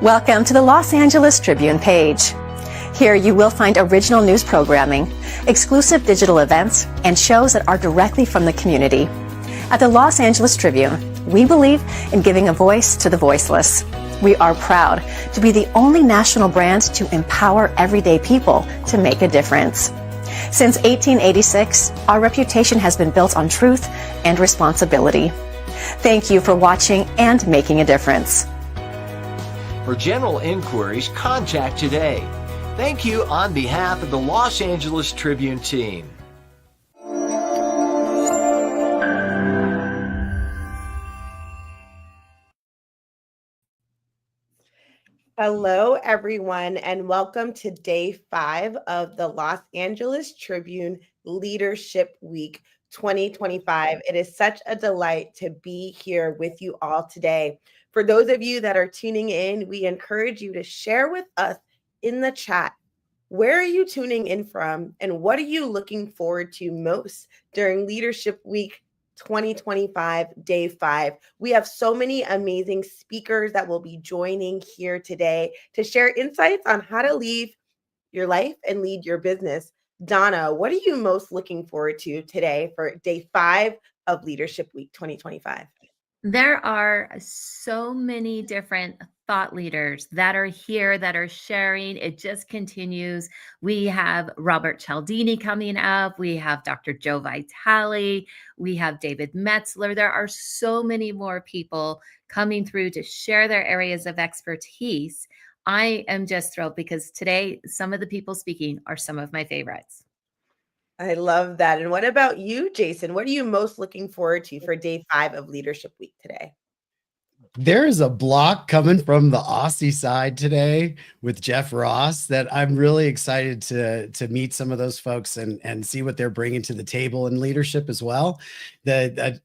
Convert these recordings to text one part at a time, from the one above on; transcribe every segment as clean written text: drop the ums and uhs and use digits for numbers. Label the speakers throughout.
Speaker 1: Welcome to the Los Angeles Tribune page. Here you will find original news programming, exclusive digital events, and shows that are directly from the community. At the Los Angeles Tribune, we believe in giving a voice to the voiceless. We are proud to be the only national brand to empower everyday people to make a difference. Since 1886, our reputation has been built on truth and responsibility. Thank you for watching and making a difference.
Speaker 2: For general inquiries, contact today. Thank you on behalf of the Los Angeles Tribune team.
Speaker 3: Hello, everyone, and welcome to Day 5 of the Los Angeles Tribune Leadership Week 2025. It is such a delight to be here with you all today. For those of you that are tuning in, we encourage you to share with us in the chat. Where are you tuning in from, and what are you looking forward to most during Leadership Week 2025, Day 5? We have so many amazing speakers that will be joining here today to share insights on how to lead your life and lead your business. Donna, what are you most looking forward to today for Day 5 of Leadership Week 2025?
Speaker 4: There are so many different thought leaders that are here that are sharing. It just continues. We have Robert Cialdini coming up. We have Dr. Joe Vitale. We have David Meltzer. There are so many more people coming through to share their areas of expertise. I am just thrilled because today, some of the people speaking are some of my favorites.
Speaker 3: I love that. And what about you, Jason? What are you most looking forward to for Day 5 of Leadership Week today?
Speaker 5: There is a block coming from the Aussie side today with Jeff Ross that I'm really excited to meet some of those folks and see what they're bringing to the table in leadership as well.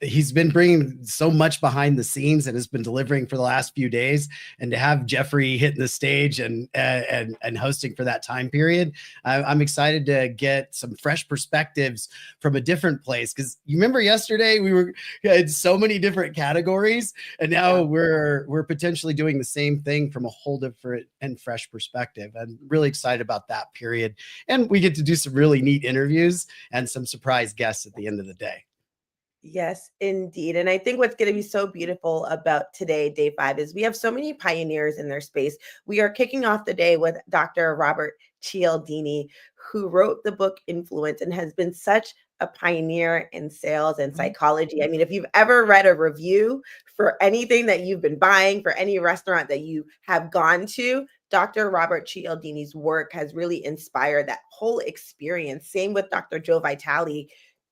Speaker 5: He's been bringing so much behind the scenes and has been delivering for the last few days, and to have Jeffrey hitting the stage and hosting for that time period, I'm excited to get some fresh perspectives from a different place, because you remember yesterday we had so many different categories, and now we're potentially doing the same thing from a whole different and fresh perspective. I'm really excited about that period. And we get to do some really neat interviews and some surprise guests at the end of the day.
Speaker 3: Yes, indeed. And I think what's going to be so beautiful about today, Day 5, is we have so many pioneers in their space. We are kicking off the day with Dr. Robert Cialdini, who wrote the book Influence and has been such a pioneer in sales and psychology. I mean, if you've ever read a review for anything that you've been buying, for any restaurant that you have gone to, Dr. Robert Cialdini's work has really inspired that whole experience. Same with Dr. Joe Vitale,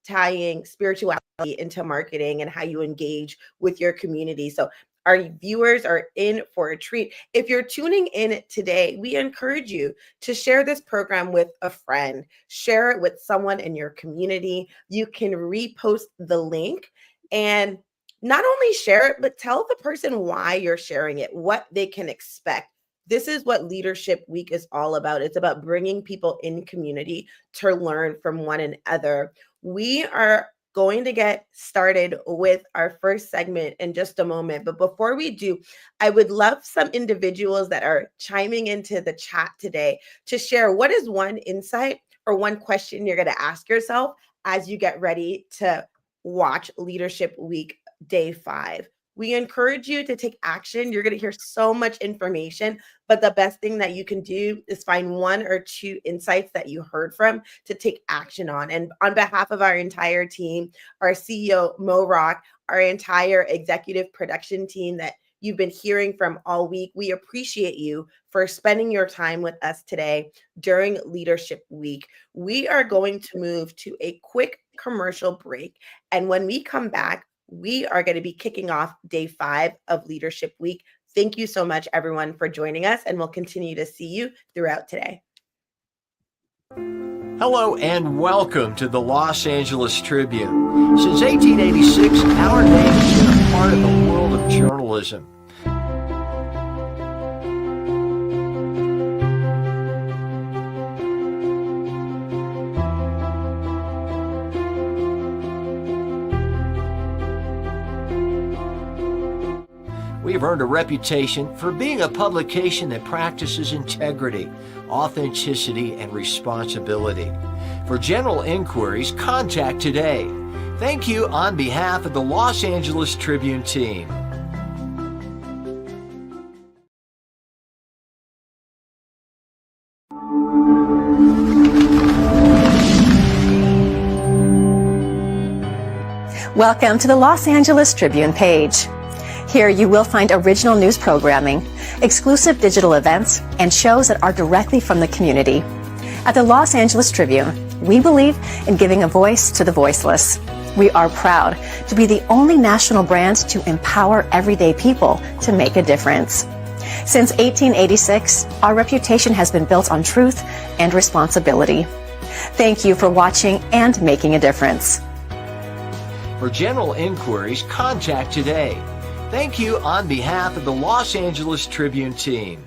Speaker 3: tying spirituality into marketing and how you engage with your community. So our viewers are in for a treat. If you're tuning in today, we encourage you to share this program with a friend. Share it with someone in your community. You can repost the link and not only share it, but tell the person why you're sharing it, what they can expect. This is what Leadership Week is all about. It's about bringing people in community to learn from one another. We are going to get started with our first segment in just a moment. But before we do, I would love some individuals that are chiming into the chat today to share what is one insight or one question you're going to ask yourself as you get ready to watch Leadership Week Day 5. We encourage you to take action. You're going to hear so much information, but the best thing that you can do is find one or two insights that you heard from to take action on. And on behalf of our entire team, our CEO, Moe Rock, our entire executive production team that you've been hearing from all week, we appreciate you for spending your time with us today during Leadership Week. We are going to move to a quick commercial break. And when we come back, we are going to be kicking off Day 5 of Leadership Week. Thank you so much, everyone, for joining us, and we'll continue to see you throughout today.
Speaker 2: Hello and welcome to the Los Angeles Tribune. Since 1886, our name has been a part of the world of journalism. We have earned a reputation for being a publication that practices integrity, authenticity, and responsibility. For general inquiries, contact today. Thank you on behalf of the Los Angeles Tribune team.
Speaker 1: Welcome to the Los Angeles Tribune page. Here you will find original news programming, exclusive digital events, and shows that are directly from the community. At the Los Angeles Tribune, we believe in giving a voice to the voiceless. We are proud to be the only national brand to empower everyday people to make a difference. Since 1886, our reputation has been built on truth and responsibility. Thank you for watching and making a difference.
Speaker 2: For general inquiries, contact today. Thank you on behalf of the Los Angeles Tribune team.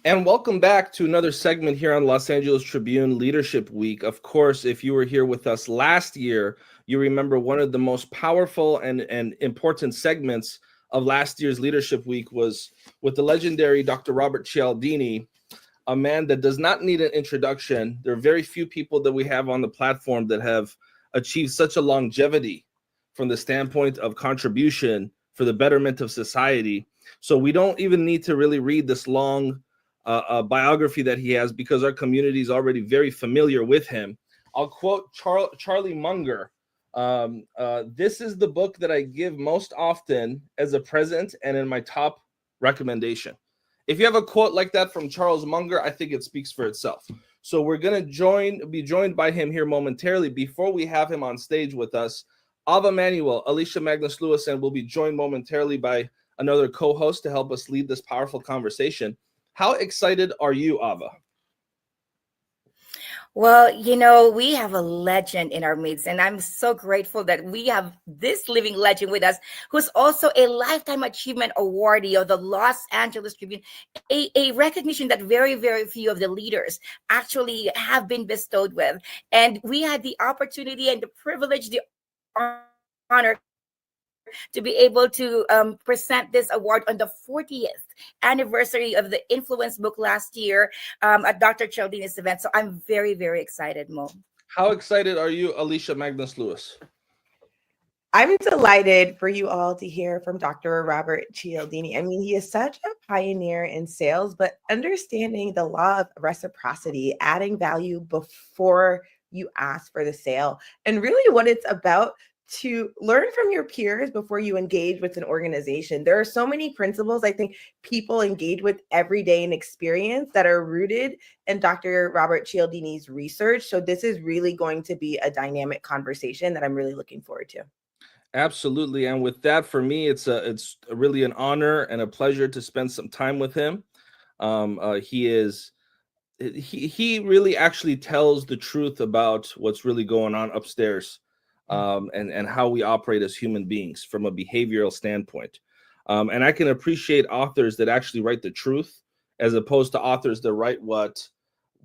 Speaker 6: And welcome back to another segment here on Los Angeles Tribune Leadership Week. Of course, if you were here with us last year, you remember one of the most powerful and important segments of last year's Leadership Week was with the legendary Dr. Robert Cialdini, a man that does not need an introduction. There are very few people that we have on the platform that have achieved such a longevity from the standpoint of contribution for the betterment of society. So we don't even need to really read this long biography that he has because our community is already very familiar with him. I'll quote Charlie Munger. This is the book that I give most often as a present and in my top recommendation. If you have a quote like that from Charles Munger, I think it speaks for itself. So we're going to be joined by him here momentarily. Before we have him on stage with us, Ava Manuel, Alicia Magnus Lewis, and will be joined momentarily by another co-host to help us lead this powerful conversation. How excited are you, Ava?
Speaker 7: Well, you know, we have a legend in our midst, and I'm so grateful that we have this living legend with us, who's also a Lifetime Achievement Awardee of the Los Angeles Tribune, a recognition that very, very few of the leaders actually have been bestowed with. And we had the opportunity and the privilege, the honor to be able to present this award on the 40th anniversary of the Influence book last year at Dr. Cialdini's event. So I'm very, very excited, Mo.
Speaker 6: How excited are you, Alicia Magnus Lewis?
Speaker 3: I'm delighted for you all to hear from Dr. Robert Cialdini. I mean, he is such a pioneer in sales, but understanding the law of reciprocity, adding value before you ask for the sale, and really what it's about to learn from your peers before you engage with an organization. There are so many principles I think people engage with every day in experience that are rooted in Dr. Robert Cialdini's research. So this is really going to be a dynamic conversation that I'm really looking forward to.
Speaker 6: Absolutely. And with that, for me, it's really an honor and a pleasure to spend some time with him. He really actually tells the truth about what's really going on upstairs. And how we operate as human beings from a behavioral standpoint. And I can appreciate authors that actually write the truth as opposed to authors that write what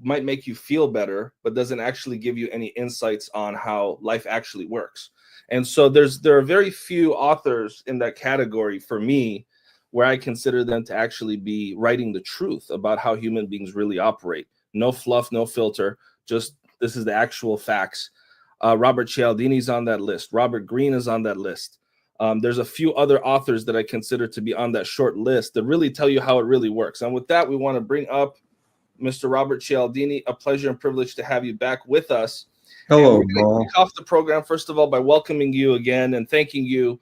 Speaker 6: might make you feel better, but doesn't actually give you any insights on how life actually works. And so there are very few authors in that category for me where I consider them to actually be writing the truth about how human beings really operate. No fluff, no filter, just this is the actual facts. Robert Cialdini's on that list. Robert Greene is on that list. There's a few other authors that I consider to be on that short list that really tell you how it really works. And with that, we want to bring up Mr. Robert Cialdini. A pleasure and privilege to have you back with us.
Speaker 8: Hello,
Speaker 6: Mo. Kick off the program, first of all, by welcoming you again and thanking you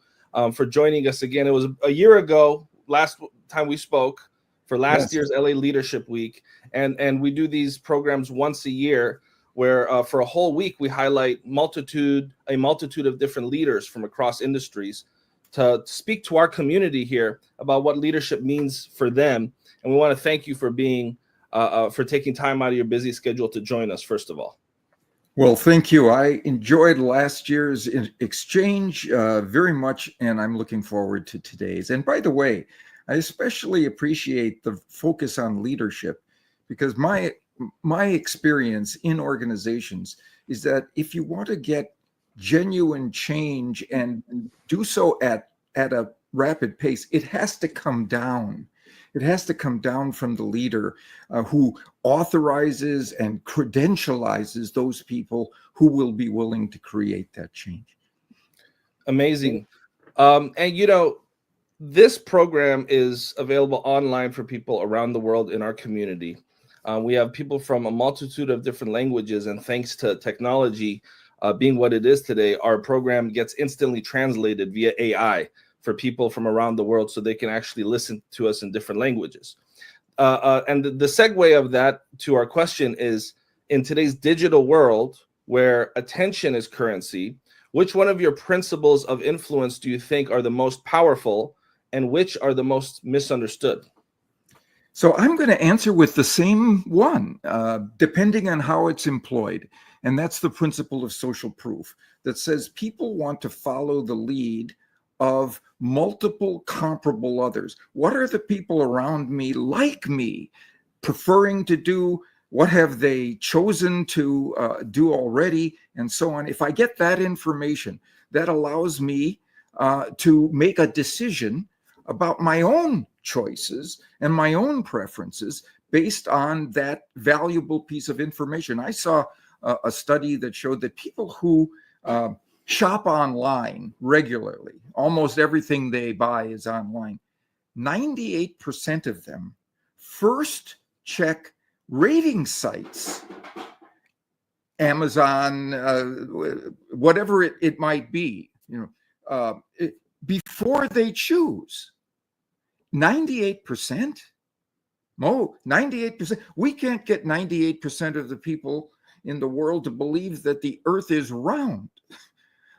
Speaker 6: for joining us again. It was a year ago, last time we spoke, for last year's LA Leadership Week. And we do these programs once a year, where for a whole week we highlight a multitude of different leaders from across industries to speak to our community here about what leadership means for them. And we want to thank you for for taking time out of your busy schedule to join us, first of all.
Speaker 8: Well, thank you. I enjoyed last year's exchange very much, and I'm looking forward to today's. And by the way, I especially appreciate the focus on leadership, because my my experience in organizations is that if you want to get genuine change and do so at a rapid pace, it has to come down. It has to come down from the leader who authorizes and credentializes those people who will be willing to create that change.
Speaker 6: Amazing. And this program is available online for people around the world in our community. We have people from a multitude of different languages, and thanks to technology being what it is today, our program gets instantly translated via AI for people from around the world so they can actually listen to us in different languages. And the segue of that to our question is, in today's digital world where attention is currency, which one of your principles of influence do you think are the most powerful, and which are the most misunderstood?
Speaker 8: So I'm going to answer with the same one, depending on how it's employed. And that's the principle of social proof that says people want to follow the lead of multiple comparable others. What are the people around me like me preferring to do? What have they chosen to do already? And so on. If I get that information, that allows me to make a decision about my own choices and my own preferences based on that valuable piece of information. I saw a study that showed that people who shop online regularly, almost everything they buy is online, 98% of them first check rating sites, Amazon, whatever it might be, before they choose. 98%? Mo, 98%. We can't get 98% of the people in the world to believe that the earth is round.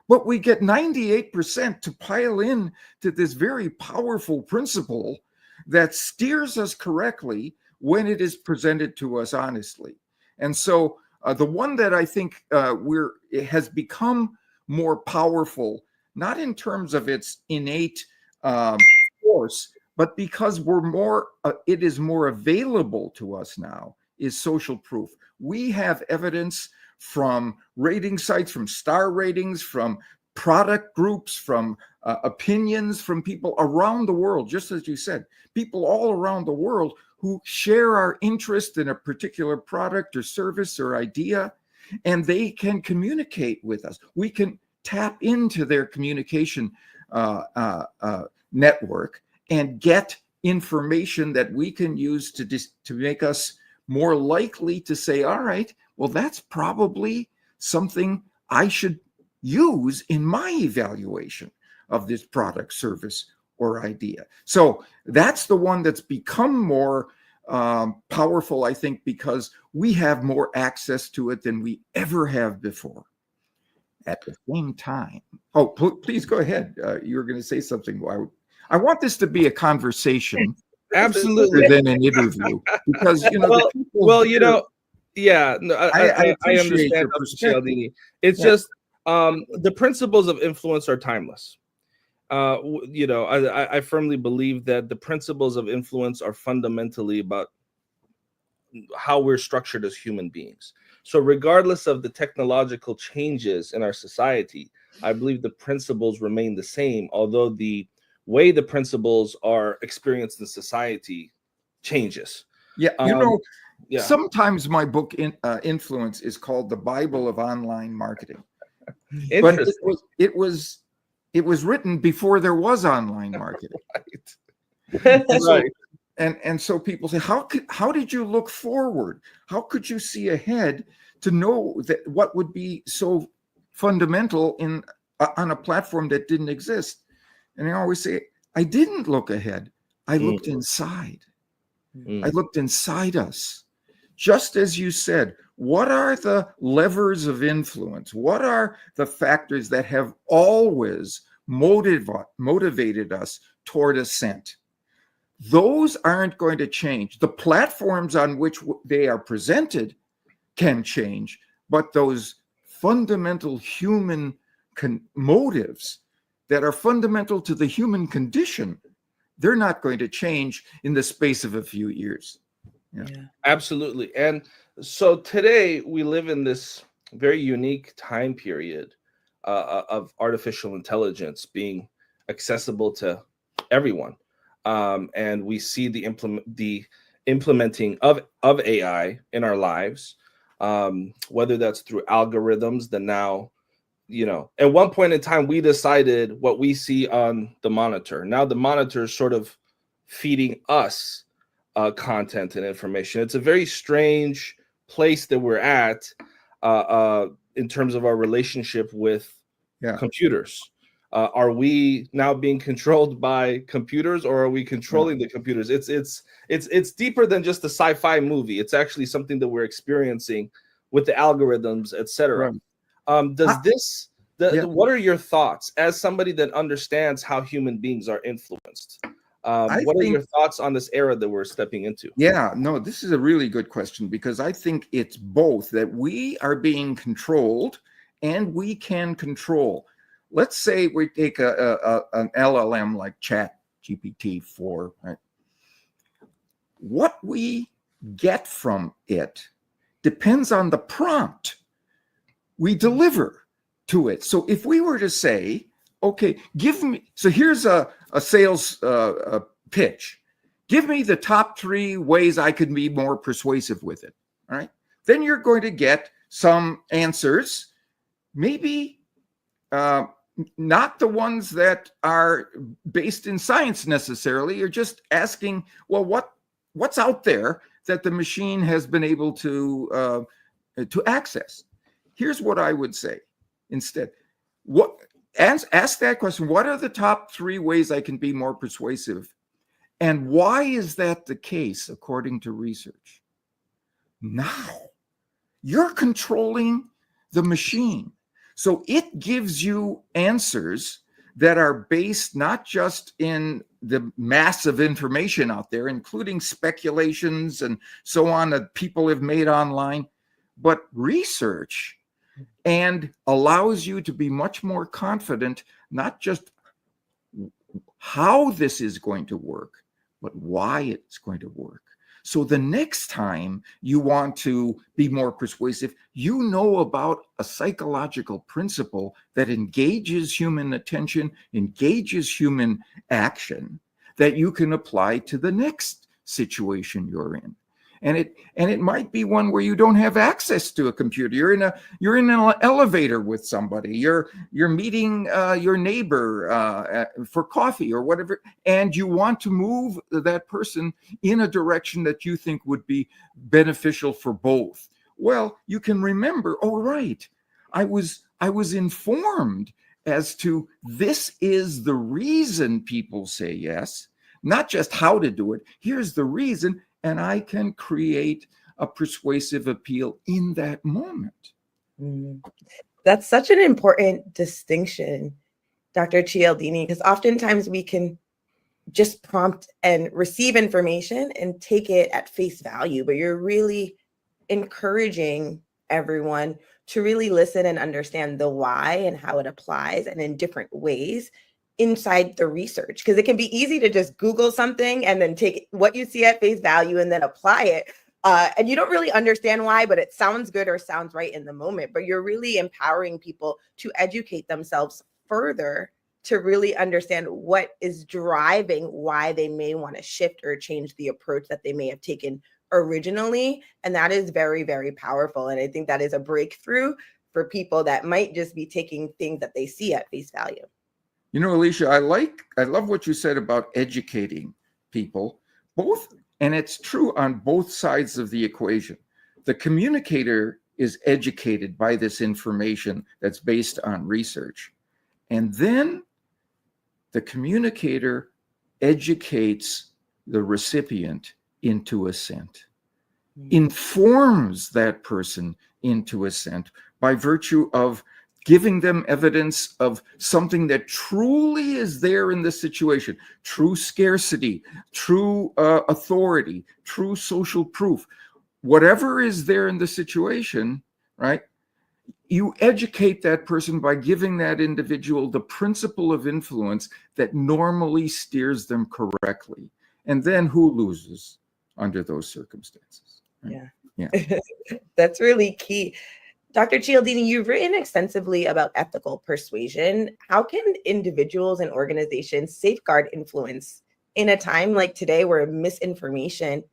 Speaker 8: But we get 98% to pile in to this very powerful principle that steers us correctly when it is presented to us honestly. And so the one that I think it has become more powerful, not in terms of its innate force, but because it is more available to us now, is social proof. We have evidence from rating sites, from star ratings, from product groups, from opinions from people around the world, just as you said, people all around the world who share our interest in a particular product or service or idea, and they can communicate with us. We can tap into their communication network and get information that we can use to make us more likely to say, all right, well, that's probably something I should use in my evaluation of this product, service, or idea. So that's the one that's become more powerful, I think, because we have more access to it than we ever have before. At the same time, please go ahead. You were going to say something. I want this to be a conversation,
Speaker 6: absolutely,
Speaker 8: rather than an interview, because
Speaker 6: I understand, Cialdini. It's just the principles of influence are timeless. I firmly believe that the principles of influence are fundamentally about how we're structured as human beings. So regardless of the technological changes in our society, I believe the principles remain the same, although the way the principles are experienced in society changes.
Speaker 8: Sometimes my book Influence is called the Bible of online marketing. But it was written before there was online marketing.
Speaker 6: Right.
Speaker 8: And so people say, how did you look forward? How could you see ahead to know that what would be so fundamental on a platform that didn't exist? And I always say, I didn't look ahead. I looked inside. I looked inside us. Just as you said, what are the levers of influence? What are the factors that have always motivated us toward ascent? Those aren't going to change. The platforms on which they are presented can change, but those fundamental human motives that are fundamental to the human condition, they're not going to change in the space of a few years.
Speaker 3: Yeah.
Speaker 6: Absolutely. And so today we live in this very unique time period of artificial intelligence being accessible to everyone. And we see the implementing of AI in our lives, whether that's through algorithms that now, at one point in time, we decided what we see on the monitor. Now the monitor is sort of feeding us content and information. It's a very strange place that we're at in terms of our relationship with computers. Are we now being controlled by computers, or are we controlling the computers? It's deeper than just a sci-fi movie. It's actually something that we're experiencing with the algorithms, etc. What are your thoughts as somebody that understands how human beings are influenced? What are your thoughts on this era that we're stepping into?
Speaker 8: Yeah, no, this is a really good question, because I think it's both, that we are being controlled and we can control. Let's say we take an LLM like Chat GPT-4, right? What we get from it depends on the prompt we deliver to it. So if we were to say, okay, so here's a sales pitch. Give me the top 3 ways I could be more persuasive with it. All right. Then you're going to get some answers, maybe not the ones that are based in science necessarily. You're just asking, well, what's out there that the machine has been able to access? Here's what I would say instead. Ask that question. What are the top 3 ways I can be more persuasive? And why is that the case according to research? Now, you're controlling the machine. So it gives you answers that are based not just in the mass of information out there, including speculations and so on that people have made online, but research, and allows you to be much more confident, not just how this is going to work, but why it's going to work. So the next time you want to be more persuasive, you know about a psychological principle that engages human attention, engages human action, that you can apply to the next situation you're in. And it might be one where you don't have access to a computer. You're in an elevator with somebody. You're meeting your neighbor for coffee or whatever, and you want to move that person in a direction that you think would be beneficial for both. Well, you can remember, oh right, I was informed as to this is the reason people say yes, not just how to do it. Here's the reason. And I can create a persuasive appeal in that moment.
Speaker 3: That's such an important distinction, Dr. Cialdini, because oftentimes we can just prompt and receive information and take it at face value, but you're really encouraging everyone to really listen and understand the why and how it applies, and in different ways inside the research, because it can be easy to just Google something and then take what you see at face value and then apply it. And you don't really understand why, but it sounds good or sounds right in the moment. But you're really empowering people to educate themselves further to really understand what is driving why they may want to shift or change the approach that they may have taken originally. And that is very, very powerful. And I think that is a breakthrough for people that might just be taking things that they see at face value.
Speaker 8: You know, Alicia, I love what you said about educating people, both, and it's true on both sides of the equation. The communicator is educated by this information that's based on research. And then the communicator educates the recipient into assent, informs that person into assent by virtue of giving them evidence of something that truly is there in the situation, true scarcity, true authority, true social proof, whatever is there in the situation, right? You educate that person by giving that individual the principle of influence that normally steers them correctly. And then who loses? under those circumstances. Right?
Speaker 3: Yeah.
Speaker 8: Yeah.
Speaker 3: That's really key. Dr. Cialdini, you've written extensively about ethical persuasion. How can individuals and organizations safeguard influence in a time like today where misinformation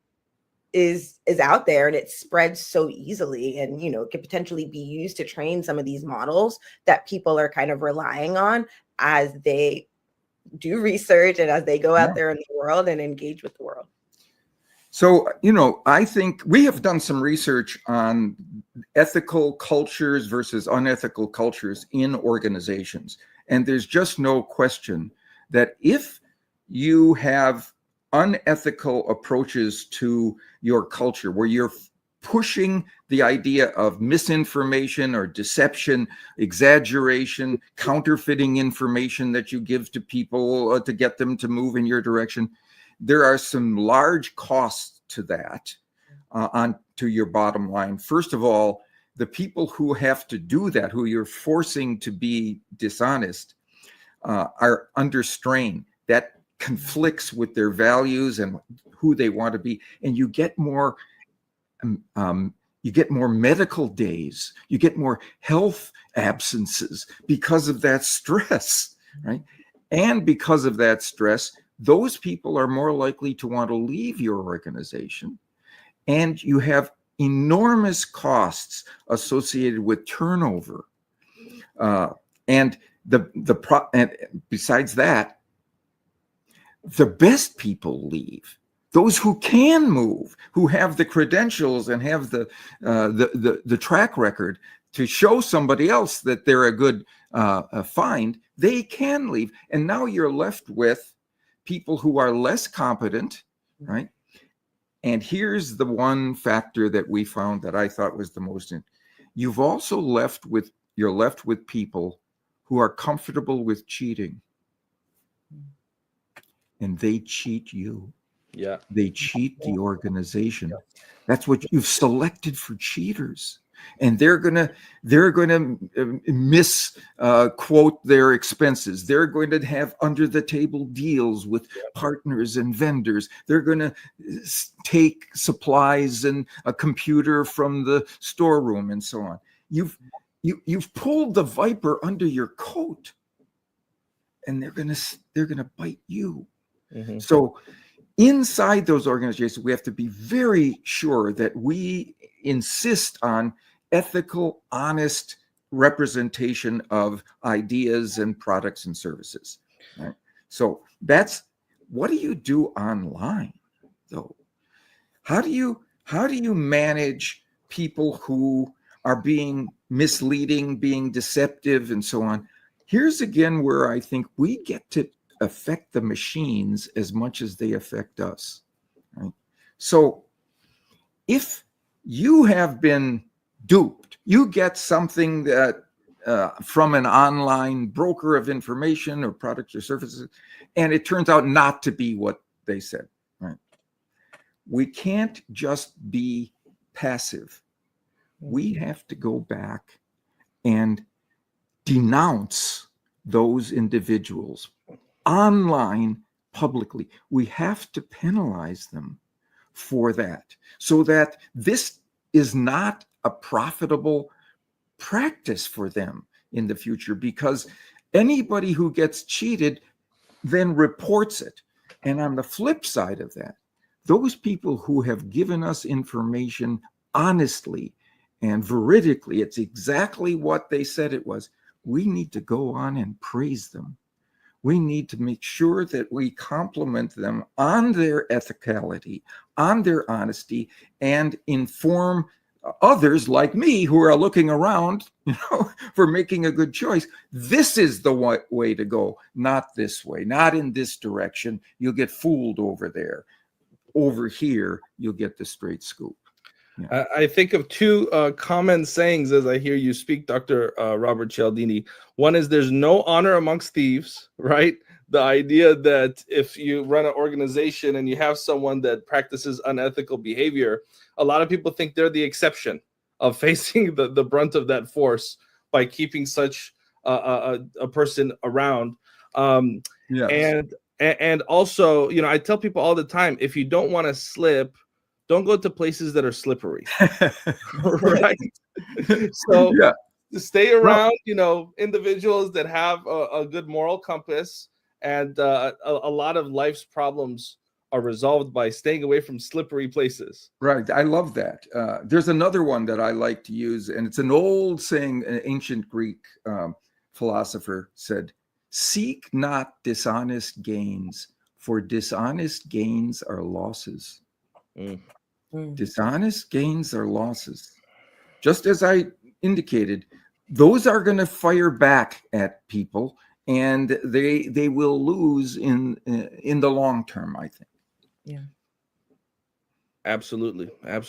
Speaker 3: is out there and it spreads so easily, and could potentially be used to train some of these models that people are kind of relying on as they do research and as they go out there in the world and engage with the world?
Speaker 8: So, I think we have done some research on ethical cultures versus unethical cultures in organizations. And there's just no question that if you have unethical approaches to your culture, where you're pushing the idea of misinformation or deception, exaggeration, counterfeiting information that you give to people to get them to move in your direction, there are some large costs to that to your bottom line. First of all, the people who have to do that, who you're forcing to be dishonest, are under strain. That conflicts with their values and who they want to be, and you get more medical days, you get more health absences because of that stress, right? And because of that stress, those people are more likely to want to leave your organization, and you have enormous costs associated with turnover. And besides that, the best people leave. Those who can move, who have the credentials and have the track record to show somebody else that they're a good find, they can leave. And now you're left with people who are less competent, right? And here's the one factor that we found that I thought was the most you've also you're left with people who are comfortable with cheating. And they cheat you.
Speaker 6: Yeah.
Speaker 8: They cheat the organization. That's what you've selected for cheaters. And they're gonna misquote their expenses. They're going to have under the table deals with partners and vendors. They're going to take supplies and a computer from the storeroom and so on. You've pulled the viper under your coat, and they're gonna bite you. Mm-hmm. So inside those organizations, we have to be very sure that we insist on ethical, honest representation of ideas and products and services. Right? So that's what do you do online, though? How do you manage people who are being misleading, being deceptive, and so on? Here's again where I think we get to affect the machines as much as they affect us. Right? So if you have been duped, you get something that from an online broker of information or products or services, and it turns out not to be what they said. Right? We can't just be passive. We have to go back and denounce those individuals online publicly. We have to penalize them for that, so that this is not a profitable practice for them in the future, because anybody who gets cheated then reports it. And on the flip side of that, those people who have given us information honestly and veridically, it's exactly what they said it was, we need to go on and praise them. We need to make sure that we compliment them on their ethicality, on their honesty, and inform others like me who are looking around, for making a good choice. This is the way to go, not this way, not in this direction. You'll get fooled over there. Over here, you'll get the straight scoop. Yeah.
Speaker 6: I think of two common sayings as I hear you speak, Dr. Robert Cialdini. One is there's no honor amongst thieves, right? The idea that if you run an organization and you have someone that practices unethical behavior, a lot of people think they're the exception of facing the brunt of that force by keeping such a person around. Yes. And also, I tell people all the time, if you don't want to slip don't go to places that are slippery. Right? So
Speaker 8: Yeah.
Speaker 6: to stay around, individuals that have a good moral compass, and a lot of life's problems are resolved by staying away from slippery places.
Speaker 8: Right. I love that. There's another one that I like to use, and it's an old saying. An ancient Greek philosopher said, "Seek not dishonest gains, for dishonest gains are losses." Dishonest gains are losses. Just as I indicated, those are going to fire back at people, and they will lose in the long term, I think.
Speaker 3: Yeah.
Speaker 6: Absolutely. If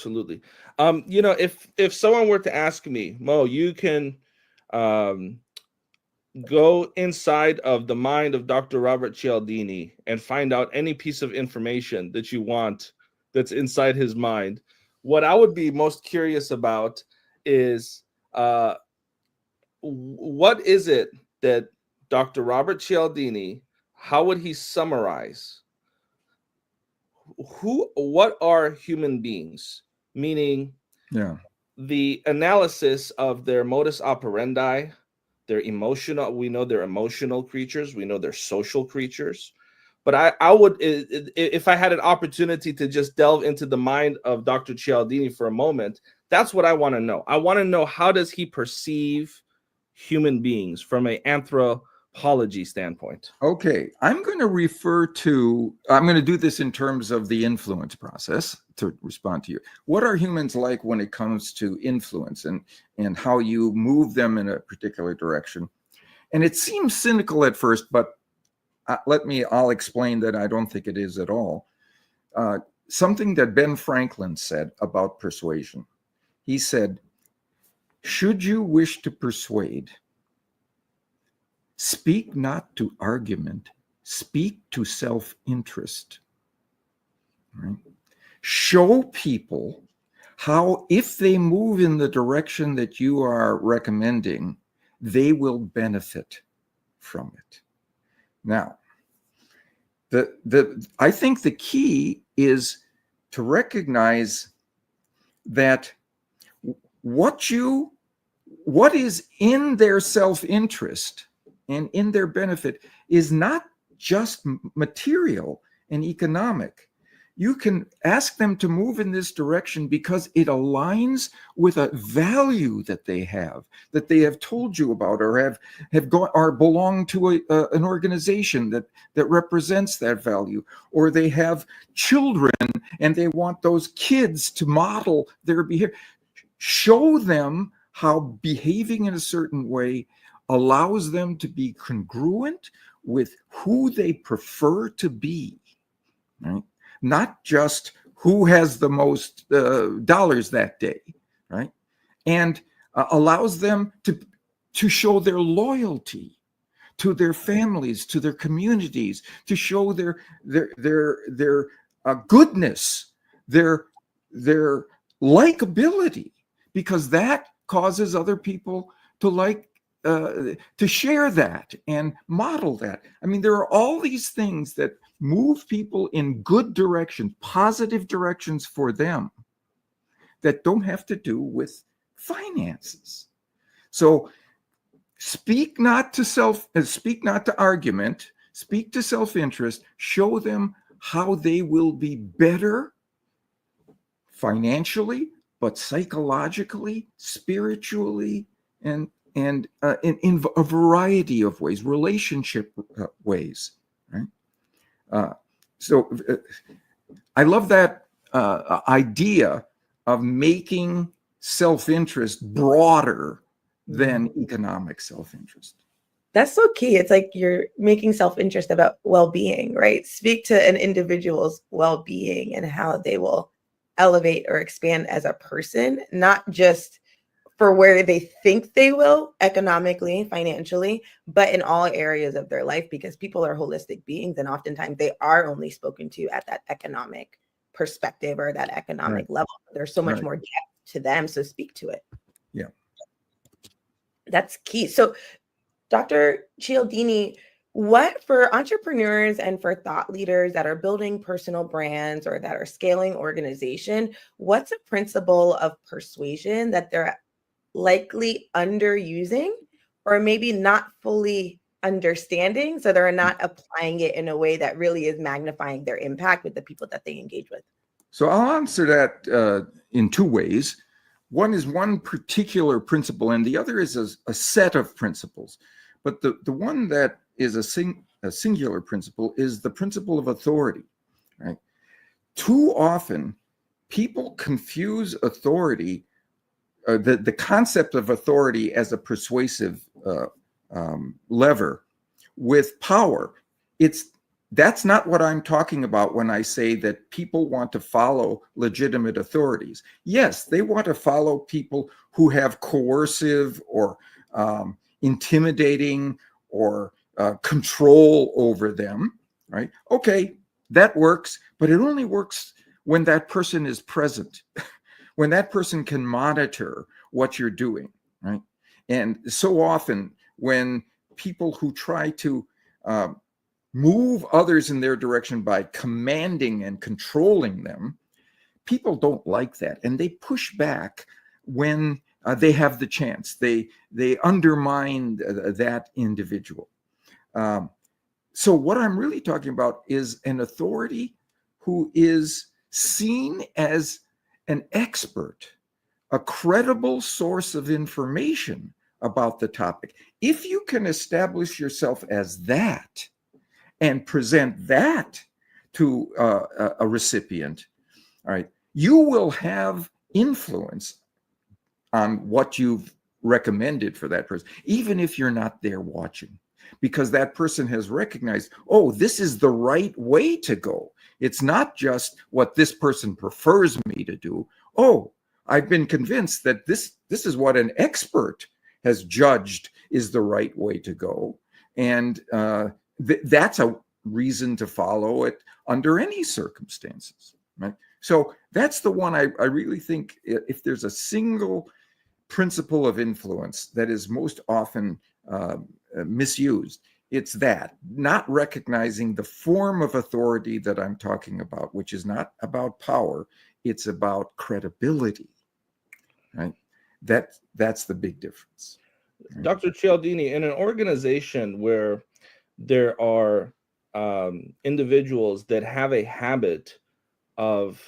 Speaker 6: someone were to ask me, Mo, you can go inside of the mind of Dr. Robert Cialdini and find out any piece of information that you want that's inside his mind, what I would be most curious about is what is it that Dr. Robert Cialdini, how would he summarize what are human beings? Meaning, the analysis of their modus operandi, their emotional. We know they're emotional creatures. We know they're social creatures. But I would, if I had an opportunity to just delve into the mind of Dr. Cialdini for a moment, that's what I want to know. I want to know, how does he perceive human beings from an anthropology standpoint?
Speaker 8: Okay, I'm going to do this in terms of the influence process to respond to you. What are humans like when it comes to influence and how you move them in a particular direction? And it seems cynical at first, but I'll explain that I don't think it is at all. Something that Ben Franklin said about persuasion. He said, "Should you wish to persuade, speak not to argument, speak to self-interest." Right? Show people how, if they move in the direction that you are recommending, they will benefit from it. Now, I think the key is to recognize that what is in their self-interest and in their benefit is not just material and economic. You can ask them to move in this direction because it aligns with a value that they have told you about, or or belong to an organization that represents that value, or they have children and they want those kids to model their behavior. Show them how behaving in a certain way allows them to be congruent with who they prefer to be, right? Not just who has the most dollars that day, right? And allows them to show their loyalty to their families, to their communities, to show their goodness, their likability, because that causes other people to to share that and model that. I mean, there are all these things that move people in good directions, positive directions for them, that don't have to do with finances. So speak not to argument, speak to self-interest, show them how they will be better financially, but psychologically, spiritually, and in a variety of ways, relationship ways, right? So I love that idea of making self-interest broader than economic self-interest.
Speaker 3: That's so key. It's like you're making self-interest about well-being, right? Speak to an individual's well-being and how they will elevate or expand as a person, not just for where they think they will economically, financially, but in all areas of their life, because people are holistic beings, and oftentimes they are only spoken to at that economic perspective or that economic level. There's so much more depth to them, so speak to it.
Speaker 8: Yeah.
Speaker 3: That's key. So Dr. Cialdini, What for entrepreneurs and for thought leaders that are building personal brands or that are scaling organization, what's a principle of persuasion that they're likely underusing or maybe not fully understanding, so they're not applying it in a way that really is magnifying their impact with the people that they engage with?
Speaker 8: So I'll answer that in two ways. One is one particular principle, and the other is a set of principles. But the one that is a singular principle is the principle of authority, right? Too often, people confuse authority, the concept of authority as a persuasive lever with power. That's not what I'm talking about when I say that people want to follow legitimate authorities. Yes, they want to follow people who have coercive or intimidating or control over them, right? Okay, that works, but it only works when that person is present, when that person can monitor what you're doing, right? And so often when people who try to move others in their direction by commanding and controlling them, people don't like that, and they push back when they have the chance. They undermine that individual. So what I'm really talking about is an authority who is seen as an expert, a credible source of information about the topic. If you can establish yourself as that and present that to a recipient, all right, you will have influence on what you've recommended for that person, even if you're not there watching, because that person has recognized, oh, this is the right way to go. It's not just what this person prefers me to do. Oh, I've been convinced that this is what an expert has judged is the right way to go. And that's a reason to follow it under any circumstances, right? So that's the one I really think, if there's a single principle of influence that is most often misused, it's that, not recognizing the form of authority that I'm talking about, which is not about power, it's about credibility, right? That's the big difference. Right?
Speaker 6: Dr. Cialdini, in an organization where there are individuals that have a habit of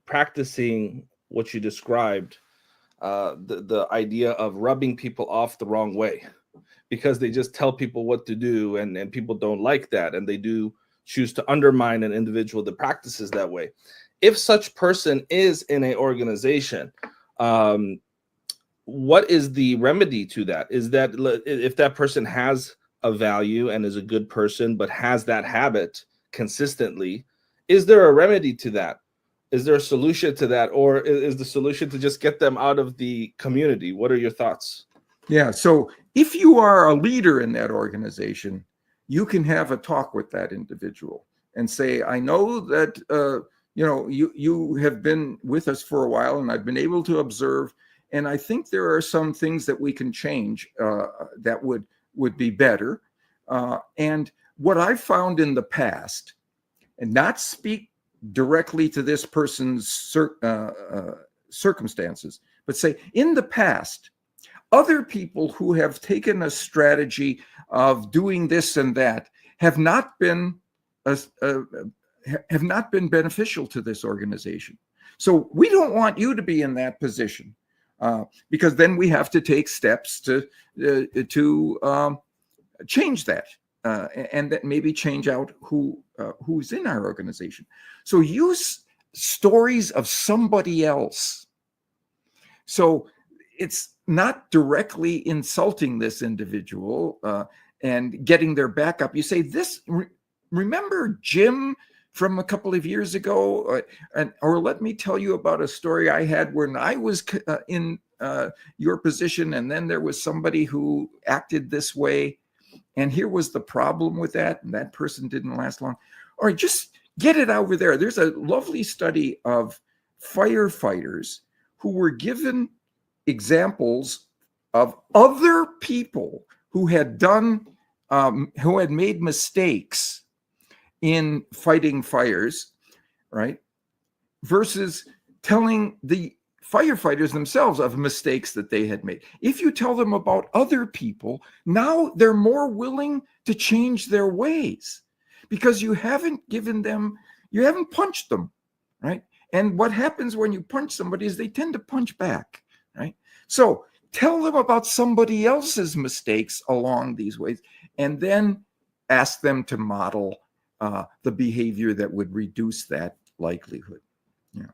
Speaker 6: practicing what you described, the idea of rubbing people off the wrong way, because they just tell people what to do, and people don't like that, and they do choose to undermine an individual that practices that way. If such person is in an organization, what is the remedy to that? Is that if that person has a value and is a good person, but has that habit consistently, is there a remedy to that? Is there a solution to that? Or is the solution to just get them out of the community? What are your thoughts?
Speaker 8: Yeah, so if you are a leader in that organization, you can have a talk with that individual and say, I know that you have been with us for a while, and I've been able to observe, and I think there are some things that we can change that would be better. And what I've found in the past, and not speak directly to this person's circumstances, but say in the past, other people who have taken a strategy of doing this and that have not been beneficial to this organization. So we don't want you to be in that position, because then we have to take steps to change that, and that maybe change out who's in our organization. So use stories of somebody else. So it's not directly insulting this individual and getting their back up. You say, remember Jim from a couple of years ago? Or let me tell you about a story I had when I was in your position, and then there was somebody who acted this way, and here was the problem with that, and that person didn't last long. Or just get it over there. There's a lovely study of firefighters who were given examples of other people who had done who had made mistakes in fighting fires, right? Versus telling the firefighters themselves of mistakes that they had made. If you tell them about other people, now they're more willing to change their ways because you haven't punched them, right? And what happens when you punch somebody is they tend to punch back, right? So tell them about somebody else's mistakes along these ways, and then ask them to model the behavior that would reduce that likelihood. Yeah.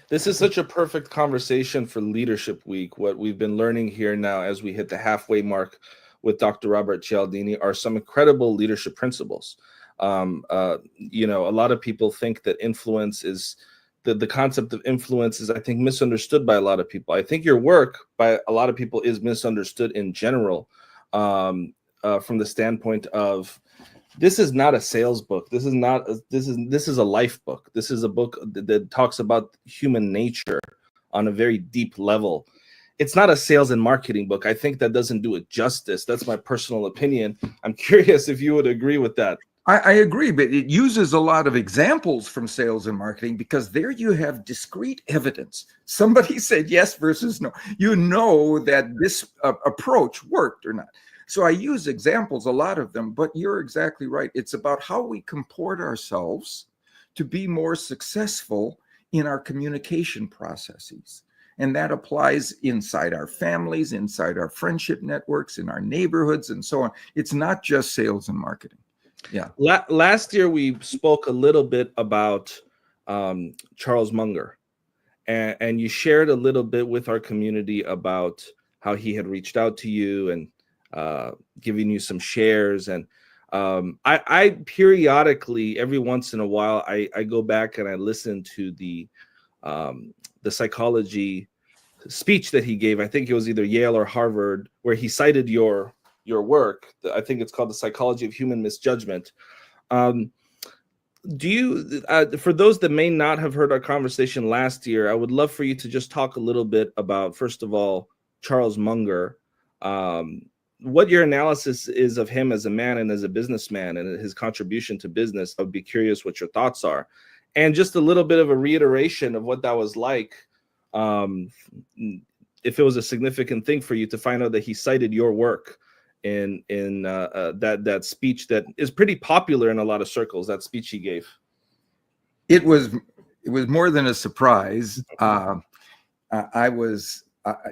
Speaker 6: This is such a perfect conversation for Leadership Week. What we've been learning here now as we hit the halfway mark with Dr. Robert Cialdini are some incredible leadership principles. You know, a lot of people think that influence is, the concept of influence is, I think, misunderstood by a lot of people. I think your work by a lot of people is misunderstood in general, from the standpoint of, this is not a sales book. This is a life book. This is a book that talks about human nature on a very deep level. It's not a sales and marketing book. I think that doesn't do it justice. That's my personal opinion. I'm curious if you would agree with that.
Speaker 8: I agree, but it uses a lot of examples from sales and marketing because there you have discrete evidence. Somebody said yes versus no. You know that this approach worked or not. So I use examples, a lot of them, but you're exactly right. It's about how we comport ourselves to be more successful in our communication processes. And that applies inside our families, inside our friendship networks, in our neighborhoods, and so on. It's not just sales and marketing. Yeah.
Speaker 6: Last year, we spoke a little bit about Charles Munger, and you shared a little bit with our community about how he had reached out to you and giving you some shares. And I periodically, every once in a while, I go back and I listen to the psychology speech that he gave. I think it was either Yale or Harvard, where he cited your work. I think it's called The Psychology of Human Misjudgment. Do you, for those that may not have heard our conversation last year, I would love for you to just talk a little bit about, first of all, Charles Munger, what your analysis is of him as a man and as a businessman and his contribution to business. I would be curious what your thoughts are. And just a little bit of a reiteration of what that was like, if it was a significant thing for you to find out that he cited your work in that speech that is pretty popular in a lot of circles, that speech he gave.
Speaker 8: It was more than a surprise.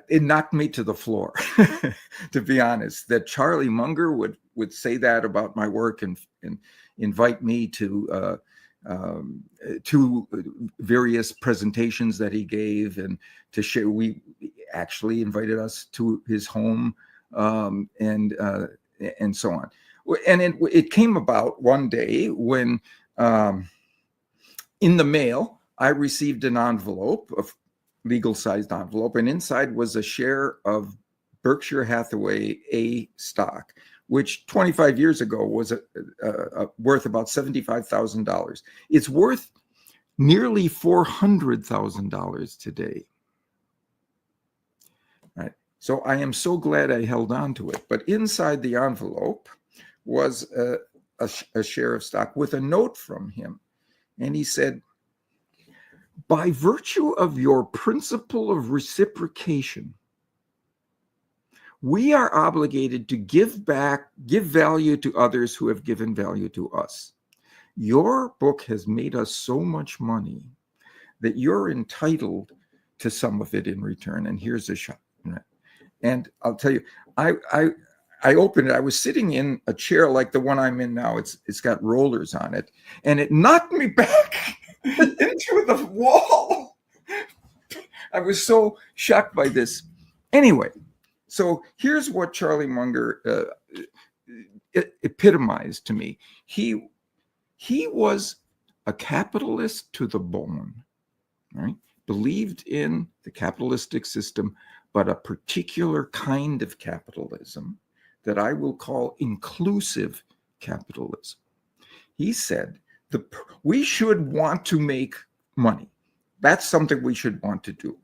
Speaker 8: It knocked me to the floor, to be honest, that Charlie Munger would say that about my work and invite me to various presentations that he gave and to share. We actually invited us to his home, and so on. And it came about one day when in the mail, I received an envelope, a legal-sized envelope, and inside was a share of Berkshire Hathaway A stock, which 25 years ago was worth about $75,000. It's worth nearly $400,000 today. Right. So I am so glad I held on to it. But inside the envelope was a share of stock with a note from him. And he said, by virtue of your principle of reciprocation, we are obligated to give value to others who have given value to us. Your book has made us so much money that you're entitled to some of it in return. And here's a shot. And I'll tell you, I opened it. I was sitting in a chair like the one I'm in now. It's got rollers on it, and it knocked me back into the wall. I was so shocked by this. Anyway, so here's what Charlie Munger epitomized to me. He was a capitalist to the bone, right? Believed in the capitalistic system, but a particular kind of capitalism that I will call inclusive capitalism. He said, we should want to make money. That's something we should want to do.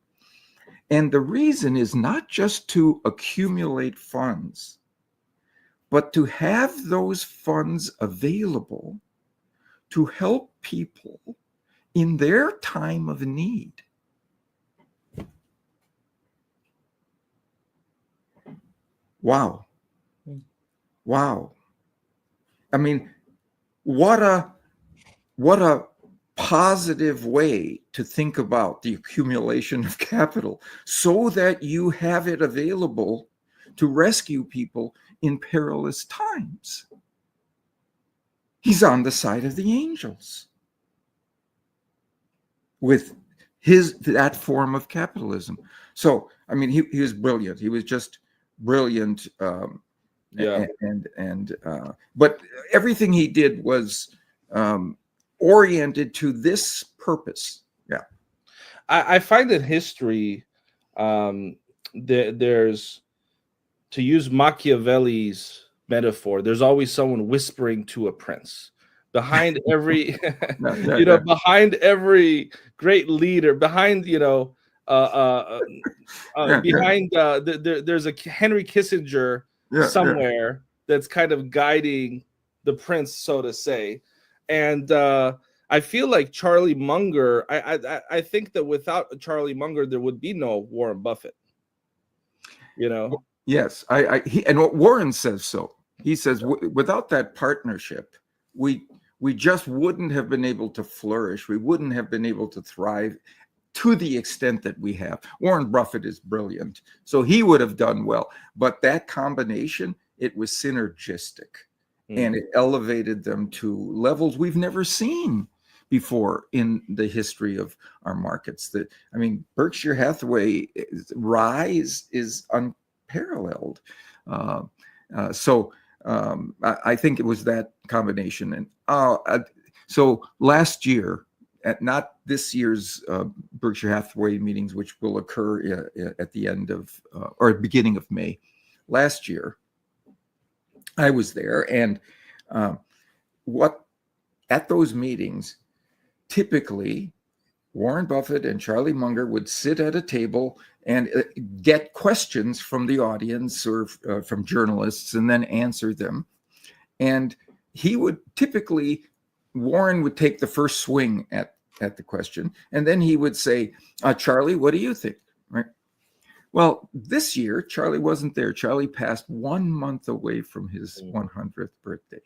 Speaker 8: And the reason is not just to accumulate funds, but to have those funds available to help people in their time of need. Wow. Wow. I mean, what a positive way to think about the accumulation of capital so that you have it available to rescue people in perilous times. He's on the side of the angels with that form of capitalism. So, I mean, he was brilliant. He was just brilliant. But everything he did was oriented to this purpose. Yeah.
Speaker 6: I find in history, there's, to use Machiavelli's metaphor, there's always someone whispering to a prince. Behind every, behind every great leader, behind, behind, there's a Henry Kissinger somewhere that's kind of guiding the prince, so to say. And I feel like Charlie Munger, I think that without Charlie Munger, there would be no Warren Buffett.
Speaker 8: Yes, and what Warren says so. He says without that partnership, we just wouldn't have been able to flourish. We wouldn't have been able to thrive to the extent that we have. Warren Buffett is brilliant, so he would have done well. But that combination, it was synergistic, and it elevated them to levels we've never seen before in the history of our markets. Berkshire Hathaway's rise is unparalleled. I think it was that combination. And so last year, not this year's Berkshire Hathaway meetings, which will occur at the end of or beginning of May. Last year, I was there, and at those meetings, typically Warren Buffett and Charlie Munger would sit at a table and get questions from the audience or from journalists and then answer them. And Warren would take the first swing at the question, and then he would say, Charlie, what do you think? Right? Well, this year, Charlie wasn't there. Charlie passed 1 month away from his 100th birthday.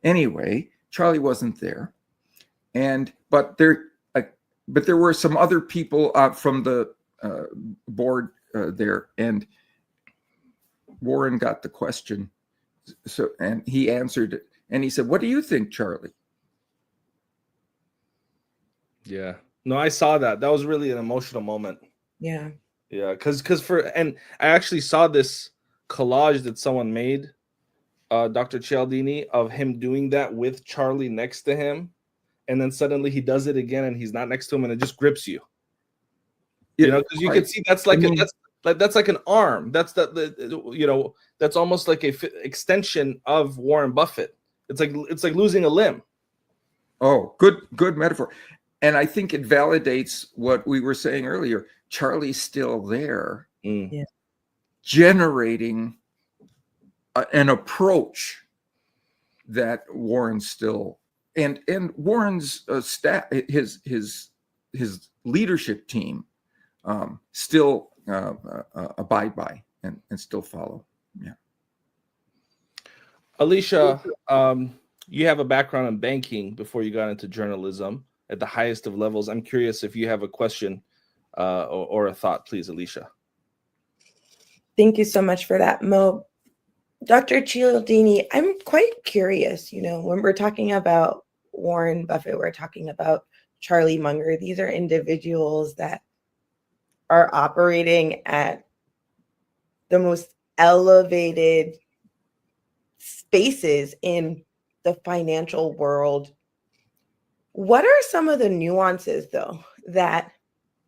Speaker 8: Anyway, Charlie wasn't there. But there were some other people from the board there, and Warren got the question. And he answered it, and he said, "What do you think, Charlie?"
Speaker 6: Yeah, no, I saw that. That was really an emotional moment.
Speaker 3: Yeah,
Speaker 6: because I actually saw this collage that someone made, Dr. Cialdini, of him doing that with Charlie next to him. And then suddenly he does it again, and he's not next to him, and it just grips you. Because you can see that's like that's like an arm. That's that's almost like a extension of Warren Buffett. It's like losing a limb.
Speaker 8: Oh, good metaphor, and I think it validates what we were saying earlier. Charlie's still there, generating an approach that Warren still. And Warren's staff, his leadership team, still abide by and still follow. Yeah.
Speaker 6: Alicia, you have a background in banking before you got into journalism at the highest of levels. I'm curious if you have a question or a thought, please, Alicia.
Speaker 3: Thank you so much for that, Mo. Dr. Cialdini, I'm quite curious, when we're talking about Warren Buffett, we're talking about Charlie Munger. These are individuals that are operating at the most elevated spaces in the financial world. What are some of the nuances, though, that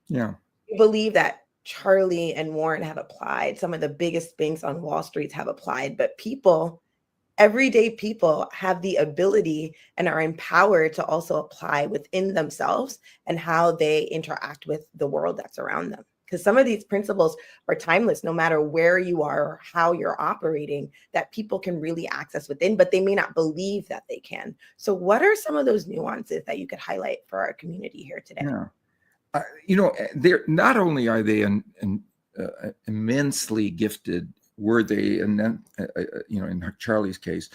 Speaker 3: you believe that Charlie and Warren have applied? Some of the biggest banks on Wall Street have applied, but everyday people have the ability and are empowered to also apply within themselves and how they interact with the world that's around them. because some of these principles are timeless, no matter where you are or how you're operating, that people can really access within, but they may not believe that they can. So what are some of those nuances that you could highlight for our community here today?
Speaker 8: Yeah. You know, they're not only are they immensely gifted, were they, and then, you know, in Charlie's case,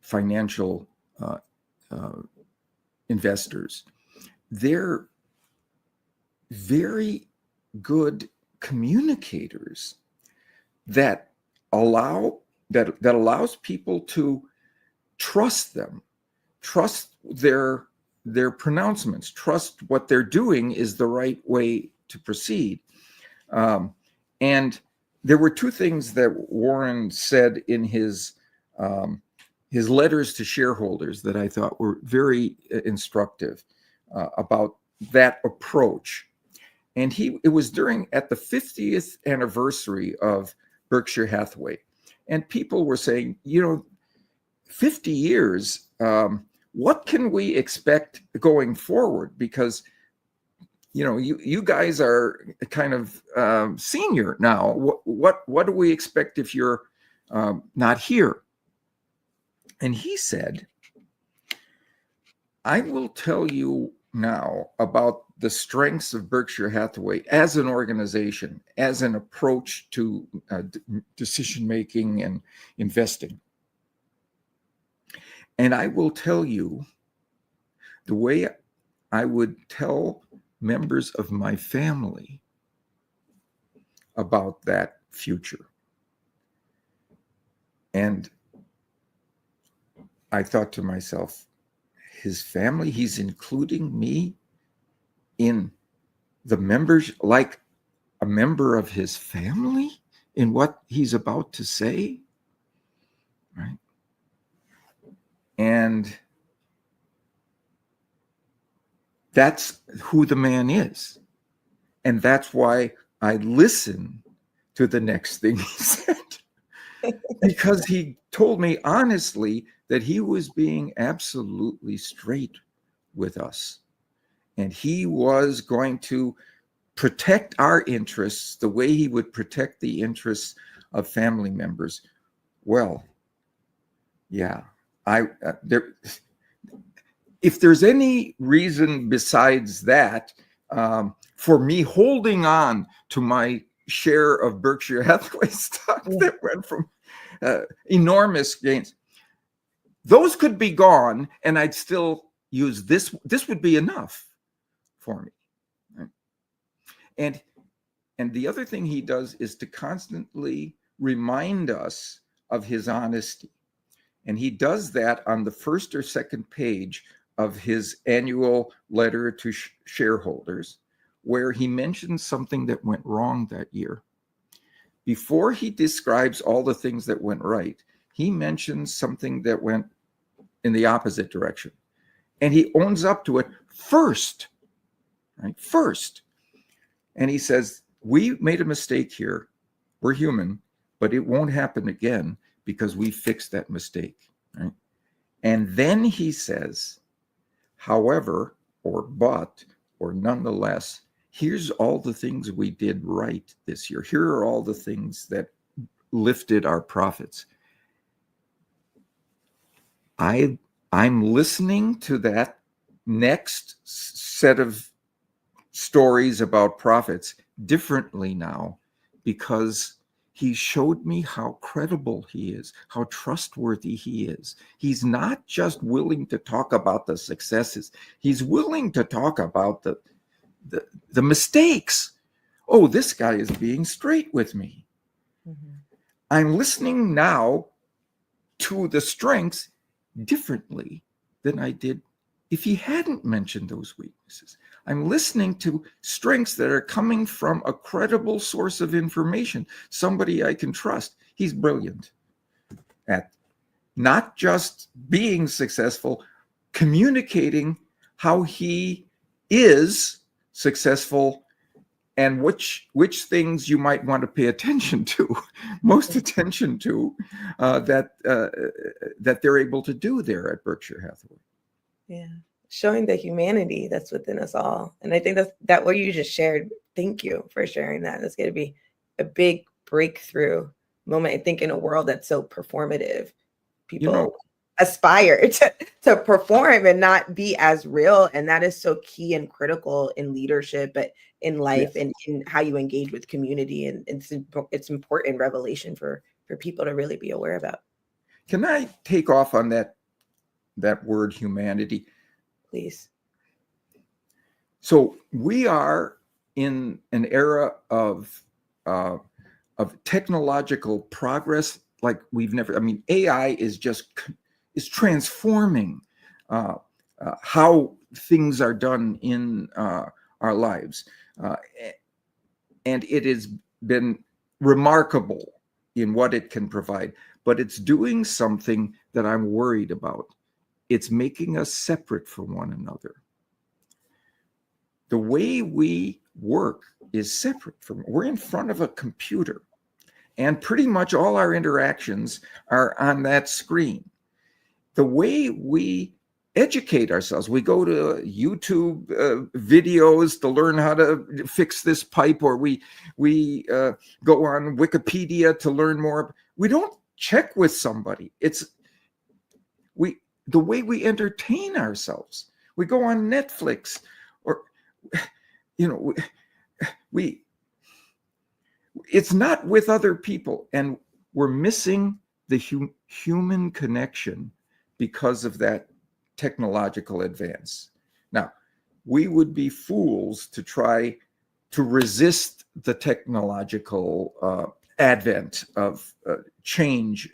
Speaker 8: financial investors, they're very good communicators that allows people to trust them, trust their pronouncements, trust what they're doing is the right way to proceed. And there were two things that Warren said in his letters to shareholders that I thought were very instructive about that approach. And it was at the 50th anniversary of Berkshire Hathaway. And people were saying, you know, 50 years, what can we expect going forward? Because, you know, you guys are kind of senior now. What do we expect if you're not here? And he said, I will tell you now about the strengths of Berkshire Hathaway as an organization, as an approach to decision-making and investing. And I will tell you the way I would tell members of my family about that future. And I thought to myself, his family, he's including me in the members, like a member of his family in what he's about to say, right? And that's who the man is. And that's why I listen to the next thing he said, because he told me honestly that he was being absolutely straight with us. And he was going to protect our interests the way he would protect the interests of family members. Well, yeah, if there's any reason besides that, for me holding on to my share of Berkshire Hathaway stock that went from enormous gains, those could be gone, and I'd still use this. This would be enough for me. Right? And the other thing he does is to constantly remind us of his honesty. And he does that on the first or second page of his annual letter to shareholders, where he mentions something that went wrong that year. Before he describes all the things that went right, he mentions something that went in the opposite direction. And he owns up to it first, right? First. And he says, we made a mistake here. We're human, but it won't happen again because we fixed that mistake, right? And then he says, however, or but, or nonetheless, here's all the things we did right this year. Here are all the things that lifted our profits. I'm listening to that next set of stories about profits differently now, because he showed me how credible he is, how trustworthy he is. He's not just willing to talk about the successes. He's willing to talk about the mistakes. Oh, this guy is being straight with me. Mm-hmm. I'm listening now to the strengths differently than I did if he hadn't mentioned those weaknesses. I'm listening to strengths that are coming from a credible source of information, somebody I can trust. He's brilliant at not just being successful, communicating how he is successful and which things you might want to pay attention to, most attention to, that they're able to do there at Berkshire Hathaway.
Speaker 3: Yeah. showing the humanity that's within us all. And I think that what you just shared, thank you for sharing that. That's going to be a big breakthrough moment. I think in a world that's so performative, people aspire to perform and not be as real. And that is so key and critical in leadership, but in life and in how you engage with community. And it's important revelation for people to really be aware about.
Speaker 8: Can I take off on that word humanity?
Speaker 3: Please.
Speaker 8: So we are in an era of technological progress like we've never. I mean, AI is transforming how things are done in our lives, and it has been remarkable in what it can provide. But it's doing something that I'm worried about. It's making us separate from one another. The way we work is separate from, we're in front of a computer, and pretty much all our interactions are on that screen. The way we educate ourselves, we go to YouTube videos to learn how to fix this pipe, or we go on Wikipedia to learn more. We don't check with somebody. It's the way we entertain ourselves. We go on Netflix, or it's not with other people, and we're missing the human connection because of that technological advance. Now, we would be fools to try to resist the technological advent of change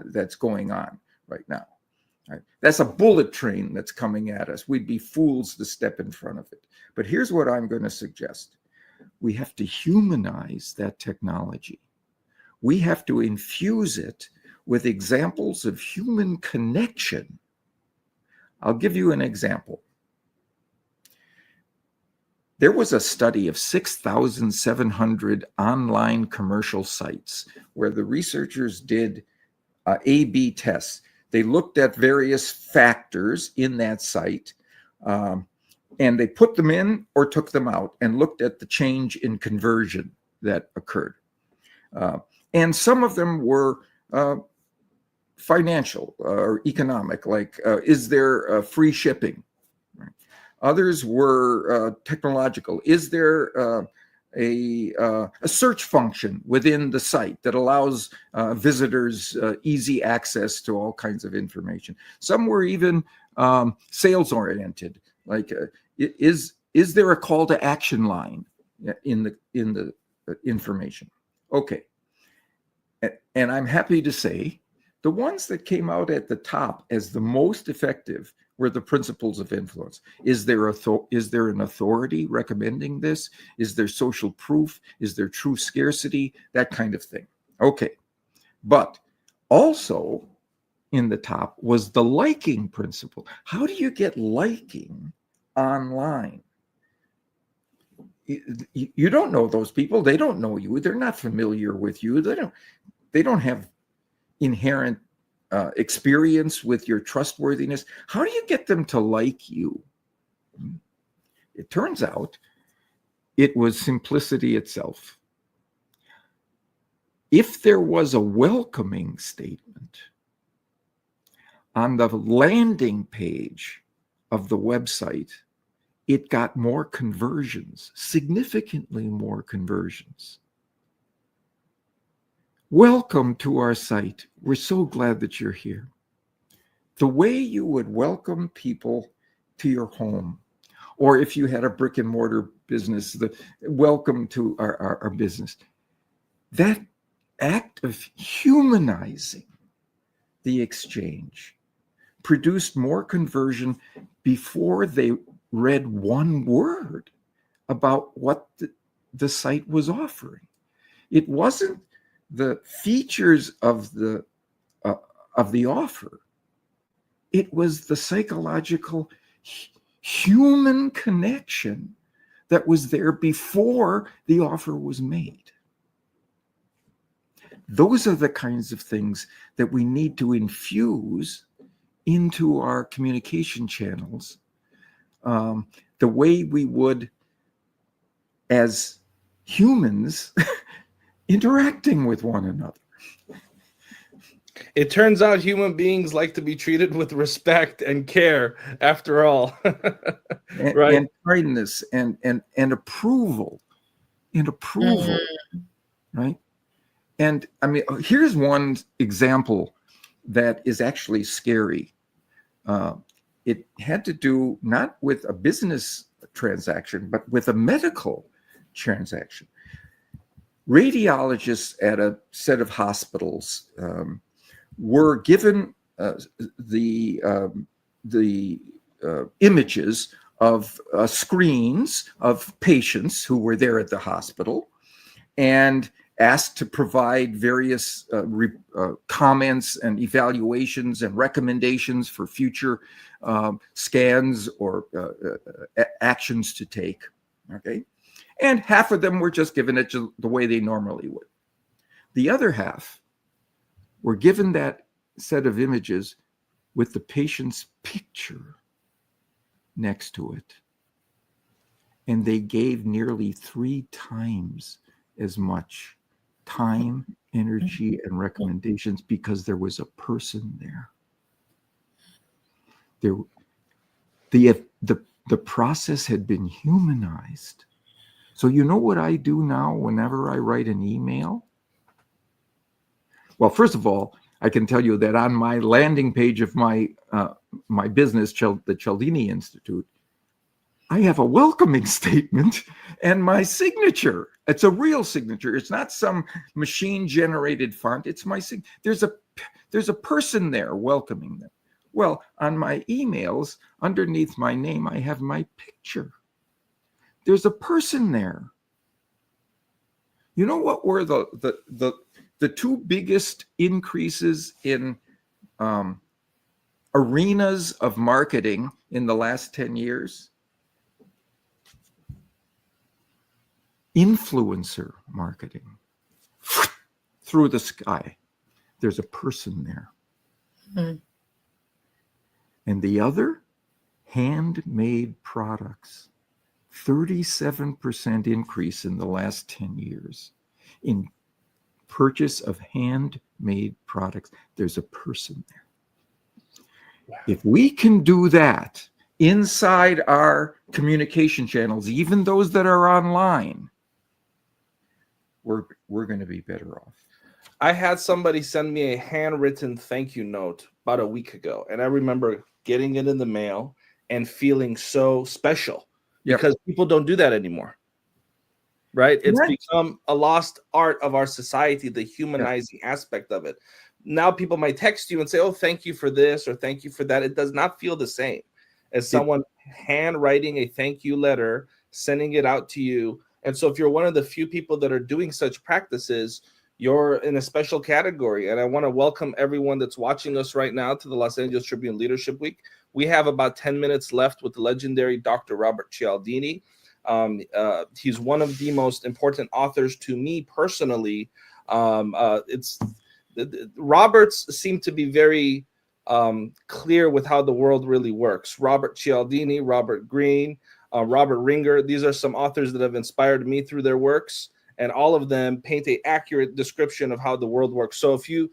Speaker 8: that's going on right now. Right? That's a bullet train that's coming at us. We'd be fools to step in front of it. But here's what I'm going to suggest. We have to humanize that technology. We have to infuse it with examples of human connection. I'll give you an example. There was a study of 6,700 online commercial sites where the researchers did A/B tests. They looked at various factors in that site, and they put them in or took them out and looked at the change in conversion that occurred. And some of them were financial or economic, like is there free shipping? Right. Others were technological. Is there a search function within the site that allows visitors easy access to all kinds of information? Some were even sales oriented, like is there a call to action line in the information? Okay, and I'm happy to say the ones that came out at the top as the most effective were the principles of influence. Is there an authority recommending this? Is there social proof? Is there true scarcity? That kind of thing. Okay. But also in the top was the liking principle. How do you get liking online? You don't know those people. They don't know you. They're not familiar with you. They don't have inherent experience with your trustworthiness. How do you get them to like you? It turns out it was simplicity itself. If there was a welcoming statement on the landing page of the website, it got more conversions, significantly more conversions. Welcome to our site. We're so glad that you're here. The way you would welcome people to your home, or if you had a brick and mortar business, the welcome to our business, that act of humanizing the exchange produced more conversion before they read one word about what the site was offering. It wasn't the features of the offer. It was the psychological human connection that was there before the offer was made. Those are the kinds of things that we need to infuse into our communication channels the way we would as humans interacting with one another.
Speaker 6: It turns out human beings like to be treated with respect and care, after all. Right?
Speaker 8: And kindness and approval. Right? And I mean, here's one example that is actually scary. It had to do not with a business transaction, but with a medical transaction. Radiologists at a set of hospitals were given the images of screens of patients who were there at the hospital, and asked to provide various comments and evaluations and recommendations for future scans or actions to take. Okay, and half of them were just given it the way they normally would. The other half were given that set of images with the patient's picture next to it. And they gave nearly 3 times as much time, energy, and recommendations because there was a person there. The process had been humanized. So you know what I do now whenever I write an email? Well, first of all, I can tell you that on my landing page of my business, the Cialdini Institute, I have a welcoming statement and my signature. It's a real signature. It's not some machine-generated font. It's my signature. There's a person there welcoming them. Well, on my emails, underneath my name, I have my picture. There's a person there. You know what were the 2 biggest increases in arenas of marketing in the last 10 years? Influencer marketing. Through the sky. There's a person there. Mm-hmm. And the other, handmade products. 37% increase in the last 10 years in purchase of handmade products. There's a person there. Wow. If we can do that inside our communication channels, even those that are online, we're going to be better off.
Speaker 6: I had somebody send me a handwritten thank you note about a week ago, and I remember getting it in the mail and feeling so special. Yep. Because people don't do that anymore, right? It's become a lost art of our society, the humanizing aspect of it. Now people might text you and say, oh, thank you for this or thank you for that. It does not feel the same as someone handwriting a thank you letter, sending it out to you. And so if you're one of the few people that are doing such practices, you're in a special category. And I want to welcome everyone that's watching us right now to the Los Angeles Tribune Leadership Week. We have about 10 minutes left with the legendary Dr. Robert Cialdini. He's one of the most important authors to me personally. Roberts seem to be very clear with how the world really works. Robert Cialdini, Robert Greene, Robert Ringer. These are some authors that have inspired me through their works, and all of them paint an accurate description of how the world works. So if you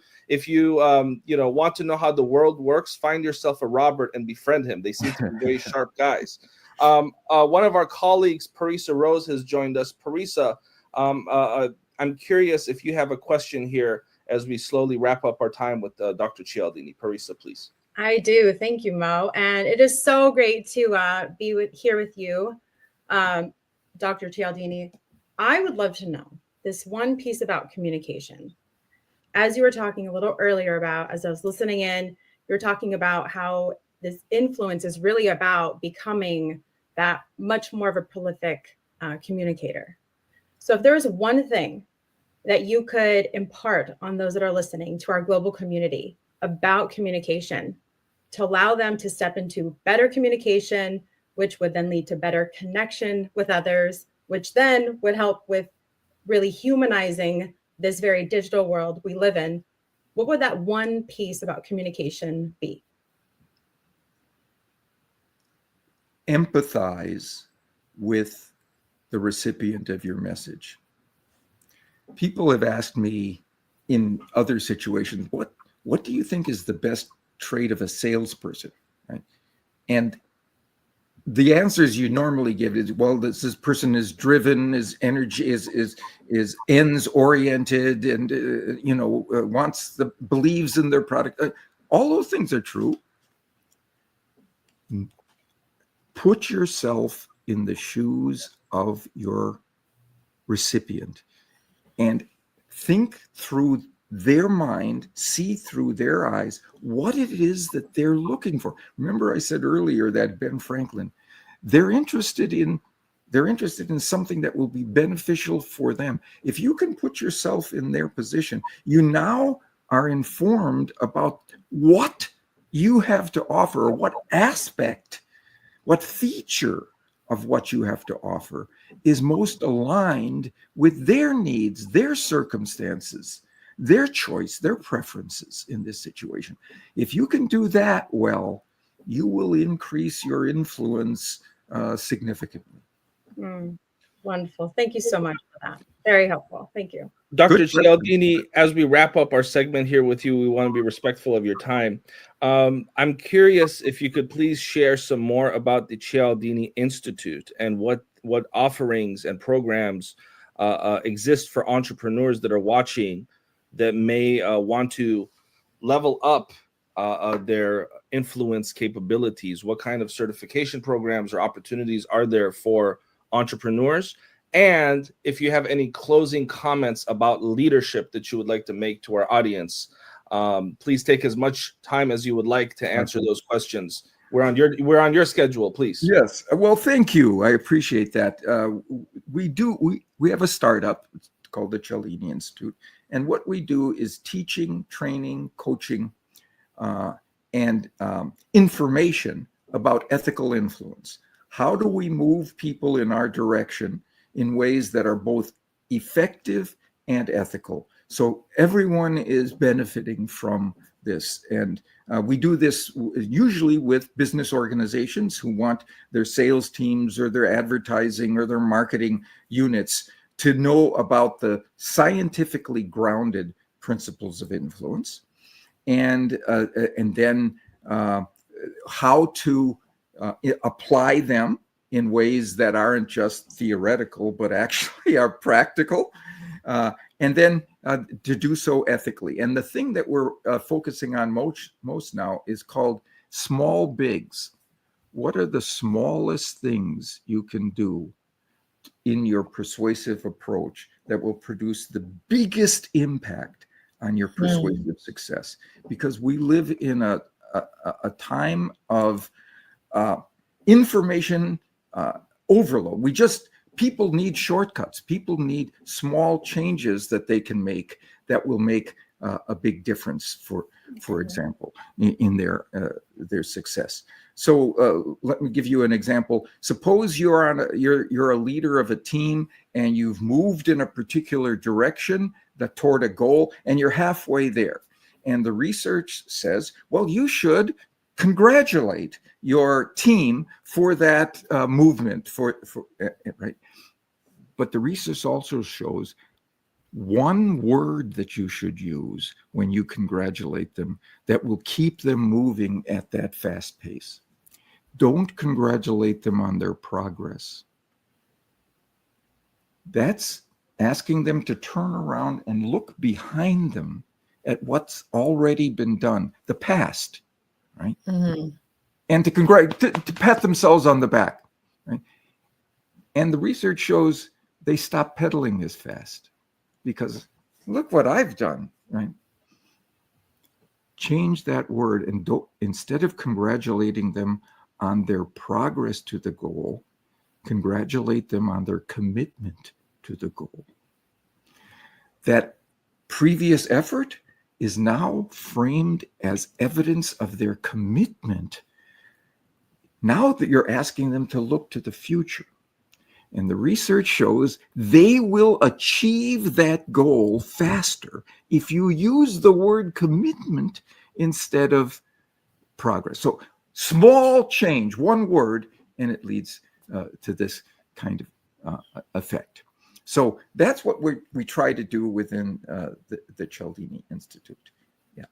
Speaker 6: want to know how the world works, find yourself a Robert and befriend him. They seem to be very sharp guys. One of our colleagues, Parisa Rose, has joined us. Parisa, I'm curious if you have a question here as we slowly wrap up our time with Dr. Cialdini. Parisa, please.
Speaker 9: I do. Thank you, Mo. And it is so great to be here with you, Dr. Cialdini. I would love to know this one piece about communication. As you were talking a little earlier about, as I was listening in, you were talking about how this influence is really about becoming that much more of a prolific communicator. So if there is one thing that you could impart on those that are listening to our global community about communication to allow them to step into better communication, which would then lead to better connection with others, which then would help with really humanizing this very digital world we live in, what would that one piece about communication be?
Speaker 8: empathize with the recipient of your message. People have asked me in other situations, what do you think is the best trait of a salesperson, right? And the answers you normally give is, well, this person is driven, is energy, is ends oriented, and believes in their product. All those things are true. Put yourself in the shoes of your recipient and think through their mind, see through their eyes what it is that they're looking for. Remember, I said earlier that Ben Franklin, they're interested in something that will be beneficial for them. If you can put yourself in their position, you now are informed about what you have to offer, or what aspect, what feature of what you have to offer is most aligned with their needs, their circumstances, their choice, their preferences in this situation. If you can do that well, you will increase your influence significantly.
Speaker 9: Wonderful. Thank you so much for that. Very helpful. Thank you.
Speaker 6: Dr. Cialdini, as we wrap up our segment here with you, we want to be respectful of your time. I'm curious if you could please share some more about the Cialdini Institute and what offerings and programs exist for entrepreneurs that are watching that may want to level up their influence capabilities. What kind of certification programs or opportunities are there for entrepreneurs? And if you have any closing comments about leadership that you would like to make to our audience, please take as much time as you would like to answer those questions. We're on your schedule, please.
Speaker 8: Yes. Well, thank you. I appreciate that. We have a startup called the Cialdini Institute, and what we do is teaching, training, coaching, and information about ethical influence. How do we move people in our direction in ways that are both effective and ethical? So everyone is benefiting from this. And we do this usually with business organizations who want their sales teams or their advertising or their marketing units to know about the scientifically grounded principles of influence, and then how to apply them in ways that aren't just theoretical, but actually are practical, and then to do so ethically. And the thing that we're focusing on most now is called small bigs. What are the smallest things you can do in your persuasive approach that will produce the biggest impact on your persuasive success? Because we live in a time of information overload. People need shortcuts. People need small changes that they can make that will make a big difference, for example, in their success. So let me give you an example. Suppose you're a leader of a team and you've moved in a particular direction toward a goal, and you're halfway there. And the research says, well, you should congratulate your team for that movement, right? But the research also shows one word that you should use when you congratulate them that will keep them moving at that fast pace. Don't congratulate them on their progress. That's asking them to turn around and look behind them at what's already been done, the past, right? Mm-hmm. And to pat themselves on the back, right? And the research shows they stop pedaling as fast because look what I've done, right? Change that word, and instead of congratulating them on their progress to the goal, congratulate them on their commitment to the goal. That previous effort is now framed as evidence of their commitment. Now that you're asking them to look to the future. And the research shows they will achieve that goal faster if you use the word commitment instead of progress. So small change, one word, and it leads to this kind of effect. So that's what we try to do within the Cialdini Institute. Yeah.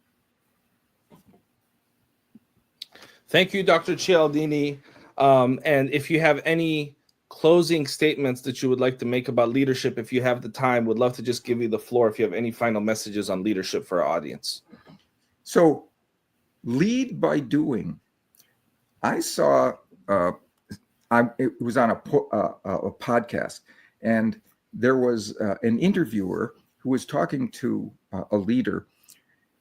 Speaker 6: Thank you, Dr. Cialdini. And if you have any closing statements that you would like to make about leadership, if you have the time, would love to just give you the floor if you have any final messages on leadership for our audience.
Speaker 8: So lead by doing. I saw, it was on a podcast, and there was an interviewer who was talking to a leader.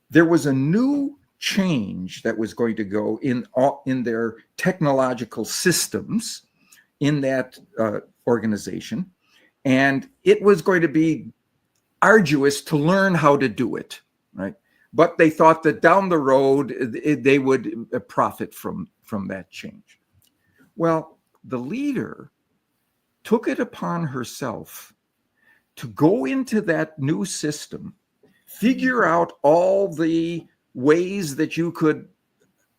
Speaker 8: There was a new change that was going to go in their technological systems in that organization, and it was going to be arduous to learn how to do it, right? But they thought that down the road they would profit from that change. Well, the leader took it upon herself to go into that new system, figure out all the ways that you could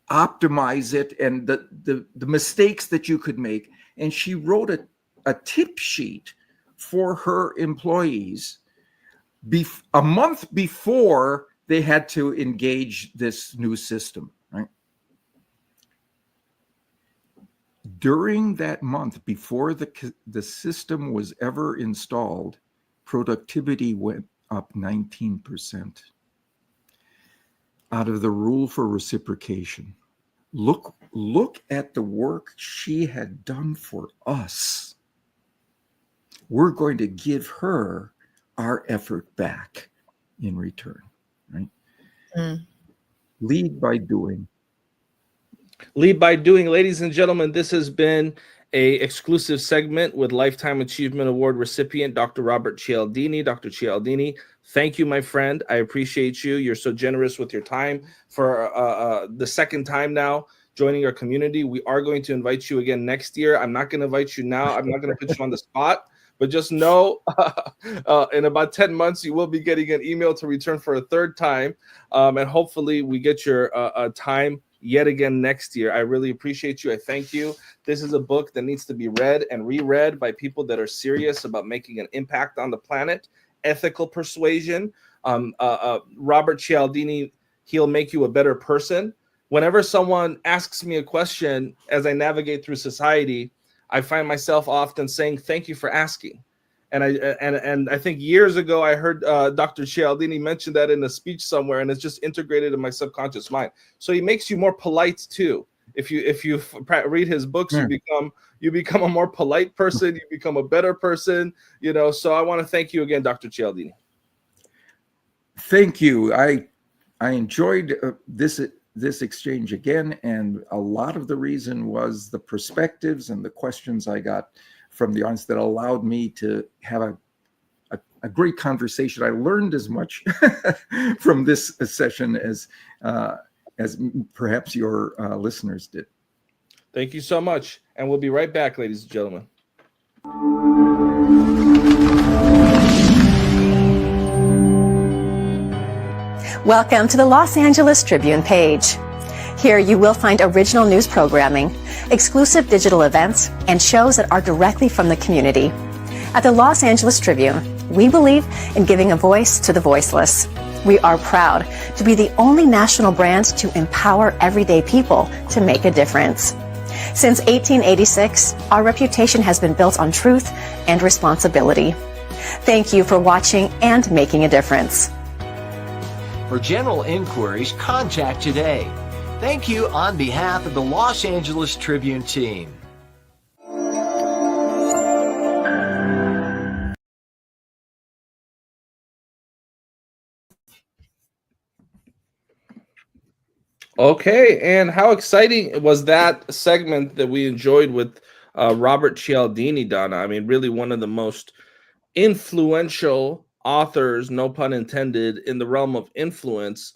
Speaker 8: optimize it and the mistakes that you could make. And she wrote a tip sheet for her employees a month before they had to engage this new system, right? During that month, before the system was ever installed, productivity went up 19%. Out of the rule for reciprocation. Look at the work she had done for us. We're going to give her our effort back in return, right? Lead by doing.
Speaker 6: Lead by doing. Ladies and gentlemen, this has been an exclusive segment with Lifetime Achievement Award recipient, Dr. Robert Cialdini. Dr. Cialdini, thank you, my friend. I appreciate you. You're so generous with your time for the second time now joining our community. We are going to invite you again next year. I'm not going to invite you now. I'm not going to put you on the spot, but just know in about 10 months, you will be getting an email to return for a third time. And hopefully we get your time yet again next year. I really appreciate you. I thank you. This is a book that needs to be read and reread by people that are serious about making an impact on the planet. Ethical Persuasion. Robert Cialdini, he'll make you a better person. Whenever someone asks me a question as I navigate through society, I find myself often saying, thank you for asking. And I think years ago, I heard Dr. Cialdini mention that in a speech somewhere, and it's just integrated in my subconscious mind. So he makes you more polite too. If you read his books, you become a more polite person. You become a better person. So I want to thank you again, Dr. Cialdini.
Speaker 8: Thank you. I enjoyed this exchange again, and a lot of the reason was the perspectives and the questions I got from the audience that allowed me to have a great conversation. I learned as much from this session as perhaps your listeners did.
Speaker 6: Thank you so much. And we'll be right back, ladies and gentlemen.
Speaker 1: Welcome to the Los Angeles Tribune page. Here you will find original news programming, exclusive digital events, and shows that are directly from the community. At the Los Angeles Tribune, we believe in giving a voice to the voiceless. We are proud to be the only national brand to empower everyday people to make a difference. Since 1886, our reputation has been built on truth and responsibility. Thank you for watching and making a difference.
Speaker 2: For general inquiries, contact today. Thank you on behalf of the Los Angeles Tribune team.
Speaker 6: Okay, and how exciting was that segment that we enjoyed with Robert Cialdini, Donna? I mean, really one of the most influential authors, no pun intended, in the realm of influence.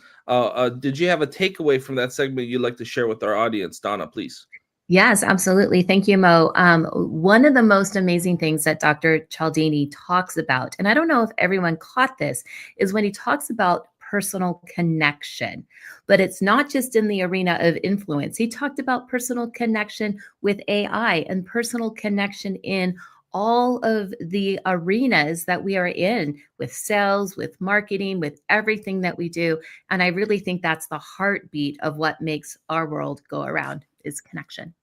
Speaker 6: Did you have a takeaway from that segment you'd like to share with our audience, Donna, please?
Speaker 4: Yes, absolutely. Thank you, Mo. One of the most amazing things that Dr. Cialdini talks about, and I don't know if everyone caught this, is when he talks about personal connection. But it's not just in the arena of influence. He talked about personal connection with AI and personal connection in all of the arenas that we are in, with sales, with marketing, with everything that we do. And I really think that's the heartbeat of what makes our world go around, is connection.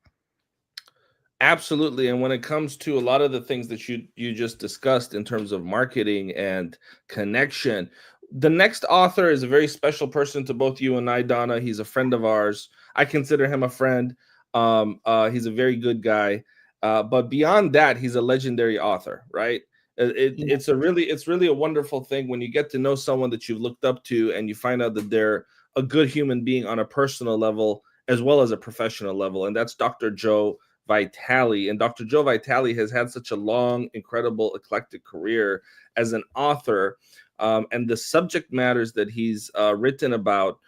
Speaker 6: Absolutely. And when it comes to a lot of the things that you just discussed in terms of marketing and connection, the next author is a very special person to both you and I, Donna. He's a friend of ours. I consider him a friend. He's a very good guy. But beyond that, he's a legendary author, right? It's really a wonderful thing when you get to know someone that you've looked up to and you find out that they're a good human being on a personal level as well as a professional level. And that's Dr. Joe Vitale. And Dr. Joe Vitale has had such a long, incredible, eclectic career as an author. And the subject matters that he's written about,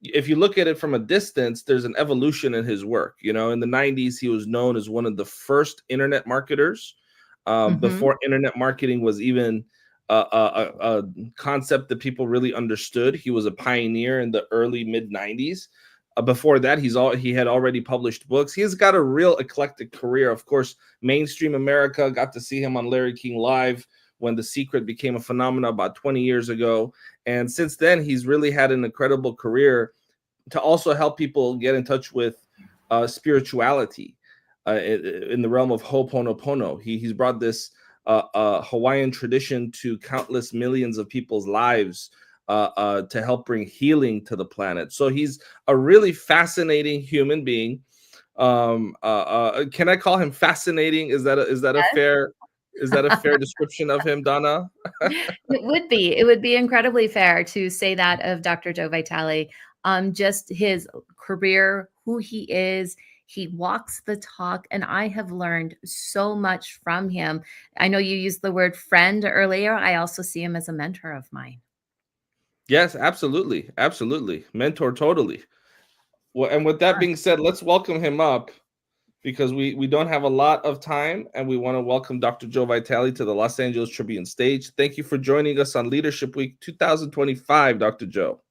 Speaker 6: if you look at it from a distance, there's an evolution in his work. You know, in the 90s, he was known as one of the first internet marketers. Before internet marketing was even a concept that people really understood. He was a pioneer in the early mid 90s. Before that, he had already published books. He's got a real eclectic career. Of course, mainstream America got to see him on Larry King Live when The Secret became a phenomenon about 20 years ago. And since then, he's really had an incredible career to also help people get in touch with spirituality in the realm of Ho'oponopono. He's brought this Hawaiian tradition to countless millions of people's lives to help bring healing to the planet. So he's a really fascinating human being. Can I call him fascinating? Is that a fair description of him, Donna?
Speaker 4: It would be incredibly fair to say that of Dr. Joe Vitale. Just his career, who he is. He walks the talk, and I have learned so much from him. I know you used the word friend earlier. I also see him as a mentor of mine.
Speaker 6: Yes, absolutely. Absolutely. Mentor, totally. Well, and with that being said, let's welcome him up because we don't have a lot of time, and we want to welcome Dr. Joe Vitale to the Los Angeles Tribune stage. Thank you for joining us on Leadership Week 2025, Dr. Joe.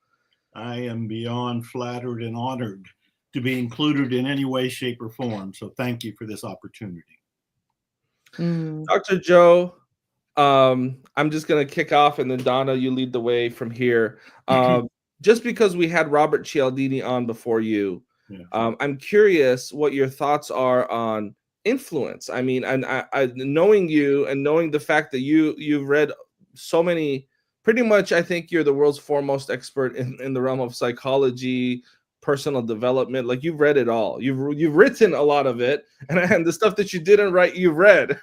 Speaker 10: I am beyond flattered and honored to be included in any way, shape, or form. So thank you for this opportunity.
Speaker 6: Dr. Joe, I'm just going to kick off, and then Donna, you lead the way from here. Just because we had Robert Cialdini on before you, I'm curious what your thoughts are on influence. I mean, and I knowing you and knowing the fact that you've read so many, pretty much, I think you're the world's foremost expert in the realm of psychology, personal development. Like, you've read it all. You've written a lot of it, and the stuff that you didn't write, you've read.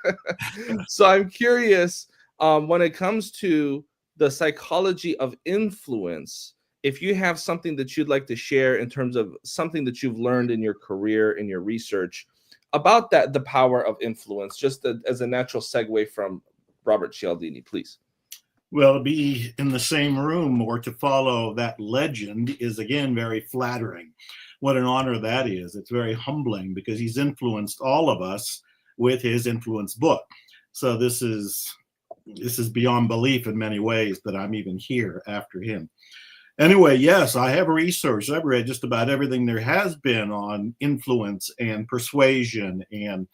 Speaker 6: So I'm curious, when it comes to the psychology of influence, if you have something that you'd like to share in terms of something that you've learned in your career, in your research about that, the power of influence, just as a natural segue from Robert Cialdini, please.
Speaker 10: Well, to be in the same room or to follow that legend is, again, very flattering. What an honor that is. It's very humbling because he's influenced all of us with his influence book. So this is beyond belief in many ways that I'm even here after him. Anyway, yes, I have researched. I've read just about everything there has been on influence and persuasion and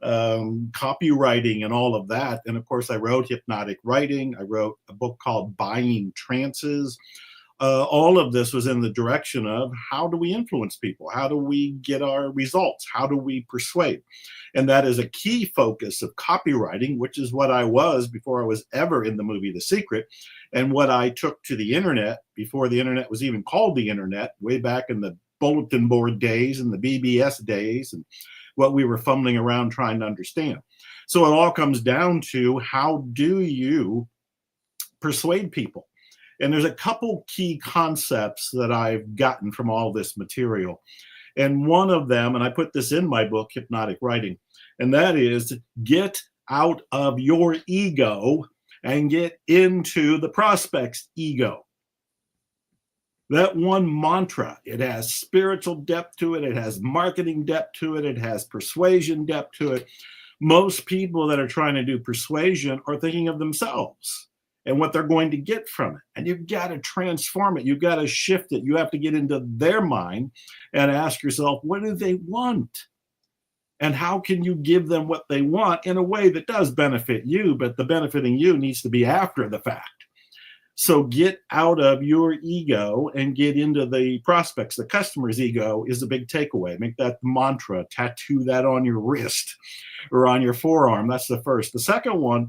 Speaker 10: copywriting and all of that. And of course, I wrote hypnotic writing. I wrote a book called Buying Trances. All of this was in the direction of how do we influence people? How do we get our results? How do we persuade? And that is a key focus of copywriting, which is what I was before I was ever in the movie The Secret, and what I took to the internet before the internet was even called the internet, way back in the bulletin board days and the BBS days, and what we were fumbling around trying to understand. So it all comes down to, how do you persuade people? And there's a couple key concepts that I've gotten from all this material. And one of them, and I put this in my book, Hypnotic Writing, and that is, get out of your ego and get into the prospect's ego. That one mantra, it has spiritual depth to it. It has marketing depth to it. It has persuasion depth to it. Most people that are trying to do persuasion are thinking of themselves. and what they're going to get from it. And you've got to transform it. You've got to shift it. You have to get into their mind and ask yourself, what do they want? And how can you give them what they want in a way that does benefit you, but the benefiting you needs to be after the fact. So get out of your ego and get into the prospects. The customer's ego is a big takeaway. Make that mantra, tattoo that on your wrist or on your forearm. That's the first. The second one,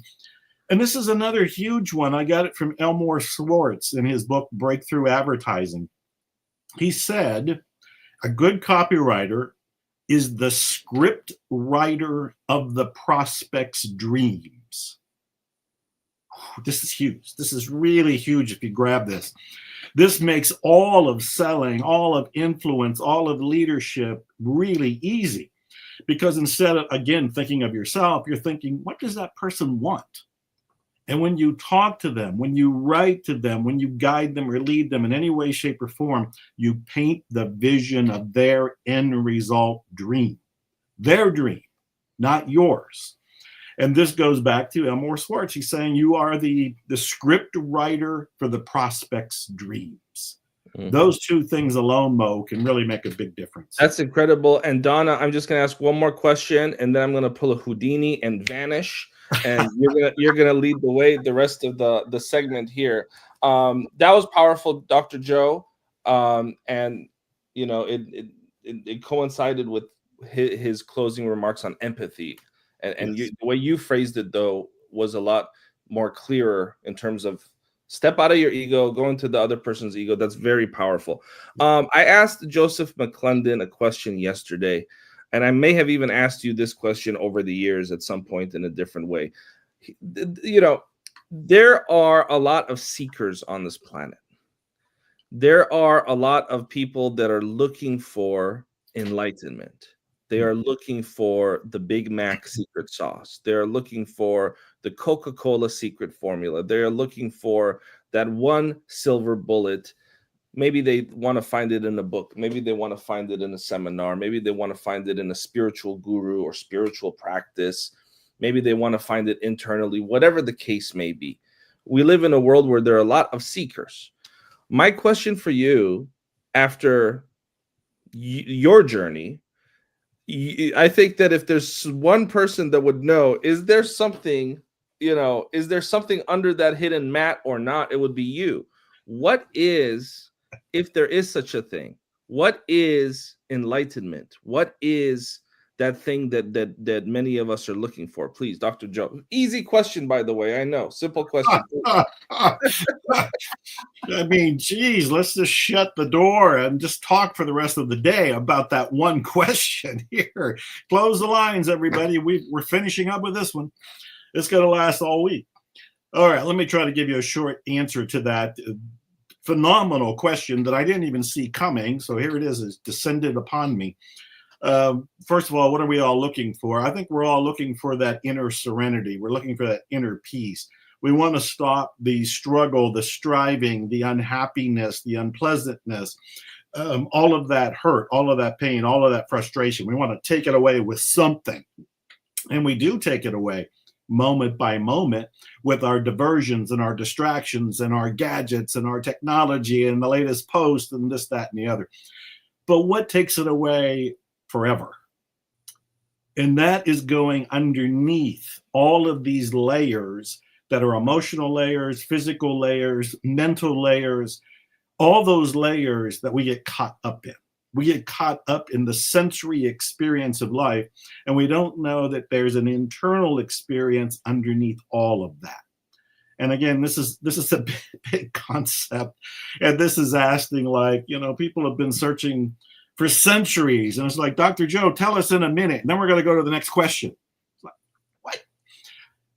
Speaker 10: and this is another huge one. I got it from Elmore Swartz in his book, Breakthrough Advertising. He said, a good copywriter is the script writer of the prospect's dreams. This is huge. This is really huge if you grab this. This makes all of selling, all of influence, all of leadership really easy. Because instead of, again, thinking of yourself, you're thinking, what does that person want? And when you talk to them, when you write to them, when you guide them or lead them in any way, shape, or form, you paint the vision of their end result dream. Their dream, not yours. And this goes back to Elmore Swartz. He's saying you are the script writer for the prospect's dreams. Mm-hmm. Those two things alone, Mo, can really make a big difference.
Speaker 6: That's incredible. And Donna, I'm just going to ask one more question, and then I'm going to pull a Houdini and vanish. And you're gonna lead the way the rest of the segment here. That was powerful, Dr. Joe. And you know, it coincided with his closing remarks on empathy. And yes. The way you phrased it, though, was a lot more clearer in terms of step out of your ego, go into the other person's ego. That's very powerful. I asked Joseph McClendon a question yesterday, and I may have even asked you this question over the years at some point in a different way. You know, there are a lot of seekers on this planet. There are a lot of people that are looking for enlightenment. They are looking for the Big Mac secret sauce. They're looking for the Coca-Cola secret formula. They're looking for that one silver bullet. Maybe they want to find it in a book. Maybe they want to find it in a seminar. Maybe they want to find it in a spiritual guru or spiritual practice. Maybe they want to find it internally, whatever the case may be. We live in a world where there are a lot of seekers. My question for you, after your journey, I think that if there's one person that would know, is there something under that hidden mat or not, it would be you. What is, if there is such a thing, what is enlightenment? What is that thing that many of us are looking for? Please, Dr. Joe. Easy question, by the way. I know. Simple question.
Speaker 10: I mean, geez, let's just shut the door and just talk for the rest of the day about that one question here. Close the lines, everybody. We're finishing up with this one. It's going to last all week. All right, let me try to give you a short answer to that phenomenal question that I didn't even see coming. So here it is. It's descended upon me. First of all, what are we all looking for? I think we're all looking for that inner serenity. We're looking for that inner peace. We want to stop the struggle, the striving, the unhappiness, the unpleasantness, all of that hurt, all of that pain, all of that frustration. We want to take it away with something. And we do take it away moment by moment with our diversions and our distractions and our gadgets and our technology and the latest post and this, that, and the other. But what takes it away forever? And that is going underneath all of these layers that are emotional layers, physical layers, mental layers, all those layers that we get caught up in. We get caught up in the sensory experience of life, and we don't know that there's an internal experience underneath all of that. And again, this is a big concept, and this is asking, like, people have been searching for centuries, and it's like, Dr. Joe, tell us in a minute, and then we're going to go to the next question. It's like, what?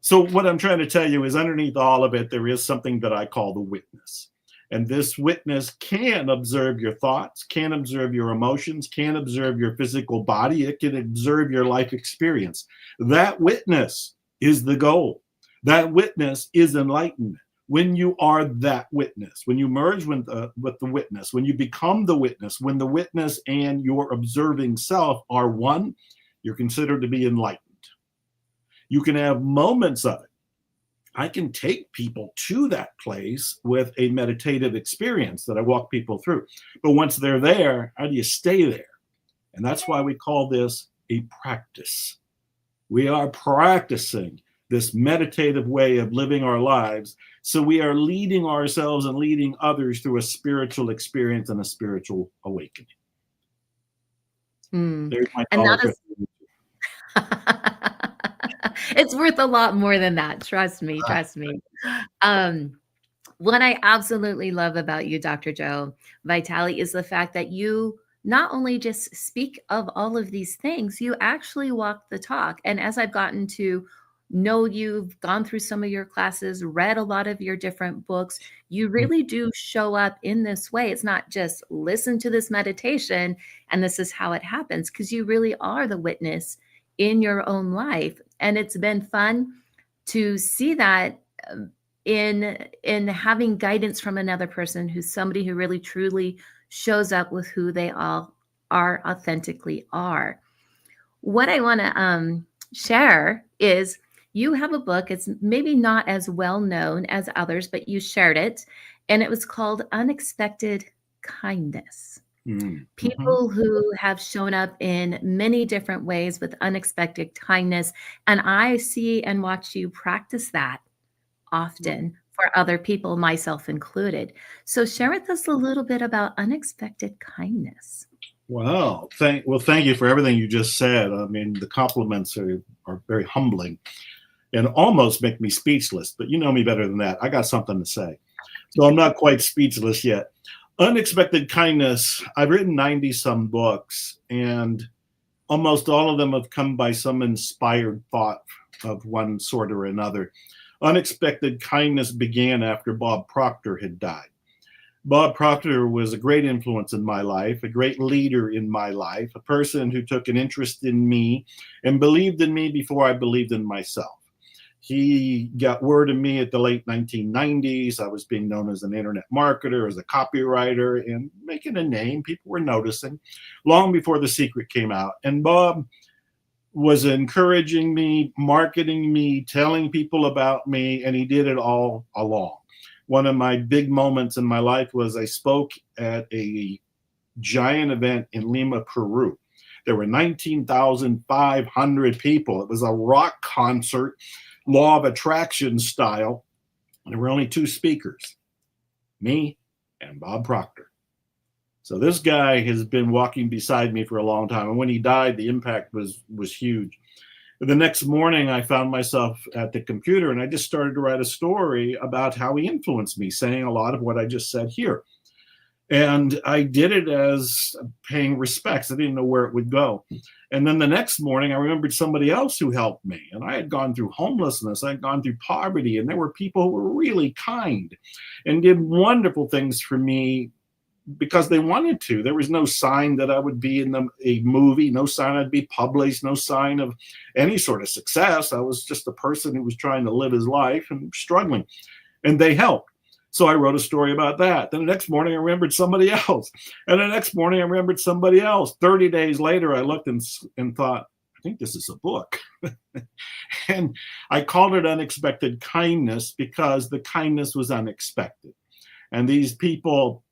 Speaker 10: So what I'm trying to tell you is underneath all of it, there is something that I call the witness. And this witness can observe your thoughts, can observe your emotions, can observe your physical body. It can observe your life experience. That witness is the goal. That witness is enlightenment. When you are that witness, when you merge with the witness, when you become the witness, when the witness and your observing self are one, you're considered to be enlightened. You can have moments of it. I can take people to that place with a meditative experience that I walk people through. But once they're there, how do you stay there? And that's why we call this a practice. We are practicing this meditative way of living our lives. So we are leading ourselves and leading others through a spiritual experience and a spiritual awakening. There's my
Speaker 4: And that
Speaker 10: dollar.
Speaker 4: is it's worth a lot more than that. Trust me. What I absolutely love about you, Dr. Joe Vitale, is the fact that you not only just speak of all of these things, you actually walk the talk. And as I've gotten to know you've gone through some of your classes, read a lot of your different books, you really do show up in this way. It's not just listen to this meditation and this is how it happens, because you really are the witness in your own life. And it's been fun to see that in having guidance from another person who's somebody who really truly shows up with who they all are, authentically are. What I want to share is you have a book. It's maybe not as well known as others, but you shared it, and it was called Unexpected Kindness. People who have shown up in many different ways with unexpected kindness. And I see and watch you practice that often for other people, myself included. So share with us a little bit about unexpected kindness.
Speaker 10: Wow. Thank you for everything you just said. I mean, the compliments are very humbling and almost make me speechless, but you know me better than that. I got something to say. So I'm not quite speechless yet. Unexpected kindness. I've written 90 some books, and almost all of them have come by some inspired thought of one sort or another. Unexpected kindness began after Bob Proctor had died. Bob Proctor was a great influence in my life, a great leader in my life, a person who took an interest in me and believed in me before I believed in myself. He got word of me at the late 1990s. I was being known as an internet marketer, as a copywriter, and making a name. People were noticing long before The Secret came out. And Bob was encouraging me, marketing me, telling people about me, and he did it all along. One of my big moments in my life was I spoke at a giant event in Lima, Peru. There were 19,500 people. It was a rock concert, law of attraction style. There were only two speakers, me and Bob Proctor. So this guy has been walking beside me for a long time. And when he died, the impact was huge. The next morning, I found myself at the computer and I just started to write a story about how he influenced me, saying a lot of what I just said here. And I did it as paying respects. I didn't know where it would go. And then the next morning, I remembered somebody else who helped me. And I had gone through homelessness. I had gone through poverty. And there were people who were really kind and did wonderful things for me because they wanted to. There was no sign that I would be in a movie, no sign I'd be published, no sign of any sort of success. I was just a person who was trying to live his life and struggling. And they helped. So I wrote a story about that. Then the next morning, I remembered somebody else. And the next morning, I remembered somebody else. 30 days later, I looked and thought, I think this is a book. And I called it Unexpected Kindness because the kindness was unexpected. And these people,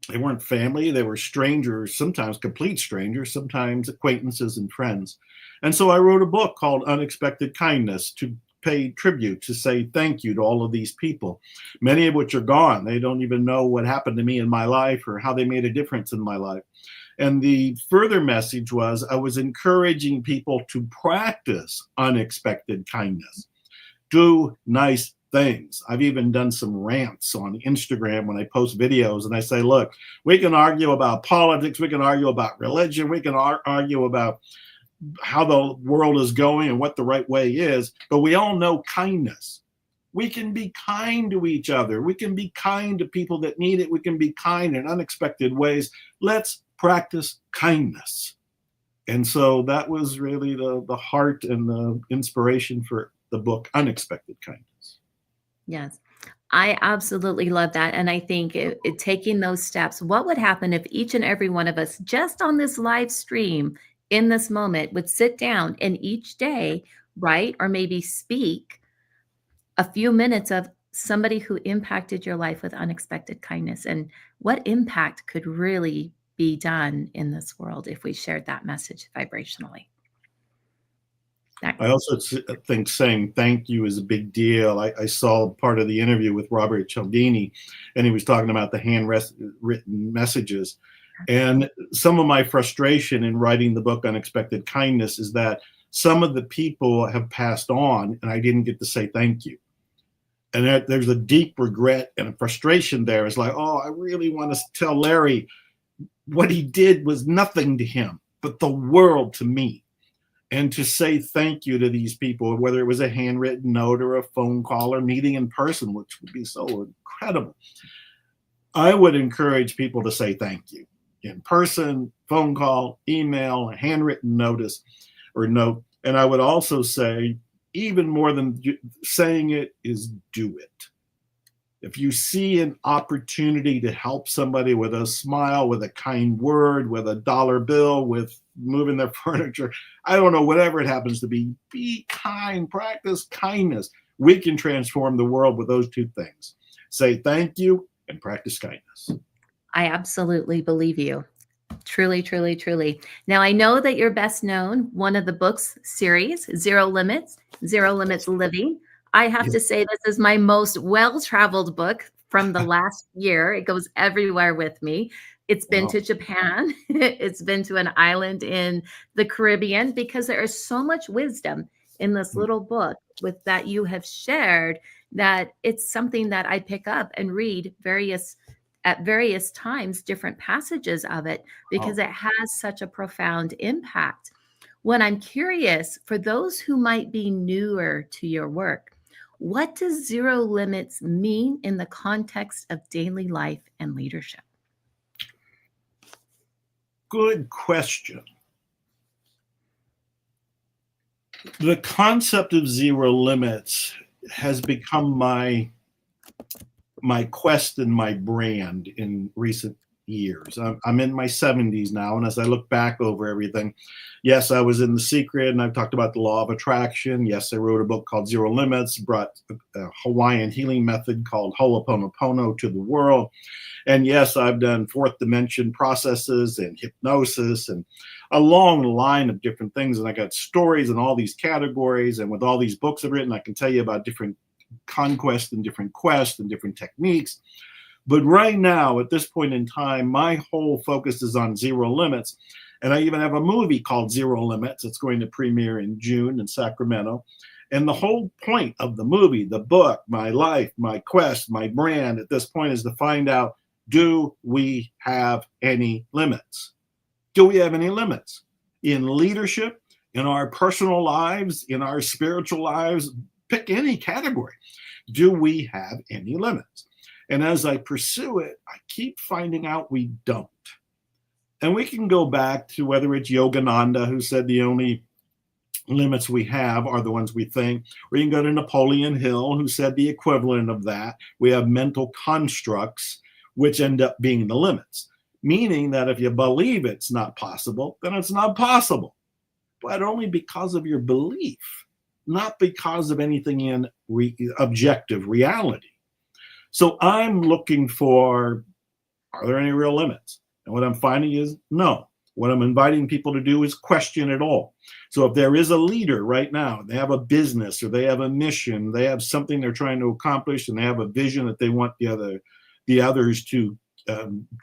Speaker 10: they weren't family. They were strangers, sometimes complete strangers, sometimes acquaintances and friends. And so I wrote a book called Unexpected Kindness to pay tribute, to say thank you to all of these people, many of which are gone. They don't even know what happened to me in my life or how they made a difference in my life. And the further message was I was encouraging people to practice unexpected kindness, do nice things. I've even done some rants on Instagram when I post videos and I say, look, we can argue about politics, we can argue about religion, we can argue about how the world is going and what the right way is, but we all know kindness. We can be kind to each other. We can be kind to people that need it. We can be kind in unexpected ways. Let's practice kindness. And so that was really the heart and the inspiration for the book, Unexpected Kindness.
Speaker 4: Yes, I absolutely love that. And I think taking those steps, what would happen if each and every one of us just on this live stream in this moment would sit down and each day write or maybe speak a few minutes of somebody who impacted your life with unexpected kindness, and what impact could really be done in this world if we shared that message vibrationally.
Speaker 10: I also think saying thank you is a big deal. I saw part of the interview with Robert Cialdini, and he was talking about the handwritten messages. And some of my frustration in writing the book Unexpected Kindness is that some of the people have passed on and I didn't get to say thank you. And there's a deep regret and a frustration there. It's like, oh, I really want to tell Larry what he did was nothing to him, but the world to me. And to say thank you to these people, whether it was a handwritten note or a phone call or meeting in person, which would be so incredible. I would encourage people to say thank you in person, phone call, email, handwritten notice or note. And I would also say, even more than saying it, is do it. If you see an opportunity to help somebody with a smile, with a kind word, with a dollar bill, with moving their furniture, I don't know, whatever it happens to be kind, practice kindness. We can transform the world with those two things. Say thank you and practice kindness.
Speaker 4: I absolutely believe you. Truly, truly, truly. Now, I know that you're best known, one of the books series, Zero Limits Living. I have to say this is my most well-traveled book from the last year. It goes everywhere with me. It's been to Japan. It's been to an island in the Caribbean, because there is so much wisdom in this little book with that you have shared, that it's something that I pick up and read at various times, different passages of it, because it has such a profound impact. When I'm curious, for those who might be newer to your work, what does zero limits mean in the context of daily life and leadership?
Speaker 10: Good question. The concept of zero limits has become my quest and my brand in recent years. I'm in my 70s now, and as I look back over everything, yes, I was in The Secret, and I've talked about the law of attraction. Yes, I wrote a book called Zero Limits, brought a Hawaiian healing method called Ho'oponopono to the world. And yes, I've done fourth dimension processes and hypnosis and a long line of different things. And I got stories in all these categories. And with all these books I've written, I can tell you about different conquests and different quests and different techniques. But right now, at this point in time, my whole focus is on zero limits. And I even have a movie called Zero Limits. It's going to premiere in June in Sacramento. And the whole point of the movie, the book, my life, my quest, my brand at this point is to find out, do we have any limits? Do we have any limits in leadership, in our personal lives, in our spiritual lives? Pick any category. Do we have any limits? And as I pursue it, I keep finding out we don't. And we can go back to whether it's Yogananda, who said the only limits we have are the ones we think, or you can go to Napoleon Hill, who said the equivalent of that. We have mental constructs, which end up being the limits, meaning that if you believe it's not possible, then it's not possible, but only because of your belief, not because of anything in objective reality. So I'm looking for, are there any real limits? And what I'm finding is no. What I'm inviting people to do is question it all. So if there is a leader right now, they have a business or they have a mission, they have something they're trying to accomplish, and they have a vision that they want the others to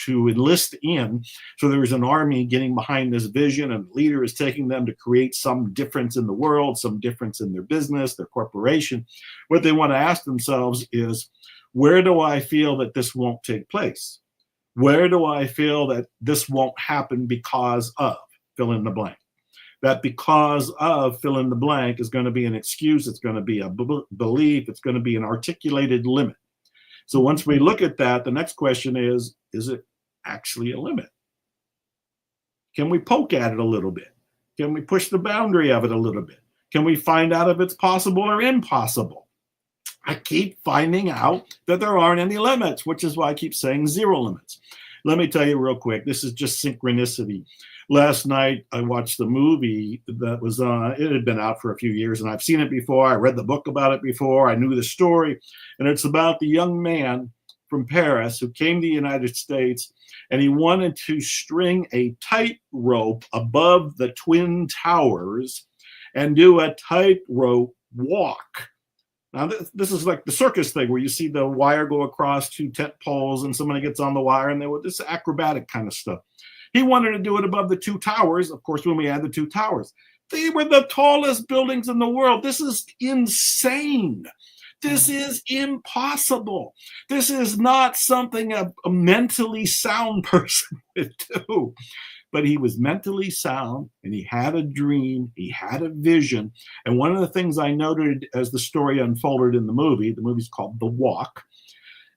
Speaker 10: enlist in. So there's an army getting behind this vision, and the leader is taking them to create some difference in the world, some difference in their business, their corporation. What they want to ask themselves is, where do I feel that this won't take place? Where do I feel that this won't happen because of fill in the blank? That because of fill in the blank is going to be an excuse. It's going to be a belief. It's going to be an articulated limit. So once we look at that, the next question is it actually a limit? Can we poke at it a little bit? Can we push the boundary of it a little bit? Can we find out if it's possible or impossible? I keep finding out that there aren't any limits, which is why I keep saying zero limits. Let me tell you real quick, this is just synchronicity. last night I watched the movie that was on. It had been out for a few years, and I've seen it before. I read the book about it before. I knew the story, and it's about the young man from Paris who came to the United States, and he wanted to string a tightrope above the Twin Towers and do a tightrope walk. Now, this is like the circus thing where you see the wire go across two tent poles and somebody gets on the wire, and this acrobatic kind of stuff. He wanted to do it above the two towers. Of course, when we had the two towers, they were the tallest buildings in the world. This is insane. This is impossible. This is not something a mentally sound person would do. But he was mentally sound, and he had a dream, he had a vision. And one of the things I noted as the story unfolded in the movie's called The Walk,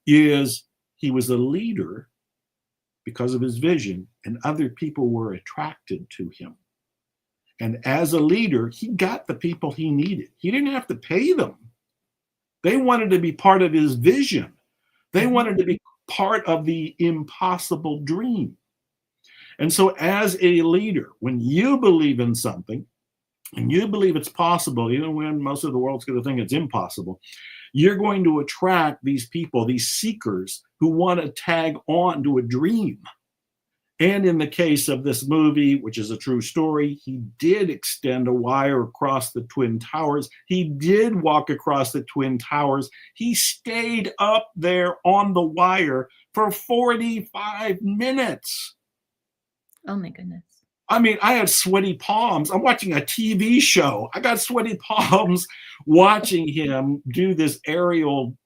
Speaker 10: is he was a leader because of his vision, and other people were attracted to him. And as a leader, he got the people he needed. He didn't have to pay them. They wanted to be part of his vision. They wanted to be part of the impossible dream. And so as a leader, when you believe in something and you believe it's possible, even when most of the world's going to think it's impossible, you're going to attract these people, these seekers who want to tag on to a dream. And in the case of this movie, which is a true story, he did extend a wire across the Twin Towers. He did walk across the Twin Towers. He stayed up there on the wire for 45 minutes.
Speaker 4: Oh my goodness.
Speaker 10: I mean, I had sweaty palms. I'm watching a TV show. I got sweaty palms watching him do this aerial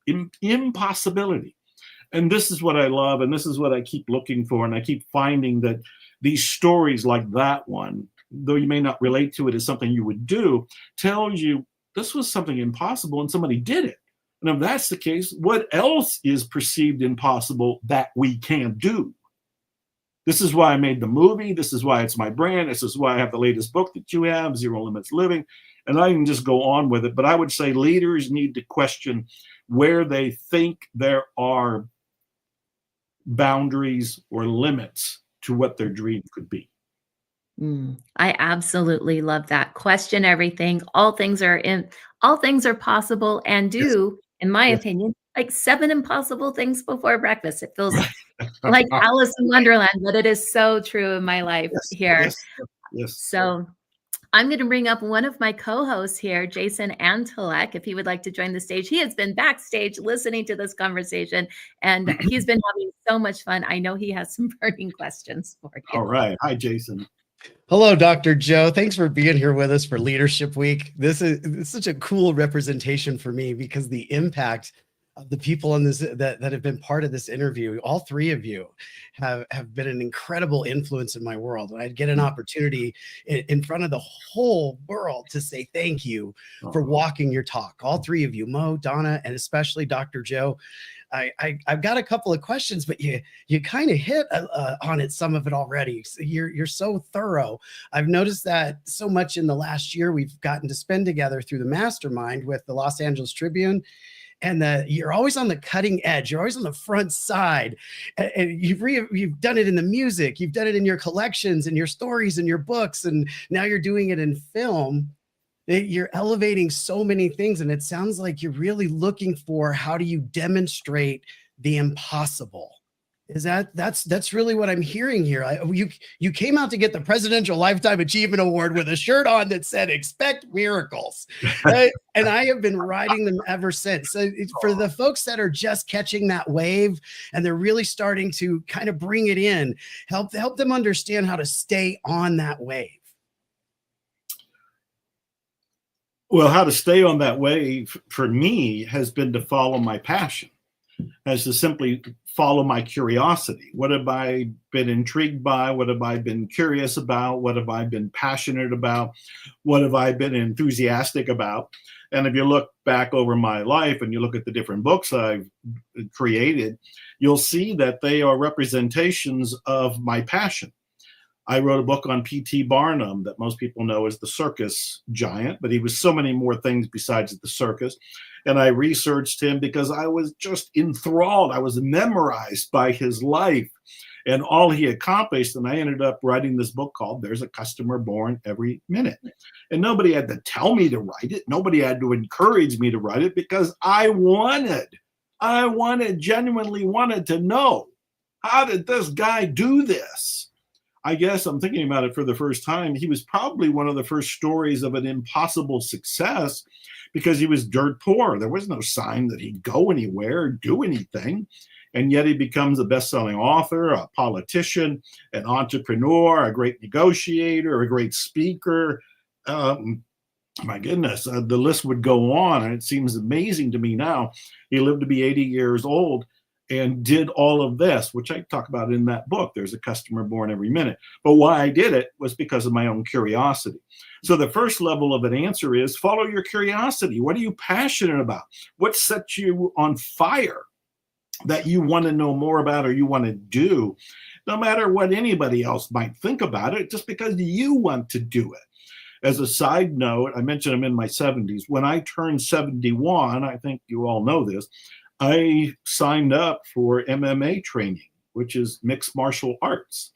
Speaker 10: impossibility. And this is what I love, and this is what I keep looking for. And I keep finding that these stories like that one, though you may not relate to it as something you would do, tells you this was something impossible and somebody did it. And if that's the case, what else is perceived impossible that we can't do? This is why I made the movie. This is why it's my brand. This is why I have the latest book that you have, Zero Limits Living. And I can just go on with it. But I would say leaders need to question where they think there are boundaries or limits to what their dream could be.
Speaker 4: I absolutely love that. Question everything. All things are possible, and do, in my opinion, like 7 impossible things before breakfast. It feels like Alice in Wonderland, but it is so true in my life here.
Speaker 10: Yes.
Speaker 4: So I'm going to bring up one of my co-hosts here, Jason Antelek, if he would like to join the stage. He has been backstage listening to this conversation, and he's been having so much fun. I know he has some burning questions for you.
Speaker 10: All right. Hi, Jason.
Speaker 5: Hello, Dr. Joe. Thanks for being here with us for Leadership Week. This is such a cool representation for me because the impact of the people on this that have been part of this interview, all 3 of you have been an incredible influence in my world. And I'd get an opportunity in front of the whole world to say thank you for walking your talk. All 3 of you, Moe, Donna, and especially Dr. Joe. I've got a couple of questions, but you kind of hit on it, some of it already. So you're so thorough. I've noticed that so much in the last year we've gotten to spend together through the mastermind with the Los Angeles Tribune. And you're always on the cutting edge. You're always on the front side. And you've done it in the music. You've done it in your collections and your stories and your books. And now you're doing it in film. You're elevating so many things. And it sounds like you're really looking for how do you demonstrate the impossible. That's really what I'm hearing here. You came out to get the Presidential Lifetime Achievement Award with a shirt on that said "Expect Miracles," and I have been riding them ever since. So for the folks that are just catching that wave and they're really starting to kind of bring it in, help them understand how to stay on that wave.
Speaker 10: Well, how to stay on that wave for me has been to follow my passion, as to simply follow my curiosity. What have I been intrigued by? What have I been curious about? What have I been passionate about? What have I been enthusiastic about? And if you look back over my life and you look at the different books I've created, you'll see that they are representations of my passion. I wrote a book on P.T. Barnum that most people know as the circus giant, but he was so many more things besides the circus. And I researched him because I was just enthralled. I was memorized by his life. and all he accomplished. And I ended up writing this book called There's a Customer Born Every Minute. And nobody had to tell me to write it. Nobody had to encourage me to write it, because I genuinely wanted to know, how did this guy do this? I guess I'm thinking about it for the first time. He was probably one of the first stories of an impossible success, because he was dirt poor. There was no sign that he'd go anywhere or do anything. And yet he becomes a best-selling author, a politician, an entrepreneur, a great negotiator, a great speaker. My goodness, the list would go on. And it seems amazing to me now. He lived to be 80 years old and did all of this, which I talk about in that book. There's a customer born every minute. But why I did it was because of my own curiosity. So the first level of an answer is follow your curiosity. What are you passionate about? What sets you on fire that you want to know more about or you want to do, no matter what anybody else might think about it, just because you want to do it. As a side note, I mentioned I'm in my 70s. When I turned 71, I think you all know this, I signed up for MMA training, which is mixed martial arts.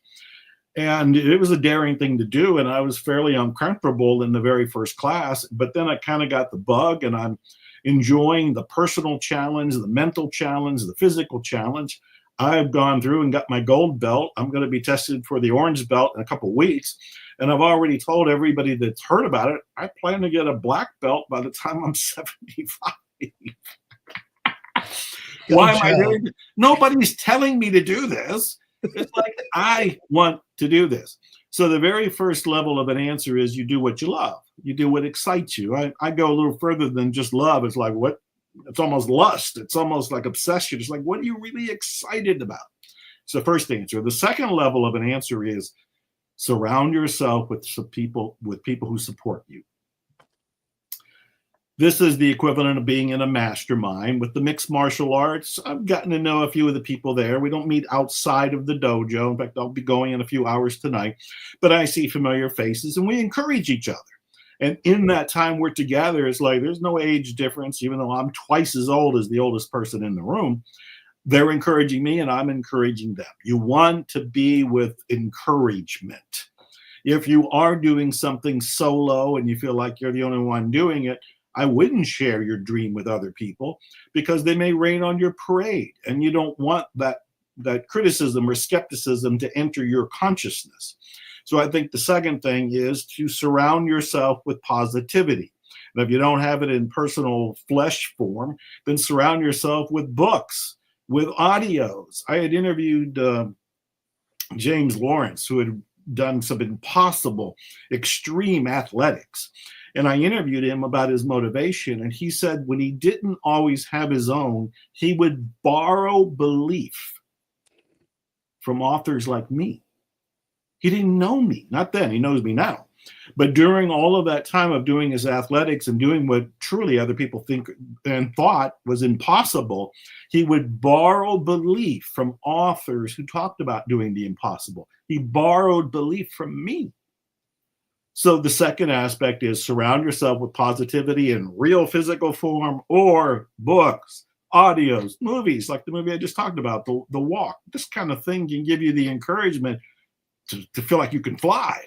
Speaker 10: And it was a daring thing to do, and I was fairly uncomfortable in the very first class, but then I kind of got the bug, and I'm enjoying the personal challenge, the mental challenge, the physical challenge. I've gone through and got my gold belt. I'm going to be tested for the orange belt in a couple of weeks. And I've already told everybody that's heard about it, I plan to get a black belt by the time I'm 75. Why am I doing this? Nobody's telling me to do this. It's like, I want to do this. So the very first level of an answer is you do what you love. You do what excites you. I go a little further than just love. It's like, what? It's almost lust. It's almost like obsession. It's like, what are you really excited about? It's the first answer. The second level of an answer is surround yourself with people who support you. This is the equivalent of being in a mastermind. With the mixed martial arts, I've gotten to know a few of the people there. We don't meet outside of the dojo. In fact, I'll be going in a few hours tonight. But I see familiar faces, and we encourage each other. And in that time we're together, it's like there's no age difference, even though I'm twice as old as the oldest person in the room. They're encouraging me, and I'm encouraging them. You want to be with encouragement. If you are doing something solo and you feel like you're the only one doing it, I wouldn't share your dream with other people, because they may rain on your parade, and you don't want that criticism or skepticism to enter your consciousness. So I think the second thing is to surround yourself with positivity. And if you don't have it in personal flesh form, then surround yourself with books, with audios. I had interviewed James Lawrence, who had done some impossible extreme athletics. And I interviewed him about his motivation. And he said when he didn't always have his own, he would borrow belief from authors like me. He didn't know me, not then, he knows me now. But during all of that time of doing his athletics and doing what truly other people think and thought was impossible, he would borrow belief from authors who talked about doing the impossible. He borrowed belief from me. So the second aspect is surround yourself with positivity in real physical form, or books, audios, movies, like the movie I just talked about, The Walk. This kind of thing can give you the encouragement to feel like you can fly.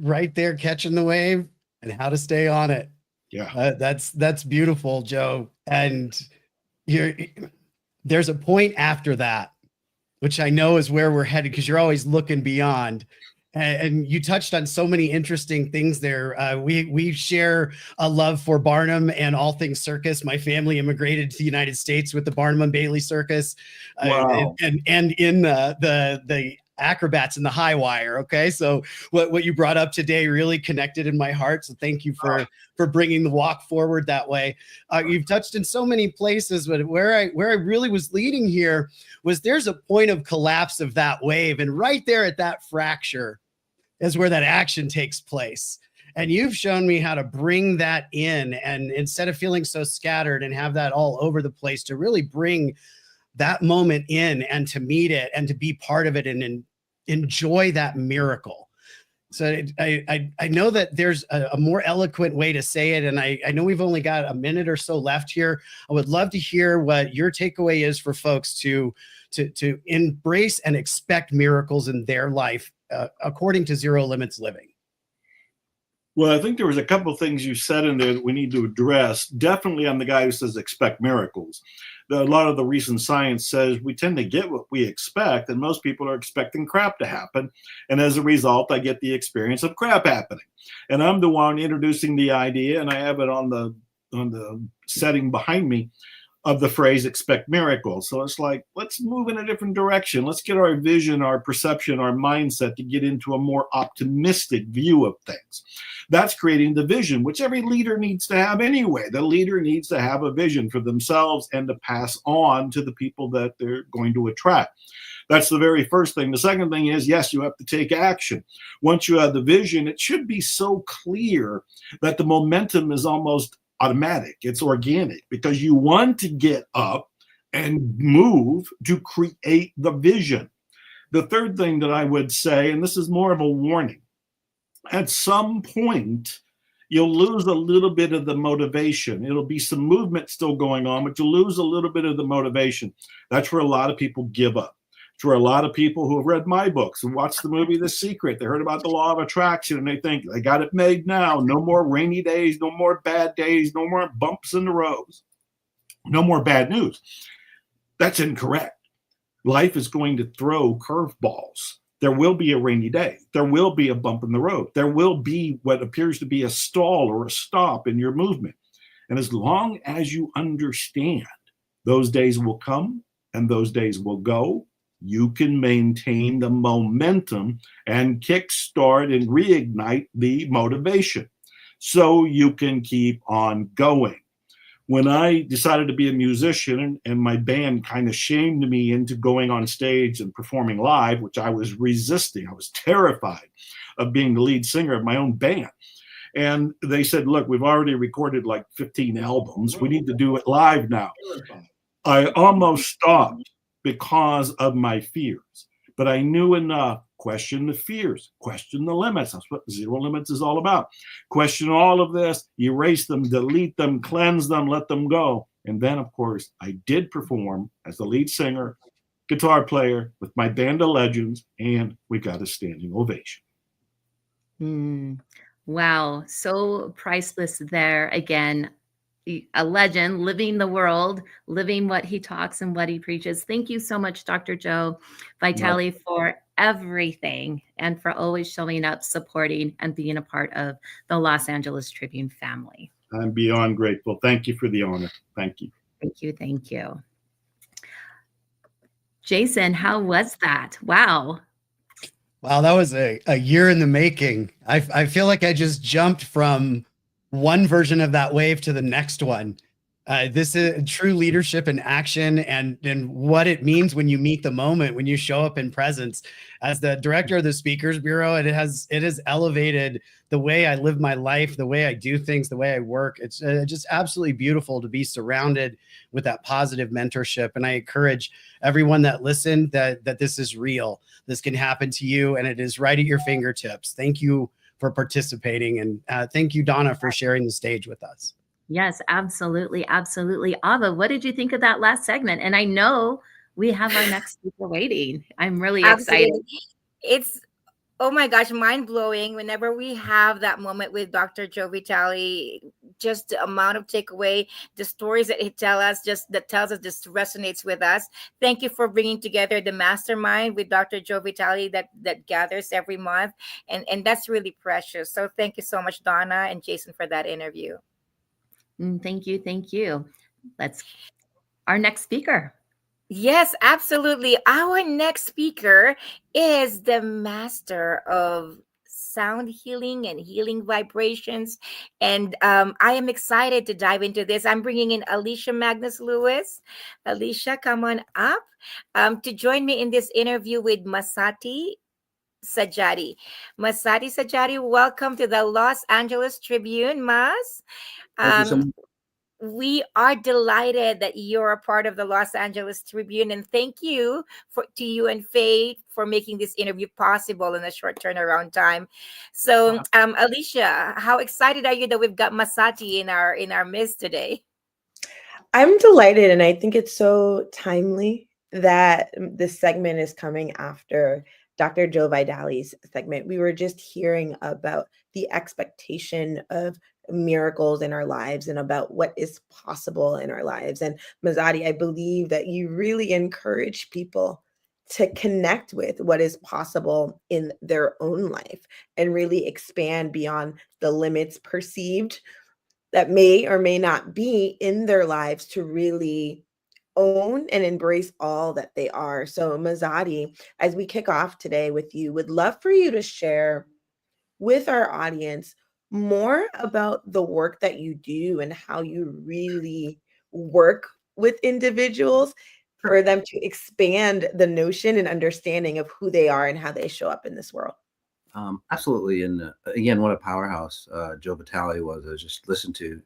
Speaker 5: Right there, catching the wave and how to stay on it.
Speaker 10: Yeah,
Speaker 5: that's beautiful, Joe. And there's a point after that, which I know is where we're headed, because you're always looking beyond. And you touched on so many interesting things there. We share a love for Barnum and all things circus. My family immigrated to the United States with the Barnum and Bailey Circus,
Speaker 10: wow.
Speaker 5: and in the acrobats and the high wire. Okay, so what you brought up today really connected in my heart. So thank you for bringing the walk forward that way. You've touched in so many places, but where I really was leading here was there's a point of collapse of that wave, and right there at that fracture is where that action takes place. And you've shown me how to bring that in, and instead of feeling so scattered and have that all over the place, to really bring that moment in and to meet it and to be part of it and enjoy that miracle. So I know that there's a more eloquent way to say it, and I know we've only got a minute or so left here. I would love to hear what your takeaway is for folks to embrace and expect miracles in their life, according to Zero Limits Living.
Speaker 10: Well, I think there was a couple of things you said in there that we need to address. Definitely, I'm the guy who says expect miracles. A lot of the recent science says we tend to get what we expect, and most people are expecting crap to happen. And as a result, I get the experience of crap happening. And I'm the one introducing the idea, and I have it on the setting behind me, of the phrase expect miracles. So it's like, let's move in a different direction. Let's get our vision, our perception, our mindset to get into a more optimistic view of things. That's creating the vision, which every leader needs to have anyway. The leader needs to have a vision for themselves and to pass on to the people that they're going to attract. That's the very first thing. The second thing is, yes, you have to take action. Once you have the vision, it should be so clear that the momentum is almost automatic. It's organic, because you want to get up and move to create the vision. The third thing that I would say, and this is more of a warning, at some point, you'll lose a little bit of the motivation. It'll be some movement still going on, but you'll lose a little bit of the motivation. That's where a lot of people give up. It's where a lot of people who have read my books and watched the movie The Secret, they heard about the law of attraction and they think they got it made now. No more rainy days, no more bad days, no more bumps in the roads, no more bad news. That's incorrect. Life is going to throw curveballs. There will be a rainy day. There will be a bump in the road. There will be what appears to be a stall or a stop in your movement. And as long as you understand those days will come and those days will go, you can maintain the momentum and kickstart and reignite the motivation so you can keep on going. When I decided to be a musician and my band kind of shamed me into going on stage and performing live, which I was resisting, I was terrified of being the lead singer of my own band. And they said, look, we've already recorded like 15 albums. We need to do it live now. I almost stopped because of my fears, but I knew enough. Question the fears, question the limits. That's what Zero Limits is all about. Question all of this, erase them, delete them, cleanse them, let them go. And then, of course, I did perform as the lead singer, guitar player with my band of legends, and we got a standing ovation.
Speaker 4: Wow, so priceless there. Again, a legend, living the world, living what he talks and what he preaches. Thank you so much, Dr. Joe Vitale, for everything and for always showing up, supporting, and being a part of the Los Angeles Tribune family.
Speaker 10: I'm beyond grateful. Thank you for the honor. Thank you.
Speaker 4: Thank you. Thank you. Jason, how was that? Wow.
Speaker 5: Wow, that was a year in the making. I feel like I just jumped from one version of that wave to the next one. This is true leadership in action, and what it means when you meet the moment, when you show up in presence. As the director of the Speakers Bureau, it has elevated the way I live my life, the way I do things, the way I work. It's just absolutely beautiful to be surrounded with that positive mentorship. And I encourage everyone that listened that this is real. This can happen to you, and it is right at your fingertips. Thank you for participating. And thank you, Donna, for sharing the stage with us.
Speaker 4: Yes, absolutely. Absolutely. Ava, what did you think of that last segment? And I know we have our next speaker waiting. I'm really excited.
Speaker 7: It's, oh my gosh, mind blowing. Whenever we have that moment with Dr. Joe Vitale, just the amount of takeaway, the stories that he tells us, just resonates with us. Thank you for bringing together the mastermind with Dr. Joe Vitale that gathers every month. And that's really precious. So thank you so much, Donna and Jason, for that interview.
Speaker 4: Thank you. Thank you. Our next speaker.
Speaker 7: Yes, absolutely. Our next speaker is the master of sound healing and healing vibrations. And I am excited to dive into this. I'm bringing in Alicia Magnus Lewis. Alicia, come on up to join me in this interview with Mas Sajady. Mas Sajady, welcome to the Los Angeles Tribune, Mas.
Speaker 11: Thank you so much.
Speaker 7: we are delighted that you're a part of the Los Angeles Tribune, and thank you to you and Faye for making this interview possible in a short turnaround time. So, Alicia, how excited are you that we've got Mas Sajady in our midst today?
Speaker 3: I'm delighted, and I think it's so timely that this segment is coming after Dr. Joe Vitale's segment. We were just hearing about the expectation of miracles in our lives and about what is possible in our lives. And Mas Sajady, I believe that you really encourage people to connect with what is possible in their own life and really expand beyond the limits perceived that may or may not be in their lives to really own and embrace all that they are. So Mas Sajady, as we kick off today with you, would love for you to share with our audience more about the work that you do and how you really work with individuals for them to expand the notion and understanding of who they are and how they show up in this world.
Speaker 11: Absolutely, and again, what a powerhouse Joe Vitale was. I just listened to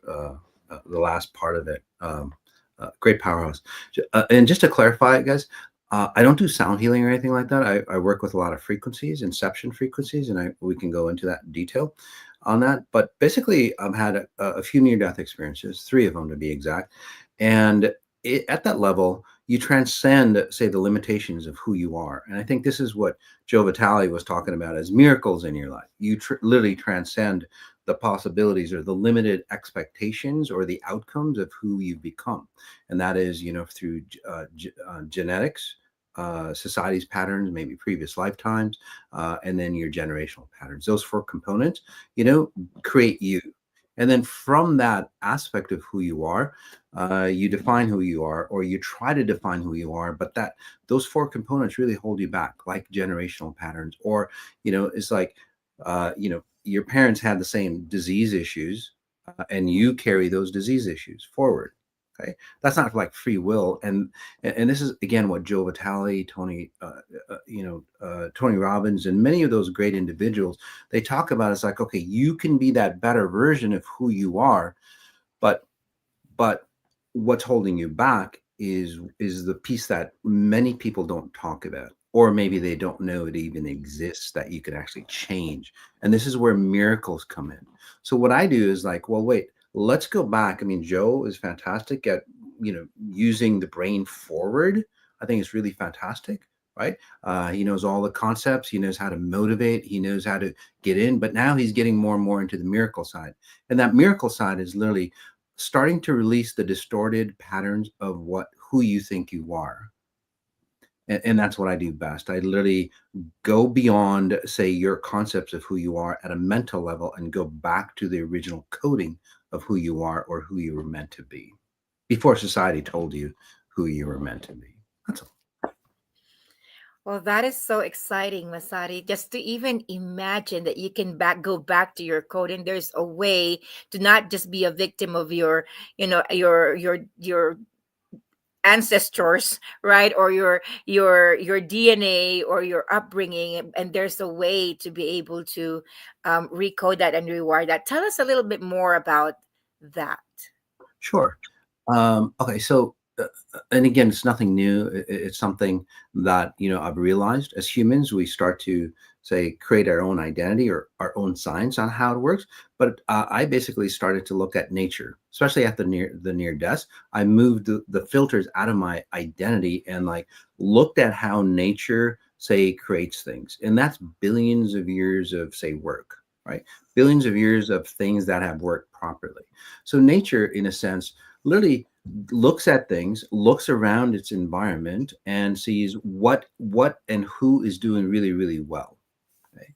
Speaker 11: the last part of it. Great powerhouse. And just to clarify, guys, I don't do sound healing or anything like that. I work with a lot of frequencies, inception frequencies, and we can go into that in detail on that. But basically, I've had a few near-death experiences, 3 of them to be exact, and at that level, you transcend, say, the limitations of who you are. And I think this is what Joe Vitale was talking about as miracles in your life. You literally transcend the possibilities or the limited expectations or the outcomes of who you've become. And that is, through genetics, society's patterns, maybe previous lifetimes, and then your generational patterns. Those 4 components, create you. And then from that aspect of who you are, you define who you are, or you try to define who you are, but those 4 components really hold you back, like generational patterns, or, it's like, your parents had the same disease issues, and you carry those disease issues forward. Okay, that's not like free will, and this is again what Joe Vitale, Tony Robbins, and many of those great individuals, they talk about. It's like, okay, you can be that better version of who you are, but what's holding you back is the piece that many people don't talk about, or maybe they don't know it even exists, that you can actually change. And this is where miracles come in. So what I do is like, well, wait. Let's go back. I mean, Joe is fantastic at, using the brain forward. I think it's really fantastic, right? He knows all the concepts. He knows how to motivate. He knows how to get in. But now he's getting more and more into the miracle side. And that miracle side is literally starting to release the distorted patterns of who you think you are. And that's what I do best. I literally go beyond, say, your concepts of who you are at a mental level and go back to the original coding of who you are or who you were meant to be before society told you who you were meant to be. That's all.
Speaker 7: Well, that is so exciting, Mas Sajady. Just to even imagine that you can go back to your code, and there's a way to not just be a victim of your ancestors, right, or your DNA or your upbringing, and there's a way to be able to recode that and rewire that. Tell us a little bit more about that.
Speaker 11: Sure. Okay, so and again, it's nothing new. It's something that I've realized as humans, we start to create our own identity or our own science on how it works. But I basically started to look at nature, especially at the near death. I moved the filters out of my identity and looked at how nature creates things, and that's billions of years of work, right? Billions of years of things that have worked properly. So nature, in a sense, literally looks at things, looks around its environment, and sees what and who is doing really, really well. Okay?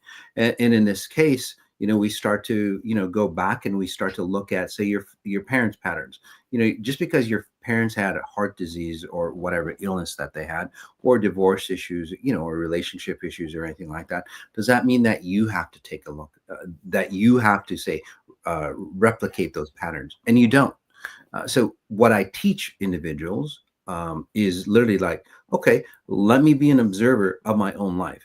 Speaker 11: And in this case, we start to go back and we start to look at your parents' patterns. Just because your parents had a heart disease or whatever illness that they had, or divorce issues, or relationship issues or anything like that, does that mean that you have to take a look, that you have to replicate those patterns? And you don't. So what I teach individuals is literally okay, let me be an observer of my own life.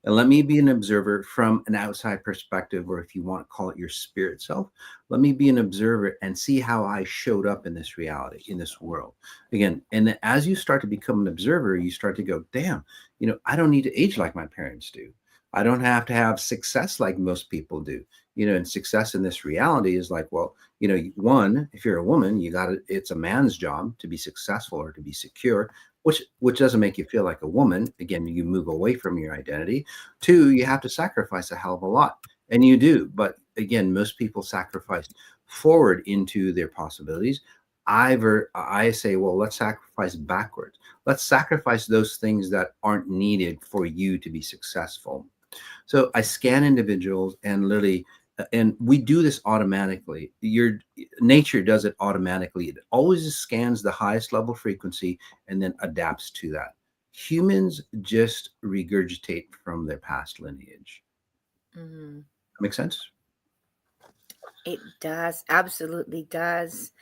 Speaker 11: And let me be an observer from an outside perspective, or if you want to call it your spirit self, let me be an observer and see how I showed up in this reality, in this world. Again, and as you start to become an observer, you start to go, damn, I don't need to age like my parents do. I don't have to have success like most people do. And success in this reality is like, well, one, if you're a woman, it's a man's job to be successful or to be secure, which doesn't make you feel like a woman. Again, you move away from your identity. Two, you have to sacrifice a hell of a lot, and you do. But again, most people sacrifice forward into their possibilities. I say, well, let's sacrifice backwards. Let's sacrifice those things that aren't needed for you to be successful. So I scan individuals and literally, and we do this automatically. Your nature does it automatically. It always scans the highest level frequency and then adapts to that. Humans just regurgitate from their past lineage.
Speaker 7: Mm-hmm.
Speaker 11: Make sense?
Speaker 7: It does, absolutely does.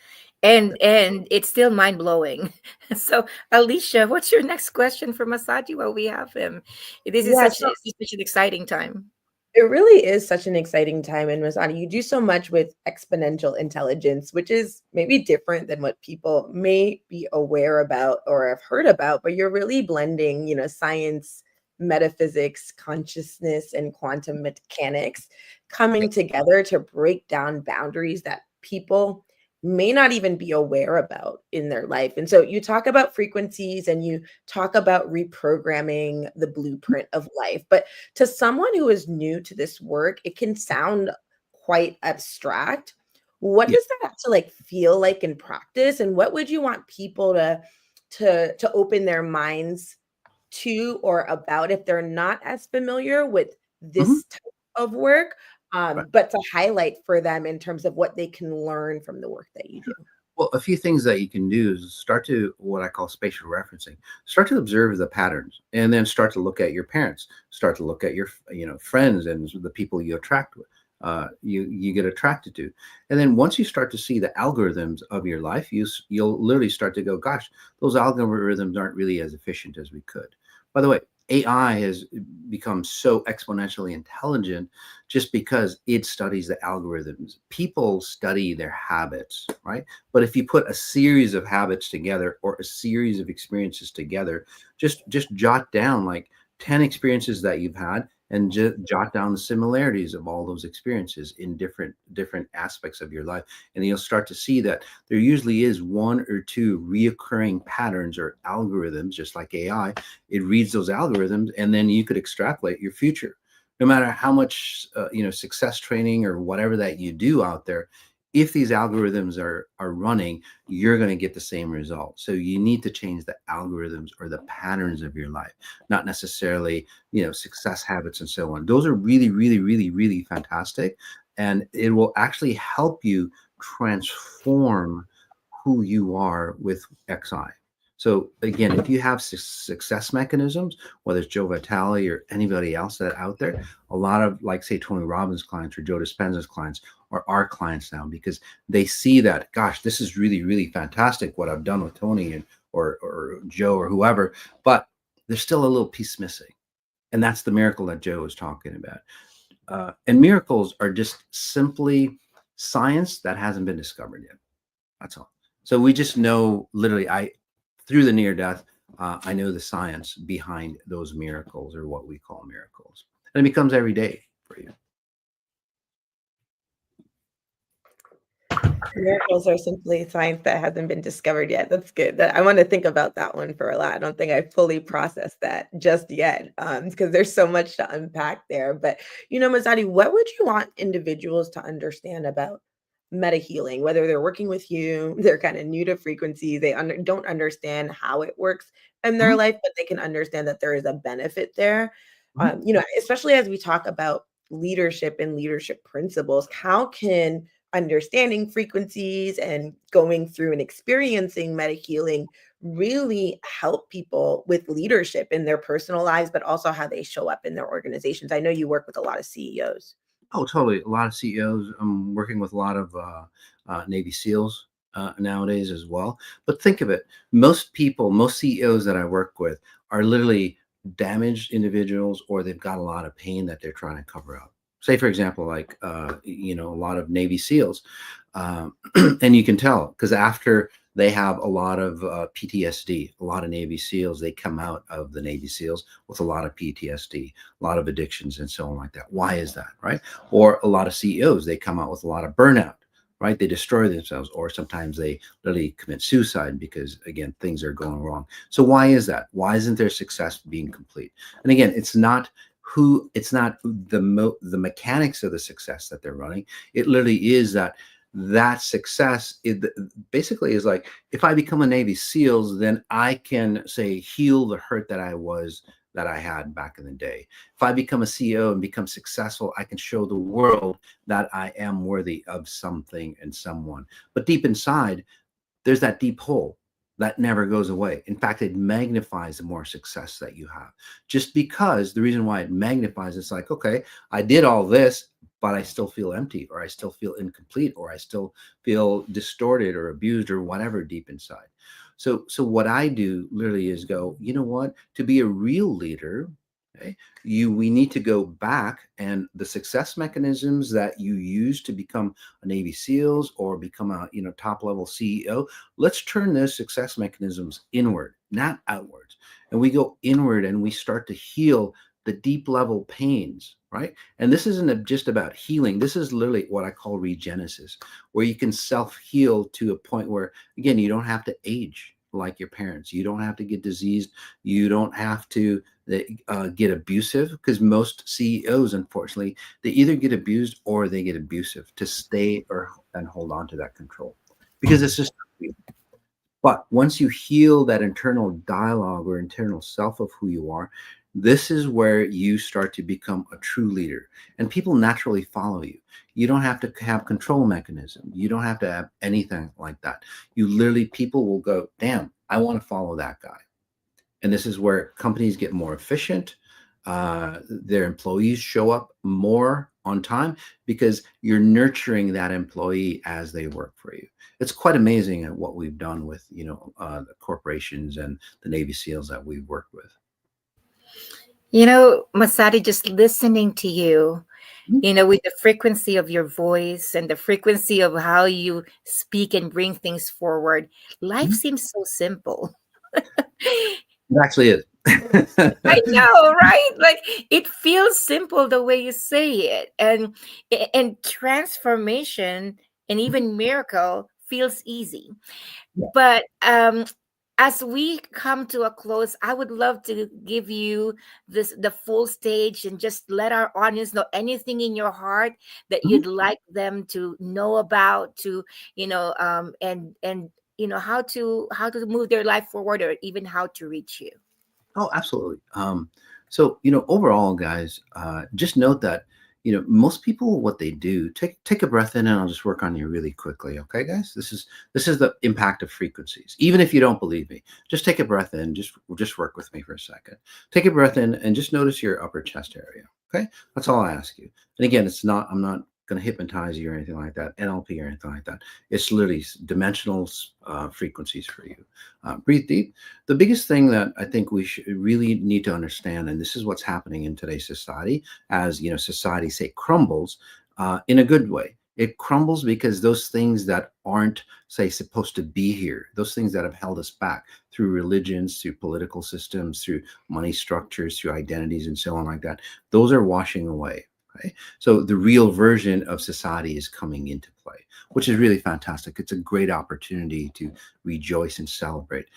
Speaker 7: And it's still mind-blowing. So Alicia, what's your next question for Mas Sajady while we have him? This is such an exciting time.
Speaker 3: It really is such an exciting time. And Mas Sajady, you do so much with exponential intelligence, which is maybe different than what people may be aware about or have heard about, but you're really blending, science, metaphysics, consciousness, and quantum mechanics coming together to break down boundaries that people may not even be aware about in their life. And so you talk about frequencies and you talk about reprogramming the blueprint of life. But to someone who is new to this work, it can sound quite abstract. What does that have to feel like in practice? And what would you want people to open their minds to or about if they're not as familiar with this type of work? But to highlight for them in terms of what they can learn from the work that you do.
Speaker 11: Well, a few things that you can do is start to what I call spatial referencing. Start to observe the patterns, and then start to look at your parents. Start to look at your friends and the people you attract with. You get attracted to, and then once you start to see the algorithms of your life, you'll literally start to go, gosh, those algorithms aren't really as efficient as we could. By the way, AI has become so exponentially intelligent just because it studies the algorithms. People study their habits, right? But if you put a series of habits together or a series of experiences together, just jot down like 10 experiences that you've had and just jot down the similarities of all those experiences in different aspects of your life. And you'll start to see that there usually is one or two reoccurring patterns or algorithms, just like AI. It reads those algorithms, and then you could extrapolate your future. No matter how much success training or whatever that you do out there, if these algorithms are running, you're going to get the same result. So you need to change the algorithms or the patterns of your life, not necessarily, success habits and so on. Those are really, really, really, really fantastic. And it will actually help you transform who you are with XI. So again, if you have success mechanisms, whether it's Joe Vitale or anybody else that out there, a lot of say Tony Robbins' clients or Joe Dispenza's clients are our clients now, because they see that, gosh, this is really, really fantastic what I've done with Tony and or Joe or whoever, but there's still a little piece missing. And that's the miracle that Joe was talking about. And miracles are just simply science that hasn't been discovered yet. That's all. So we just know literally through the near death, I know the science behind those miracles, or what we call miracles. And it becomes every day for you.
Speaker 3: Miracles are simply science that hasn't been discovered yet. That's good. I want to think about that one for a lot. I don't think I fully processed that just yet, because there's so much to unpack there. But, Mas Sajady, what would you want individuals to understand about meta healing, whether they're working with you, they're kind of new to frequency, they don't understand how it works in their life, but they can understand that there is a benefit there. Especially as we talk about leadership and leadership principles, how can understanding frequencies and going through and experiencing meta healing really help people with leadership in their personal lives, but also how they show up in their organizations? I know you work with a lot of CEOs.
Speaker 11: Oh, totally. A lot of CEOs. I'm working with a lot of Navy SEALs nowadays as well. But think of it. Most CEOs that I work with are literally damaged individuals, or they've got a lot of pain that they're trying to cover up. Say, for example, like, a lot of Navy SEALs, and you can tell because after they have a lot of PTSD, a lot of Navy SEALs, they come out of the Navy SEALs with a lot of PTSD, a lot of addictions and so on like that. Why is that, right? Or a lot of CEOs, they come out with a lot of burnout, right? They destroy themselves, or sometimes they literally commit suicide because, again, things are going wrong. So why is that? Why isn't their success being complete? And again, it's not the mechanics of the success that they're running. It literally is that success basically is like, if I become a Navy SEALs, then I can say heal the hurt that I had back in the day. If I become a CEO and become successful, I can show the world that I am worthy of something and someone. But deep inside, there's that deep hole that never goes away. In fact, it magnifies the more success that you have. Just because the reason why it magnifies, it's like, okay, I did all this, but I still feel empty, or I still feel incomplete, or I still feel distorted or abused or whatever deep inside. So what I do literally is go, you know what, to be a real leader, okay, we need to go back, and the success mechanisms that you use to become a Navy SEALs or become a top level CEO, let's turn those success mechanisms inward, not outwards. And we go inward and we start to heal the deep level pains, right? And this isn't just about healing. This is literally what I call regenesis, where you can self-heal to a point where, again, you don't have to age like your parents. You don't have to get diseased. You don't have to get abusive, because most CEOs, unfortunately, they either get abused or they get abusive to stay and hold on to that control, because it's just. But once you heal that internal dialogue or internal self of who you are, this is where you start to become a true leader, and people naturally follow you. You don't have to have control mechanism. You don't have to have anything like that. People will go, damn, I want to follow that guy. And this is where companies get more efficient. Their employees show up more on time because you're nurturing that employee as they work for you. It's quite amazing at what we've done with, the corporations and the Navy SEALs that we've worked with.
Speaker 7: Mas Sajady, just listening to you, with the frequency of your voice and the frequency of how you speak and bring things forward, life seems so simple.
Speaker 11: It actually is.
Speaker 7: I know, right? Like, it feels simple the way you say it, and transformation and even miracle feels easy.
Speaker 11: Yeah.
Speaker 7: But as we come to a close, I would love to give you the full stage and just let our audience know anything in your heart that you'd like them to know about, how to move their life forward, or even how to reach you.
Speaker 11: Oh, absolutely. So, overall, guys, just note that, most people, what they do, take a breath in, and I'll just work on you really quickly. Okay, guys, this is the impact of frequencies. Even if you don't believe me, just take a breath in, just work with me for a second. Take a breath in and just notice your upper chest area. Okay, that's all I ask you. And again, I'm not going to hypnotize you or anything like that, NLP or anything like that. It's literally dimensional frequencies for you. Breathe deep. The biggest thing that I think we should really need to understand, and this is what's happening in today's society, as society, say, crumbles in a good way. It crumbles because those things that aren't, say, supposed to be here, those things that have held us back through religions, through political systems, through money structures, through identities, and so on like that, those are washing away. Okay? So the real version of society is coming into play, which is really fantastic. It's a great opportunity to rejoice and celebrate.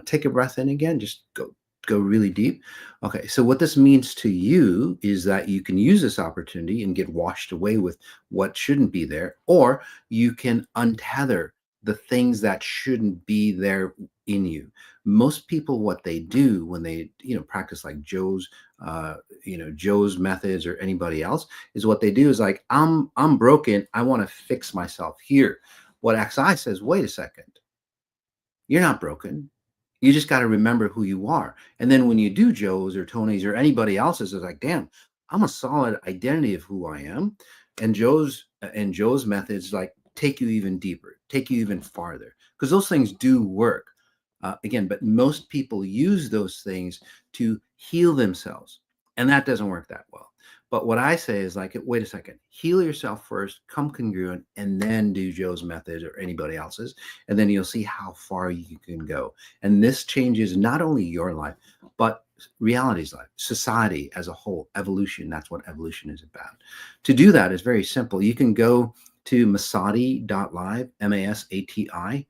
Speaker 11: Take a breath in again, just go really deep. Okay, so what this means to you is that you can use this opportunity and get washed away with what shouldn't be there, or you can untether the things that shouldn't be there in you. Most people, what they do when they practice like Joe's methods, or anybody else, is what they do is like, I'm broken, I want to fix myself here. What XI says, wait a second, you're not broken. You just got to remember who you are. And then when you do Joe's or Tony's or anybody else's, it's like, damn, I'm a solid identity of who I am. And Joe's methods like take you even deeper, take you even farther, because those things do work. Again, but most people use those things to heal themselves, and that doesn't work that well. But what I say is like, wait a second, heal yourself first, come congruent, and then do Joe's method or anybody else's. And then you'll see how far you can go. And this changes not only your life, but reality's life, society as a whole, evolution. That's what evolution is about. To do that is very simple. You can go to masadi.live, MASATI.live.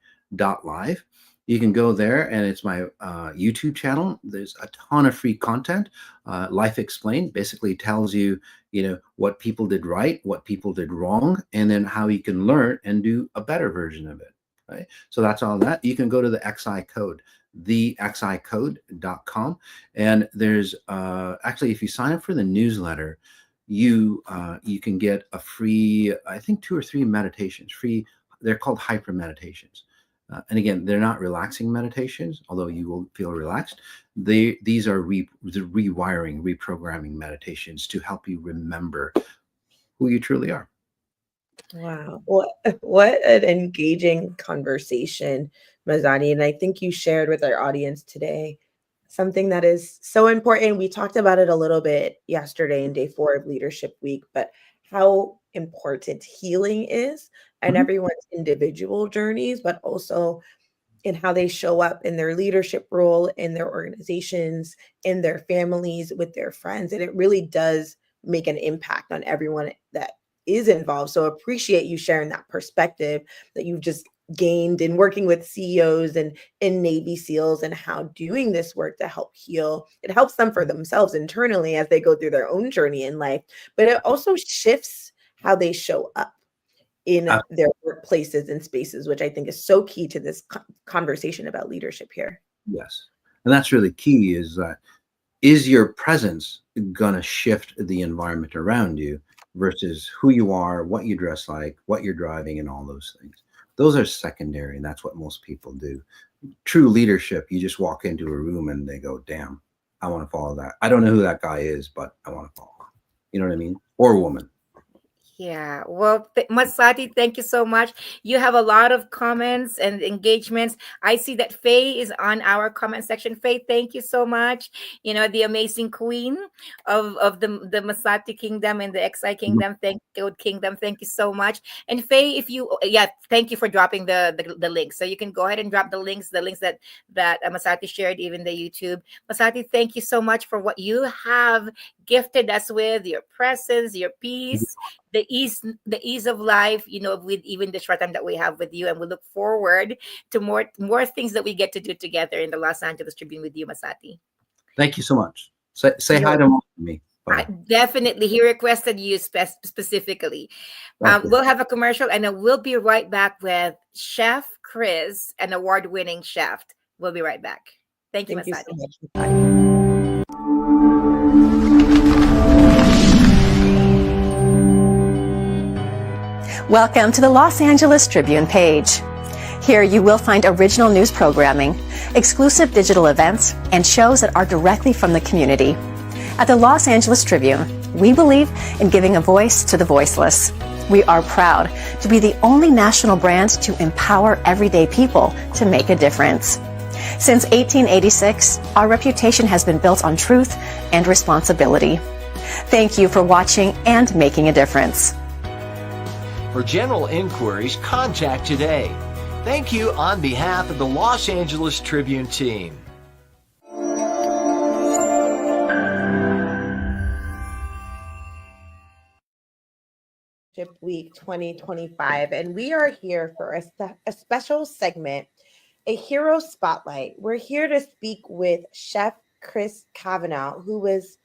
Speaker 11: You can go there, and it's my YouTube channel. There's a ton of free content. Life Explained basically tells you, what people did right, what people did wrong, and then how you can learn and do a better version of it. Right. So that's all that. You can go to the XI Code, thexicode.com, and there's actually, if you sign up for the newsletter, you can get a free, I think 2 or 3 meditations. Free. They're called hyper meditations. And again, they're not relaxing meditations, although you will feel relaxed. These are rewiring, reprogramming meditations to help you remember who you truly are.
Speaker 3: Wow. What an engaging conversation, Sajady. And I think you shared with our audience today something that is so important. We talked about it a little bit yesterday in day 4 of Leadership Week, but how important healing is and everyone's individual journeys, but also in how they show up in their leadership role, in their organizations, in their families, with their friends. And it really does make an impact on everyone that is involved. So appreciate you sharing that perspective that you've just gained in working with CEOs and in Navy SEALs, and how doing this work to help heal, it helps them for themselves internally as they go through their own journey in life, but it also shifts how they show up in their workplaces and spaces, which I think is so key to this conversation about leadership here.
Speaker 11: Yes. And that's really key, is that, is your presence going to shift the environment around you versus who you are, what you dress like, what you're driving, and all those things. Those are secondary, and that's what most people do. True leadership, you just walk into a room and they go, damn, I want to follow that. I don't know who that guy is, but I want to follow. You know what I mean? Or woman.
Speaker 7: Yeah, well, Mas Sajady, thank you so much. You have a lot of comments and engagements. I see that Faye is on our comment section. Faye, thank you so much. The amazing queen of the Masati Kingdom and the XI Kingdom. Thank you, Kingdom. Thank you so much. And Faye, thank you for dropping the links. So you can go ahead and drop the links that Masati shared, even the YouTube. Masati, thank you so much for what you have gifted us with, your presence, your peace, the ease of life, with even the short time that we have with you. And we look forward to more things that we get to do together in the Los Angeles Tribune with you, Masati.
Speaker 11: Thank you so much. Say hi to me.
Speaker 7: Definitely. He requested you specifically. We'll have a commercial, and then we'll be right back with Chef Chris, an award-winning chef. We'll be right back. Thank you, Masati.
Speaker 3: So much.
Speaker 1: Welcome to the Los Angeles Tribune page. Here you will find original news programming, exclusive digital events, and shows that are directly from the community. At the Los Angeles Tribune, we believe in giving a voice to the voiceless. We are proud to be the only national brand to empower everyday people to make a difference. Since 1886, our reputation has been built on truth and responsibility. Thank you for watching and making a difference.
Speaker 2: For general inquiries, contact today. Thank you on behalf of the Los Angeles Tribune team.
Speaker 3: Week 2025, and we are here for a special segment, a hero spotlight. We're here to speak with Chef Chris Kavanaugh, who was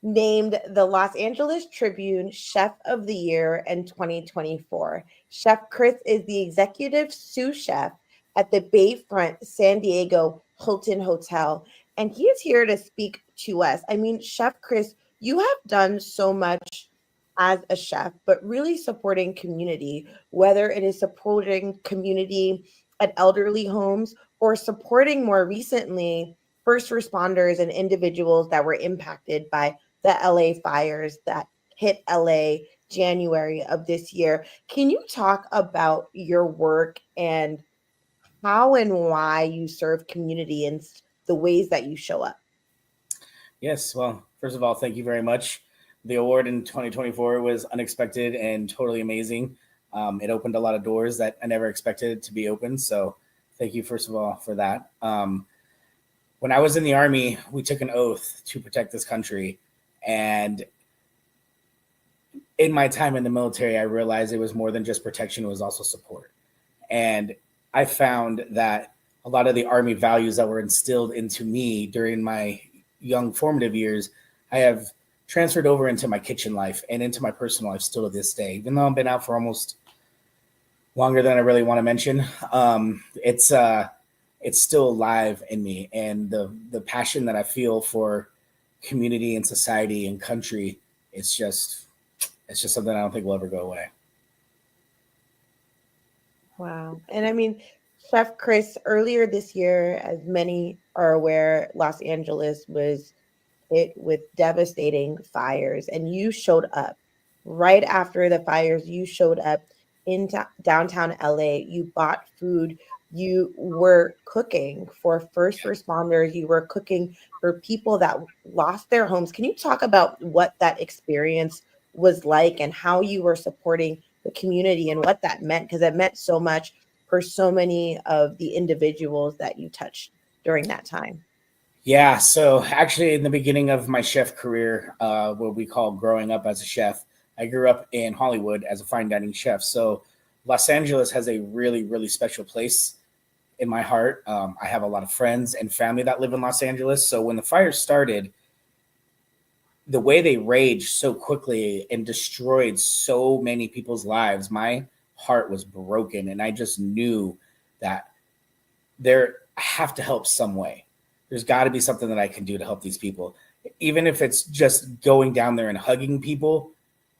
Speaker 3: named the Los Angeles Tribune Chef of the Year in 2024. Chef Chris is the executive sous chef at the Bayfront San Diego Hilton Hotel, and he is here to speak to us. I mean, Chef Chris, you have done so much as a chef, but really supporting community, whether it is supporting community at elderly homes or supporting more recently first responders and individuals that were impacted by the LA fires that hit LA January of this year. Can you talk about your work and how and why you serve community and the ways that you show up.
Speaker 12: Yes, well, first of all, thank you very much. The award in 2024 was unexpected and totally amazing. It opened a lot of doors that I never expected to be open. So thank you, first of all, for that. When I was in the Army, we took an oath to protect this country. And in my time in the military, I realized it was more than just protection, it was also support. And I found that a lot of the Army values that were instilled into me during my young formative years, I have transferred over into my kitchen life and into my personal life still to this day. Even though I've been out for almost longer than I really want to mention, it's still alive in me. And the passion that I feel for community and society and country, it's just something I don't think will ever go away.
Speaker 3: Wow. And I mean, Chef Chris, earlier this year, as many are aware, Los Angeles was hit with devastating fires, and you showed up right after the fires. You showed up in downtown LA. You bought food. You were cooking for first responders. You were cooking for people that lost their homes. Can you talk about what that experience was like and how you were supporting the community and what that meant? Because it meant so much for so many of the individuals that you touched during that time.
Speaker 12: Yeah, so actually in the beginning of my chef career, what we call growing up as a chef, I grew up in Hollywood as a fine dining chef. So Los Angeles has a really, really special place in my heart. I have a lot of friends and family that live in Los Angeles. So when the fire started, the way they raged so quickly and destroyed so many people's lives, my heart was broken. And I just knew that I have to help some way. There's got to be something that I can do to help these people. Even if it's just going down there and hugging people,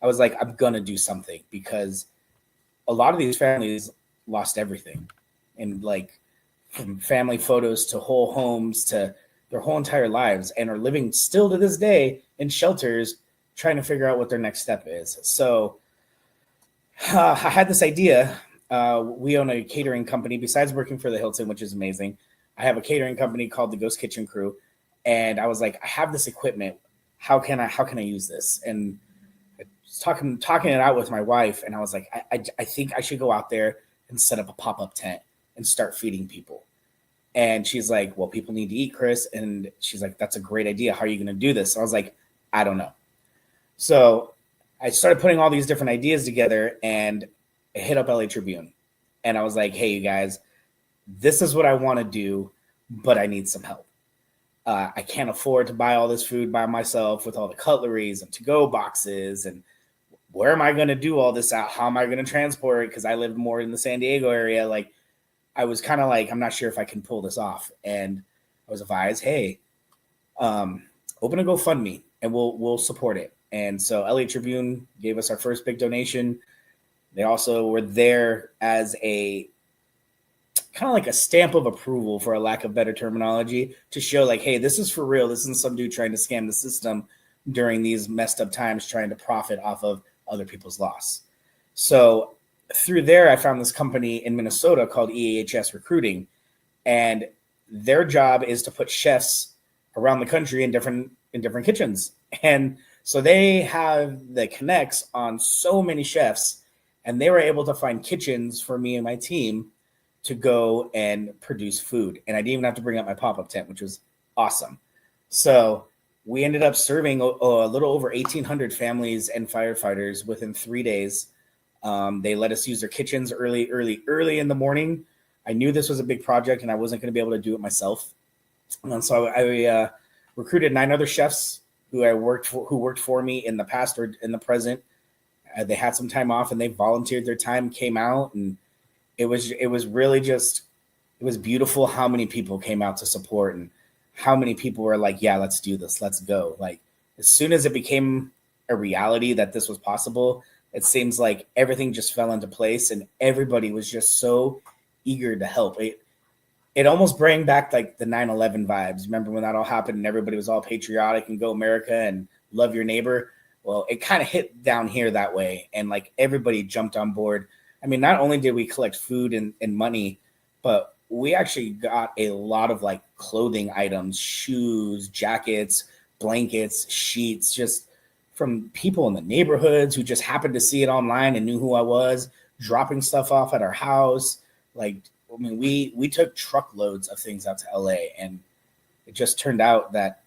Speaker 12: I was like, I'm going to do something, because a lot of these families lost everything. And like from family photos to whole homes to their whole entire lives, and are living still to this day in shelters trying to figure out what their next step is. So I had this idea. We own a catering company besides working for the Hilton, which is amazing. I have a catering company called the Ghost Kitchen Crew. And I was like, I have this equipment. How can I use this? And I was talking it out with my wife. And I was like, I think I should go out there and set up a pop-up tent and start feeding people. And she's like, well, people need to eat, Chris. And she's like, that's a great idea. How are you going to do this? So I was like, I don't know. So I started putting all these different ideas together, and I hit up LA Tribune. And I was like, hey, you guys, this is what I want to do, but I need some help. I can't afford to buy all this food by myself with all the cutleries and to-go boxes. And where am I going to do all this out? How am I going to transport it? Because I live more in the San Diego area. Like, I was kind of like, I'm not sure if I can pull this off. And I was advised, hey, open a GoFundMe and we'll support it. And so LA Tribune gave us our first big donation. They also were there as a kind of like a stamp of approval, for a lack of better terminology, to show like, hey, this is for real. This isn't some dude trying to scam the system during these messed up times, trying to profit off of other people's loss. So through there, I found this company in Minnesota called EAHS Recruiting, and their job is to put chefs around the country in different kitchens. And so they have the connects on so many chefs, and they were able to find kitchens for me and my team to go and produce food. And I didn't even have to bring up my pop-up tent, which was awesome. So we ended up serving a little over 1,800 families and firefighters within 3 days. They let us use their kitchens early in the morning. I knew this was a big project and I wasn't going to be able to do it myself. And so I recruited 9 other chefs who worked for me in the past or in the present. They had some time off and they volunteered their time, came out, and it was really just, it was beautiful how many people came out to support and how many people were like, yeah, let's do this. Let's go. Like, as soon as it became a reality that this was possible, it seems like everything just fell into place and everybody was just so eager to help. It almost bring back like the 9/11 vibes. Remember when that all happened and everybody was all patriotic and go America and love your neighbor? Well, it kind of hit down here that way. And like everybody jumped on board. I mean, not only did we collect food and money, but we actually got a lot of like clothing items, shoes, jackets, blankets, sheets, just from people in the neighborhoods who just happened to see it online and knew who I was, dropping stuff off at our house. Like, I mean, we took truckloads of things out to LA, and it just turned out that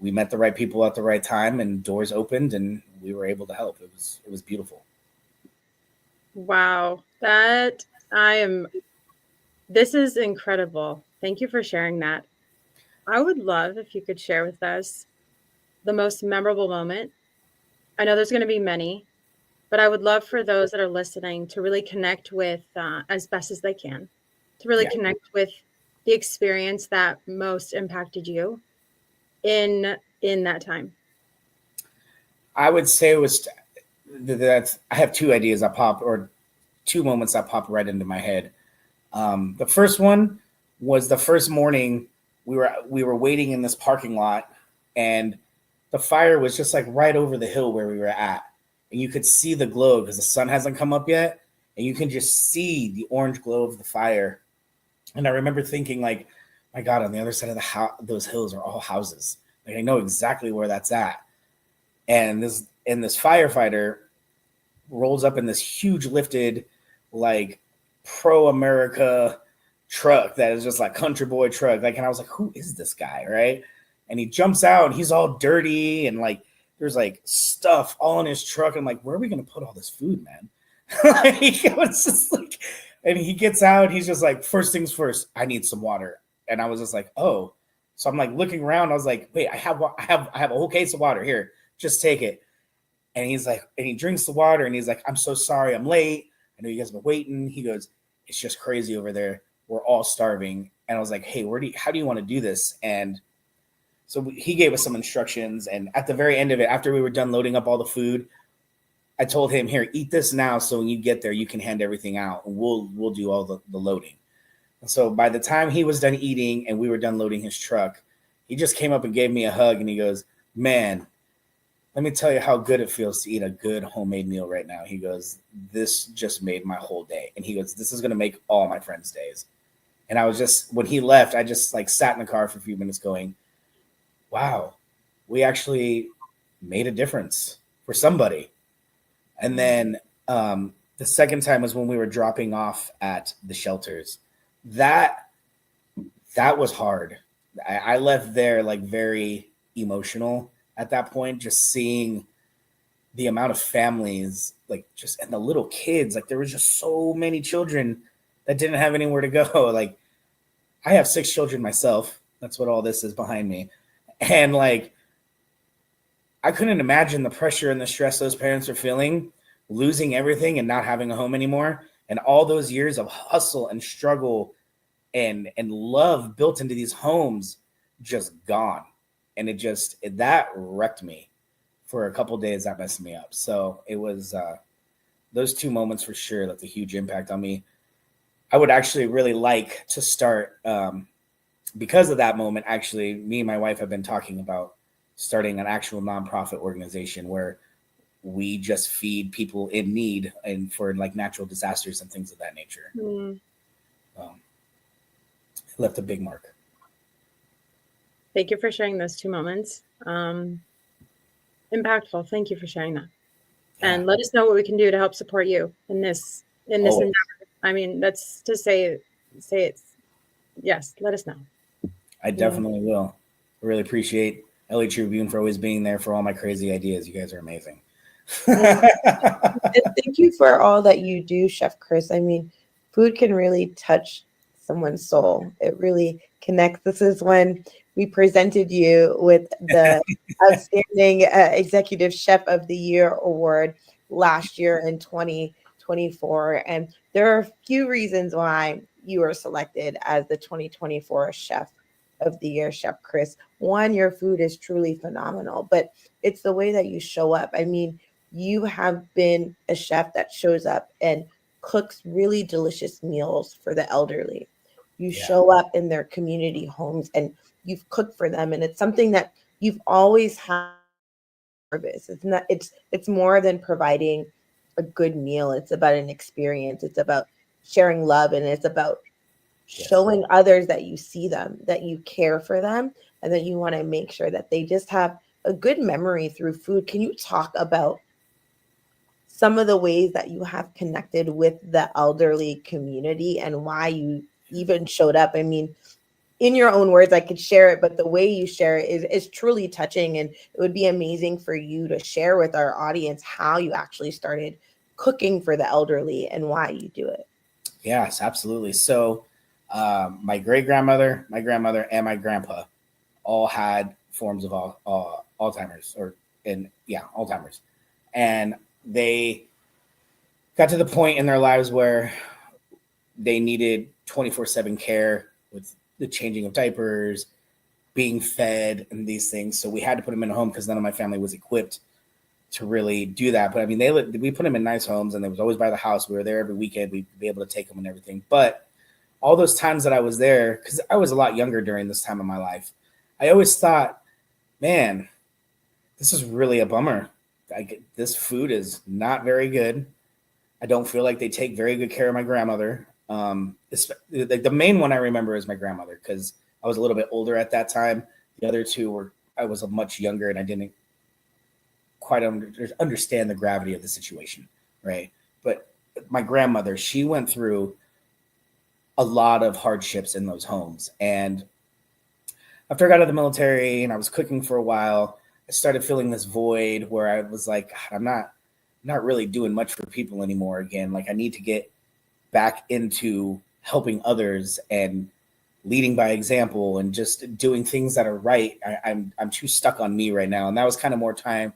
Speaker 12: we met the right people at the right time, and doors opened, and we were able to help. It was beautiful.
Speaker 9: Wow, this is incredible. Thank you for sharing that. I would love if you could share with us the most memorable moment. I know there's going to be many, but I would love for those that are listening to really connect with, as best as they can, to really connect with the experience that most impacted you in that time.
Speaker 12: I would say it was that I have two ideas that pop, or two moments that pop right into my head. The first one was the first morning we were waiting in this parking lot, and the fire was just like right over the hill where we were at, and you could see the glow because the sun hasn't come up yet, and you can just see the orange glow of the fire. And I remember thinking, like, my God, on the other side of those hills are all houses. Like, I know exactly where that's at. And this firefighter rolls up in this huge lifted, like, pro-America truck that is just like country boy truck. Like, and I was like, who is this guy, right? And he jumps out and he's all dirty and like there's like stuff all in his truck. I'm like, where are we gonna put all this food, man? Like, it was just like, and he gets out, he's just like, first things first, I need some water. And I was just like, oh. So I'm like looking around, I was like, wait, I have a whole case of water here, just take it. And he's like, and he drinks the water and he's like, I'm so sorry I'm late. I know you guys have been waiting. He goes, it's just crazy over there. We're all starving. And I was like, hey, how do you want to do this? And so he gave us some instructions. And at the very end of it, after we were done loading up all the food, I told him, here, eat this now. So when you get there, you can hand everything out and we'll do all the loading. And so by the time he was done eating and we were done loading his truck, he just came up and gave me a hug and he goes, man, let me tell you how good it feels to eat a good homemade meal right now. He goes, this just made my whole day. And he goes, this is going to make all my friends' days. And I was just, when he left, I just like sat in the car for a few minutes going, wow, we actually made a difference for somebody. And then the second time was when we were dropping off at the shelters. That was hard. I left there like very emotional at that point, just seeing the amount of families, like just, and the little kids, like there was just so many children that didn't have anywhere to go. Like I have 6 children myself. That's what all this is behind me. And like, I couldn't imagine the pressure and the stress those parents are feeling, losing everything and not having a home anymore. And all those years of hustle and struggle and love built into these homes just gone. And that wrecked me for a couple of days. That messed me up. So it was those 2 moments for sure left a huge impact on me. I would actually really like to start, because of that moment, actually, me and my wife have been talking about starting an actual nonprofit organization where we just feed people in need and for like natural disasters and things of that nature. It left a big mark.
Speaker 9: Thank you for sharing those 2 moments. Impactful. Thank you for sharing that. Yeah. And let us know what we can do to help support you in this endeavor. I mean, that's to say it's, yes, let us know.
Speaker 12: I definitely will. I really appreciate LA Tribune for always being there for all my crazy ideas. You guys are amazing.
Speaker 3: And thank you for all that you do, Chef Chris. I mean, food can really touch someone's soul. It really connects. This is when we presented you with the Outstanding Executive Chef of the Year award last year in 2024. And there are a few reasons why you were selected as the 2024 Chef of the Year, Chef Chris. One, your food is truly phenomenal, but it's the way that you show up. I mean, you have been a chef that shows up and cooks really delicious meals for the elderly. You show up in their community homes and you've cooked for them. And it's something that you've always had. It's more than providing a good meal. It's about an experience. It's about sharing love, and it's about showing others that you see them, that you care for them, and that you want to make sure that they just have a good memory through food. Can you talk about some of the ways that you have connected with the elderly community and why you even showed up? I mean, in your own words, I could share it, but the way you share it is truly touching. And it would be amazing for you to share with our audience how you actually started cooking for the elderly and why you do it.
Speaker 12: Yes, absolutely. So my great-grandmother, my grandmother, and my grandpa all had forms of Alzheimer's Alzheimer's. And they got to the point in their lives where they needed 24/7 care with the changing of diapers, being fed, and these things. So we had to put them in a home because none of my family was equipped to really do that. But I mean, we put them in nice homes, and they was always by the house. We were there every weekend. We'd be able to take them and everything. But all those times that I was there, because I was a lot younger during this time of my life, I always thought, man, this is really a bummer. This food is not very good. I don't feel like they take very good care of my grandmother. The main one I remember is my grandmother, because I was a little bit older at that time. The other two I was much younger, and I didn't quite understand the gravity of the situation, right? But my grandmother, she went through a lot of hardships in those homes. And after I got out of the military and I was cooking for a while, I started feeling this void where I was like, God, I'm not really doing much for people anymore again. Like, I need to get back into helping others and leading by example and just doing things that are right. I'm too stuck on me right now. And that was kind of more time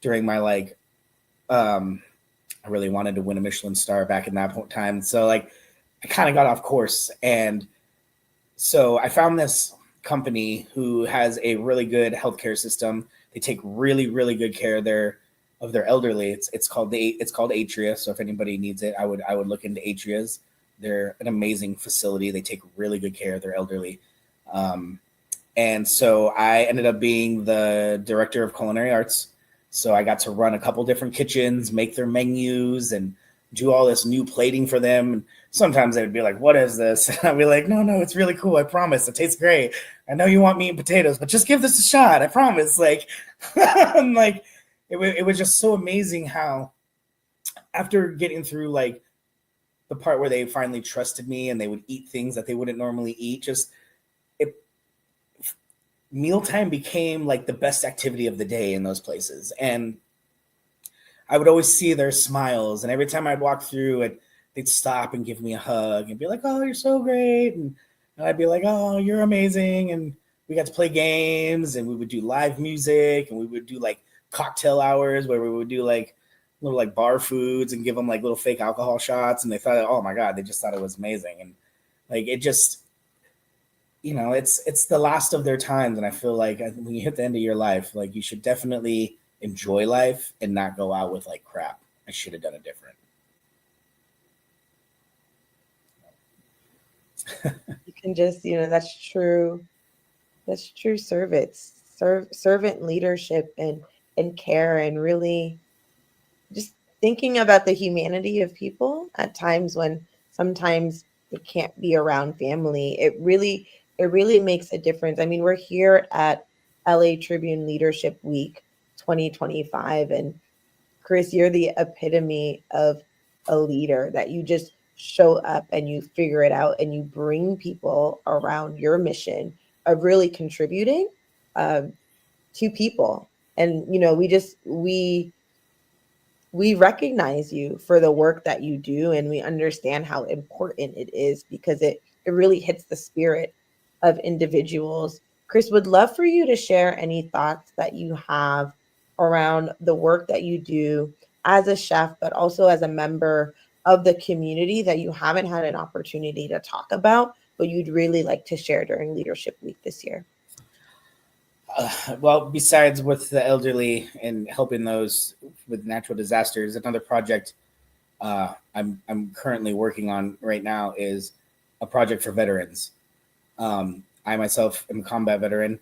Speaker 12: during my I really wanted to win a Michelin star back in that time. So I kind of got off course. And so I found this company who has a really good healthcare system. They take really, really good care of their elderly. It's called Atria. So if anybody needs it, I would look into Atria's. They're an amazing facility. They take really good care of their elderly. And so I ended up being the director of culinary arts. So I got to run a couple different kitchens, make their menus, and do all this new plating for them. And sometimes they would be like, "What is this?" And I'd be like, no, it's really cool. I promise. It tastes great. I know you want meat and potatoes, but just give this a shot. I promise. I'm like, it was just so amazing how after getting through the part where they finally trusted me and they would eat things that they wouldn't normally eat, mealtime became the best activity of the day in those places. And I would always see their smiles. And every time I'd walk through it, they'd stop and give me a hug and be like, "Oh, you're so great." And I'd be like, "Oh, you're amazing." And we got to play games, and we would do live music, and we would do cocktail hours where we would do little bar foods and give them little fake alcohol shots. And they thought, oh my God, they just thought it was amazing. And it just, it's the last of their times. And I feel like when you hit the end of your life, you should definitely enjoy life and not go out with crap. I should have done it different.
Speaker 3: You can just, that's true servant leadership and care, and really just thinking about the humanity of people at times when sometimes they can't be around family. It really makes a difference. I mean, we're here at LA Tribune Leadership Week 2025, and Chris, you're the epitome of a leader, that you just show up and you figure it out and you bring people around your mission of really contributing to people. And we recognize you for the work that you do, and we understand how important it is, because it really hits the spirit of individuals. Chris, would love for you to share any thoughts that you have around the work that you do as a chef, but also as a member of the community that you haven't had an opportunity to talk about, but you'd really like to share during Leadership Week this year.
Speaker 12: Well, besides with the elderly and helping those with natural disasters, another project I'm currently working on right now is a project for veterans. I myself am a combat veteran.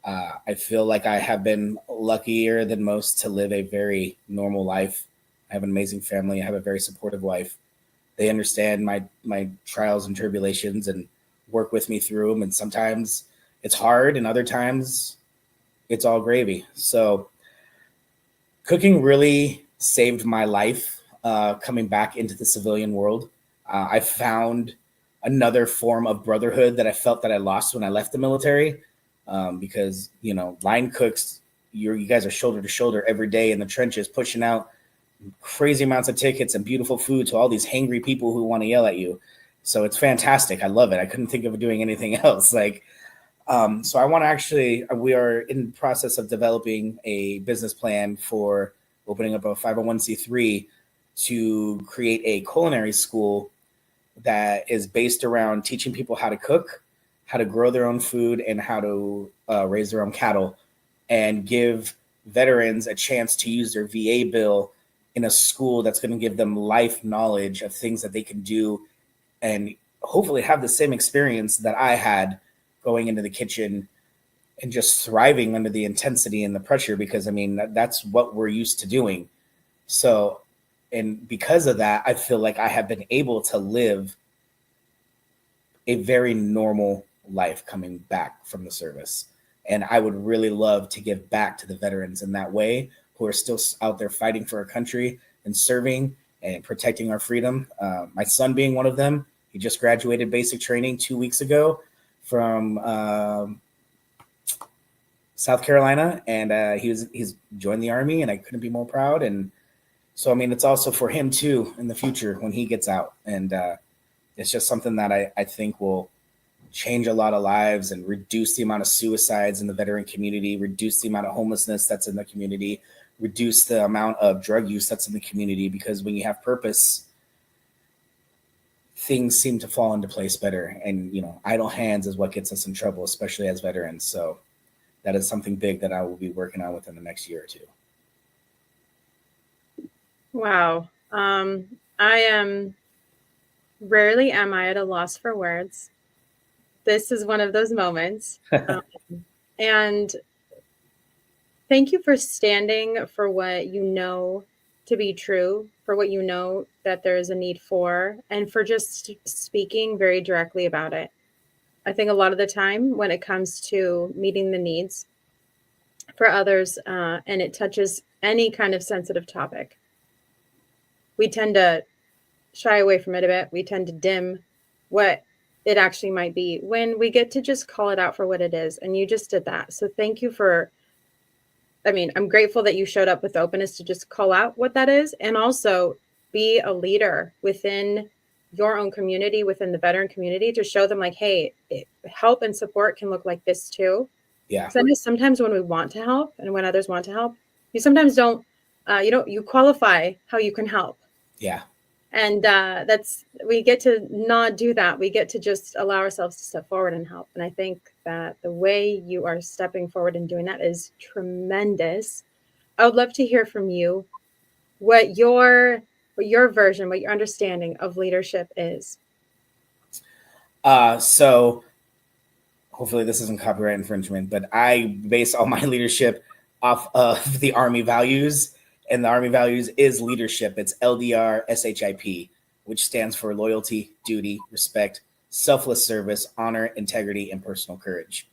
Speaker 12: I feel like I have been luckier than most to live a very normal life. I have an amazing family. I have a very supportive wife. They understand my trials and tribulations, and work with me through them. And sometimes it's hard, and other times it's all gravy. So cooking really saved my life coming back into the civilian world. I found another form of brotherhood that I felt that I lost when I left the military, because, you know, line cooks, you guys are shoulder to shoulder every day in the trenches, pushing out crazy amounts of tickets and beautiful food to all these hangry people who want to yell at you. So it's fantastic. I love it. I couldn't think of doing anything else. Like, so I want to actually, we are in the process of developing a business plan for opening up a 501c3 to create a culinary school that is based around teaching people how to cook, how to grow their own food, and how to raise their own cattle, and give veterans a chance to use their VA bill in a school that's going to give them life knowledge of things that they can do, and hopefully have the same experience that I had going into the kitchen and just thriving under the intensity and the pressure, because I mean, that's what we're used to doing. So, and because of that, I feel like I have been able to live a very normal life coming back from the service. And I would really love to give back to the veterans in that way, who are still out there fighting for our country and serving and protecting our freedom. My son being one of them. He just graduated basic training 2 weeks ago from South Carolina, and he's joined the Army, and I couldn't be more proud. And so, I mean, it's also for him too in the future when he gets out. And it's just something that I think will change a lot of lives and reduce the amount of suicides in the veteran community, reduce the amount of homelessness that's in the community, reduce the amount of drug use that's in the community. Because when you have purpose, things seem to fall into place better. And, you know, idle hands is what gets us in trouble, especially as veterans. So that is something big that I will be working on within the next year or two.
Speaker 9: Wow. Rarely am I at a loss for words. This is one of those moments. And thank you for standing for what you know to be true, for what you know that there is a need for, and for just speaking very directly about it. I think a lot of the time when it comes to meeting the needs for others, and it touches any kind of sensitive topic, we tend to shy away from it a bit. We tend to dim what it actually might be, when we get to just call it out for what it is. And you just did that. So thank you for, I mean, I'm grateful that you showed up with openness to just call out what that is, and also be a leader within your own community, within the veteran community, to show them like, hey, help and support can look like this too.
Speaker 12: Yeah.
Speaker 9: So sometimes when we want to help and when others want to help, you sometimes don't, you qualify how you can help.
Speaker 12: Yeah.
Speaker 9: And we get to not do that. We get to just allow ourselves to step forward and help. And I think that the way you are stepping forward and doing that is tremendous. I would love to hear from you what your version, what your understanding of leadership is.
Speaker 12: So hopefully this isn't copyright infringement, but I base all my leadership off of the Army values. And the Army values is leadership. It's LDR SHIP, which stands for loyalty, duty, respect, selfless service, honor, integrity, and personal courage.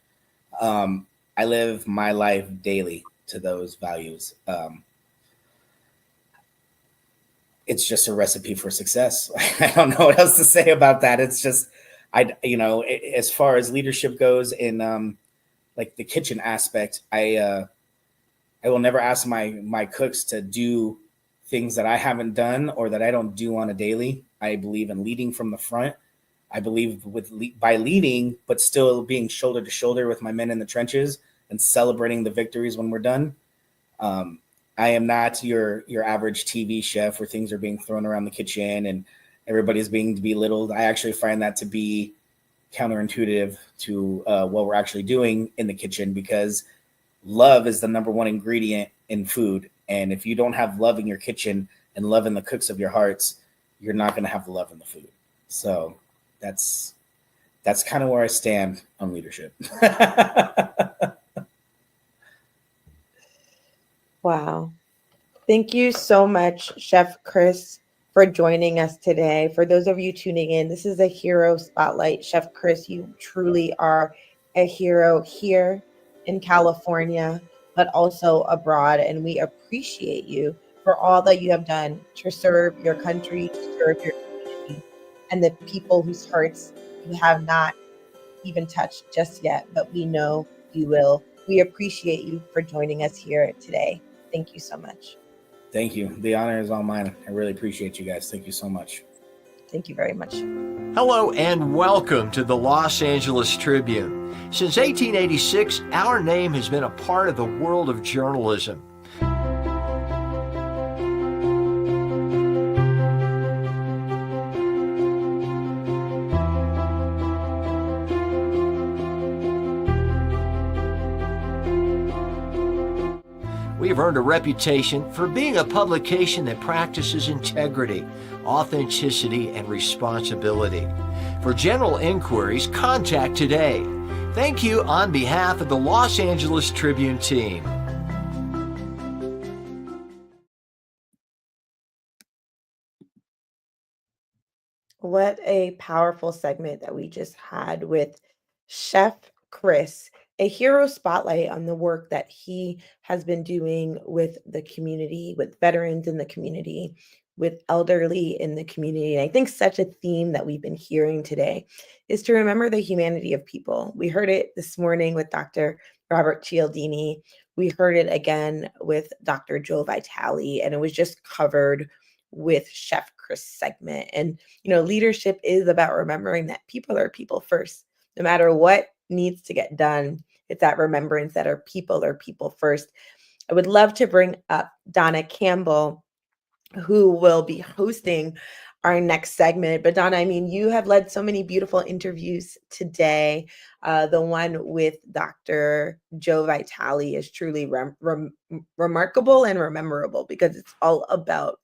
Speaker 12: I live my life daily to those values. It's just a recipe for success. I don't know what else to say about that. It's just, as far as leadership goes in like the kitchen aspect, I will never ask my cooks to do things that I haven't done or that I don't do on a daily. I believe in leading from the front. I believe by leading, but still being shoulder to shoulder with my men in the trenches and celebrating the victories when we're done. I am not your average TV chef where things are being thrown around the kitchen and everybody's being belittled. I actually find that to be counterintuitive to what we're actually doing in the kitchen, because love is the number one ingredient in food. And if you don't have love in your kitchen and love in the cooks of your hearts, you're not going to have the love in the food. So that's kind of where I stand on leadership.
Speaker 3: Wow. Thank you so much, Chef Chris for joining us today. For those of you tuning in, this is a hero spotlight. Chef Chris, you truly are a hero here in California, but also abroad. And we appreciate you for all that you have done to serve your country, to serve your community, and the people whose hearts you have not even touched just yet, but we know you will. We appreciate you for joining us here today. Thank you so much.
Speaker 12: Thank you. The honor is all mine. I really appreciate you guys. Thank you so much.
Speaker 3: Thank you very much.
Speaker 2: Hello and welcome to the Los Angeles Tribune. Since 1886, our name has been a part of the world of journalism. We have earned a reputation for being a publication that practices integrity, authenticity, and responsibility. For general inquiries, contact today. Thank you on behalf of the Los Angeles Tribune team.
Speaker 3: What a powerful segment that we just had with Chef Chris, a hero spotlight on the work that he has been doing with the community, with veterans in the community, with elderly in the community. And I think such a theme that we've been hearing today is to remember the humanity of people. We heard it this morning with Dr. Robert Cialdini. We heard it again with Dr. Joe Vitale, and it was just covered with Chef Chris segment. And, leadership is about remembering that people are people first. No matter what needs to get done, it's that remembrance that our people are people first. I would love to bring up Donna Campbell, who will be hosting our next segment. But Donna, you have led so many beautiful interviews today. The one with Dr. Joe Vitale is truly remarkable and rememberable because it's all about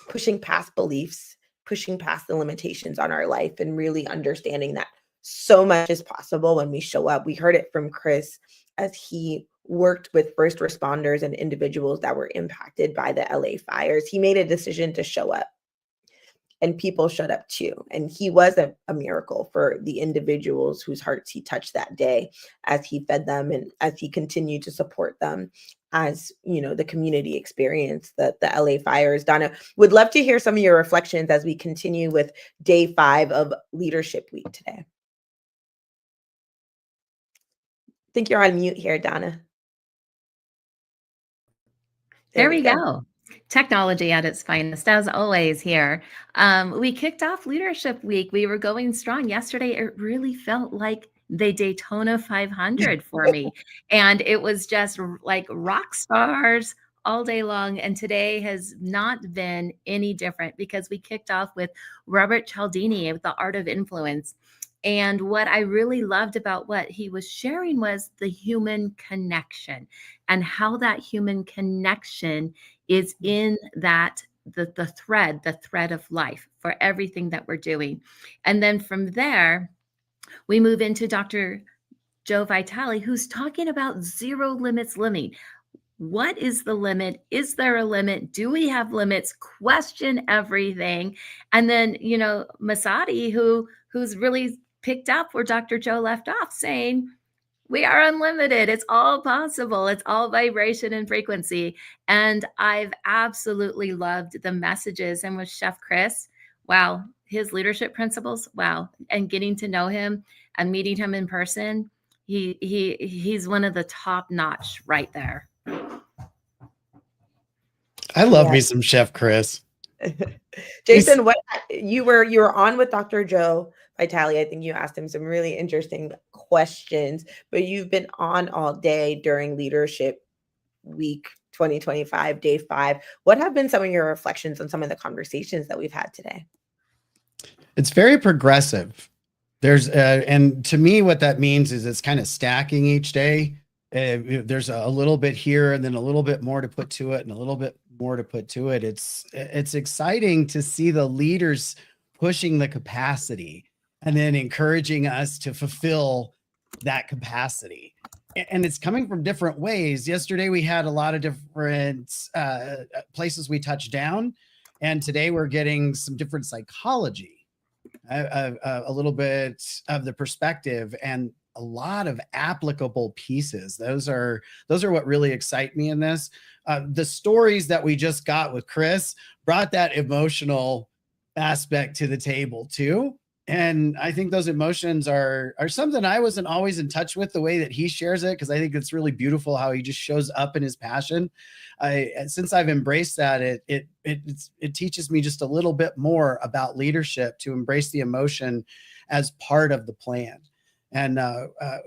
Speaker 3: pushing past beliefs, pushing past the limitations on our life, and really understanding that so much is possible when we show up. We heard it from Chris as he worked with first responders and individuals that were impacted by the LA fires. He made a decision to show up, and people showed up too. And he was a miracle for the individuals whose hearts he touched that day as he fed them and as he continued to support them as, the community experienced the LA fires. Donna, would love to hear some of your reflections as we continue with day 5 of Leadership Week today. I think you're on mute here, Donna.
Speaker 4: There we go. Technology at its finest, as always here. We kicked off Leadership Week. We were going strong. Yesterday, it really felt like the Daytona 500 for me. And it was just like rock stars all day long. And today has not been any different because we kicked off with Robert Cialdini with The Art of Influence. And what I really loved about what he was sharing was the human connection and how that human connection is in that the thread of life for everything that we're doing. And then from there, we move into Dr. Joe Vitale, who's talking about zero limits living. What is the limit? Is there a limit? Do we have limits? Question everything. And then, Mas Sajady, who's really picked up where Dr. Joe left off, saying, we are unlimited. It's all possible. It's all vibration and frequency. And I've absolutely loved the messages. And with Chef Chris, wow, his leadership principles, wow. And getting to know him and meeting him in person, he's one of the top notch right there.
Speaker 5: I love me some Chef Chris.
Speaker 3: Jason, what you were on with Dr. Joe Vitale. I think you asked him some really interesting questions, but you've been on all day during Leadership Week 2025, day 5. What have been some of your reflections on some of the conversations that we've had today?
Speaker 5: It's very progressive. And to me, what that means is it's kind of stacking each day. There's a little bit here and then a little bit more to put to it and a little bit more to put to it. It's exciting to see the leaders pushing the capacity and then encouraging us to fulfill that capacity. And it's coming from different ways. Yesterday, we had a lot of different places we touched down. And today we're getting some different psychology, a little bit of the perspective, and a lot of applicable pieces. Those are what really excite me in this. The stories that we just got with Chris brought that emotional aspect to the table too. And I think those emotions are something I wasn't always in touch with, the way that he shares it, because I think it's really beautiful how he just shows up in his passion. Since I've embraced that, it teaches me just a little bit more about leadership, to embrace the emotion as part of the plan. And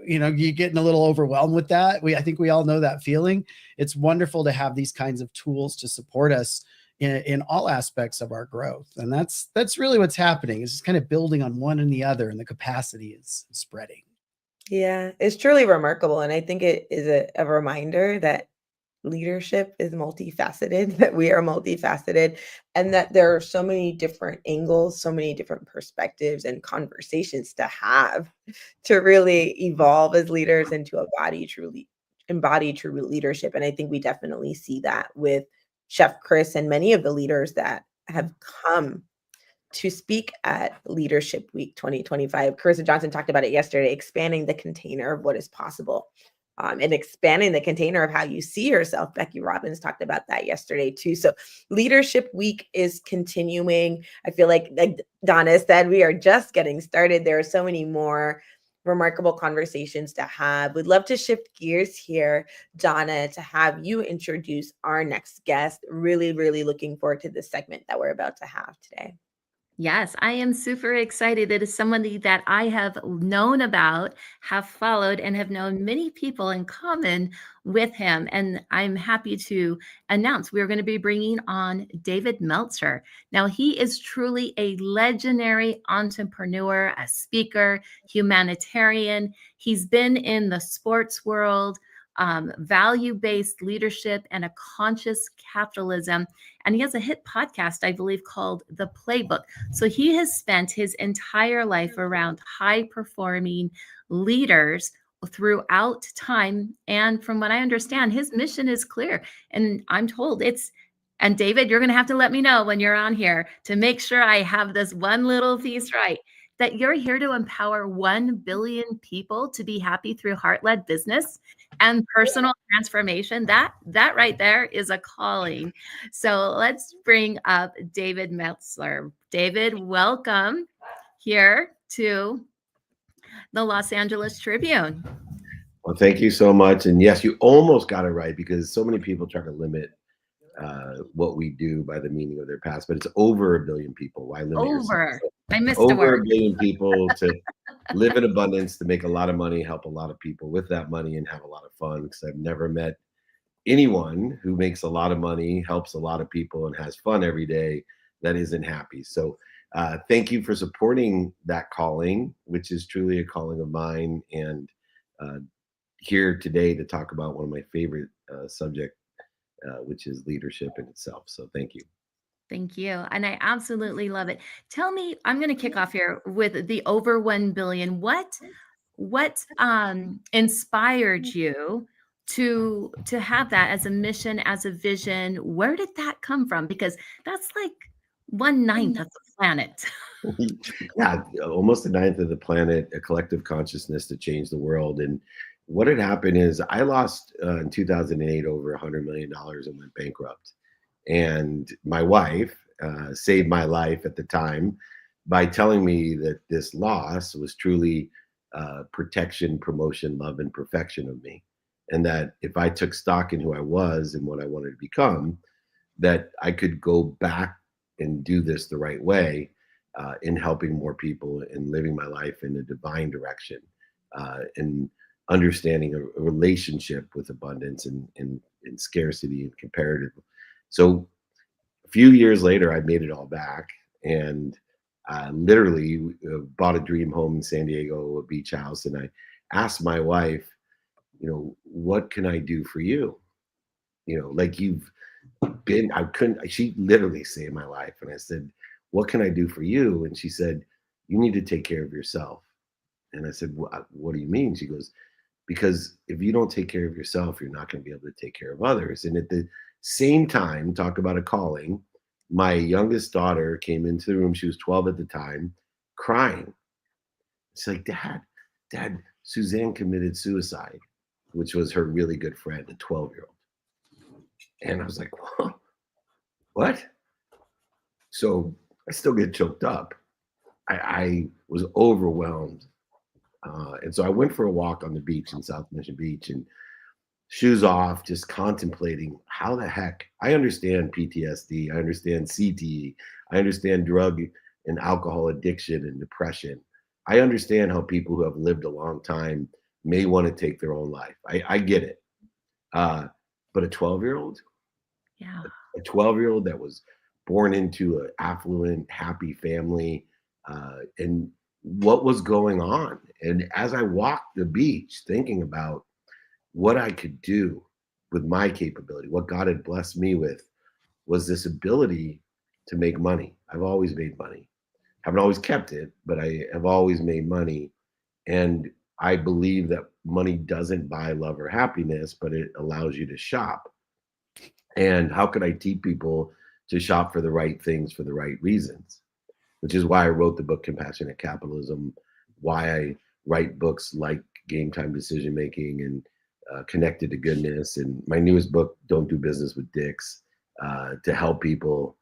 Speaker 5: you're getting a little overwhelmed with that. I think we all know that feeling. It's wonderful to have these kinds of tools to support us in all aspects of our growth. And that's really what's happening. It's just kind of building on one and the other, and the capacity is spreading.
Speaker 3: Yeah, it's truly remarkable. And I think it is a reminder that leadership is multifaceted, that we are multifaceted, and that there are so many different angles, so many different perspectives and conversations to have to really evolve as leaders and to embody true leadership. And I think we definitely see that with Chef Chris and many of the leaders that have come to speak at Leadership Week 2025. Carissa Johnson talked about it yesterday, expanding the container of what is possible. And expanding the container of how you see yourself. Becky Robbins talked about that yesterday too. So Leadership Week is continuing. I feel like Donna said, we are just getting started. There are so many more remarkable conversations to have. We'd love to shift gears here, Donna, to have you introduce our next guest. Really, really looking forward to this segment that we're about to have today.
Speaker 4: Yes, I am super excited. It is somebody that I have known about, have followed, and have known many people in common with him. And I'm happy to announce we're going to be bringing on David Meltzer. Now, he is truly a legendary entrepreneur, a speaker, humanitarian. He's been in the sports world, value-based leadership, and a conscious capitalism. And he has a hit podcast, I believe, called The Playbook. So he has spent his entire life around high-performing leaders throughout time. And from what I understand, his mission is clear. And I'm told and David, you're going to have to let me know when you're on here to make sure I have this one little piece right, that you're here to empower 1 billion people to be happy through heart-led business and personal transformation. That right there is a calling. So let's bring up David Meltzer. David, welcome here to the Los Angeles Tribune.
Speaker 13: Well, thank you so much. And yes, you almost got it right, because so many people try to limit what we do by the meaning of their past, but it's over 1 billion people. Why limit yourself?
Speaker 4: I missed
Speaker 13: over
Speaker 4: a word.
Speaker 13: 1 billion people to live in abundance, to make a lot of money, help a lot of people with that money, and have a lot of fun. Because I've never met anyone who makes a lot of money, helps a lot of people, and has fun every day that isn't happy. So thank you for supporting that calling, which is truly a calling of mine. And here today to talk about one of my favorite subjects, which is leadership in itself. So thank you.
Speaker 4: Thank you. And I absolutely love it. Tell me, I'm going to kick off here with the over 1 billion. What inspired you to have that as a mission, as a vision? Where did that come from? Because that's like 1/9 of the planet.
Speaker 13: Yeah, almost 1/9 of the planet, a collective consciousness to change the world. And what had happened is I lost in 2008 over $100 million and went bankrupt. And my wife saved my life at the time by telling me that this loss was truly protection, promotion, love, and perfection of me. And that if I took stock in who I was and what I wanted to become, that I could go back and do this the right way in helping more people and living my life in a divine direction and understanding a relationship with abundance and scarcity and comparative. So a few years later, I made it all back and literally bought a dream home in San Diego, a beach house. And I asked my wife, what can I do for you? Like you've been, she literally saved my life. And I said, what can I do for you? And she said, you need to take care of yourself. And I said, what do you mean? She goes, because if you don't take care of yourself, you're not going to be able to take care of others. And at the same time, talk about a calling, my youngest daughter came into the room. She was 12 at the time, crying. She's like, Dad, Suzanne committed suicide, which was her really good friend, a 12-year-old. And I was like, whoa, what? So I still get choked up. I was overwhelmed. And so I went for a walk on the beach in South Mission Beach, and shoes off, just contemplating how the heck. I understand PTSD, I understand CTE, I understand drug and alcohol addiction and depression. I understand how people who have lived a long time may want to take their own life. I get it. But a 12-year-old?
Speaker 4: Yeah.
Speaker 13: A 12-year-old that was born into an affluent, happy family, and what was going on. And as I walked the beach thinking about what I could do with my capability, what God had blessed me with, was this ability to make money. I've always made money. Haven't always kept it, but I have always made money. And I believe that money doesn't buy love or happiness, but it allows you to shop. And how could I teach people to shop for the right things for the right reasons? Which is why I wrote the book Compassionate Capitalism, why I write books like Game Time Decision Making and Connected to Goodness, and my newest book, Don't Do Business with Dicks, to help people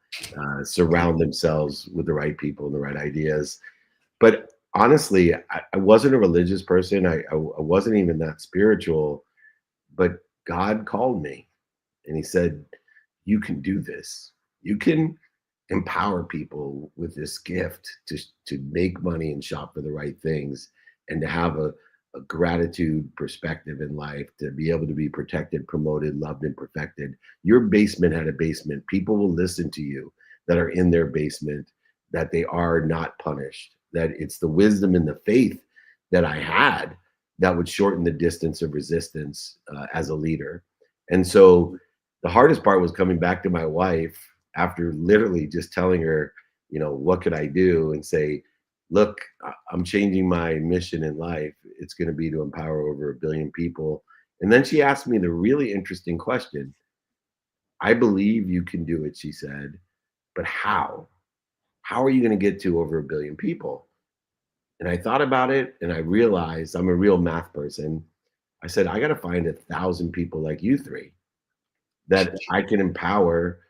Speaker 13: surround themselves with the right people and the right ideas. But honestly, I wasn't a religious person. I wasn't even that spiritual, but God called me and he said, you can do this. You can empower people with this gift to make money and shop for the right things, and to have a gratitude perspective in life, to be able to be protected, promoted, loved, and perfected. Your basement had a basement. People will listen to you that are in their basement, that they are not punished, that it's the wisdom and the faith that I had that would shorten the distance of resistance as a leader. And so the hardest part was coming back to my wife after literally just telling her, what could I do, and say, look, I'm changing my mission in life. It's going to be to empower over 1 billion people. And then she asked me the really interesting question. I believe you can do it, she said, but how? How are you going to get to over 1 billion people? And I thought about it, and I realized I'm a real math person. I said, I got to find 1,000 people like you three that I can empower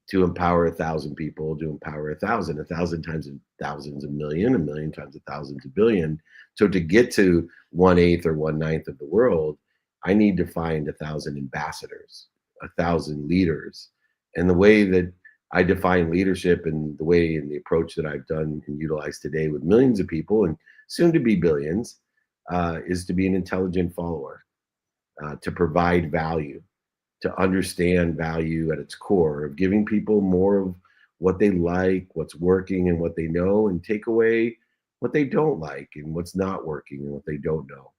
Speaker 13: to empower 1,000 people, to empower 1,000. 1,000 times thousands, 1 million, 1 million times thousands, 1 billion. So to get to 1/8 or 1/9 of the world, I need to find 1,000 ambassadors, 1,000 leaders. And the way that I define leadership, and the way and the approach that I've done and utilized today with millions of people and soon to be billions, is to be an intelligent follower, to provide value, to understand value at its core, of giving people more of what they like, what's working and what they know, and take away what they don't like and what's not working and what they don't know.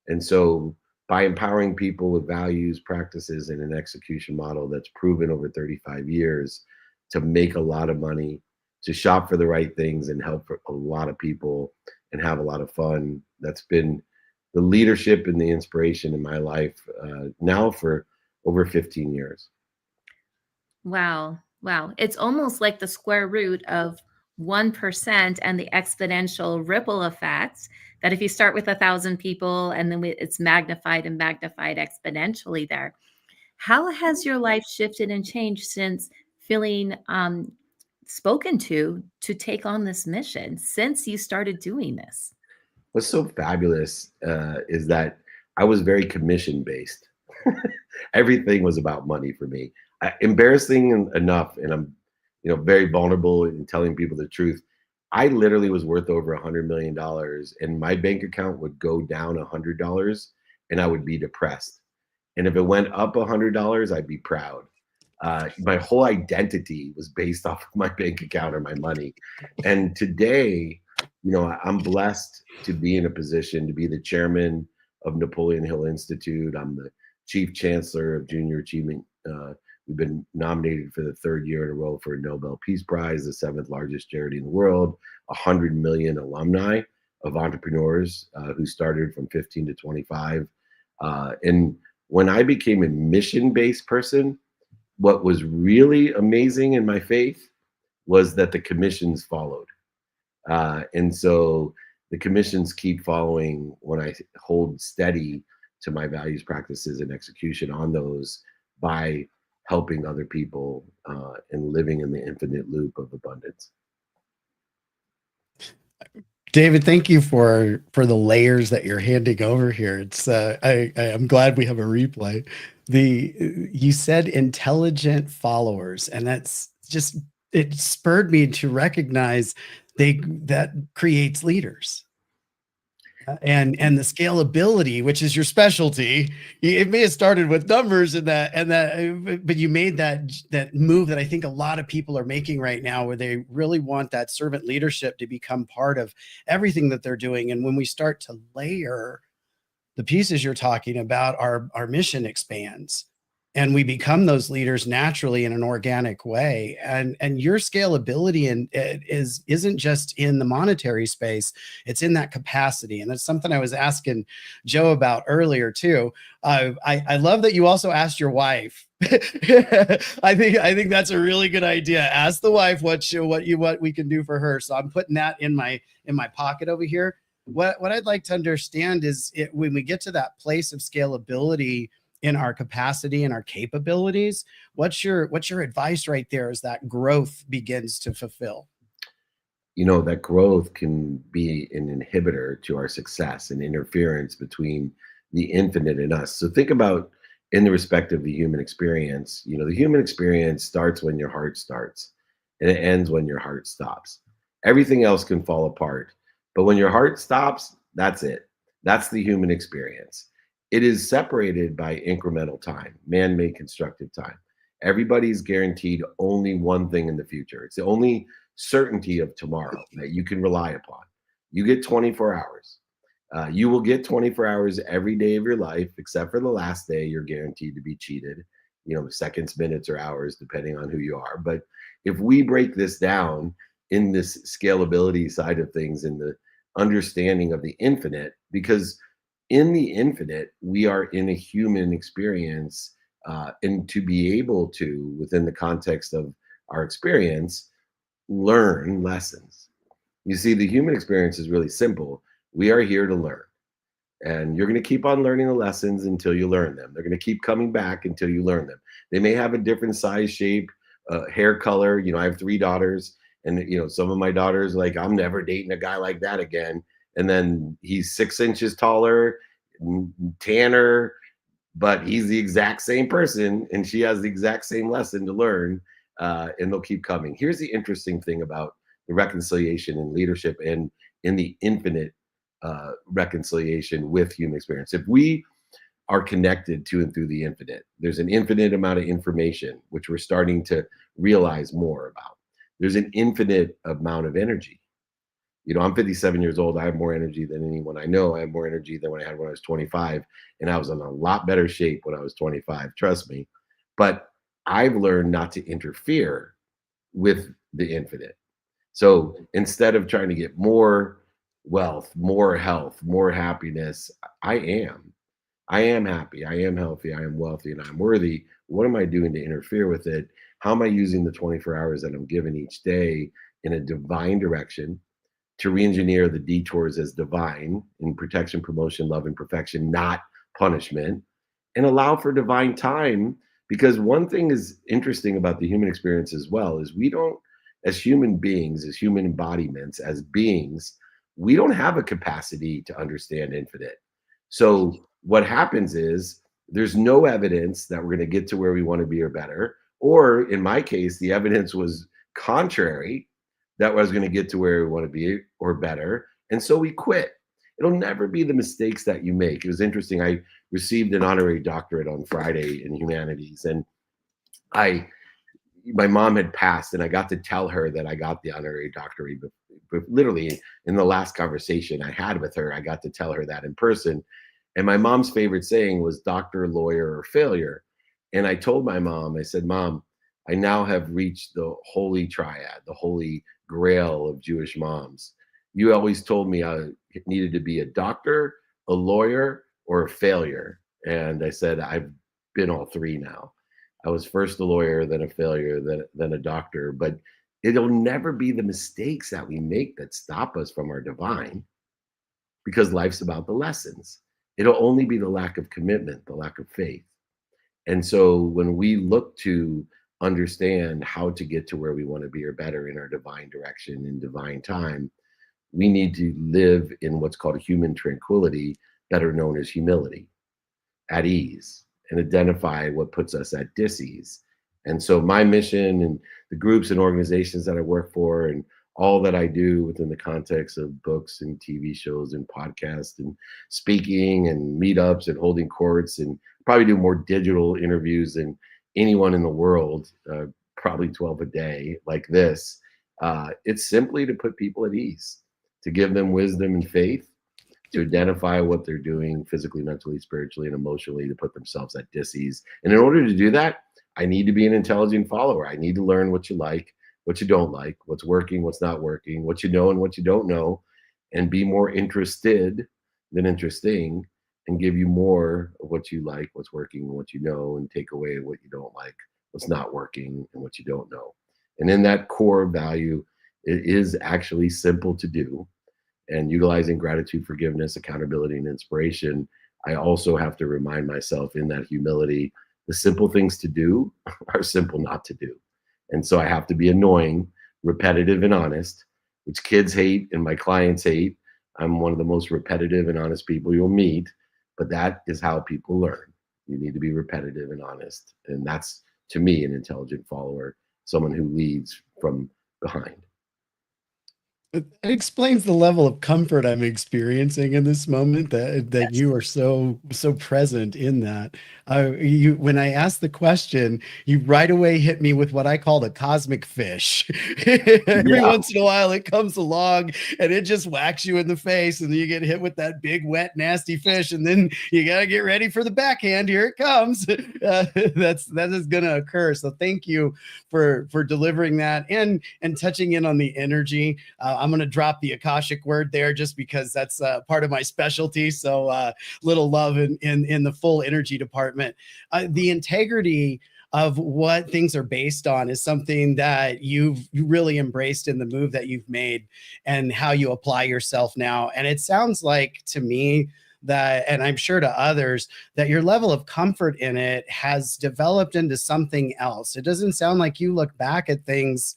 Speaker 13: And so by empowering people with values, practices, and an execution model that's proven over 35 years to make a lot of money, to shop for the right things and help a lot of people and have a lot of fun, that's been the leadership and the inspiration in my life now for over 15 years.
Speaker 4: Wow. It's almost like the square root of 1% and the exponential ripple effects, that if you start with 1,000 people and then it's magnified and magnified exponentially there. How has your life shifted and changed since feeling spoken to take on this mission, since you started doing this?
Speaker 13: What's so fabulous is that I was very commission based. Everything was about money for me. Embarrassing enough, and I'm very vulnerable in telling people the truth. I literally was worth over $100 million, and my bank account would go down $100 and I would be depressed. And if it went up $100, I'd be proud. My whole identity was based off of my bank account or my money. And today, I'm blessed to be in a position to be the chairman of Napoleon Hill Institute. I'm the chief chancellor of Junior Achievement. We've been nominated for the 3rd year in a row for a Nobel Peace Prize, the 7th largest charity in the world, 100 million alumni of entrepreneurs who started from 15 to 25. And when I became a mission-based person, what was really amazing in my faith was that the commissions followed. And so the commissions keep following when I hold steady to my values, practices, and execution on those by helping other people and living in the infinite loop of abundance.
Speaker 5: David, thank you for the layers that you're handing over here. It's I'm glad we have a replay. You said intelligent followers, and that's just, it spurred me to recognize that creates leaders. And the scalability, which is your specialty, it may have started with numbers but you made that move that I think a lot of people are making right now, where they really want that servant leadership to become part of everything that they're doing. And when we start to layer the pieces you're talking about, our mission expands, and we become those leaders naturally in an organic way. And your scalability isn't just in the monetary space, it's in that capacity. And that's something I was asking Joe about earlier too. I love that you also asked your wife. I think that's a really good idea. Ask the wife what we can do for her. So I'm putting that in my pocket over here. What I'd like to understand is when we get to that place of scalability in our capacity and our capabilities, what's your advice right there as that growth begins to fulfill?
Speaker 13: That growth can be an inhibitor to our success and interference between the infinite and us. So think about, in the respect of the human experience, the human experience starts when your heart starts and it ends when your heart stops. Everything else can fall apart, but when your heart stops, that's it. That's the human experience. It is separated by incremental time, man-made constructive time. Everybody's guaranteed only one thing in the future. It's the only certainty of tomorrow that you can rely upon. You get 24 hours. You will get 24 hours every day of your life, except for the last day. You're guaranteed to be cheated, seconds, minutes, or hours, depending on who you are. But if we break this down in this scalability side of things, in the understanding of the infinite, because in the infinite, we are in a human experience, and to be able to, within the context of our experience, learn lessons. You see, the human experience is really simple. We are here to learn, and you're going to keep on learning the lessons until you learn them. They're going to keep coming back until you learn them. They may have a different size, shape, hair color. I have 3 daughters, and some of my daughters, like, I'm never dating a guy like that again. And then he's 6 inches taller, tanner, but he's the exact same person, and she has the exact same lesson to learn, and they'll keep coming. Here's the interesting thing about the reconciliation in leadership and in the infinite reconciliation with human experience. If we are connected to and through the infinite, there's an infinite amount of information, which we're starting to realize more about. There's an infinite amount of energy. I'm 57 years old. I have more energy than anyone I know. I have more energy than when I had when I was 25. And I was in a lot better shape when I was 25, trust me. But I've learned not to interfere with the infinite. So instead of trying to get more wealth, more health, more happiness, I am happy, I am healthy, I am wealthy, and I'm worthy. What am I doing to interfere with it? How am I using the 24 hours that I'm given each day in a divine direction, to re-engineer the detours as divine in protection, promotion, love, and perfection, not punishment, and allow for divine time? Because one thing is interesting about the human experience as well is we don't, as human beings, as human embodiments, as beings, we don't have a capacity to understand infinite. So what happens is there's no evidence that we're going to get to where we want to be or better. Or in my case, the evidence was contrary, that I was going to get to where we want to be or better. And so we quit. It'll never be the mistakes that you make. It was interesting. I received an honorary doctorate on Friday in Humanities, and my mom had passed, and I got to tell her that I got the honorary doctorate. But literally in the last conversation I had with her, I got to tell her that in person. And my mom's favorite saying was doctor, lawyer, or failure. And I told my mom, I said, Mom, I now have reached the holy triad, the holy grail of Jewish moms. You always told me I needed to be a doctor, a lawyer, or a failure. And I said, I've been all 3 now. I was first a lawyer, then a failure, then a doctor. But It'll never be the mistakes that we make that stop us from our divine, because life's about the lessons. It'll only be the lack of commitment, the lack of faith. And so when we look to understand how to get to where we want to be or better in our divine direction in divine time, we need to live in what's called human tranquility, better known as humility, at ease, and identify what puts us at dis-ease. And so my mission and the groups and organizations that I work for and all that I do within the context of books and TV shows and podcasts and speaking and meetups and holding courts, and probably do more digital interviews than anyone in the world, probably 12 a day like this. It's simply to put people at ease, to give them wisdom and faith, to identify what they're doing physically, mentally, spiritually, and emotionally, to put themselves at dis-ease. And in order to do that, I need to be an intelligent follower. I need to learn what you like, what you don't like, what's working, what's not working, what you know and what you don't know, and be more interested than interesting, and give you more of what you like, what's working, and what you know, and take away what you don't like, what's not working, and what you don't know. And in that core value, it is actually simple to do. And utilizing gratitude, forgiveness, accountability, and inspiration, I also have to remind myself in that humility, the simple things to do are simple not to do. And so I have to be annoying, repetitive, and honest, which kids hate and my clients hate. I'm one of the most repetitive and honest people you'll meet, but that is how people learn. You need to be repetitive and honest. And that's, to me, an intelligent follower, someone who leads from behind.
Speaker 5: It explains the level of comfort I'm experiencing in this moment, that you are so present in that. When I asked the question, you right away hit me with what I call the cosmic fish. Every once in a while it comes along and it just whacks you in the face, and then you get hit with that big, wet, nasty fish, and then you got to get ready for the backhand. Here it comes. That is going to occur. So thank you for delivering that and touching in on the energy. I'm going to drop the Akashic word there just because that's part of my specialty. So little love in the full energy department. The integrity of what things are based on is something that you really embraced in the move that you've made and how you apply yourself now. And it sounds like to me that, and I'm sure to others, that your level of comfort in it has developed into something else. It doesn't sound like you look back at things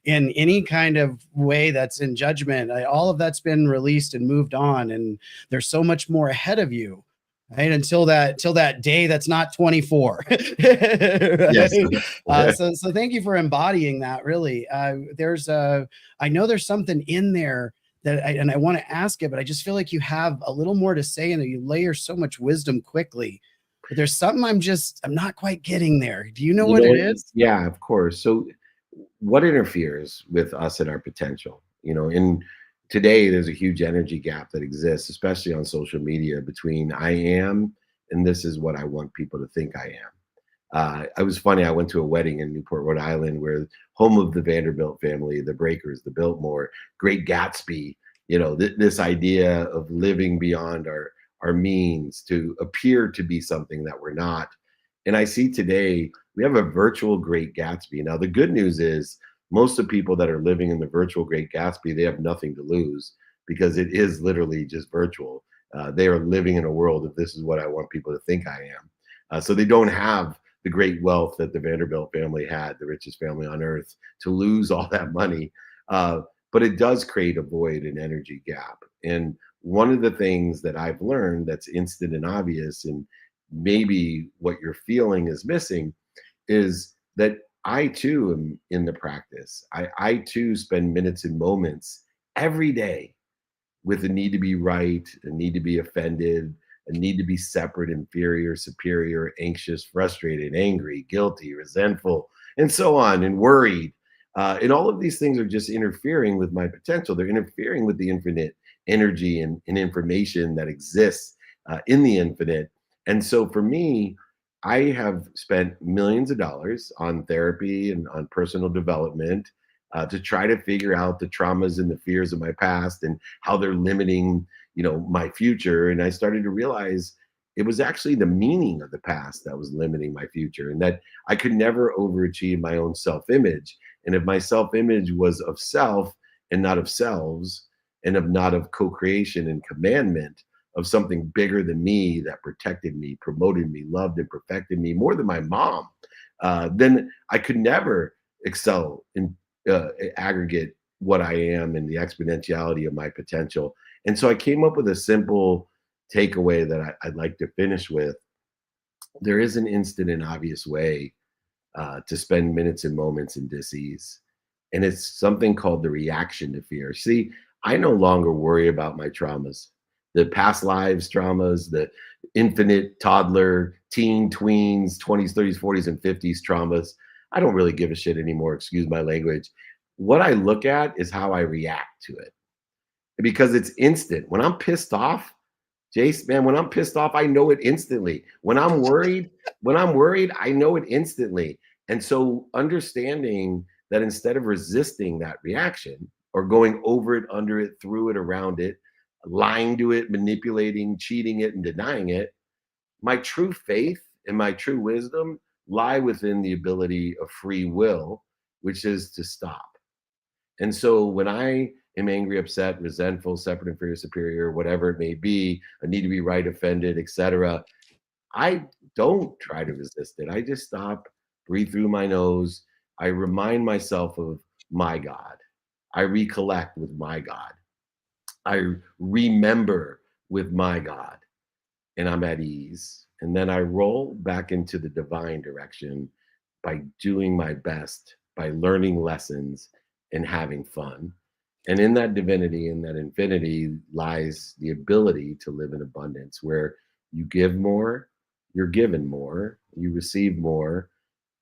Speaker 5: in any kind of way that's in judgment. All of that's been released and moved on, and there's so much more ahead of you, right? Until that day that's not 24. Right?
Speaker 13: Yes.
Speaker 5: So thank you for embodying that. Really, I know there's something in there that I want to ask it, but I just feel like you have a little more to say, and that you layer so much wisdom quickly. But there's something I'm not quite getting there. Do you know what it is?
Speaker 13: Yeah, of course. So what interferes with us and our potential? In today, there's a huge energy gap that exists, especially on social media, between I am and this is what I want people to think I am. It was funny. I went to a wedding in Newport, Rhode Island, where home of the Vanderbilt family, the Breakers, the Biltmore, Great Gatsby, this idea of living beyond our means to appear to be something that we're not. And I see today we have a virtual Great Gatsby. Now, the good news is most of the people that are living in the virtual Great Gatsby, they have nothing to lose, because it is literally just virtual. They are living in a world of this is what I want people to think I am. So they don't have the great wealth that the Vanderbilt family had, the richest family on earth, to lose all that money. But it does create a void and energy gap. And one of the things that I've learned that's instant and obvious, and maybe what you're feeling is missing, is that I too am in the practice. I too spend minutes and moments every day with a need to be right, a need to be offended, a need to be separate, inferior, superior, anxious, frustrated, angry, guilty, resentful, and so on, and worried. And all of these things are just interfering with my potential. They're interfering with the infinite energy and information that exists in the infinite. And so for me, I have spent millions of dollars on therapy and on personal development to try to figure out the traumas and the fears of my past and how they're limiting, my future. And I started to realize it was actually the meaning of the past that was limiting my future, and that I could never overachieve my own self-image. And if my self-image was of self and not of selves, and of not of co-creation and commandment of something bigger than me that protected me, promoted me, loved and perfected me more than my mom, then I could never excel in aggregate what I am and the exponentiality of my potential. And so I came up with a simple takeaway that I'd like to finish with. There is an instant and obvious way to spend minutes and moments in dis-ease. And it's something called the reaction to fear. See, I no longer worry about my traumas, the past lives traumas, the infinite toddler, teen, tweens, 20s, 30s, 40s, and 50s traumas. I don't really give a shit anymore, excuse my language. What I look at is how I react to it, because it's instant. When I'm pissed off, Jace, man, when I'm pissed off, I know it instantly. When I'm worried, I know it instantly. And so understanding that instead of resisting that reaction or going over it, under it, through it, around it, lying to it, manipulating, cheating it, and denying it, my true faith and my true wisdom lie within the ability of free will, which is to stop. And so when I am angry, upset, resentful, separate, inferior, superior, whatever it may be, I need to be right, offended, etc., I don't try to resist it. I just stop, breathe through my nose. I remind myself of my God. I recollect with my God. I remember with my God, and I'm at ease. And then I roll back into the divine direction by doing my best, by learning lessons and having fun. And in that divinity, in that infinity, lies the ability to live in abundance, where you give more, you're given more, you receive more.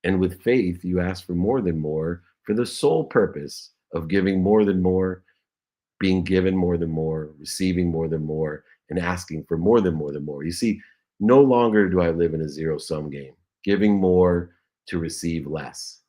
Speaker 13: And with faith, you ask for more than more, for the sole purpose of giving more than more, being given more than more, receiving more than more, and asking for more than more than more. You see, no longer do I live in a zero-sum game, giving more to receive less.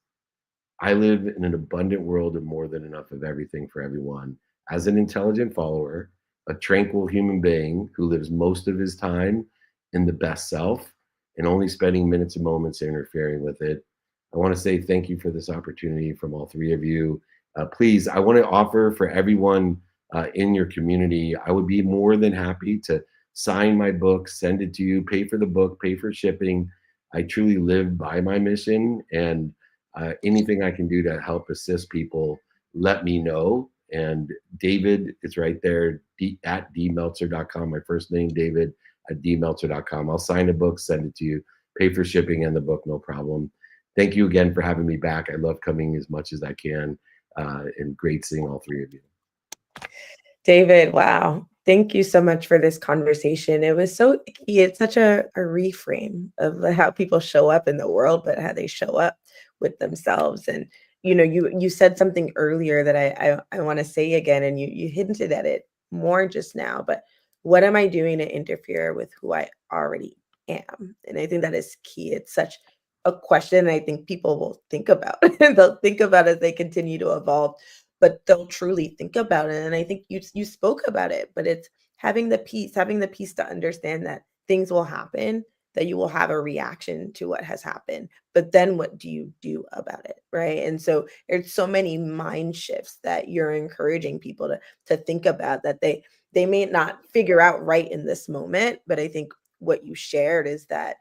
Speaker 13: I live in an abundant world of more than enough of everything for everyone. As an intelligent follower, a tranquil human being who lives most of his time in the best self and only spending minutes and moments interfering with it, I want to say thank you for this opportunity from all three of you. Please, I want to offer for everyone in your community, I would be more than happy to sign my book, send it to you, pay for the book, pay for shipping. I truly live by my mission, and anything I can do to help assist people, let me know. And David, it's right there at dmeltzer.com. My first name, David, at dmeltzer.com. I'll sign the book, send it to you, pay for shipping and the book, no problem. Thank you again for having me back. I love coming as much as I can, and great seeing all three of you.
Speaker 3: David, wow. Thank you so much for this conversation. It was so key. It's such a reframe of how people show up in the world, but how they show up with themselves. And, you know, you said something earlier that I want to say again, and you hinted at it more just now, but what am I doing to interfere with who I already am? And I think that is key. It's such a question I think people will think about. They'll think about as they continue to evolve, but they'll truly think about it. And I think you spoke about it, but it's having the peace to understand that things will happen, that you will have a reaction to what has happened, but then what do you do about it, right? And so there's so many mind shifts that you're encouraging people to think about that they may not figure out right in this moment. But I think what you shared is that,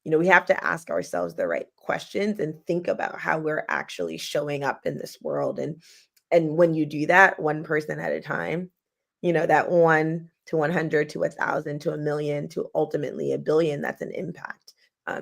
Speaker 3: you know, we have to ask ourselves the right questions and think about how we're actually showing up in this world. And when you do that, one person at a time, you know, that 1 to 100 to 1,000 to 1,000,000 to ultimately 1,000,000,000, that's an impact,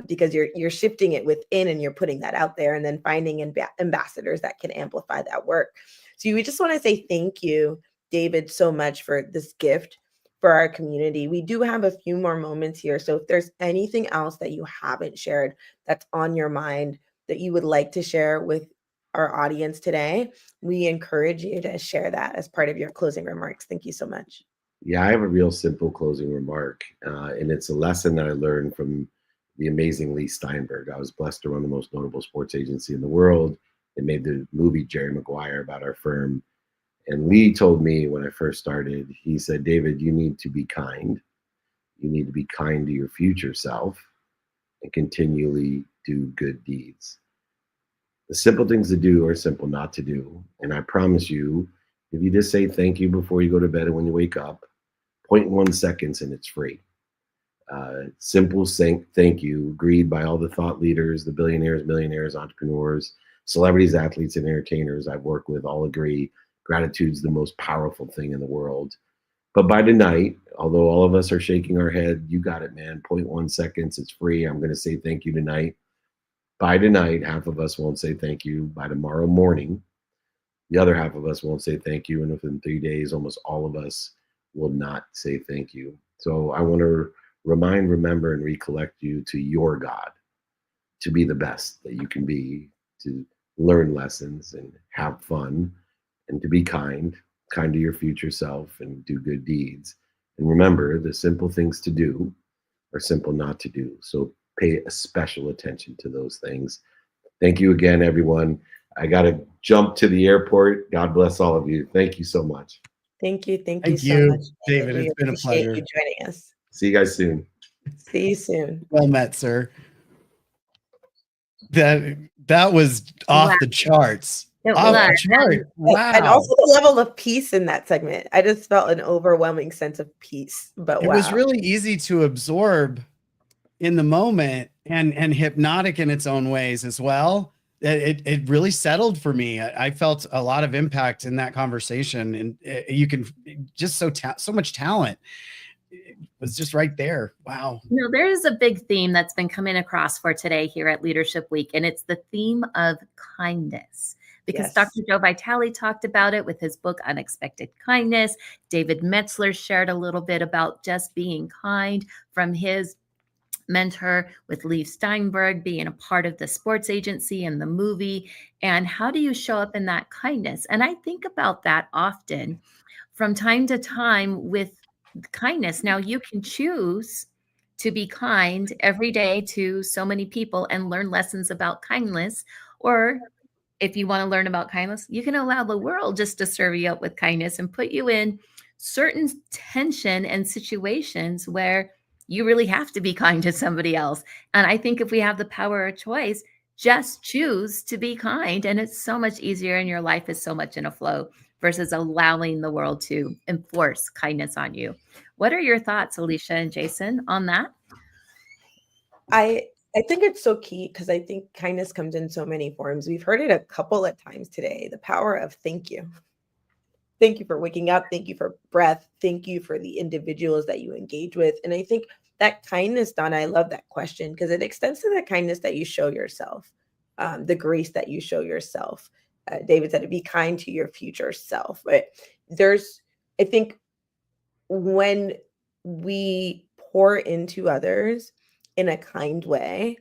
Speaker 3: because you're shifting it within and you're putting that out there and then finding ambassadors that can amplify that work. So we just want to say thank you, David, so much for this gift for our community. We do have a few more moments here. So if there's anything else that you haven't shared that's on your mind that you would like to share with our audience today, we encourage you to share that as part of your closing remarks. Thank you so much.
Speaker 13: Yeah, I have a real simple closing remark, and it's a lesson that I learned from the amazing Lee Steinberg. I was blessed to run the most notable sports agency in the world. It made the movie Jerry Maguire about our firm. And Lee told me when I first started, he said, David, you need to be kind. You need to be kind to your future self and continually do good deeds. The simple things to do are simple not to do. And I promise you, if you just say thank you before you go to bed and when you wake up, 0.1 seconds and it's free. Simple thank you, agreed by all the thought leaders, the billionaires, millionaires, entrepreneurs, celebrities, athletes, and entertainers I've worked with all agree gratitude's the most powerful thing in the world. But by tonight, although all of us are shaking our head, you got it, man, 0.1 seconds, it's free. I'm going to say thank you tonight. By tonight, half of us won't say thank you. By tomorrow morning, the other half of us won't say thank you. And within 3 days, almost all of us will not say thank you. So I want to remind, remember, and recollect you to your God, to be the best that you can be, to learn lessons and have fun, and to be kind to your future self and do good deeds. And remember, the simple things to do are simple not to do. So pay a special attention to those things. Thank you again, everyone. I got to jump to the airport. God bless all of you. Thank you so much.
Speaker 3: Thank you so much,
Speaker 5: David.
Speaker 3: We
Speaker 5: it's been a
Speaker 3: appreciate
Speaker 5: pleasure.
Speaker 3: you joining us.
Speaker 13: See you guys soon.
Speaker 3: See you soon.
Speaker 5: Well met, sir. That was off the charts. Off the chart. Wow.
Speaker 3: And also the level of peace in that segment. I just felt an overwhelming sense of peace. But
Speaker 5: it was really easy to absorb in the moment and hypnotic in its own ways as well. It really settled for me. I felt a lot of impact in that conversation, and you can just so much talent. It was just right there. Wow.
Speaker 4: You know, there is a big theme that's been coming across for today here at Leadership Week, and it's the theme of kindness. Because Dr. Joe Vitale talked about it with his book, Unexpected Kindness. David Meltzer shared a little bit about just being kind from his mentor with Leif Steinberg, being a part of the sports agency and the movie. And how do you show up in that kindness? And I think about that often from time to time with kindness. Now, you can choose to be kind every day to so many people and learn lessons about kindness. Or if you want to learn about kindness, you can allow the world just to serve you up with kindness and put you in certain tension and situations where you really have to be kind to somebody else. And I think if we have the power of choice, just choose to be kind. And it's so much easier and your life is so much in a flow versus allowing the world to enforce kindness on you. What are your thoughts, Alicia and Jason, on that?
Speaker 3: I think it's so key because I think kindness comes in so many forms. We've heard it a couple of times today, the power of thank you. Thank you for waking up. Thank you for breath. Thank you for the individuals that you engage with. And I think that kindness, Donna, I love that question because it extends to the kindness that you show yourself, the grace that you show yourself. David said, be kind to your future self. But I think when we pour into others in a kind way,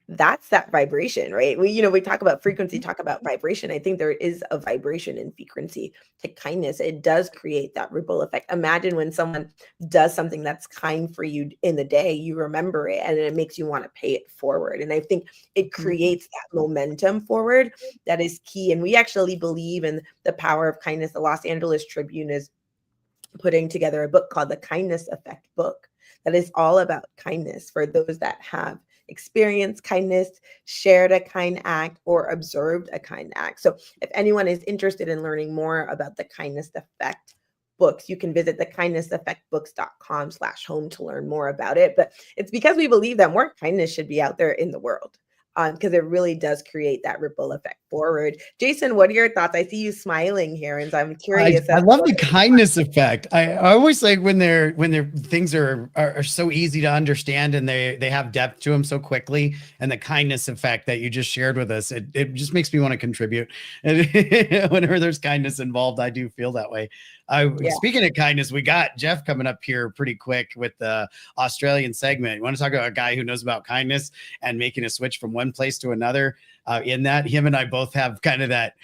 Speaker 3: that's that vibration, right? We talk about frequency, talk about vibration. I think there is a vibration in frequency to kindness. It does create that ripple effect. Imagine when someone does something that's kind for you in the day, you remember it and it makes you want to pay it forward. And I think it creates that momentum forward that is key. And we actually believe in the power of kindness. The Los Angeles Tribune is putting together a book called The Kindness Effect book that is all about kindness for those that have experienced kindness, shared a kind act, or observed a kind act. So if anyone is interested in learning more about the Kindness Effect books, you can visit thekindnesseffectbooks.com/home to learn more about it. But it's because we believe that more kindness should be out there in the world. Because it really does create that ripple effect forward. Jason, what are your thoughts? I see you smiling here, and so I'm curious.
Speaker 5: I love the kindness effect. I always like when things are so easy to understand and they have depth to them so quickly. And the kindness effect that you just shared with us, it just makes me want to contribute. And whenever there's kindness involved, I do feel that way. Speaking of kindness, we got Jeff coming up here pretty quick with the Australian segment. You want to talk about a guy who knows about kindness and making a switch from one place to another? In that, him and I both have kind of that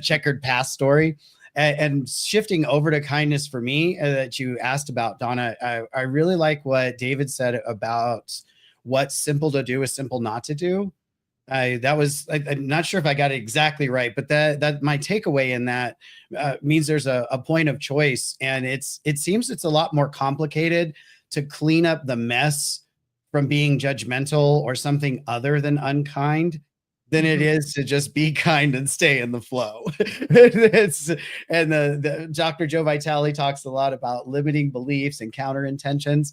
Speaker 5: checkered past story. And shifting over to kindness for me that you asked about, Donna, I really like what David said about what's simple to do is simple not to do. I'm not sure if I got it exactly right, but that my takeaway in that means there's a point of choice, and it seems it's a lot more complicated to clean up the mess from being judgmental or something other than unkind than it is to just be kind and stay in the flow. The Dr. Joe Vitale talks a lot about limiting beliefs and counter intentions.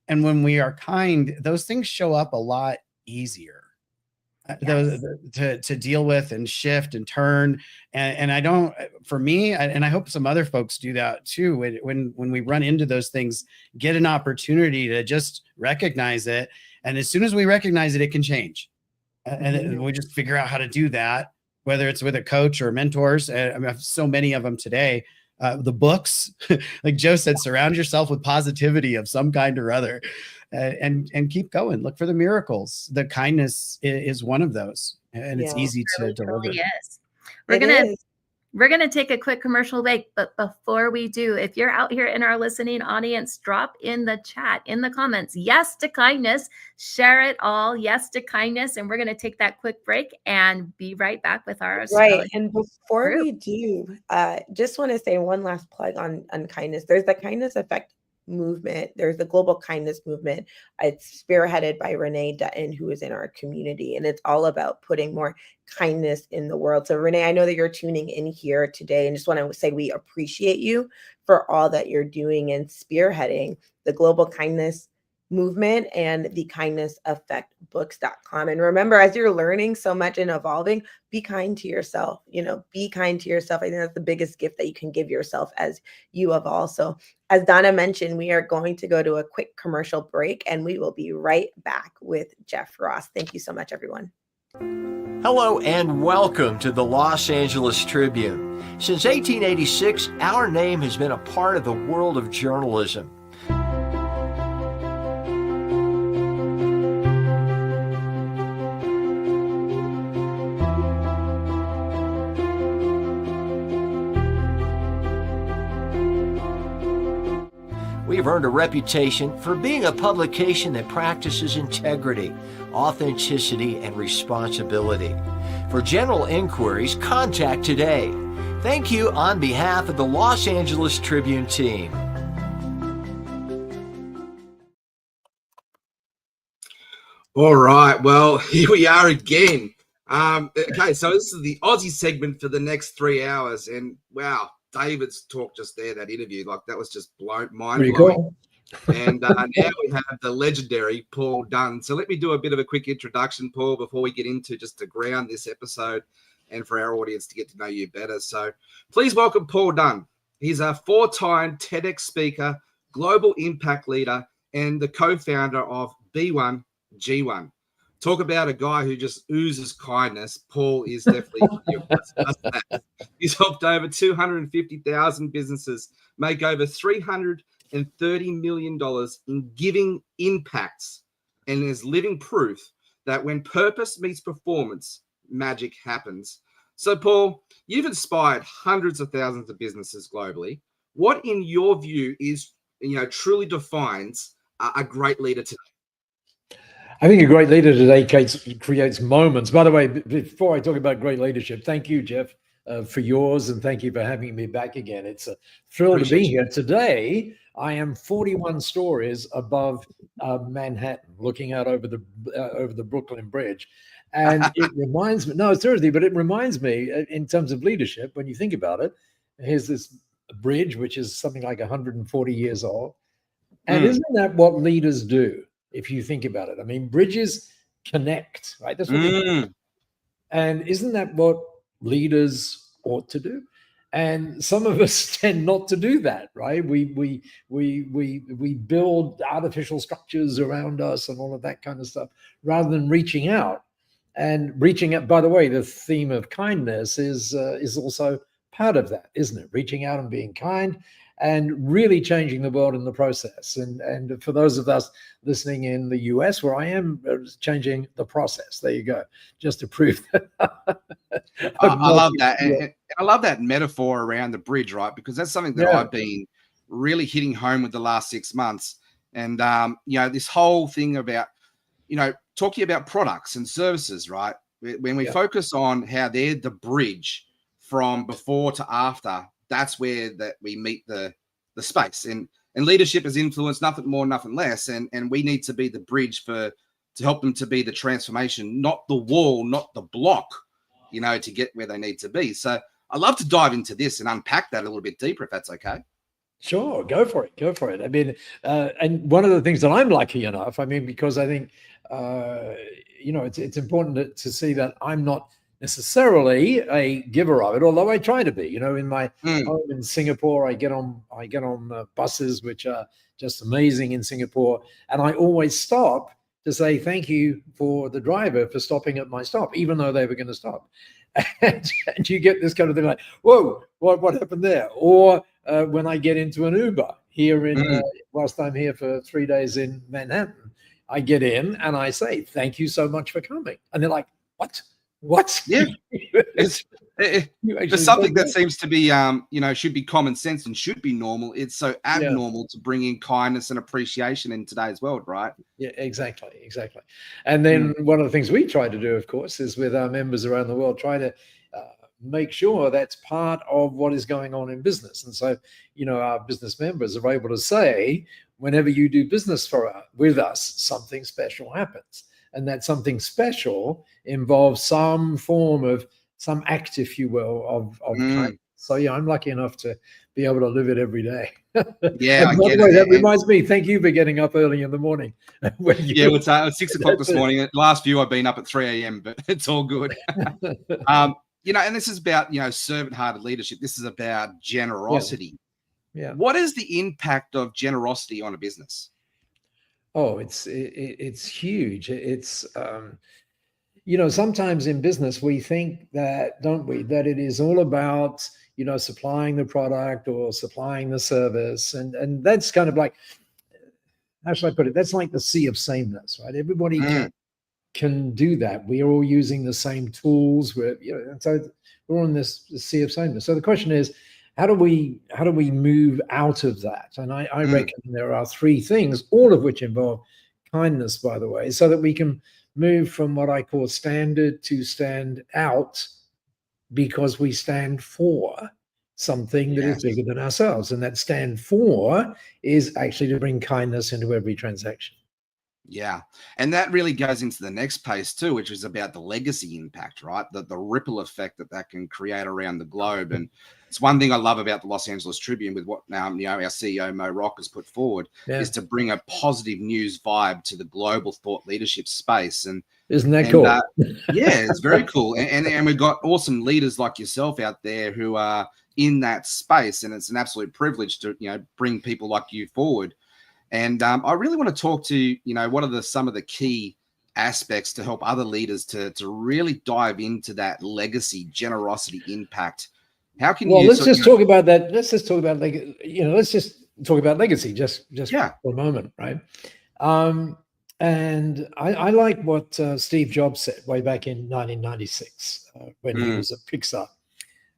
Speaker 5: And when we are kind, those things show up a lot easier.
Speaker 4: Yes.
Speaker 5: To deal with and shift and turn. And I don't, for me, and I hope some other folks do that too, when we run into those things, get an opportunity to just recognize it. And as soon as we recognize it, it can change. And we just figure out how to do that, whether it's with a coach or mentors. I mean, I have so many of them today. The books, like Joe said, surround yourself with positivity of some kind or other, and keep going. Look for the miracles. The kindness is one of those, and it's easy to deliver.
Speaker 4: Really is. We're gonna take a quick commercial break, but before we do, if you're out here in our listening audience, drop in the chat, in the comments, yes to kindness, share it all, yes to kindness, and we're gonna take that quick break and be right back with our
Speaker 3: And before we do, just want to say one last plug on kindness. There's the Kindness Effect movement. There's the Global Kindness Movement. It's spearheaded by Renee Dutton, who is in our community, and it's all about putting more kindness in the world. So Renee, I know that you're tuning in here today, and just want to say we appreciate you for all that you're doing and spearheading the Global Kindness Movement and the kindnesseffectbooks.com. And remember, as you're learning so much and evolving, be kind to yourself. Be kind to yourself. I think that's the biggest gift that you can give yourself as you evolve. So as Donna mentioned, we are going to go to a quick commercial break, and we will be right back with Jeff Ross. Thank you so much, everyone.
Speaker 2: Hello and welcome to the Los Angeles Tribune. Since 1886, our name has been a part of the world of journalism. We have earned a reputation for being a publication that practices integrity, authenticity, and responsibility. For general inquiries, contact today. Thank you on behalf of the Los Angeles Tribune team.
Speaker 14: All right, well, here we are again. Okay, so this is the Aussie segment for the next 3 hours, and wow, David's talk just there, that interview, like that was just mind-blowing.
Speaker 15: Cool.
Speaker 14: And now we have the legendary Paul Dunn. So let me do a bit of a quick introduction, Paul, before we get into just to ground this episode and for our audience to get to know you better. So please welcome Paul Dunn. He's a 4-time TEDx speaker, global impact leader, and the co-founder of B1 G1. Talk about a guy who just oozes kindness. Paul is definitely that. He's helped over 250,000 businesses make over $330 million in giving impacts, and is living proof that when purpose meets performance, magic happens. So, Paul, you've inspired hundreds of thousands of businesses globally. What, in your view, is truly defines a great leader today?
Speaker 15: I think a great leader today creates moments. By the way, before I talk about great leadership, thank you, Jeff, for yours, and thank you for having me back again. It's a thrill to be here. Today, I am 41 stories above Manhattan, looking out over the Brooklyn Bridge. And it reminds me, no, seriously, but it reminds me in terms of leadership, when you think about it, here's this bridge, which is something like 140 years old. And isn't that what leaders do? If you think about it, I mean, bridges connect, right? That's what they do. And isn't that what leaders ought to do? And some of us tend not to do that, right? We build artificial structures around us and all of that kind of stuff, rather than reaching out. And reaching out, by the way, the theme of kindness is also part of that, isn't it? Reaching out and being kind, and really changing the world in the process. And for those of us listening in the US, where I am, changing the process. There you go, just to prove that.
Speaker 14: I love that. And I love that metaphor around the bridge, right? Because that's something that I've been really hitting home with the last 6 months. And, this whole thing about, talking about products and services, right? When we focus on how they're the bridge from before to after, that's where that we meet the space, and leadership is influence, nothing more, nothing less, and we need to be the bridge to to help them to be the transformation, not the wall, not the block, you know, to get where they need to be. So I'd love to dive into this and unpack that a little bit deeper, if that's okay.
Speaker 15: Sure, go for it. Go for it. I mean, and one of the things that I'm lucky enough, I mean, because I think, you know, it's important to see that I'm not necessarily a giver of it, although I try to be. You know, in my home in Singapore, I get on buses, which are just amazing in Singapore, and I always stop to say thank you for the driver for stopping at my stop, even though they were going to stop. And you get this kind of thing like, whoa, what happened there? Or when I get into an Uber here in, whilst I'm here for 3 days in Manhattan, I get in and I say, thank you so much for coming. And they're like, what?
Speaker 14: Yeah. There's something that seems to be, you know, should be common sense and should be normal. It's so abnormal to bring in kindness and appreciation in today's world, right?
Speaker 15: Yeah, exactly. And then one of the things we try to do, of course, is with our members around the world, try to make sure that's part of what is going on in business. And so, you know, our business members are able to say, whenever you do business with us, something special happens. And that something special involves some form of, some act, if you will, of kindness. So yeah, I'm lucky enough to be able to live it every day.
Speaker 14: Yeah,
Speaker 15: and by the way, that reminds me, thank you for getting up early in the morning.
Speaker 14: It's 6 o'clock this morning. Last few I've been up at 3 a.m., but it's all good. You know, and this is about, you know, servant-hearted leadership. This is about generosity.
Speaker 15: Yeah.
Speaker 14: What is the impact of generosity on a business?
Speaker 15: Oh, it's huge. It's you know, sometimes in business we think that, don't we, that it is all about, you know, supplying the product or supplying the service, and that's kind of like, how should I put it? That's like the sea of sameness, right? Everybody can do that. We are all using the same tools. We're, you know, and so we're on this sea of sameness. So the question is, how do we move out of that? And I reckon there are 3 things, all of which involve kindness, by the way, so that we can move from what I call standard to stand out, because we stand for something that is bigger than ourselves. And that stand for is actually to bring kindness into every transaction.
Speaker 14: Yeah. And that really goes into the next piece too, which is about the legacy impact, right? The ripple effect that can create around the globe. And it's one thing I love about the Los Angeles Tribune with what now, you know, our CEO Moe Rock has put forward is to bring a positive news vibe to the global thought leadership space. And
Speaker 15: isn't that cool?
Speaker 14: Yeah, it's very cool. And we've got awesome leaders like yourself out there who are in that space. And it's an absolute privilege to, you know, bring people like you forward. And I really want to talk to, you know, what are some of the key aspects to help other leaders to really dive into that legacy, generosity impact. How can you?
Speaker 15: Let's just talk about that. Let's just talk about, like, you know, let's just talk about legacy just for a moment, right? And I like what Steve Jobs said way back in 1996 when he was at Pixar.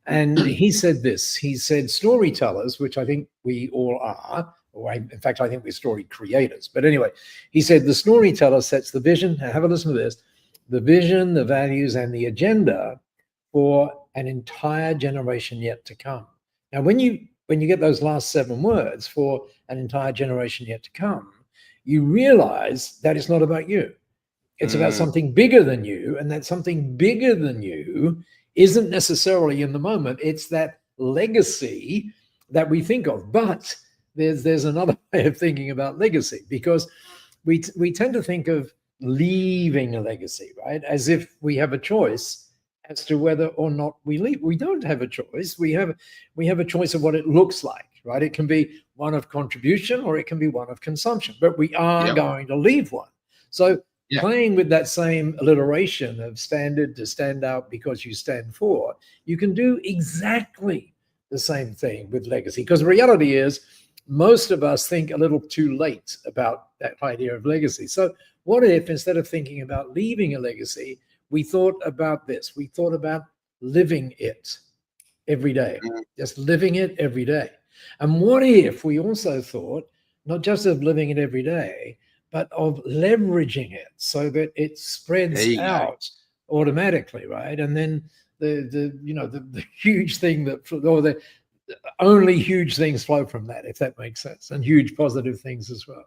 Speaker 15: And he said this. He said, storytellers, which I think we all are, or in fact, I think we're story creators. But anyway, he said the storyteller sets the vision. Have a listen to this: the vision, the values, and the agenda for an entire generation yet to come. Now, when you get those last 7 words, for an entire generation yet to come, you realize that it's not about you. It's about something bigger than you, and that something bigger than you isn't necessarily in the moment. It's that legacy that we think of. But there's another way of thinking about legacy, because we tend to think of leaving a legacy, right, as if we have a choice as to whether or not we leave. We don't have a choice. We have a choice of what it looks like, right? It can be one of contribution or it can be one of consumption, but we are going to leave one. So playing with that same alliteration of standard to stand out because you stand for, you can do exactly the same thing with legacy. Because the reality is, most of us think a little too late about that idea of legacy. So what if, instead of thinking about leaving a legacy, we thought about this? We thought about living it every day, just living it every day. And what if we also thought not just of living it every day, but of leveraging it so that it spreads out automatically, right? And then the huge thing the only huge things flow from that, if that makes sense, and huge positive things as well.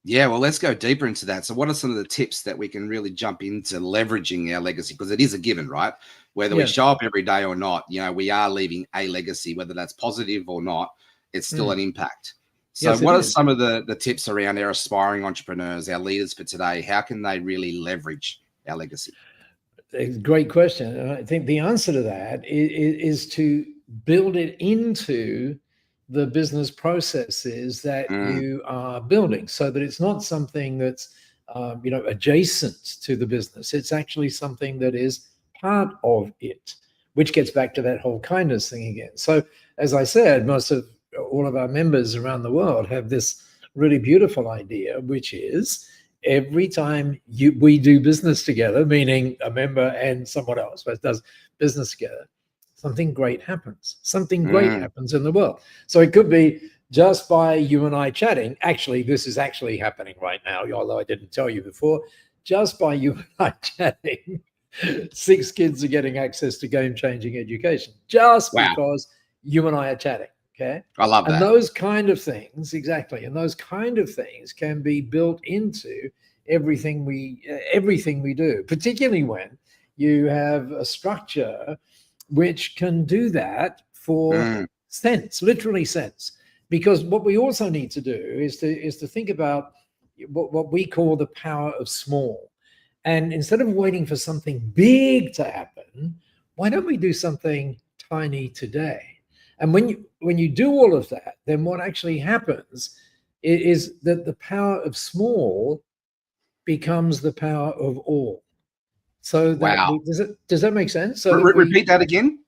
Speaker 14: Yeah, well, let's go deeper into that. So what are some of the tips that we can really jump into leveraging our legacy? Because it is a given, right? Whether we show up every day or not, we are leaving a legacy, whether that's positive or not, it's still an impact. So
Speaker 15: Yes,
Speaker 14: what are some of the tips around our aspiring entrepreneurs, our leaders for today? How can they really leverage our legacy?
Speaker 15: Great question. And I think the answer to that is to build it into the business processes that you are building, so that it's not something that's adjacent to the business. It's actually something that is part of it, which gets back to that whole kindness thing again. So as I said, all of our members around the world have this really beautiful idea, which is every time we do business together, meaning a member and someone else does business together, something great happens. Something great happens in the world. So it could be just by you and I chatting. Actually, this is actually happening right now, although I didn't tell you before. Just by you and I chatting, 6 kids are getting access to game-changing education just because you and I are chatting. Okay.
Speaker 14: I love that.
Speaker 15: And those kind of things, exactly. And those kind of things can be built into everything we do, particularly when you have a structure which can do that for sense, literally sense. Because what we also need to do is to think about what we call the power of small. And instead of waiting for something big to happen, why don't we do something tiny today? And when you do all of that, then what actually happens is that the power of small becomes the power of all. So does that make sense? So
Speaker 14: repeat that again.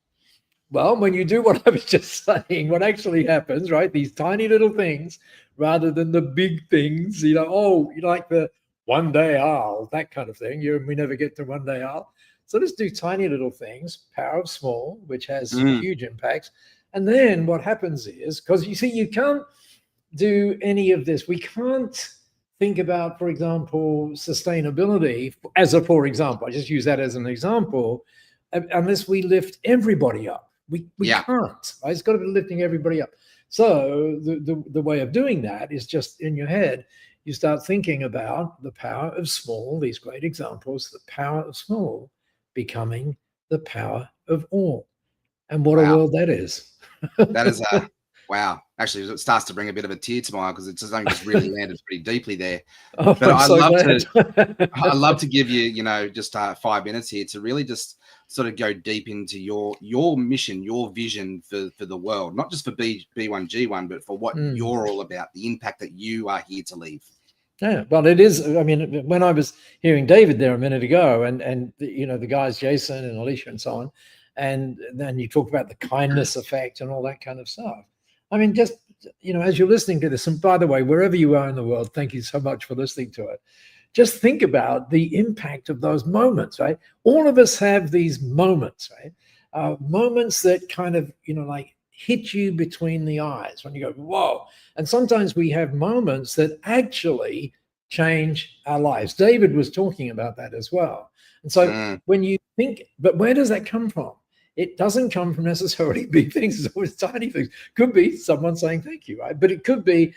Speaker 15: Well, when you do what I was just saying, what actually happens, right? These tiny little things, rather than the big things, like the one day I'll, that kind of thing. We never get to one day I'll. So let's do tiny little things, power of small, which has huge impacts. And then what happens is, because you see, you can't do any of this. We can't think about, for example, sustainability for example. I just use that as an example, unless we lift everybody up. We can't. Right? It's got to be lifting everybody up. So the way of doing that is just in your head. You start thinking about the power of small, these great examples, the power of small becoming the power of all. And what a world that is.
Speaker 14: That is wow. Actually, it starts to bring a bit of a tear to my eye because it's just really landed pretty deeply there. But I'd love to give you, just 5 minutes here to really just sort of go deep into your mission, your vision for the world, not just for B1G1, but for what you're all about, the impact that you are here to leave.
Speaker 15: Yeah, well, it is. I mean, when I was hearing David there a minute ago, and the guys, Jason and Alicia and so on, and then you talk about the kindness effect and all that kind of stuff. I mean, just, as you're listening to this, and by the way, wherever you are in the world, thank you so much for listening to it. Just think about the impact of those moments, right? All of us have these moments, right? Moments that kind of, like hit you between the eyes when you go, whoa. And sometimes we have moments that actually change our lives. David was talking about that as well. And so when you think, but where does that come from? It doesn't come from necessarily big things. It's always tiny things. Could be someone saying thank you, right? But it could be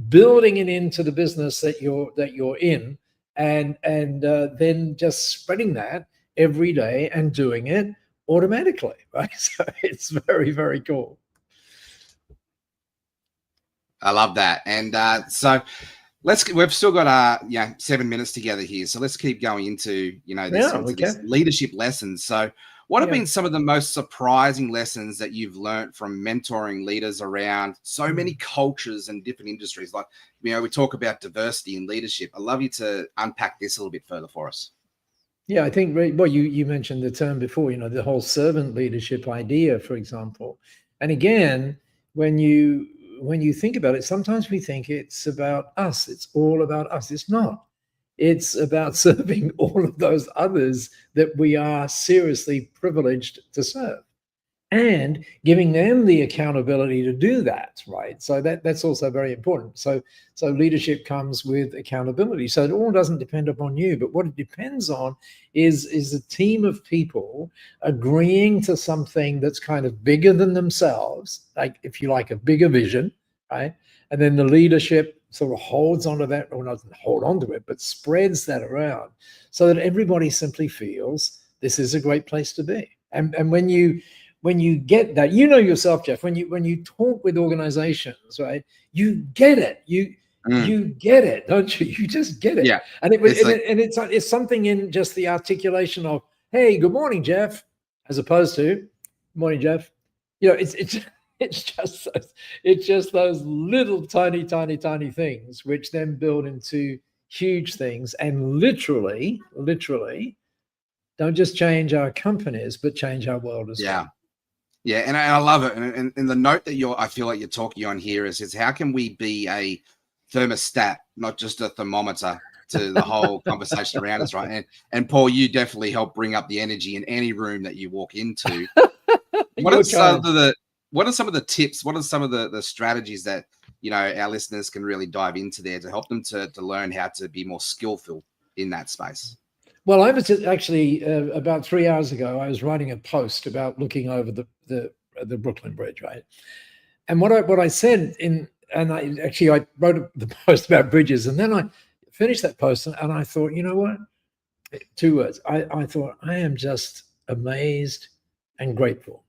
Speaker 15: building it into the business that you're in, and then just spreading that every day and doing it automatically, right? So it's very, very cool.
Speaker 14: I love that. And so we've still got 7 minutes together here. So let's keep going into, this leadership lessons. So what have been some of the most surprising lessons that you've learned from mentoring leaders around so many cultures and different industries? Like, we talk about diversity in leadership. I'd love you to unpack this a little bit further for us.
Speaker 15: Yeah, I think, well, you mentioned the term before, the whole servant leadership idea, for example. And again, when you think about it, sometimes we think it's about us. It's all about us. It's not. It's about serving all of those others that we are seriously privileged to serve, and giving them the accountability to do that, right? So that's also very important. So leadership comes with accountability. So it all doesn't depend upon you, but what it depends on is a team of people agreeing to something that's kind of bigger than themselves, like, if you like, a bigger vision, right? And then the leadership sort of holds onto that, or doesn't hold onto it, but spreads that around so that everybody simply feels this is a great place to be. And when you get that, you know yourself, Jeff, when you talk with organizations, right, you get it. You get it, don't you? You just get it.
Speaker 14: Yeah.
Speaker 15: And it's something in just the articulation of, hey, good morning, Jeff, as opposed to, good morning, Jeff. You know, it's just those little tiny things which then build into huge things, and literally don't just change our companies, but change our world as well.
Speaker 14: Yeah, and I love it. And the note that I feel like you're talking on here is how can we be a thermostat, not just a thermometer to the whole conversation around us, right? And Paul, you definitely help bring up the energy in any room that you walk into. What are some of the tips? What are some of the strategies that, you know, our listeners can really dive into there to help them to learn how to be more skillful in that space?
Speaker 15: Well, I was actually about 3 hours ago, I was writing a post about looking over the Brooklyn Bridge, right? And what I said I wrote the post about bridges, and then I finished that post and I thought, you know what? 2 words. I thought, I am just amazed and grateful.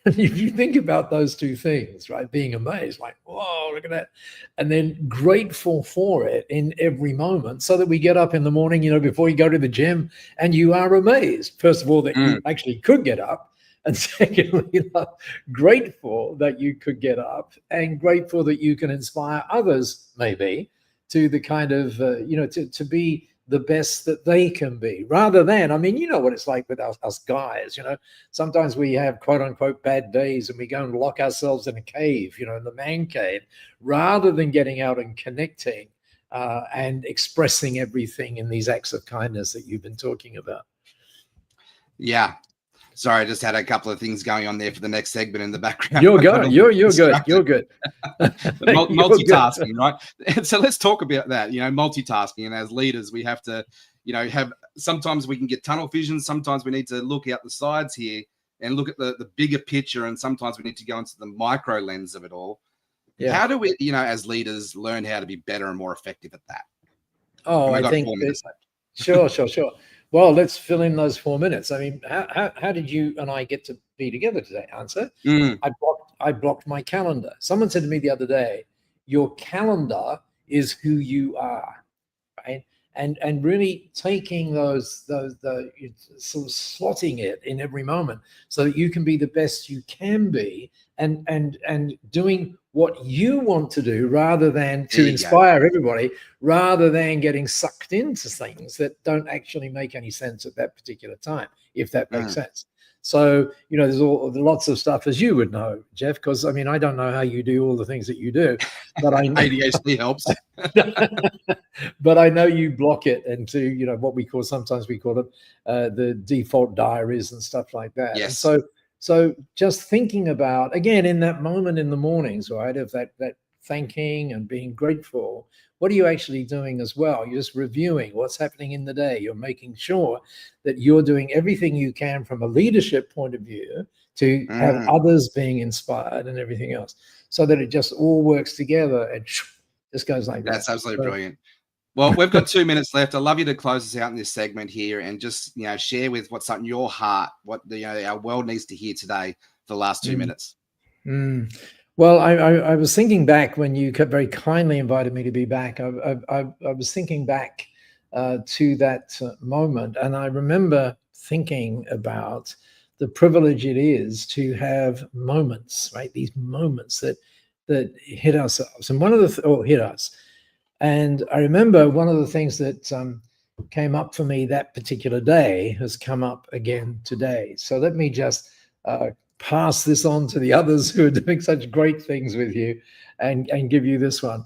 Speaker 15: If you think about those two things, right? Being amazed, like, whoa, look at that. And then grateful for it in every moment, so that we get up in the morning, you know, before you go to the gym, and you are amazed, first of all, that you actually could get up. And secondly, you know, grateful that you could get up, and grateful that you can inspire others, maybe, to the kind of, to be the best that they can be, rather than, I mean, you know what it's like with us guys, you know, sometimes we have quote unquote bad days and we go and lock ourselves in a cave, you know, in the man cave, rather than getting out and connecting and expressing everything in these acts of kindness that you've been talking about.
Speaker 14: Yeah. Sorry, I just had a couple of things going on there for the next segment in the background.
Speaker 15: You're good. You're good.
Speaker 14: Multitasking, right? And so let's talk about that. You know, multitasking. And as leaders, we have to, you know, sometimes we can get tunnel vision. Sometimes we need to look out the sides here and look at the bigger picture. And sometimes we need to go into the micro lens of it all. Yeah. How do we, you know, as leaders, learn how to be better and more effective at that?
Speaker 15: Oh, I think sure. Well, let's fill in those 4 minutes. I mean, how did you and I get to be together today? Answer. I blocked my calendar. Someone said to me the other day, your calendar is who you are, right? And really taking the sort of slotting it in every moment so that you can be the best you can be, and doing what you want to do, rather than to inspire everybody, rather than getting sucked into things that don't actually make any sense at that particular time, if that makes sense. So, you know, there's lots of stuff, as you would know, Jeff, because I mean, I don't know how you do all the things that you do, but I know
Speaker 14: ADHD helps.
Speaker 15: But I know you block it into, you know, what sometimes we call it the default diaries and stuff like that.
Speaker 14: Yes.
Speaker 15: And so just thinking about, again, in that moment in the mornings, right, of that thanking and being grateful, what are you actually doing as well? You're just reviewing what's happening in the day. You're making sure that you're doing everything you can from a leadership point of view to have others being inspired and everything else, so that it just all works together and just goes like that.
Speaker 14: That's absolutely brilliant. Well, we've got 2 minutes left. I'd love you to close us out in this segment here and just, you know, share with what's on your heart, what our world needs to hear today for the last 2 minutes.
Speaker 15: Well, I was thinking back when you very kindly invited me to be back. I was thinking back to that moment, and I remember thinking about the privilege it is to have moments, right? These moments that hit ourselves, and hit us. And I remember one of the things that came up for me that particular day has come up again today. So let me just pass this on to the others who are doing such great things with you, and give you this one.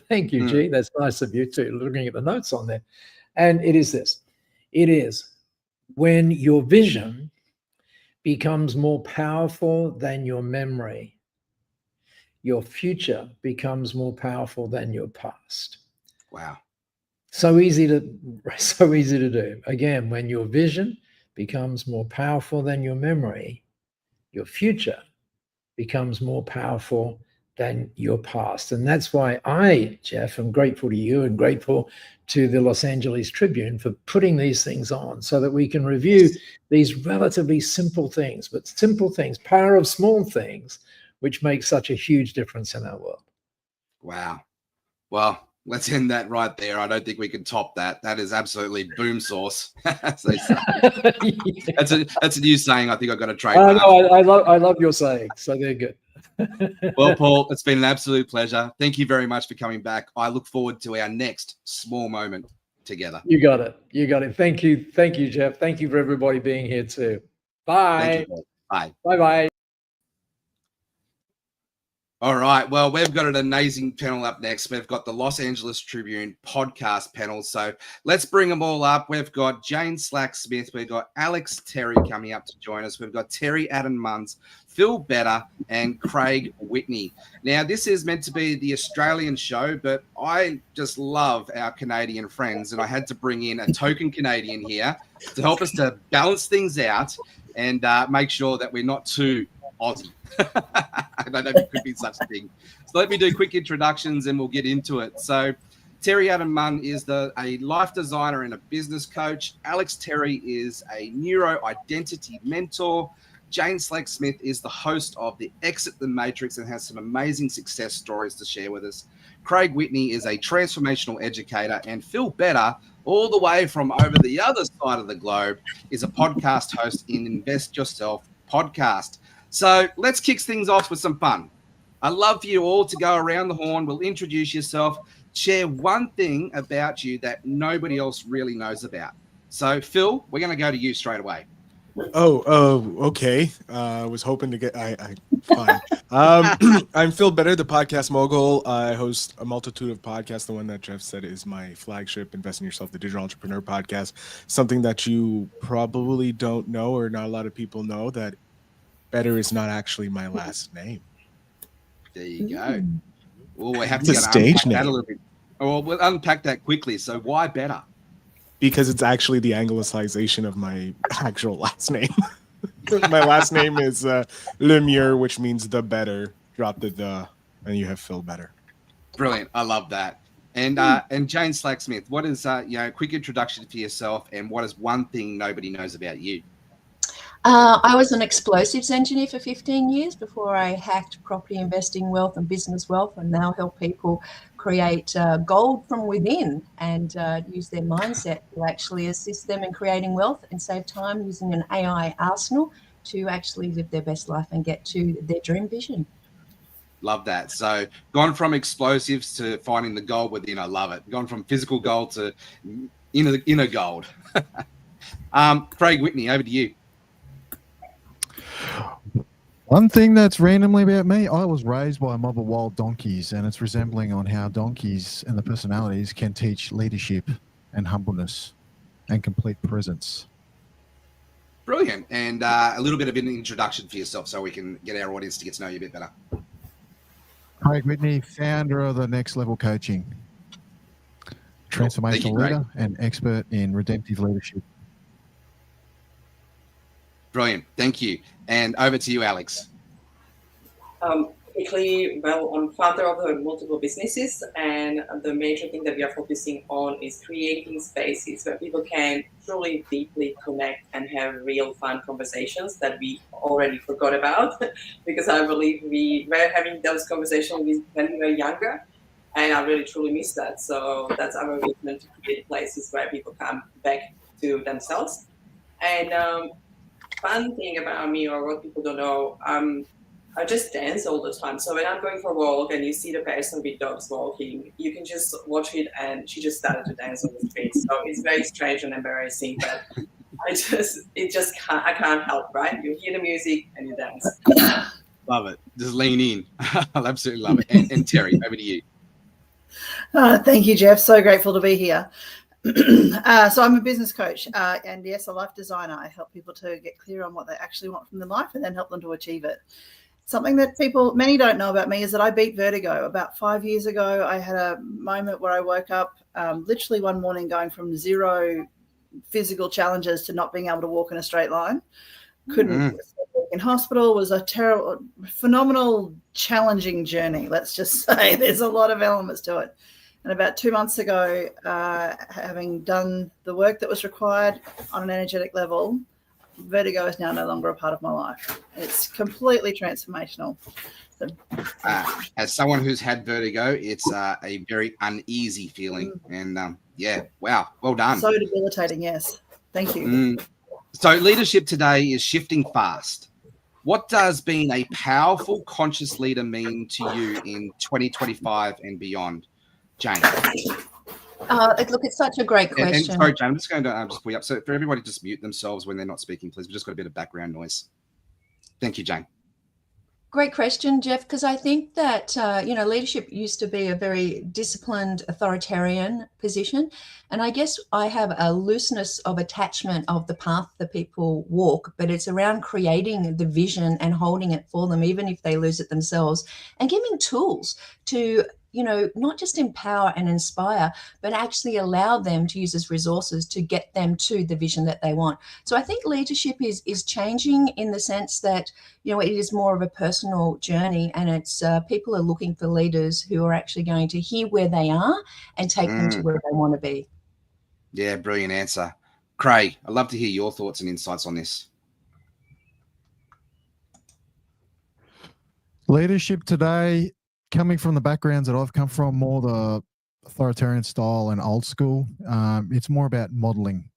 Speaker 15: Thank you, G. That's nice of you too, looking at the notes on there. And it is this. It is when your vision becomes more powerful than your memory, your future becomes more powerful than your past.
Speaker 14: Wow.
Speaker 15: So easy to do. Again, when your vision becomes more powerful than your memory, your future becomes more powerful than your past. And that's why I, Jeff, am grateful to you and grateful to the Los Angeles Tribune for putting these things on so that we can review these relatively simple things, but simple things, power of small things, which make such a huge difference in our world.
Speaker 14: Wow. Well, let's end that right there. I don't think we can top that. That is absolutely boom sauce. That's a new saying. I think I've got to trademark.
Speaker 15: I love your saying. So they're good.
Speaker 14: Well, Paul, it's been an absolute pleasure. Thank you very much for coming back. I look forward to our next small moment together.
Speaker 15: You got it. You got it. Thank you. Thank you, Jeff. Thank you for everybody being here too. Bye.
Speaker 14: Thank you, Paul. Bye.
Speaker 15: Bye-bye.
Speaker 14: All right. Well, we've got an amazing panel up next. We've got the Los Angeles Tribune podcast panel. So let's bring them all up. We've got Jane Slack-Smith. We've got Alex Terry coming up to join us. We've got Terry Adam Munns, Phil Better, and Craig Whitney. Now, this is meant to be the Australian show, but I just love our Canadian friends, and I had to bring in a token Canadian here to help us to balance things out and make sure that we're not too Aussie. I don't know if it could be such a thing. So let me do quick introductions and we'll get into it. So Terry Adam Munn is a life designer and a business coach. Alex Terry is a neuro-identity mentor. Jane Slack-Smith is the host of the Exit the Matrix and has some amazing success stories to share with us. Craig Whitney is a transformational educator, and Phil Better, all the way from over the other side of the globe, is a podcast host in Invest Yourself podcast. So let's kick things off with some fun. I'd love for you all to go around the horn. We'll introduce yourself, share one thing about you that nobody else really knows about. So Phil, we're going to go to you straight away.
Speaker 16: Okay. I was hoping to get, fine. I'm Phil Better, the podcast mogul. I host a multitude of podcasts. The one that Jeff said is my flagship, Invest in Yourself, the Digital Entrepreneur podcast. Something that you probably don't know, or not a lot of people know, that Better is not actually my last name.
Speaker 14: There you go. Well, we have
Speaker 16: It's
Speaker 14: to
Speaker 16: a stage name.
Speaker 14: that a little bit. Well, we'll unpack that quickly. So why Better?
Speaker 16: Because it's actually the anglicization of my actual last name. My last name is Lemure, which means the better. Drop the, and you have Phil Better.
Speaker 14: Brilliant. I love that. And Jane Slack-Smith, what is quick introduction to yourself, and what is one thing nobody knows about you?
Speaker 17: I was an explosives engineer for 15 years before I hacked property investing wealth and business wealth, and now help people create gold from within and use their mindset to actually assist them in creating wealth and save time using an AI arsenal to actually live their best life and get to their dream vision.
Speaker 14: Love that. So gone from explosives to finding the gold within. I love it. Gone from physical gold to inner gold. Craig Whitney, over to you.
Speaker 18: One thing that's randomly about me, I was raised by a mob of wild donkeys, and it's resembling on how donkeys and the personalities can teach leadership and humbleness and complete presence.
Speaker 14: Brilliant. And a little bit of an introduction for yourself so we can get our audience to get to know you a bit better.
Speaker 18: Craig Whitney, founder of the Next Level Coaching, transformational leader and expert in redemptive leadership.
Speaker 14: Brilliant. Thank you. And over to you, Alex.
Speaker 19: Quickly, well, I'm founder of multiple businesses, and the major thing that we are focusing on is creating spaces where people can truly deeply connect and have real fun conversations that we already forgot about, because I believe we were having those conversations when we were younger, and I really truly miss that. So that's our movement, to create places where people come back to themselves. And fun thing about me, or what people don't know, I just dance all the time. So when I'm going for a walk and you see the person with dogs walking, you can just watch it, and she just started to dance on the street. So it's very strange and embarrassing, but I can't help, right? You hear the music and you dance.
Speaker 14: Love it. Just lean in. I absolutely love it. And Terry, over to you.
Speaker 20: Thank you, Jeff. So grateful to be here. So I'm a business coach, and yes, a life designer. I help people to get clear on what they actually want from their life and then help them to achieve it. Something that many don't know about me is that I beat vertigo. About 5 years ago, I had a moment where I woke up literally one morning going from 0 physical challenges to not being able to walk in a straight line. Couldn't in hospital was a terrible, phenomenal, challenging journey. Let's just say there's a lot of elements to it. And about 2 months ago, having done the work that was required on an energetic level, vertigo is now no longer a part of my life. It's completely transformational. So,
Speaker 14: as someone who's had vertigo, it's a very uneasy feeling. And yeah, wow, well done.
Speaker 20: So debilitating, yes. Thank you.
Speaker 14: So leadership today is shifting fast. What does being a powerful, conscious leader mean to you in 2025 and beyond? Jane.
Speaker 17: Look, it's such a great question.
Speaker 14: And sorry, Jane, I'm just going to just pull you up. So for everybody, just mute themselves when they're not speaking, please. We've just got a bit of background noise. Thank you, Jane.
Speaker 17: Great question, Jeff, because I think that, leadership used to be a very disciplined, authoritarian position. And I guess I have a looseness of attachment of the path that people walk, but it's around creating the vision and holding it for them, even if they lose it themselves, and giving tools to not just empower and inspire, but actually allow them to use as resources to get them to the vision that they want. So I think leadership is changing in the sense that, it is more of a personal journey, and it's people are looking for leaders who are actually going to hear where they are and take them to where they want to be.
Speaker 14: Yeah, brilliant answer. Craig, I'd love to hear your thoughts and insights on this.
Speaker 18: Leadership today, coming from the backgrounds that I've come from, more the authoritarian style and old school, it's more about modeling,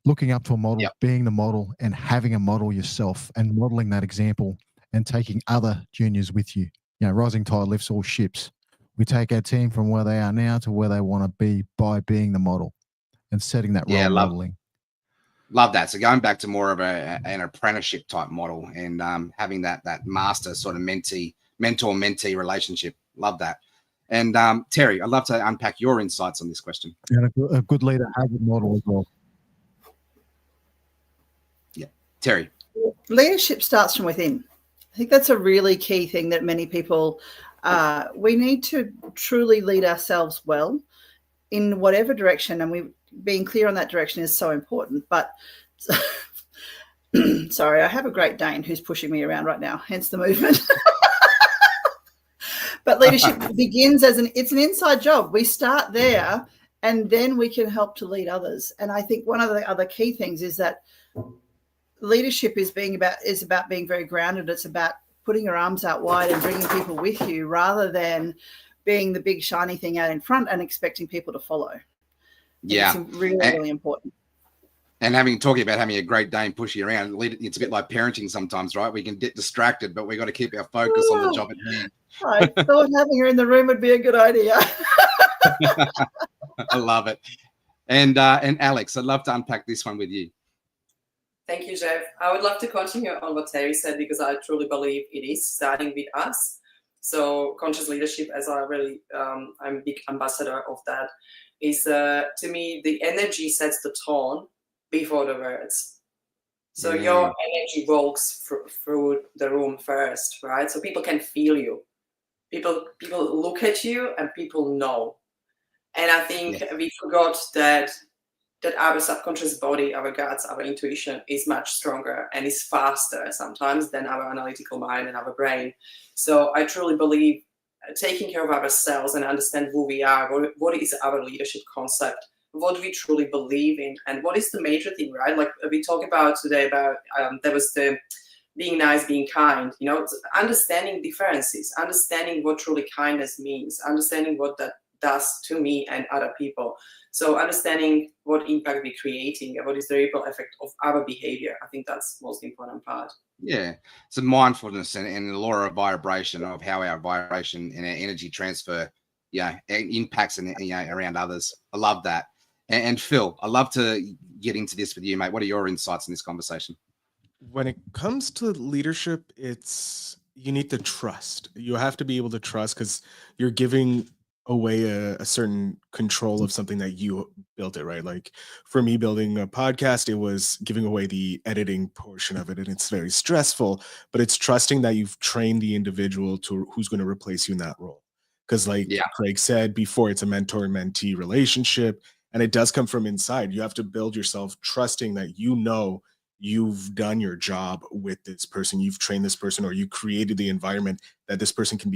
Speaker 18: looking up to a model, being the model, and having a model yourself and modeling that example and taking other juniors with you. Rising tide lifts all ships. We take our team from where they are now to where they want to be by being the model and setting that role modeling.
Speaker 14: Love that. So going back to more of an apprenticeship type model and having that master sort of mentor-mentee relationship. Love that. And Terry, I'd love to unpack your insights on this question.
Speaker 18: And a good leader has a model as well.
Speaker 14: Yeah. Terry.
Speaker 20: Leadership starts from within. I think that's a really key thing that many people, we need to truly lead ourselves well in whatever direction. And being clear on that direction is so important. But sorry, I have a Great Dane who's pushing me around right now, hence the movement. But leadership begins it's an inside job. We start there and then we can help to lead others. And I think one of the other key things is that leadership is about being very grounded. It's about putting your arms out wide and bringing people with you rather than being the big shiny thing out in front and expecting people to follow.
Speaker 14: Yeah.
Speaker 20: It's really important.
Speaker 14: And talking about having a Great Dane push you around, it's a bit like parenting sometimes, right? We can get distracted, but we got to keep our focus on the job at hand.
Speaker 20: I thought having her in the room would be a good idea.
Speaker 14: I love it. And Alex, I'd love to unpack this one with you.
Speaker 19: Thank you, Jeff. I would love to continue on what Terry said because I truly believe it is starting with us. So conscious leadership, as I'm a big ambassador of that, is to me, the energy sets the tone before the words. So your energy walks through the room first, right? So people can feel you. People look at you and people know. And I think we forgot that our subconscious body, our guts, our intuition is much stronger and is faster sometimes than our analytical mind and our brain. So I truly believe taking care of ourselves and understand who we are, what is our leadership concept, what do we truly believe in, and what is the major thing, right? Like we talk about today about there was the being nice, being kind, understanding differences, understanding what truly kindness means, understanding what that does to me and other people. So understanding what impact we're creating and what is the ripple effect of our behavior. I think that's the most important part.
Speaker 14: Yeah. So mindfulness and the law of vibration, of how our vibration and our energy transfer, impacts around others. I love that. And Phil, I'd love to get into this with you, mate. What are your insights in this conversation?
Speaker 16: When it comes to leadership, you need to trust. You have to be able to trust because you're giving away a certain control of something that you built it, right? Like for me, building a podcast, it was giving away the editing portion of it, and it's very stressful, but it's trusting that you've trained the individual to who's going to replace you in that role. Because Craig said before, it's a mentor-mentee relationship, and it does come from inside. You have to build yourself trusting that you've done your job with this person, you've trained this person, or you created the environment that this person can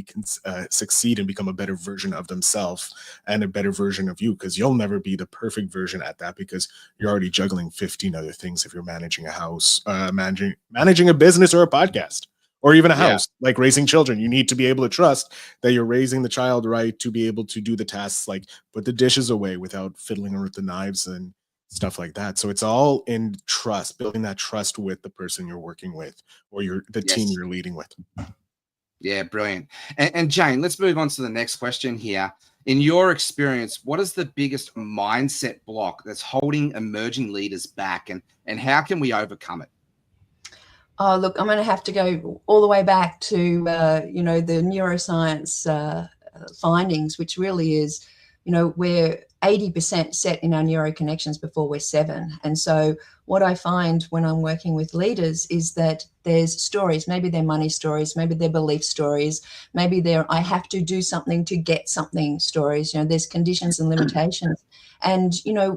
Speaker 16: succeed and become a better version of themselves and a better version of you, because you'll never be the perfect version at that, because you're already juggling 15 other things if you're managing a house, managing a business or a podcast, or even a house, like raising children. You need to be able to trust that you're raising the child right to be able to do the tasks like put the dishes away without fiddling with the knives and stuff like that. So it's all in trust, building that trust with the person you're working with, or the team you're leading with.
Speaker 14: Yeah, brilliant. And Jane, let's move on to the next question here. In your experience, what is the biggest mindset block that's holding emerging leaders back, and how can we overcome it?
Speaker 17: Oh, look, I'm going to have to go all the way back to, the neuroscience findings, which really is, we're 80% set in our neuroconnections before we're 7. And so what I find when I'm working with leaders is that there's stories, maybe they're money stories, maybe they're belief stories, maybe they're I have to do something to get something stories. There's conditions and limitations. And,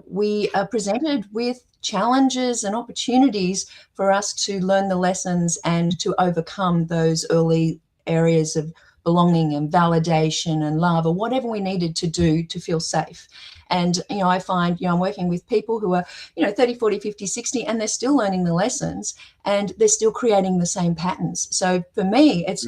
Speaker 17: we are presented with challenges and opportunities for us to learn the lessons and to overcome those early areas of belonging and validation and love, or whatever we needed to do to feel safe. And, I find, I'm working with people who are, 30, 40, 50, 60, and they're still learning the lessons and they're still creating the same patterns. So for me, it's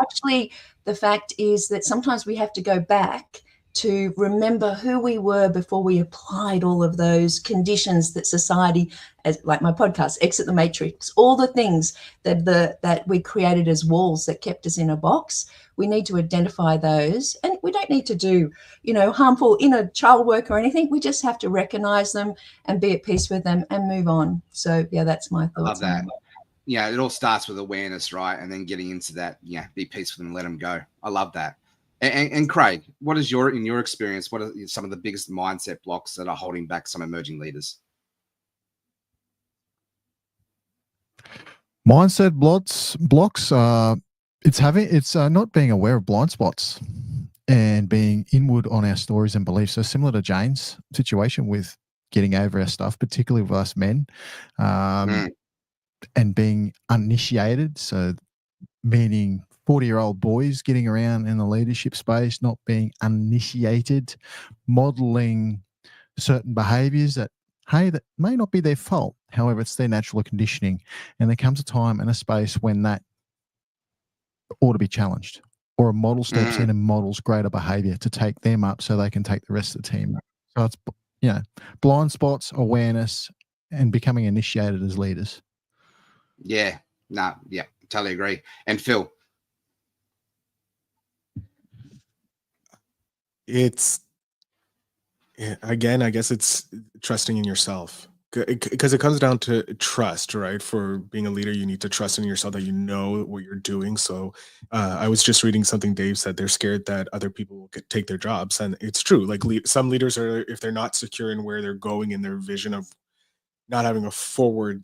Speaker 17: actually, the fact is that sometimes we have to go back to remember who we were before we applied all of those conditions that society, as like my podcast, Exit the Matrix, all the things that we created as walls that kept us in a box. We need to identify those, and we don't need to do, harmful inner child work or anything. We just have to recognize them and be at peace with them and move on. So yeah, that's my thoughts.
Speaker 14: I love that. Yeah, it all starts with awareness, right? And then getting into that, be peaceful with them and let them go. I love that. And Craig, what is in your experience, what are some of the biggest mindset blocks that are holding back some emerging leaders?
Speaker 18: Mindset blocks. It's not being aware of blind spots and being inward on our stories and beliefs. So similar to Jane's situation with getting over our stuff, particularly with us men, and being uninitiated. So meaning 40-year-old boys getting around in the leadership space, not being uninitiated, modeling certain behaviors that may not be their fault. However, it's their natural conditioning. And there comes a time and a space when that ought to be challenged, or a model steps in and models greater behavior to take them up so they can take the rest of the team up. So it's, blind spots, awareness, and becoming initiated as leaders.
Speaker 14: Yeah, totally agree. And Phil?
Speaker 16: Again, I guess it's trusting in yourself, because it comes down to trust, right? For being a leader, you need to trust in yourself that you know what you're doing. So I was just reading something Dave said, they're scared that other people will take their jobs. And it's true. Like some leaders are, if they're not secure in where they're going in their vision of not having a forward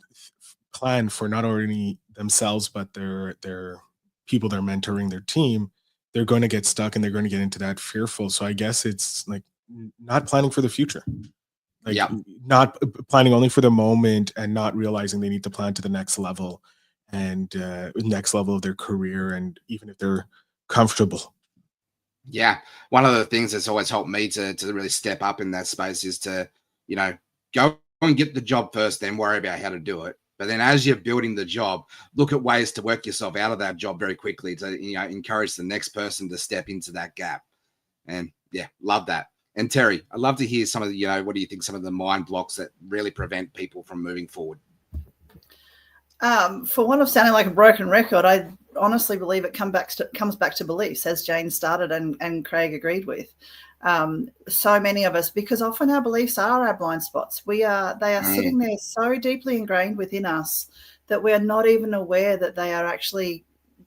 Speaker 16: plan for not only themselves, but their people they're mentoring, their team, they're going to get stuck and they're going to get into that fearful. So I guess it's like not planning for the future, not planning only for the moment and not realizing they need to plan to the next level and next level of their career. And even if they're comfortable.
Speaker 14: Yeah. One of the things that's always helped me to really step up in that space is to, go and get the job first, then worry about how to do it. But then as you're building the job, look at ways to work yourself out of that job very quickly to, encourage the next person to step into that gap. And love that. And Terry, I'd love to hear some of the, what do you think some of the mind blocks that really prevent people from moving forward?
Speaker 20: For one of sounding like a broken record, I honestly believe it comes back to beliefs, as Jane started and Craig agreed with. So many of us, because often our beliefs are our blind spots. They are sitting there so deeply ingrained within us that we're not even aware that they are actually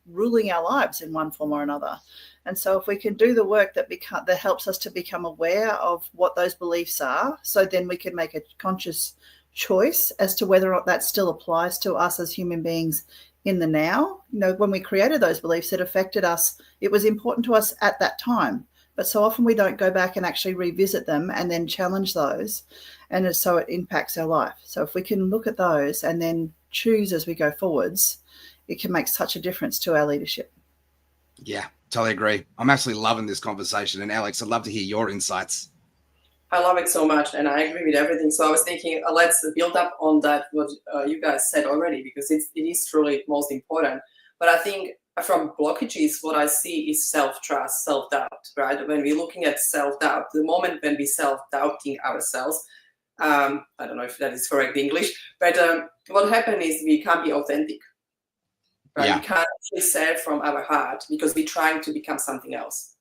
Speaker 20: ruling our lives in one form or another. And so if we can do the work that helps us to become aware of what those beliefs are, so then we can make a conscious choice as to whether or not that still applies to us as human beings in the now. When we created those beliefs, it affected us. It was important to us at that time. But so often we don't go back and actually revisit them and then challenge those. And so it impacts our life. So if we can look at those and then choose as we go forwards, it can make such a difference to our leadership.
Speaker 14: Yeah, totally agree. I'm absolutely loving this conversation. And Alex, I'd love to hear your insights.
Speaker 19: I love it so much, and I agree with everything. So I was thinking, let's build up on that, what you guys said already, because it is truly most important. But I think from blockages, what I see is self-trust, self-doubt, right? When we're looking at self-doubt, the moment when we self-doubting ourselves, I don't know if that is correct English, but what happens is we can't be authentic, right?
Speaker 14: Yeah.
Speaker 19: We can't actually say it from our heart because we're trying to become something else.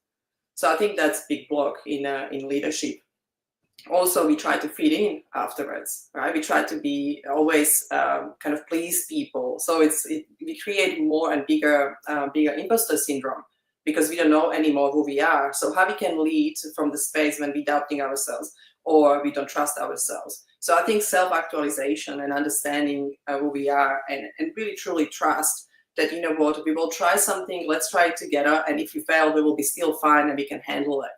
Speaker 19: So I think that's a big block in leadership. Also, we try to fit in afterwards, right? We try to be always kind of please people. So we create more and bigger imposter syndrome because we don't know anymore who we are. So how we can lead from the space when we're doubting ourselves or we don't trust ourselves. So I think self-actualization and understanding who we are and really truly trust that, you know what, we will try something, let's try it together. And if we fail, we will be still fine and we can handle it.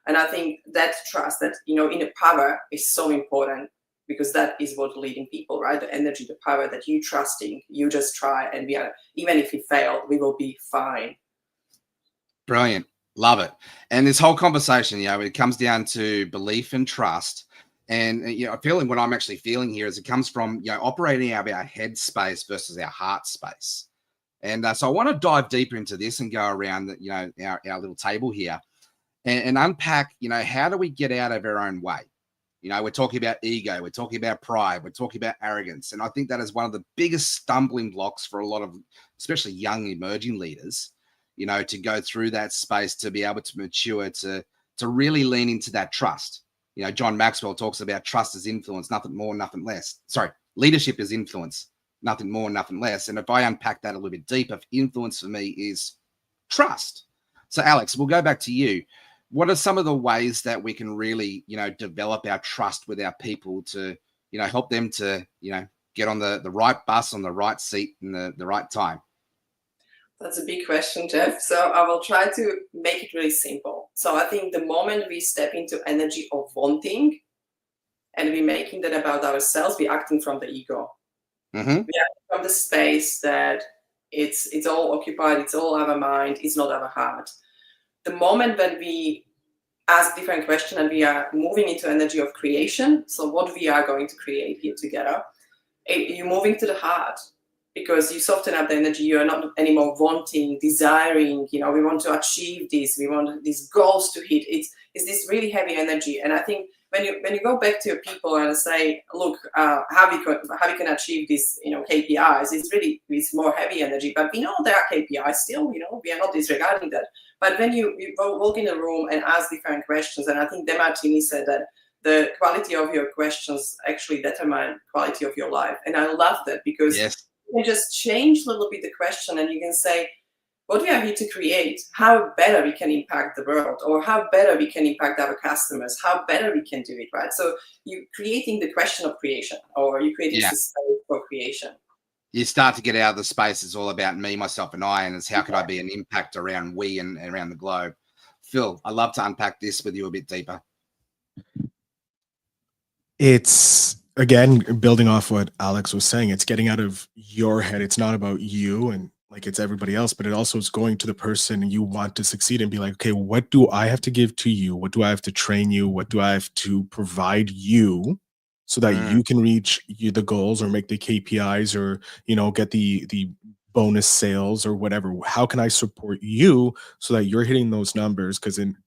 Speaker 19: And I think that trust, that, you know, inner power is so important because that is what leading people, right? The energy, the power that you trusting, you just try and we are, even if we fail, we will be fine.
Speaker 14: Brilliant. Love it. And this whole conversation, you know, it comes down to belief and trust. And, you know, feeling what I'm actually feeling here is it comes from, you know, operating out of our head space versus our heart space. And so I want to dive deeper into this and go around, you know, our little table here. And unpack, you know, how do we get out of our own way? You know, we're talking about ego, we're talking about pride, we're talking about arrogance. And I think that is one of the biggest stumbling blocks for a lot of, especially young emerging leaders, you know, to go through that space, to be able to mature, to really lean into that trust. You know, John Maxwell talks about trust as influence, nothing more, nothing less. Sorry, leadership is influence, nothing more, nothing less. And if I unpack that a little bit deeper, influence for me is trust. So Alex, we'll go back to you. What are some of the ways that we can really, you know, develop our trust with our people to, you know, help them to, you know, get on the right bus, on the right seat, in the right time?
Speaker 19: That's a big question, Jeff. So I will try to make it really simple. So I think the moment we step into energy of wanting and we're making that about ourselves, we're acting from the ego.
Speaker 14: Mm-hmm.
Speaker 19: We act from the space that it's all occupied, it's all our mind, it's not our heart. The moment when we ask different questions and we are moving into energy of creation, so what we are going to create here together, you're moving to the heart because you soften up the energy. You are not anymore wanting, desiring, you know, we want to achieve this, we want these goals to hit. It's this really heavy energy. And I think when you go back to your people and say, look, how we can achieve this, you know, KPIs, it's more heavy energy, but we know there are KPIs still, you know, we are not disregarding that. But when you walk in a room and ask different questions, and I think Demartini said that the quality of your questions actually determine quality of your life. And I love that because you can just change a little bit the question and you can say, what we are here to create, how better we can impact the world, or how better we can impact our customers, how better we can do it, right? So you're creating the question of creation, or you're creating the space for creation.
Speaker 14: You start to get out of the space. It's all about me, myself, and I, and it's how could I be an impact around we and around the globe. Phil, I'd love to unpack this with you a bit deeper.
Speaker 16: It's, again, building off what Alex was saying, it's getting out of your head. It's not about you and like it's everybody else, but it also is going to the person you want to succeed and be like, okay, what do I have to give to you? What do I have to train you? What do I have to provide you so that you can reach the goals or make the KPIs or, you know, get the bonus sales or whatever? How can I support you so that you're hitting those numbers? Because in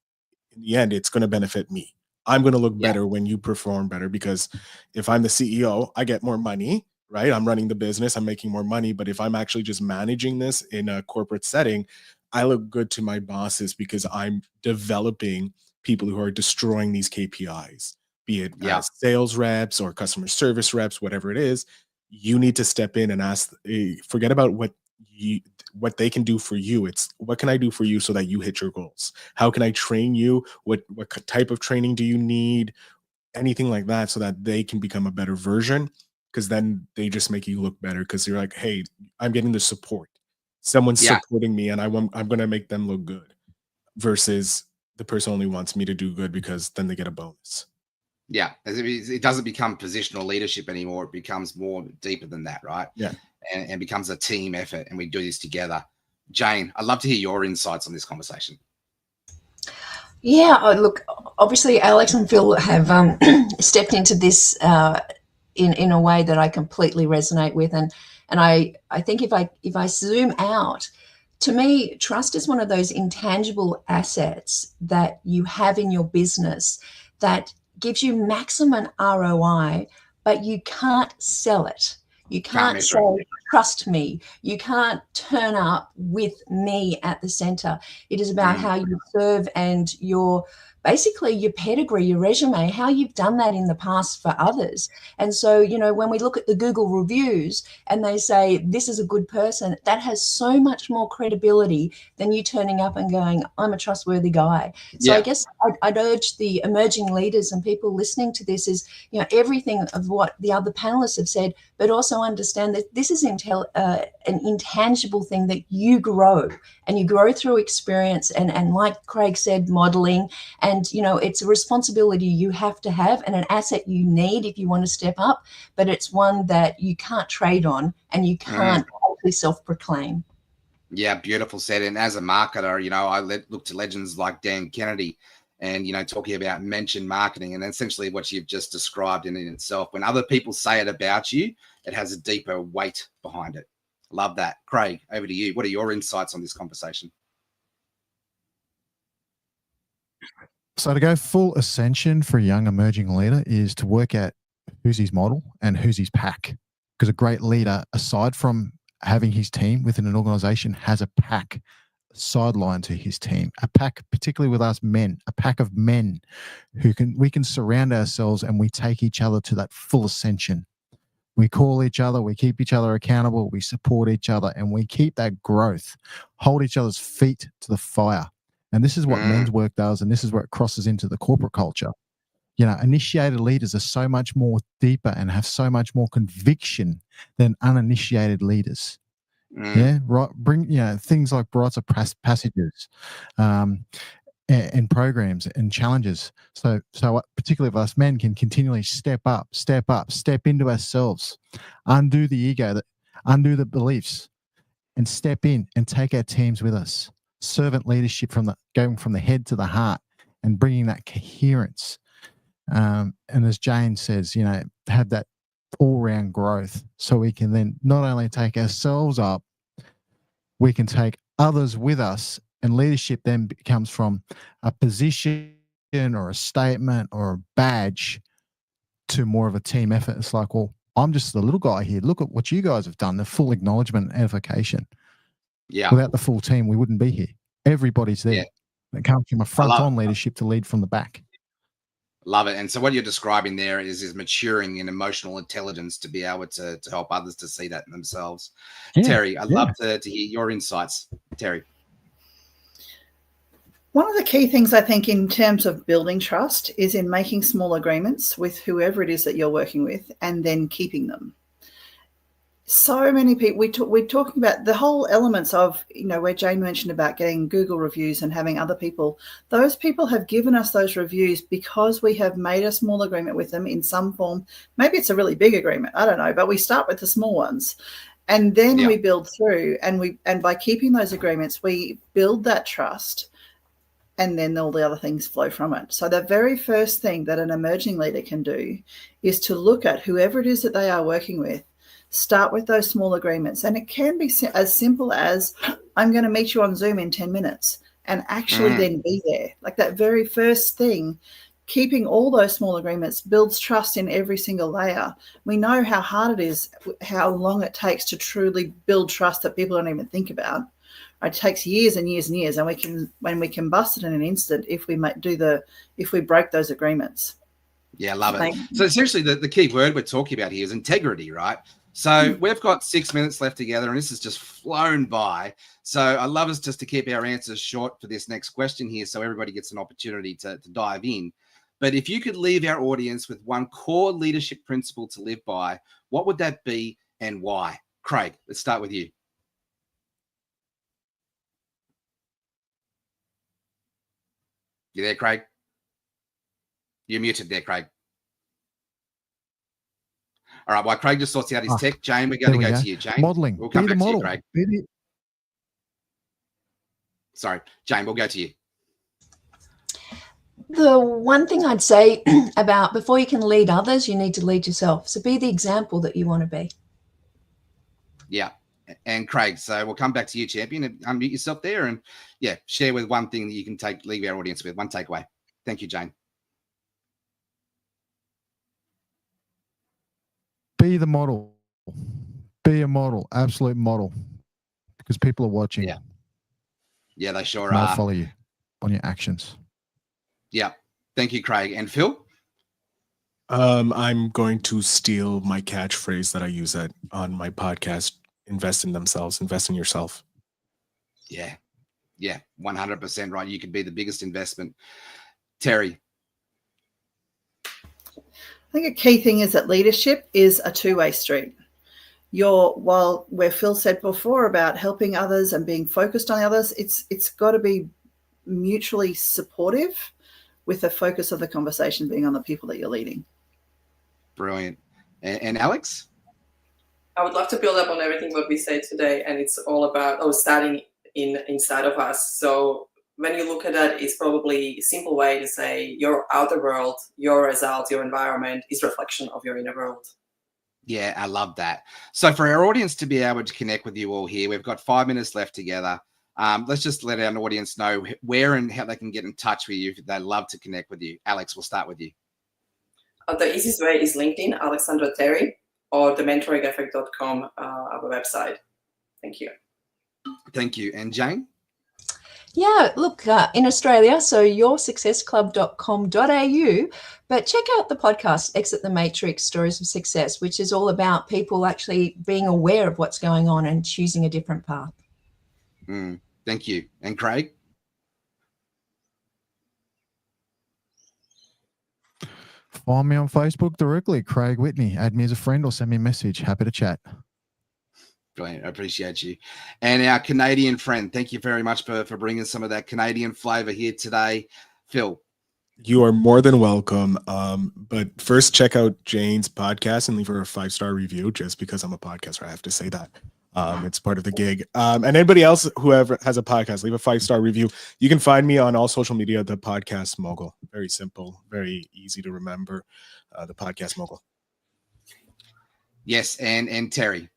Speaker 16: the end, it's going to benefit me. I'm going to look better when you perform better, because if I'm the CEO, I get more money, right? I'm running the business, I'm making more money. But if I'm actually just managing this in a corporate setting, I look good to my bosses because I'm developing people who are destroying these KPIs, be it as sales reps or customer service reps, whatever it is. You need to step in and ask, forget about what they can do for you. It's what can I do for you so that you hit your goals? How can I train you? What type of training do you need? Anything like that, so that they can become a better version, because then they just make you look better because you're like, hey, I'm getting the support. Someone's supporting me and I'm going to make them look good, versus the person only wants me to do good because then they get a bonus.
Speaker 14: Yeah, it doesn't become positional leadership anymore. It becomes more deeper than that, right?
Speaker 5: Yeah.
Speaker 14: And becomes a team effort, and we do this together. Jane, I'd love to hear your insights on this conversation.
Speaker 17: Yeah, look, obviously Alex and Phil have stepped into this in a way that I completely resonate with, and I think if I zoom out, to me, trust is one of those intangible assets that you have in your business that gives you maximum ROI, but you can't sell it. You can't say, trust me. You can't turn up with me at the center. It is about how you serve and basically your pedigree, your resume, how you've done that in the past for others. And so, when we look at the Google reviews and they say, this is a good person, that has so much more credibility than you turning up and going, I'm a trustworthy guy. So I guess I'd urge the emerging leaders and people listening to this is, everything of what the other panelists have said, but also understand that this is an intangible thing that you grow, and you grow through experience and like Craig said, modeling. And, it's a responsibility you have to have and an asset you need if you want to step up, but it's one that you can't trade on and you can't actually self-proclaim.
Speaker 14: Yeah, beautiful said. And as a marketer, I look to legends like Dan Kennedy and, talking about mention marketing, and essentially what you've just described in itself. When other people say it about you, it has a deeper weight behind it. Love that. Craig, over to you. What are your insights on this conversation?
Speaker 18: So to go full ascension for a young emerging leader is to work out who's his model and who's his pack. Because a great leader, aside from having his team within an organization, has a pack sideline to his team, a pack, particularly with us men, a pack of men we can surround ourselves, and we take each other to that full ascension. We call each other, we keep each other accountable, we support each other, and we keep that growth, hold each other's feet to the fire. And this is what men's work does, and this is where it crosses into the corporate culture. Initiated leaders are so much more deeper and have so much more conviction than uninitiated leaders. Yeah, right. Bring things like rites of passages, and programs and challenges. So particularly if us men can continually step into ourselves, undo the ego, undo the beliefs, and step in and take our teams with us. Servant leadership going from the head to the heart and bringing that coherence. And as Jane says, have that all-round growth, so we can then not only take ourselves up, we can take others with us. And leadership then comes from a position or a statement or a badge to more of a team effort. It's like, well, I'm just the little guy here. Look at what you guys have done, the full acknowledgement and edification.
Speaker 14: Yeah.
Speaker 18: Without the full team, we wouldn't be here. Everybody's there. It comes from a front-on leadership to lead from the back.
Speaker 14: Love it. And so what you're describing there is maturing in emotional intelligence to be able to help others to see that in themselves. Yeah, Terry, I'd love to hear your insights. Terry.
Speaker 20: One of the key things I think in terms of building trust is in making small agreements with whoever it is that you're working with and then keeping them. So many people, we're talking about the whole elements of, where Jane mentioned about getting Google reviews and having other people. Those people have given us those reviews because we have made a small agreement with them in some form. Maybe it's a really big agreement, I don't know, but we start with the small ones. And then we build through, and by keeping those agreements, we build that trust, and then all the other things flow from it. So the very first thing that an emerging leader can do is to look at whoever it is that they are working with. Start with those small agreements. And it can be as simple as, I'm going to meet you on Zoom in 10 minutes and actually then be there. Like that very first thing, keeping all those small agreements builds trust in every single layer. We know how hard it is, how long it takes to truly build trust that people don't even think about. It takes years and years and years, and we can bust it in an instant if we break those agreements.
Speaker 14: Yeah, love it. So essentially the key word we're talking about here is integrity, right? So we've got 6 minutes left together, and this has just flown by. So I love us just to keep our answers short for this next question here, so everybody gets an opportunity to dive in. But if you could leave our audience with one core leadership principle to live by, what would that be and why? Craig, let's start with you. You there, Craig? You're muted there, Craig. All right, while Craig just sorts out his
Speaker 18: Ah,
Speaker 14: tech, Jane, we're
Speaker 18: there
Speaker 14: going to
Speaker 18: we
Speaker 14: go
Speaker 18: go.
Speaker 14: to you, Jane.
Speaker 18: Modeling.
Speaker 14: We'll come
Speaker 18: Be the
Speaker 14: back to you,
Speaker 18: model.
Speaker 14: Craig.
Speaker 18: Be the-
Speaker 14: Sorry, Jane, we'll go to you.
Speaker 17: The one thing I'd say about before you can lead others, you need to lead yourself. So be the example that you want to be.
Speaker 14: Yeah. And Craig, so we'll come back to you, champion, and unmute yourself there and share with one thing that you can leave our audience with, one takeaway. Thank you, Jane.
Speaker 18: Be the model. Be a model, absolute model, because people are watching.
Speaker 14: Yeah, they sure
Speaker 18: And they'll
Speaker 14: are.
Speaker 18: follow you on your actions.
Speaker 14: Yeah. Thank you, Craig. And Phil?
Speaker 16: I'm going to steal my catchphrase that I use on my podcast. Invest in themselves, invest in yourself.
Speaker 14: Yeah. Yeah. 100% right. You could be the biggest investment. Terry?
Speaker 20: I think a key thing is that leadership is a two-way street. While where Phil said before about helping others and being focused on others, it's got to be mutually supportive, with the focus of the conversation being on the people that you're leading.
Speaker 14: Brilliant. And Alex?
Speaker 19: I would love to build up on everything what we say today, and it's all about starting inside of us. So when you look at that, it's probably a simple way to say your outer world, your results, your environment is reflection of your inner world.
Speaker 14: Yeah, I love that. So for our audience to be able to connect with you all here, we've got 5 minutes left together. Let's just let our audience know where and how they can get in touch with you if they'd love to connect with you. Alex, we'll start with you.
Speaker 19: The easiest way is LinkedIn, Alexandra Terry, or the mentoringeffect.com, our website. Thank you.
Speaker 14: Thank you. And Jane?
Speaker 17: Yeah, look, in Australia, so yoursuccessclub.com.au, but check out the podcast, Exit the Matrix, Stories of Success, which is all about people actually being aware of what's going on and choosing a different path.
Speaker 14: Thank you. And Craig?
Speaker 18: Find me on Facebook directly, Craig Whitney. Add me as a friend or send me a message. Happy to chat.
Speaker 14: Brilliant. I appreciate you. And our Canadian friend, thank you very much for bringing some of that Canadian flavor here today. Phil?
Speaker 16: You are more than welcome. But first, check out Jane's podcast and leave her a 5-star review. Just because I'm a podcaster, I have to say that. It's part of the gig. And anybody else who ever has a podcast, leave a 5-star review. You can find me on all social media, The Podcast Mogul. Very simple, very easy to remember. The Podcast Mogul.
Speaker 14: Yes, and Terry?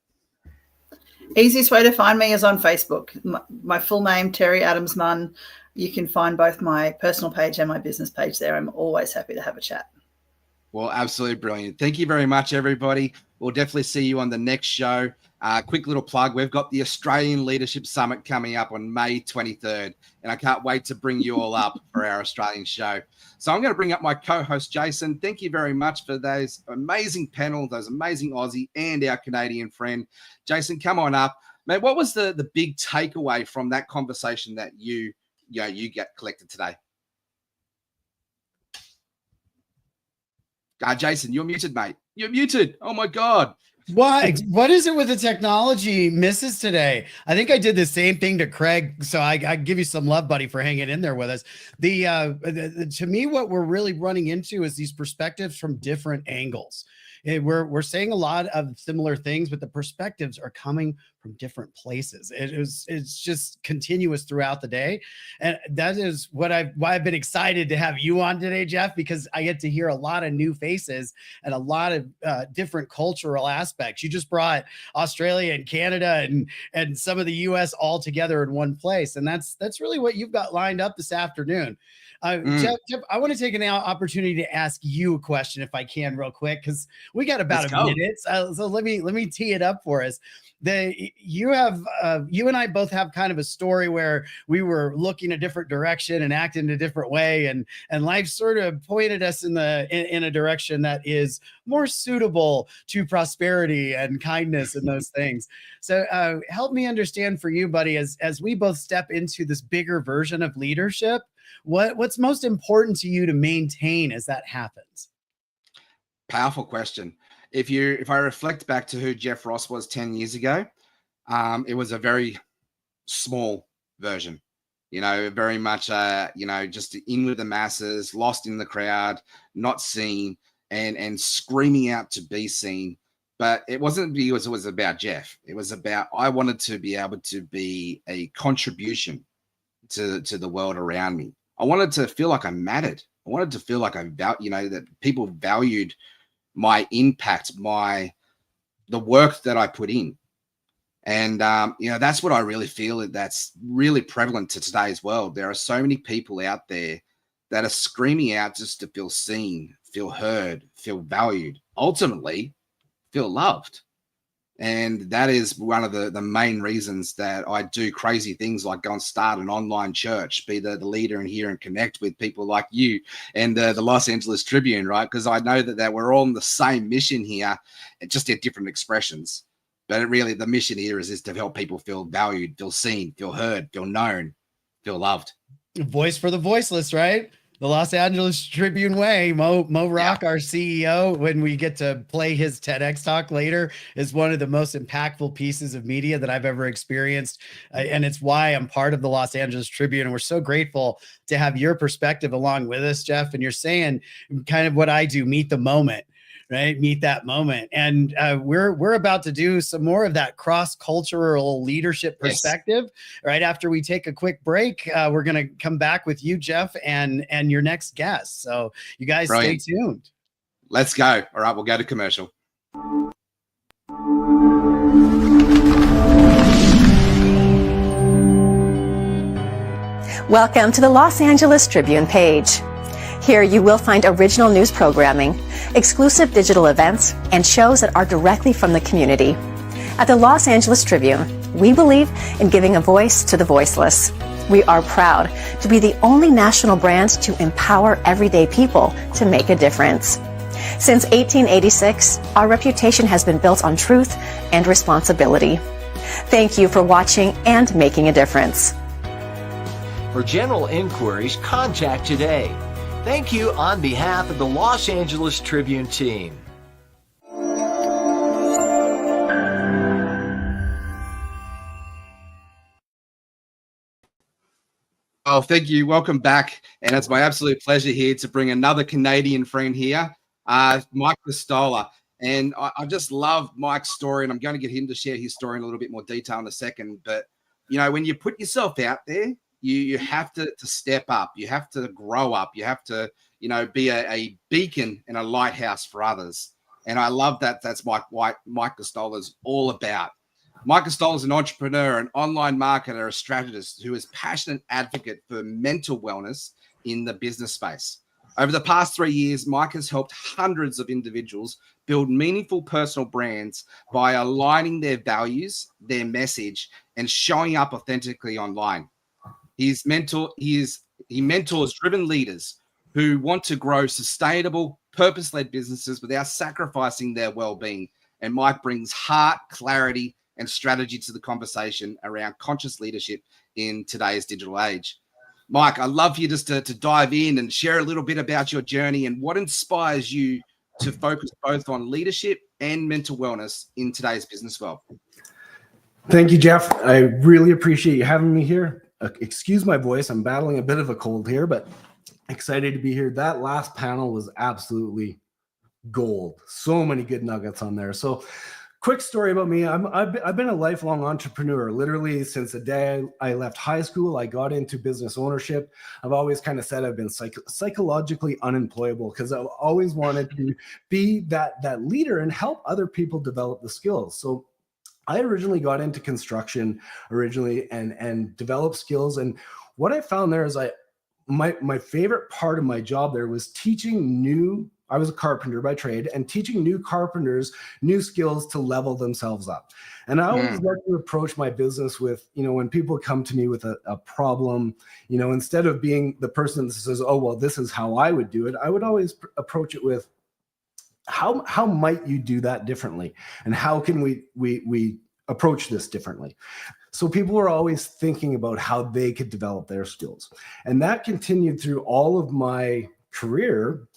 Speaker 20: Easiest way to find me is on Facebook. My full name, Terry Adams Munn. You can find both my personal page and my business page there. I'm always happy to have a chat.
Speaker 14: Well, absolutely brilliant. Thank you very much, everybody. We'll definitely see you on the next show. Quick little plug. We've got the Australian Leadership Summit coming up on May 23rd, and I can't wait to bring you all up for our Australian show. So I'm going to bring up my co-host, Jason. Thank you very much for those amazing panel, those amazing Aussie and our Canadian friend. Jason, come on up. Mate, what was the big takeaway from that conversation that you get collected today? Jason, you're muted, mate. You're muted. Oh, my God.
Speaker 5: What is it with the technology misses today? I think I did the same thing to Craig, so I give you some love, buddy, for hanging in there with us. To me, what we're really running into is these perspectives from different angles. We're saying a lot of similar things, but the perspectives are coming from different places. It's just continuous throughout the day, and that is why I've been excited to have you on today, Jeff, because I get to hear a lot of new faces and a lot of different cultural aspects. You just brought Australia and Canada and some of the U.S. all together in one place, and that's really what you've got lined up this afternoon. Jeff, I want to take an opportunity to ask you a question, if I can, real quick, because we got about a minute. So let me tee it up for us. You and I both have kind of a story where we were looking a different direction and acting in a different way, and life sort of pointed us in a direction that is more suitable to prosperity and kindness and those things. So help me understand for you, buddy, as we both step into this bigger version of leadership, what's most important to you to maintain as that happens?
Speaker 14: Powerful question. If I reflect back to who Jeff Ross was 10 years ago, it was a very small version, very much, just in with the masses, lost in the crowd, not seen, and screaming out to be seen But it wasn't because it was about Jeff. It was about, I wanted to be able to be a contribution to the world around me. I wanted to feel like I mattered. I wanted to feel like that people valued my impact, the work that I put in. And, that's what I really feel that's really prevalent to today's world. There are so many people out there that are screaming out just to feel seen, feel heard, feel valued, ultimately feel loved. And that is one of the main reasons that I do crazy things like go and start an online church, be the leader in here and connect with people like you and the Los Angeles Tribune, right? Because I know that we're all on the same mission here, just at different expressions. But really, the mission here is to help people feel valued, feel seen, feel heard, feel known, feel loved.
Speaker 5: Voice for the voiceless, right? The Los Angeles Tribune way. Moe Rock, our CEO, when we get to play his TEDx talk later, is one of the most impactful pieces of media that I've ever experienced. And it's why I'm part of the Los Angeles Tribune. And we're so grateful to have your perspective along with us, Jeff. And you're saying kind of what I do, meet the moment. Right? Meet that moment. And we're about to do some more of that cross-cultural leadership perspective. Yes. Right after we take a quick break, we're going to come back with you, Jeff, and your next guest. So you guys Brilliant. Stay tuned.
Speaker 14: Let's go. All right, we'll go to commercial.
Speaker 1: Welcome to the Los Angeles Tribune page. Here you will find original news programming, exclusive digital events, and shows that are directly from the community. At the Los Angeles Tribune, we believe in giving a voice to the voiceless. We are proud to be the only national brand to empower everyday people to make a difference. Since 1886, our reputation has been built on truth and responsibility. Thank you for watching and making a difference.
Speaker 2: For general inquiries, contact today. Thank you on behalf of the Los Angeles Tribune team.
Speaker 14: Oh, thank you. Welcome back. And it's my absolute pleasure here to bring another Canadian friend here, Mike Gostola. And I just love Mike's story, and I'm going to get him to share his story in a little bit more detail in a second. But, when you put yourself out there, you have to step up. You have to grow up. You have to, be a beacon and a lighthouse for others. And I love that. That's what Mike Gostola is all about. Mike Gostola is an entrepreneur, an online marketer, a strategist who is a passionate advocate for mental wellness in the business space. Over the past 3 years, Mike has helped hundreds of individuals build meaningful personal brands by aligning their values, their message, and showing up authentically online. He mentors driven leaders who want to grow sustainable, purpose-led businesses without sacrificing their well-being. And Mike brings heart, clarity, and strategy to the conversation around conscious leadership in today's digital age. Mike, I'd love for you just to dive in and share a little bit about your journey and what inspires you to focus both on leadership and mental wellness in today's business world.
Speaker 12: Thank you, Jeff. I really appreciate you having me here. Excuse my voice. I'm battling a bit of a cold here, but excited to be here. That last panel was absolutely gold. So many good nuggets on there. So quick story about me. I've been a lifelong entrepreneur. Literally since the day I left high school, I got into business ownership. I've always kind of said I've been psychologically unemployable because I've always wanted to be that leader and help other people develop the skills. So I originally got into construction and developed skills. And what I found there is my favorite part of my job there was teaching I was a carpenter by trade, and teaching new carpenters new skills to level themselves up. And I always like to approach my business with, when people come to me with a problem, instead of being the person that says, oh, well, this is how I would do it, I would always approach it with, how might you do that differently? And how can we approach this differently? So people were always thinking about how they could develop their skills. And that continued through all of my career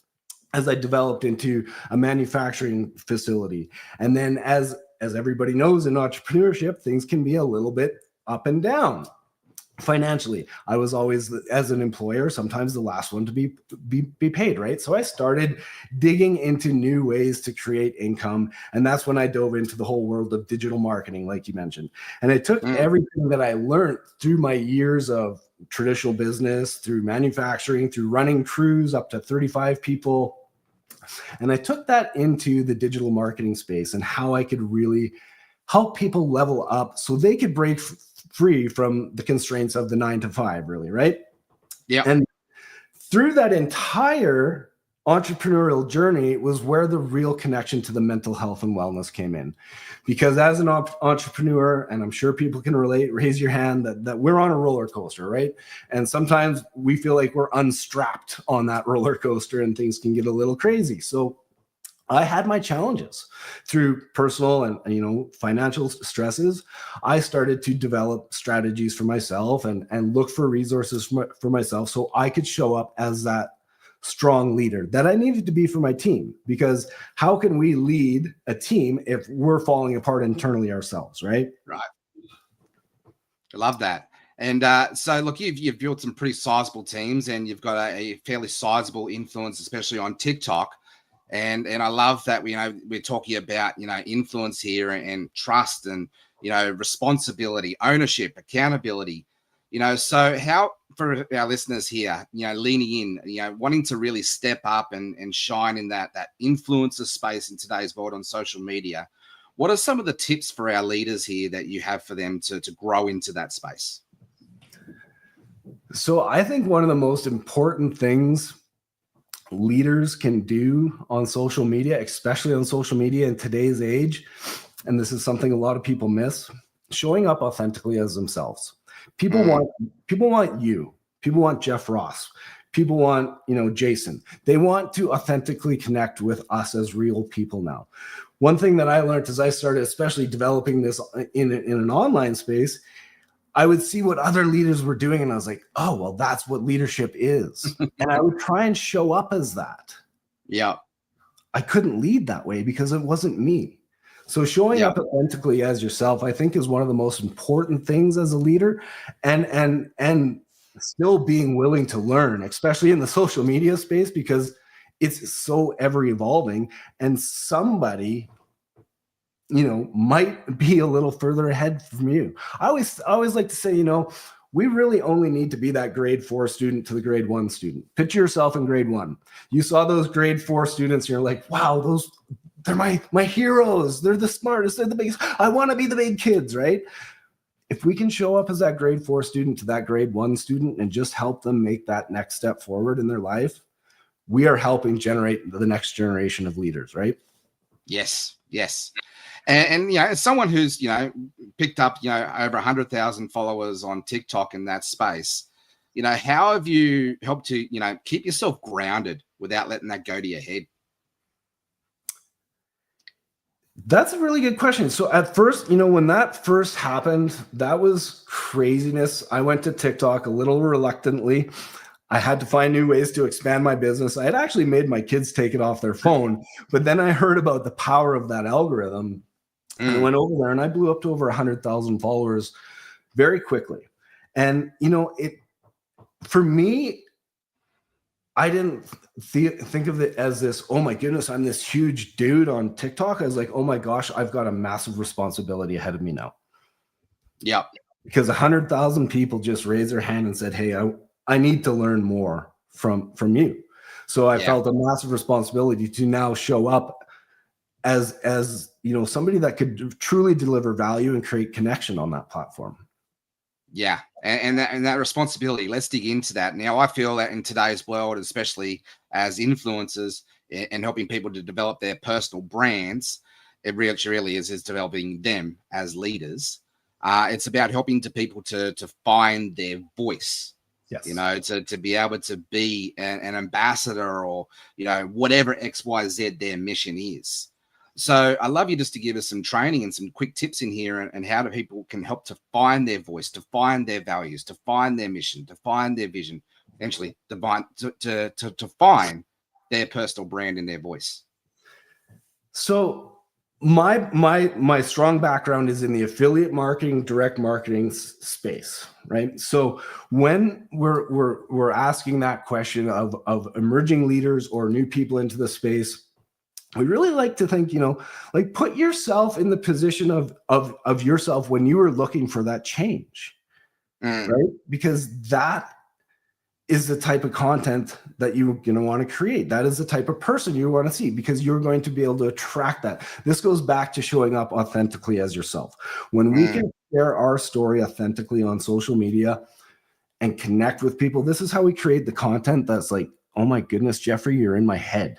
Speaker 12: as I developed into a manufacturing facility. And then as everybody knows in entrepreneurship, things can be a little bit up and down.
Speaker 5: financially. I was always, as an employer, sometimes the last one to be paid, right? So I started digging into new ways to create income. And that's when I dove into the whole world of digital marketing, like you mentioned. And I took everything that I learned through my years of traditional business, through manufacturing, through running crews up to 35 people. And I took that into the digital marketing space and how I could really help people level up so they could break free from the constraints of the 9 to 5, really, right?
Speaker 14: Yeah.
Speaker 5: And through that entire entrepreneurial journey was where the real connection to the mental health and wellness came in. Because as an entrepreneur, and I'm sure people can relate, raise your hand, that we're on a roller coaster, right? And sometimes we feel like we're unstrapped on that roller coaster and things can get a little crazy. So I had my challenges through personal and financial stresses. I started to develop strategies for myself and look for resources for myself so I could show up as that strong leader that I needed to be for my team. Because how can we lead a team if we're falling apart internally ourselves, right?
Speaker 14: Right. I love that. And so, look, you've built some pretty sizable teams, and you've got a fairly sizable influence, especially on TikTok. And I love that we're talking about influence here and trust and responsibility, ownership, accountability. So how, for our listeners here, leaning in, wanting to really step up and shine in that influencer space in today's world on social media, what are some of the tips for our leaders here that you have for them to grow into that space?
Speaker 5: So I think one of the most important things leaders can do on social media, especially on social media in today's age, and this is something a lot of people miss, showing up authentically as themselves. People want you. People want Jeff Ross. People want, Jason. They want to authentically connect with us as real people now. One thing that I learned as I started, especially developing this in an online space, I would see what other leaders were doing and I was like, oh, well, that's what leadership is. And I would try and show up as that.
Speaker 14: Yeah.
Speaker 5: I couldn't lead that way because it wasn't me. So showing up authentically as yourself, I think, is one of the most important things as a leader, and still being willing to learn, especially in the social media space, because it's so ever evolving and somebody might be a little further ahead from you. I always like to say, we really only need to be that grade 4 student to the grade 1 student. Picture yourself in grade 1. You saw those grade 4 students and you're like, wow, they're my heroes. They're the smartest. They're the biggest. I want to be the big kids, right? If we can show up as that grade 4 student to that grade 1 student and just help them make that next step forward in their life, we are helping generate the next generation of leaders, right?
Speaker 14: Yes. And as someone who's picked up over 100,000 followers on TikTok in that space, how have you helped to keep yourself grounded without letting that go to your head?
Speaker 5: That's a really good question. So at first, when that first happened, that was craziness. I went to TikTok a little reluctantly. I had to find new ways to expand my business. I had actually made my kids take it off their phone, but then I heard about the power of that algorithm. And I went over there and I blew up to over 100,000 followers very quickly. And, for me, I didn't think of it as this, oh my goodness, I'm this huge dude on TikTok. I was like, oh my gosh, I've got a massive responsibility ahead of me now.
Speaker 14: Yeah.
Speaker 5: Because 100,000 people just raised their hand and said, hey, I need to learn more from you. So I felt a massive responsibility to now show up as somebody that could truly deliver value and create connection on that platform.
Speaker 14: Yeah. And that responsibility, let's dig into that. Now, I feel that in today's world, especially as influencers and helping people to develop their personal brands, it really is developing them as leaders. It's about helping people to find their voice. Yes. To be able to be an ambassador or, whatever XYZ their mission is. So I'd love you just to give us some training and some quick tips in here and how people can help to find their voice, to find their values, to find their mission, to find their vision, eventually to find their personal brand and their voice.
Speaker 5: So
Speaker 21: my strong background is in the affiliate marketing, direct marketing space, right? So when we're asking that question of emerging leaders or new people into the space, we really like to think, like put yourself in the position of yourself when you were looking for that change, right? Because that is the type of content that you're going to want to create. That is the type of person you want to see, because you're going to be able to attract that. This goes back to showing up authentically as yourself. When we can share our story authentically on social media and connect with people, this is how we create the content that's like, oh my goodness, Jeffrey, you're in my head.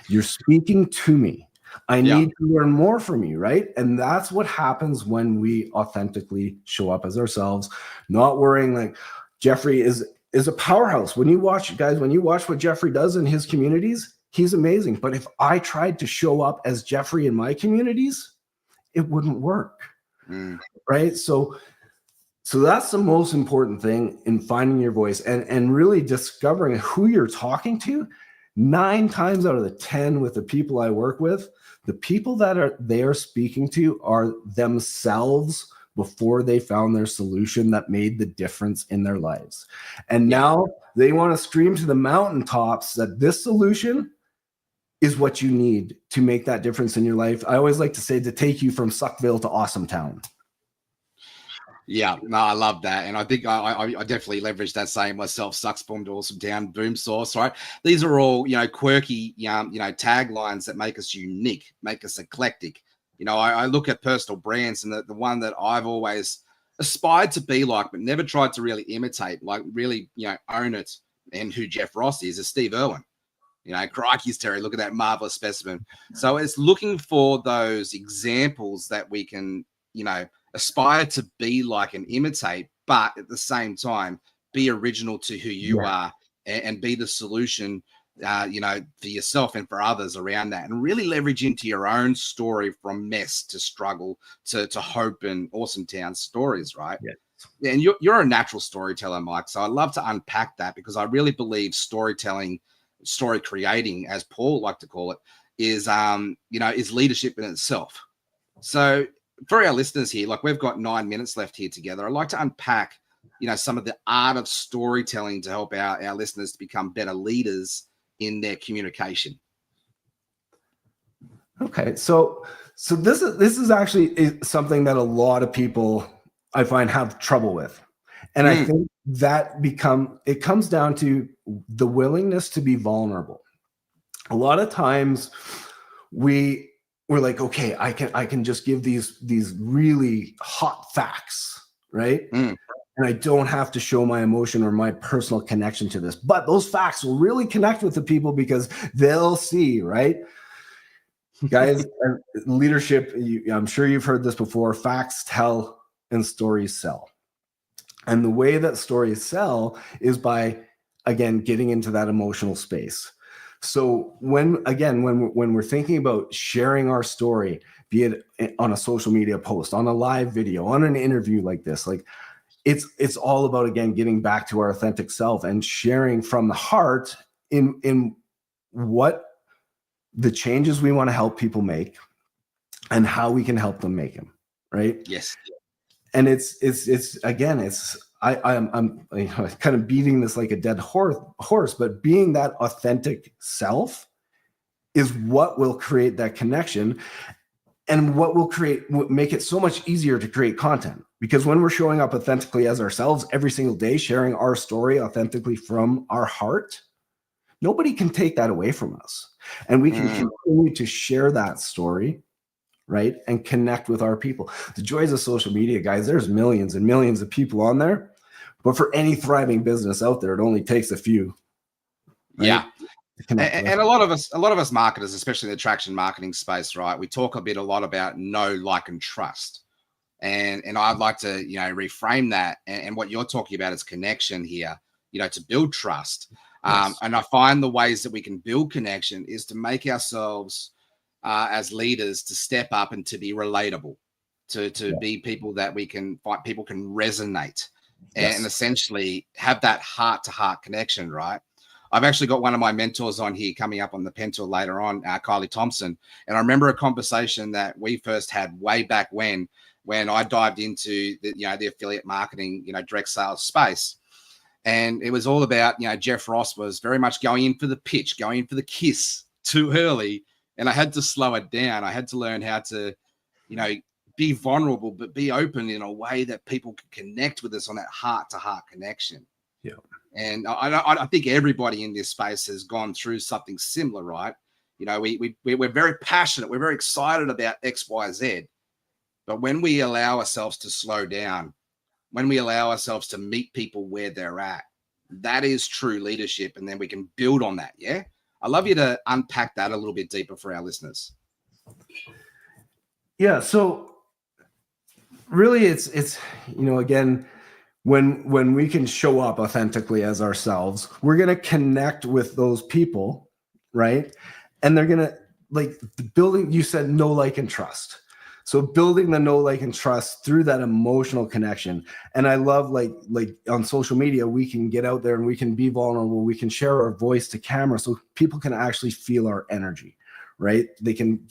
Speaker 21: You're speaking to me. I need to learn more from you, right? And that's what happens when we authentically show up as ourselves, not worrying like Jeffrey is a powerhouse. When you watch what Jeffrey does in his communities, he's amazing. But if I tried to show up as Jeffrey in my communities, it wouldn't work, right? So that's the most important thing in finding your voice and really discovering who you're talking to. 9 times out of the 10 with the people I work with, the people that they are speaking to are themselves before they found their solution that made the difference in their lives. And now they want to scream to the mountaintops that this solution is what you need to make that difference in your life. I always like to say, to take you from Suckville to Awesome Town.
Speaker 14: Yeah, no, I love that. And I think I definitely leverage that saying myself, sucks boom to Awesome Town, boom source, right? These are all, quirky, taglines that make us unique, make us eclectic. I look at personal brands, and the one that I've always aspired to be like, but never tried to really imitate, like really, own it, and who Jeff Ross is Steve Irwin. Crikey's Terry, look at that marvelous specimen. So it's looking for those examples that we can, aspire to be like and imitate, but at the same time, be original to who you are and be the solution, for yourself and for others around that, and really leverage into your own story from mess to struggle to hope and Awesome Town stories, right? Yeah. And you're a natural storyteller, Mike. So I love to unpack that, because I really believe storytelling, story creating, as Paul liked to call it, is leadership in itself. So for our listeners here, like we've got 9 minutes left here together, I'd like to unpack, some of the art of storytelling to help our listeners to become better leaders in their communication.
Speaker 21: Okay, so this is actually something that a lot of people I find have trouble with, and I think that it comes down to the willingness to be vulnerable. A lot of times we're like, okay, I can just give these really hot facts, right? And I don't have to show my emotion or my personal connection to this. But those facts will really connect with the people, because they'll see, right? Guys, leadership, I'm sure you've heard this before, facts tell and stories sell. And the way that stories sell is by, again, getting into that emotional space. So when we're thinking about sharing our story, be it on a social media post, on a live video, on an interview like this, like it's all about, again, getting back to our authentic self and sharing from the heart in what the changes we want to help people make and how we can help them make them, right?
Speaker 14: Yes.
Speaker 21: And I'm kind of beating this like a dead horse, but being that authentic self is what will create that connection, and what will make it so much easier to create content. Because when we're showing up authentically as ourselves every single day, sharing our story authentically from our heart, nobody can take that away from us. And we can continue to share that story, right? And connect with our people. The joys of social media, guys, there's millions and millions of people on there. But for any thriving business out there, it only takes a few. Right?
Speaker 14: Yeah. And a lot of us marketers, especially in the attraction marketing space, right? We talk a lot about know, like, and trust. And I'd like to, reframe that. And what you're talking about is connection here, to build trust. Yes. And I find the ways that we can build connection is to make ourselves as leaders to step up and to be relatable, to be people that people can resonate and essentially have that heart-to-heart connection, right? I've actually got one of my mentors on here coming up on the pen tour later on, Kylie Thompson. And I remember a conversation that we first had way back when I dived into the affiliate marketing, direct sales space. And it was all about, Jeff Ross was very much going in for the pitch, going in for the kiss too early. And I had to slow it down. I had to learn how to, be vulnerable, but be open in a way that people can connect with us on that heart-to-heart connection.
Speaker 21: Yeah.
Speaker 14: And I think everybody in this space has gone through something similar, right? We're very passionate. We're very excited about X, Y, Z. But when we allow ourselves to slow down, when we allow ourselves to meet people where they're at, that is true leadership. And then we can build on that. Yeah. I'd love you to unpack that a little bit deeper for our listeners.
Speaker 21: Yeah. So really it's, again, when we can show up authentically as ourselves, we're going to connect with those people, right? And they're going to building, you said know, like, and trust. So building the know, like, and trust through that emotional connection. And I love like on social media, we can get out there and we can be vulnerable. We can share our voice to camera so people can actually feel our energy, right? They can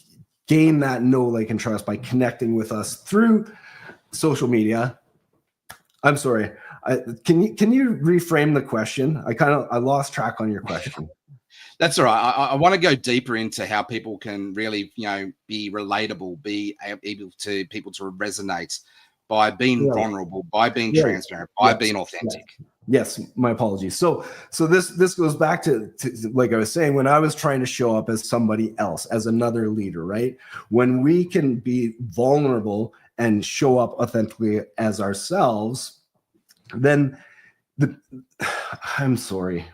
Speaker 21: gain that know, like, and trust by connecting with us through social media. I'm sorry. Can you reframe the question? I lost track on your question.
Speaker 14: That's all right. I want to go deeper into how people can really, be relatable, be able to people to resonate by being vulnerable, by being transparent, by being authentic.
Speaker 21: Yes, my apologies. So this goes back to like I was saying, when I was trying to show up as somebody else, as another leader, right? When we can be vulnerable and show up authentically as ourselves, then I'm sorry.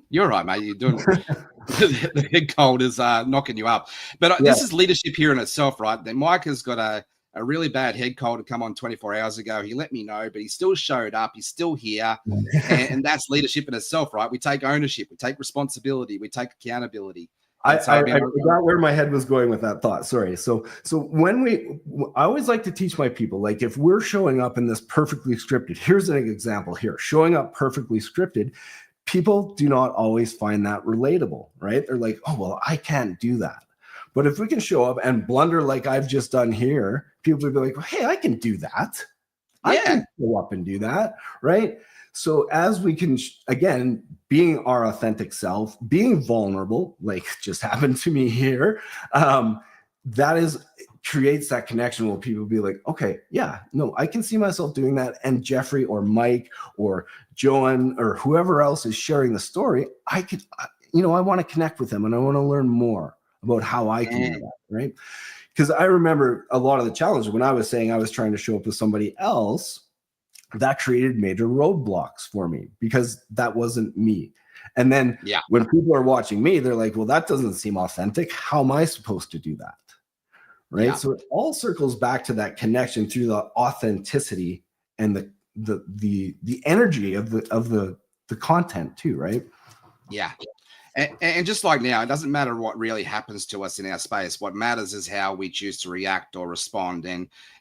Speaker 14: You're right, mate. You're doing the head cold is knocking you up. But this is leadership here in itself, right? Then Mike has got a really bad head cold to come on 24 hours ago. He let me know, but he still showed up. He's still here. and that's leadership in itself, right? We take ownership. We take responsibility. We take accountability.
Speaker 21: I forgot where my head was going with that thought. Sorry. So I always like to teach my people, like, if we're showing up in this perfectly scripted, here's an example here, showing up perfectly scripted, people do not always find that relatable, right? They're like, oh, well, I can't do that. But if we can show up and blunder like I've just done here, people will be like, well, hey, I can do that. I can show up and do that, right? So as we can, again, being our authentic self, being vulnerable, like just happened to me here, creates that connection where people be like, okay, yeah, no, I can see myself doing that. And Jeffrey or Mike or Joan or whoever else is sharing the story, I want to connect with them and I want to learn more about how I can do that, right? Because I remember a lot of the challenges when I was saying I was trying to show up with somebody else, that created major roadblocks for me because that wasn't me. And then when people are watching me, they're like, well, that doesn't seem authentic. How am I supposed to do that? Right. Yeah. So it all circles back to that connection through the authenticity and the energy of the content too. Right.
Speaker 14: Yeah. And just like now, it doesn't matter what really happens to us in our space. What matters is how we choose to react or respond.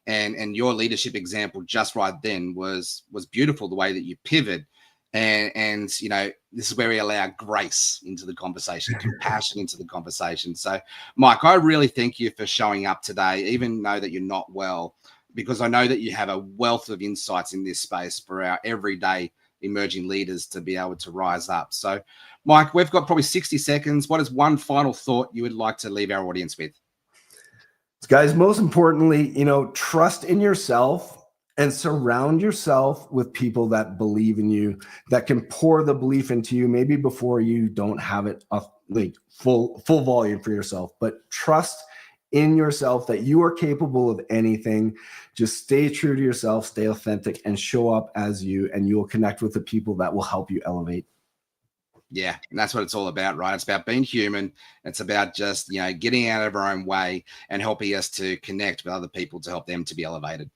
Speaker 14: And your leadership example just right then was beautiful, the way that you pivot. And this is where we allow grace into the conversation, compassion into the conversation. So, Mike, I really thank you for showing up today, even though that you're not well, because I know that you have a wealth of insights in this space for our everyday emerging leaders to be able to rise up. So, Mike, we've got probably 60 seconds. What is one final thought you would like to leave our audience with?
Speaker 21: Guys, most importantly, trust in yourself and surround yourself with people that believe in you, that can pour the belief into you, maybe before you don't have it like full volume for yourself, but trust in yourself that you are capable of anything. Just stay true to yourself, stay authentic, and show up as you, and you will connect with the people that will help you elevate.
Speaker 14: Yeah, and that's what it's all about, right? It's about being human. It's about just, getting out of our own way and helping us to connect with other people to help them to be elevated.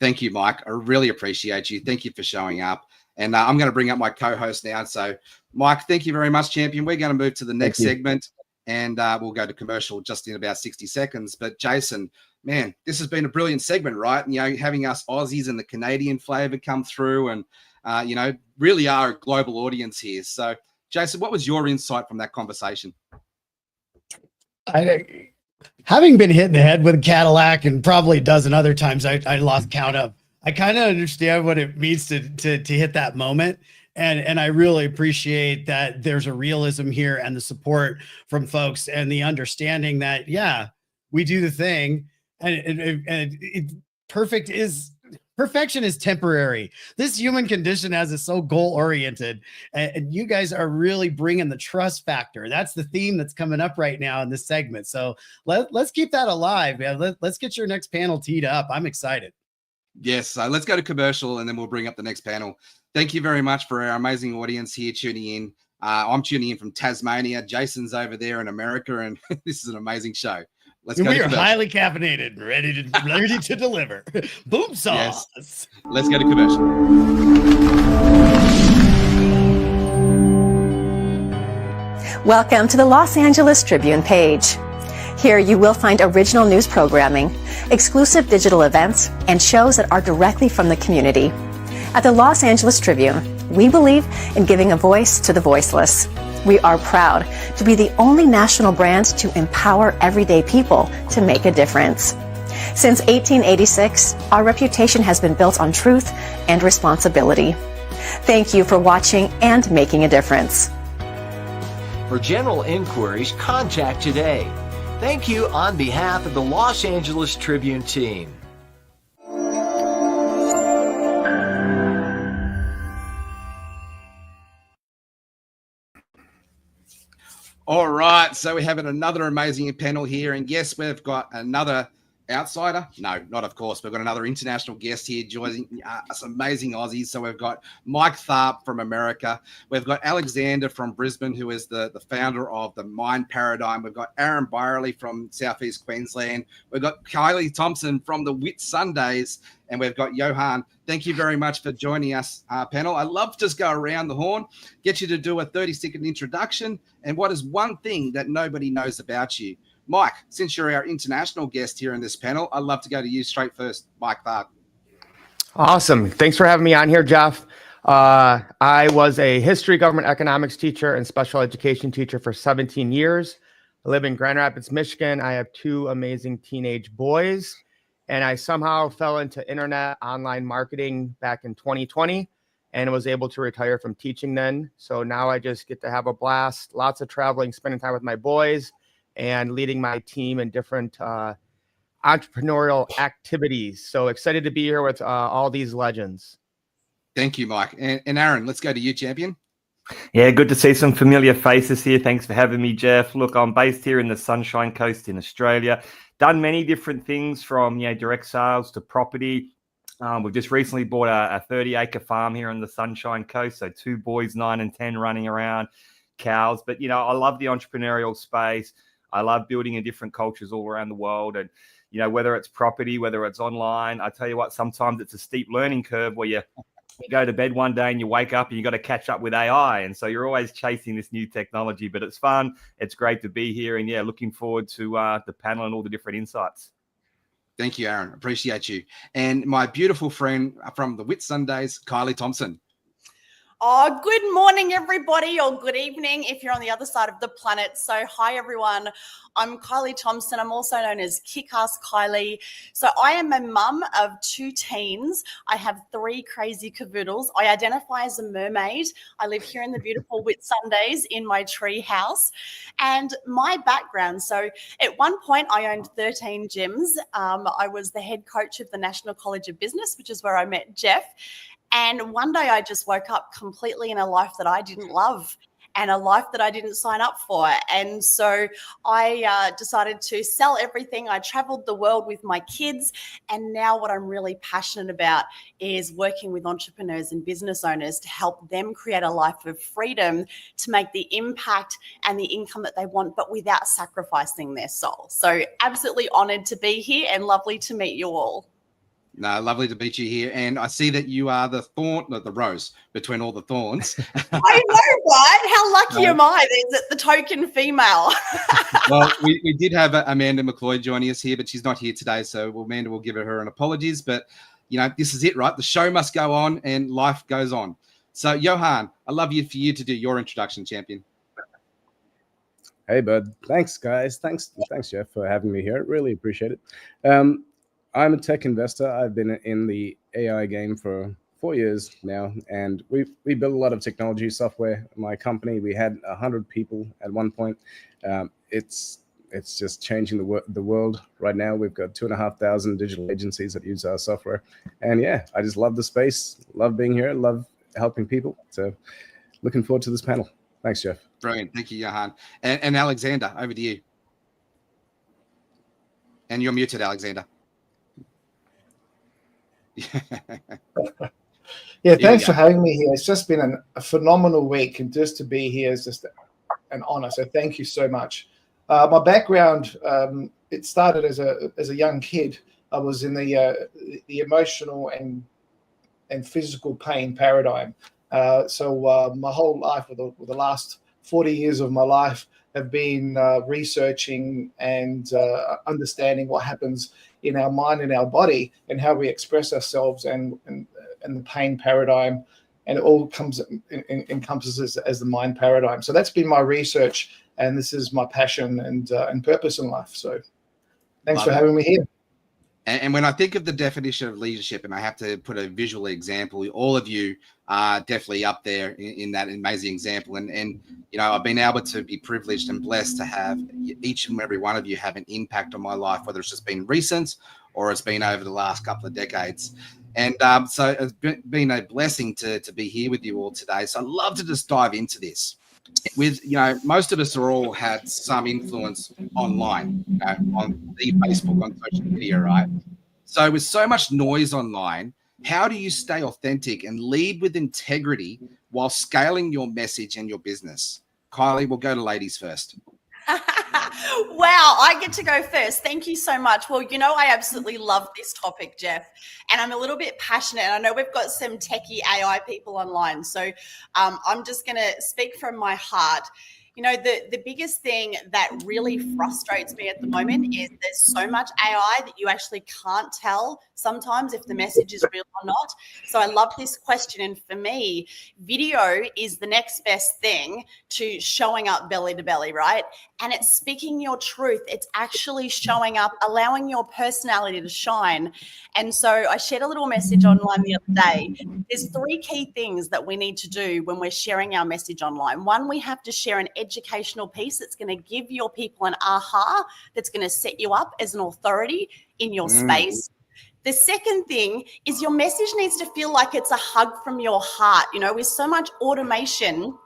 Speaker 14: Thank you, Mike. I really appreciate you. Thank you for showing up. And I'm going to bring up my co-host now. So, Mike, thank you very much, champion. We're going to move to the next segment, and we'll go to commercial just in about 60 seconds. But, Jason, man, this has been a brilliant segment, right? Having us Aussies and the Canadian flavor come through and, really are a global audience here. So, Jason, what was your insight from that conversation?
Speaker 5: Having been hit in the head with a Cadillac and probably a dozen other times I lost count of, I kind of understand what it means to hit that moment. And I really appreciate that there's a realism here and the support from folks and the understanding that, yeah, we do the thing perfection is temporary. This human condition is so goal oriented, and you guys are really bringing the trust factor. That's the theme that's coming up right now in this segment. So let's keep that alive. Man. Let's get your next panel teed up. I'm excited.
Speaker 14: Yes, so let's go to commercial and then we'll bring up the next panel. Thank you very much for our amazing audience here tuning in. I'm tuning in from Tasmania. Jason's over there in America, and this is an amazing show. Let's go.
Speaker 5: We are highly caffeinated and ready to deliver. Boom sauce.
Speaker 14: Yes. Let's go to commercial.
Speaker 1: Welcome to the Los Angeles Tribune page. Here you will find original news programming, exclusive digital events, and shows that are directly from the community. At the Los Angeles Tribune, we believe in giving a voice to the voiceless. We are proud to be the only national brand to empower everyday people to make a difference. Since 1886, our reputation has been built on truth and responsibility. Thank you for watching and making a difference.
Speaker 2: For general inquiries, contact today. Thank you on behalf of the Los Angeles Tribune team.
Speaker 14: All right, so we have another amazing panel here, and yes, we've got another outsider. No, not of course. We've got another international guest here joining us, amazing Aussies. So we've got Mike Tharp from America. We've got Alexander from Brisbane, who is the founder of the Mind Paradigm. We've got Aaron Byerly from Southeast Queensland. We've got Kylie Thompson from the Whit Sundays, and we've got Johan. Thank you very much for joining us, panel. I love to just go around the horn, get you to do a 30-second introduction, and what is one thing that nobody knows about you. Mike, since you're our international guest here in this panel, I'd love to go to you straight first. Mike Tharp.
Speaker 8: Awesome. Thanks for having me on here, Jeff. I was a history, government economics teacher and special education teacher for 17 years. I live in Grand Rapids, Michigan. I have 2 amazing teenage boys, and I somehow fell into internet online marketing back in 2020 and was able to retire from teaching then. So now I just get to have a blast, lots of traveling, spending time with my boys, and leading my team in different entrepreneurial activities. So excited to be here with all these legends.
Speaker 14: Thank you, Mike. And Aaron, let's go to you, champion.
Speaker 22: Yeah, good to see some familiar faces here. Thanks for having me, Jeff. Look, I'm based here in the Sunshine Coast in Australia. Done many different things from direct sales to property. We've just recently bought a 30-acre farm here on the Sunshine Coast. So 2 boys, 9 and 10, running around, cows. But, I love the entrepreneurial space. I love building in different cultures all around the world. And, whether it's property, whether it's online, I tell you what, sometimes it's a steep learning curve where you go to bed one day and you wake up and you got to catch up with AI. And so you're always chasing this new technology, but it's fun. It's great to be here. And looking forward to the panel and all the different insights.
Speaker 14: Thank you, Aaron. Appreciate you. And my beautiful friend from the Whit Sundays, Kylie Thompson.
Speaker 23: Oh, good morning, everybody, or good evening if you're on the other side of the planet. So hi, everyone. I'm Kylie Thompson. I'm also known as Kick-Ass Kylie. So I am a mum of 2 teens. I have 3 crazy cavoodles. I identify as a mermaid. I live here in the beautiful Whit Sundays in my tree house. And my background, so at one point I owned 13 gyms. I was the head coach of the National College of Business, which is where I met Jeff. And one day I just woke up completely in a life that I didn't love and a life that I didn't sign up for. And so I decided to sell everything. I traveled the world with my kids. And now what I'm really passionate about is working with entrepreneurs and business owners to help them create a life of freedom to make the impact and the income that they want, but without sacrificing their soul. So absolutely honored to be here and lovely to meet you all.
Speaker 14: No, lovely to meet you here. And I see that you are the rose between all the thorns.
Speaker 23: I know, right? How lucky am I? There's the token female.
Speaker 14: Well, we did have Amanda McCloy joining us here, but she's not here today. So Amanda will give her an apologies. But, this is it, right? The show must go on and life goes on. So, Johan, I'd love for you to do your introduction, champion.
Speaker 6: Hey, bud. Thanks, guys. Thanks, Jeff, for having me here. Really appreciate it. I'm a tech investor. I've been in the AI game for 4 years now, and we build a lot of technology software. My company, we had 100 people at one point. It's just changing the world right now. We've got 2,500 digital agencies that use our software, and yeah, I just love the space, love being here, love helping people. So, looking forward to this panel. Thanks, Jeff.
Speaker 14: Brilliant, thank you, Johan. And Alexander, over to you. And you're muted, Alexander.
Speaker 10: Yeah, thanks for having me here. It's just been a phenomenal week, and just to be here is just an honor. So thank you so much. My background, it started as a young kid. I was in the emotional and physical pain paradigm. So my whole life, or the last 40 years of my life, have been researching and understanding what happens in our mind and our body, and how we express ourselves, and the pain paradigm, and it all encompasses as the mind paradigm. So that's been my research, and this is my passion and purpose in life. So thanks for having me here.
Speaker 14: And when I think of the definition of leadership, and I have to put a visual example, all of you are definitely up there in that amazing example. And I've been able to be privileged and blessed to have each and every one of you have an impact on my life, whether it's just been recent or it's been over the last couple of decades. And so it's been a blessing to be here with you all today. So I'd love to just dive into this. With most of us are all had some influence online, on the Facebook, on social media, right? So with so much noise online, how do you stay authentic and lead with integrity while scaling your message and your business? Kylie, we'll go to ladies first.
Speaker 23: Wow, I get to go first. Thank you so much. Well, I absolutely love this topic, Jeff, and I'm a little bit passionate. I know we've got some techie AI people online, so I'm just going to speak from my heart. The biggest thing that really frustrates me at the moment is there's so much AI that you actually can't tell sometimes if the message is real or not. So I love this question. And for me, video is the next best thing to showing up belly to belly, right? And it's speaking your truth. It's actually showing up, allowing your personality to shine. And so I shared a little message online the other day. There's 3 key things that we need to do when we're sharing our message online. One, we have to share an educational piece that's going to give your people an aha, that's going to set you up as an authority in your space. The second thing is your message needs to feel like it's a hug from your heart. With so much automation,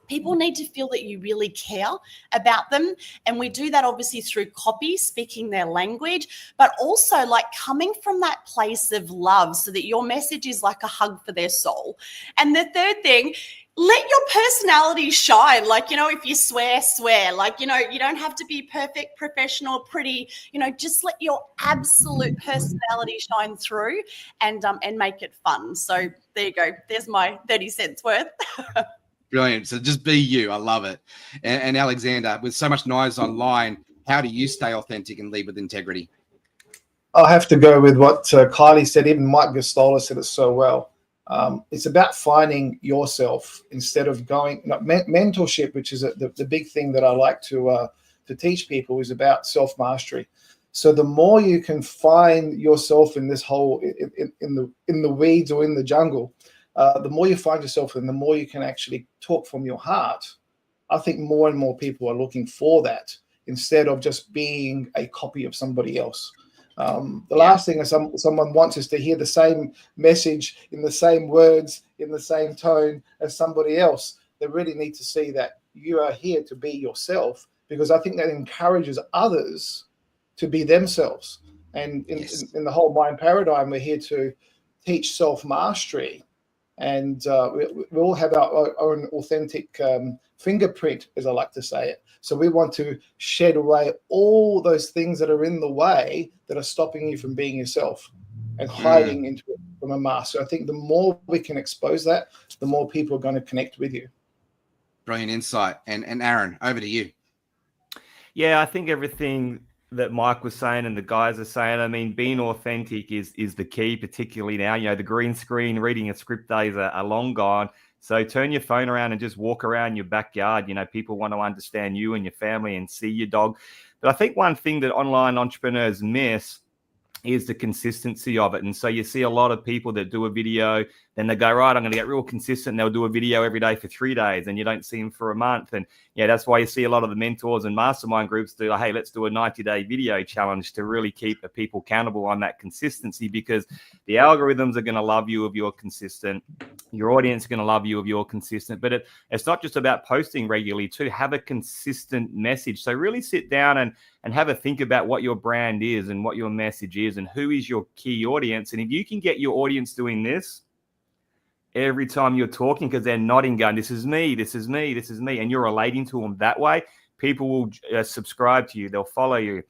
Speaker 23: people need to feel that you really care about them. And we do that obviously through copy, speaking their language, but also like coming from that place of love so that your message is like a hug for their soul. And the third thing, let your personality shine. Like, if you swear. Like, you don't have to be perfect, professional, pretty, just let your absolute personality shine through and make it fun. So there you go. There's my 30 cents worth.
Speaker 14: Brilliant. So just be you. I love it. And Alexander, with so much noise online, how do you stay authentic and lead with integrity?
Speaker 10: I'll have to go with what Kylie said. Even Mike Gostola said it so well. It's about finding yourself instead of going. Mentorship, which is the big thing that I like to teach people, is about self-mastery. So the more you can find yourself in this whole in the weeds or in the jungle, the more you find yourself, and the more you can actually talk from your heart. I think more and more people are looking for that instead of just being a copy of somebody else. Last thing someone wants is to hear the same message in the same words, in the same tone as somebody else. They really need to see that you are here to be yourself, because I think that encourages others to be themselves. And in the whole mind paradigm, we're here to teach self-mastery. And we all have our own authentic fingerprint, as I like to say it. So we want to shed away all those things that are in the way that are stopping you from being yourself and hiding into it from a mask. So I think the more we can expose that, the more people are going to connect with you.
Speaker 14: Brilliant insight. And Aaron, over to you.
Speaker 22: Yeah, I think everything that Mike was saying and the guys are saying, I mean, being authentic is the key, particularly now. The green screen, reading a script days are long gone. So turn your phone around and just walk around your backyard. You know, people want to understand you and your family and see your dog. But I think one thing that online entrepreneurs miss is the consistency of it. And so you see a lot of people that do a video, then they go, right, I'm going to get real consistent. And they'll do a video every day for 3 days, and you don't see them for a month. And yeah, that's why you see a lot of the mentors and mastermind groups do, like, hey, let's do a 90-day video challenge to really keep the people accountable on that consistency, because the algorithms are going to love you if you're consistent. Your audience is going to love you if you're consistent. But it's not just about posting regularly too. Have a consistent message. So really sit down and have a think about what your brand is and what your message is and who is your key audience. And if you can get your audience doing this every time you're talking, because they're nodding, going, this is me, this is me, this is me, and you're relating to them that way, people will subscribe to you, they'll follow you,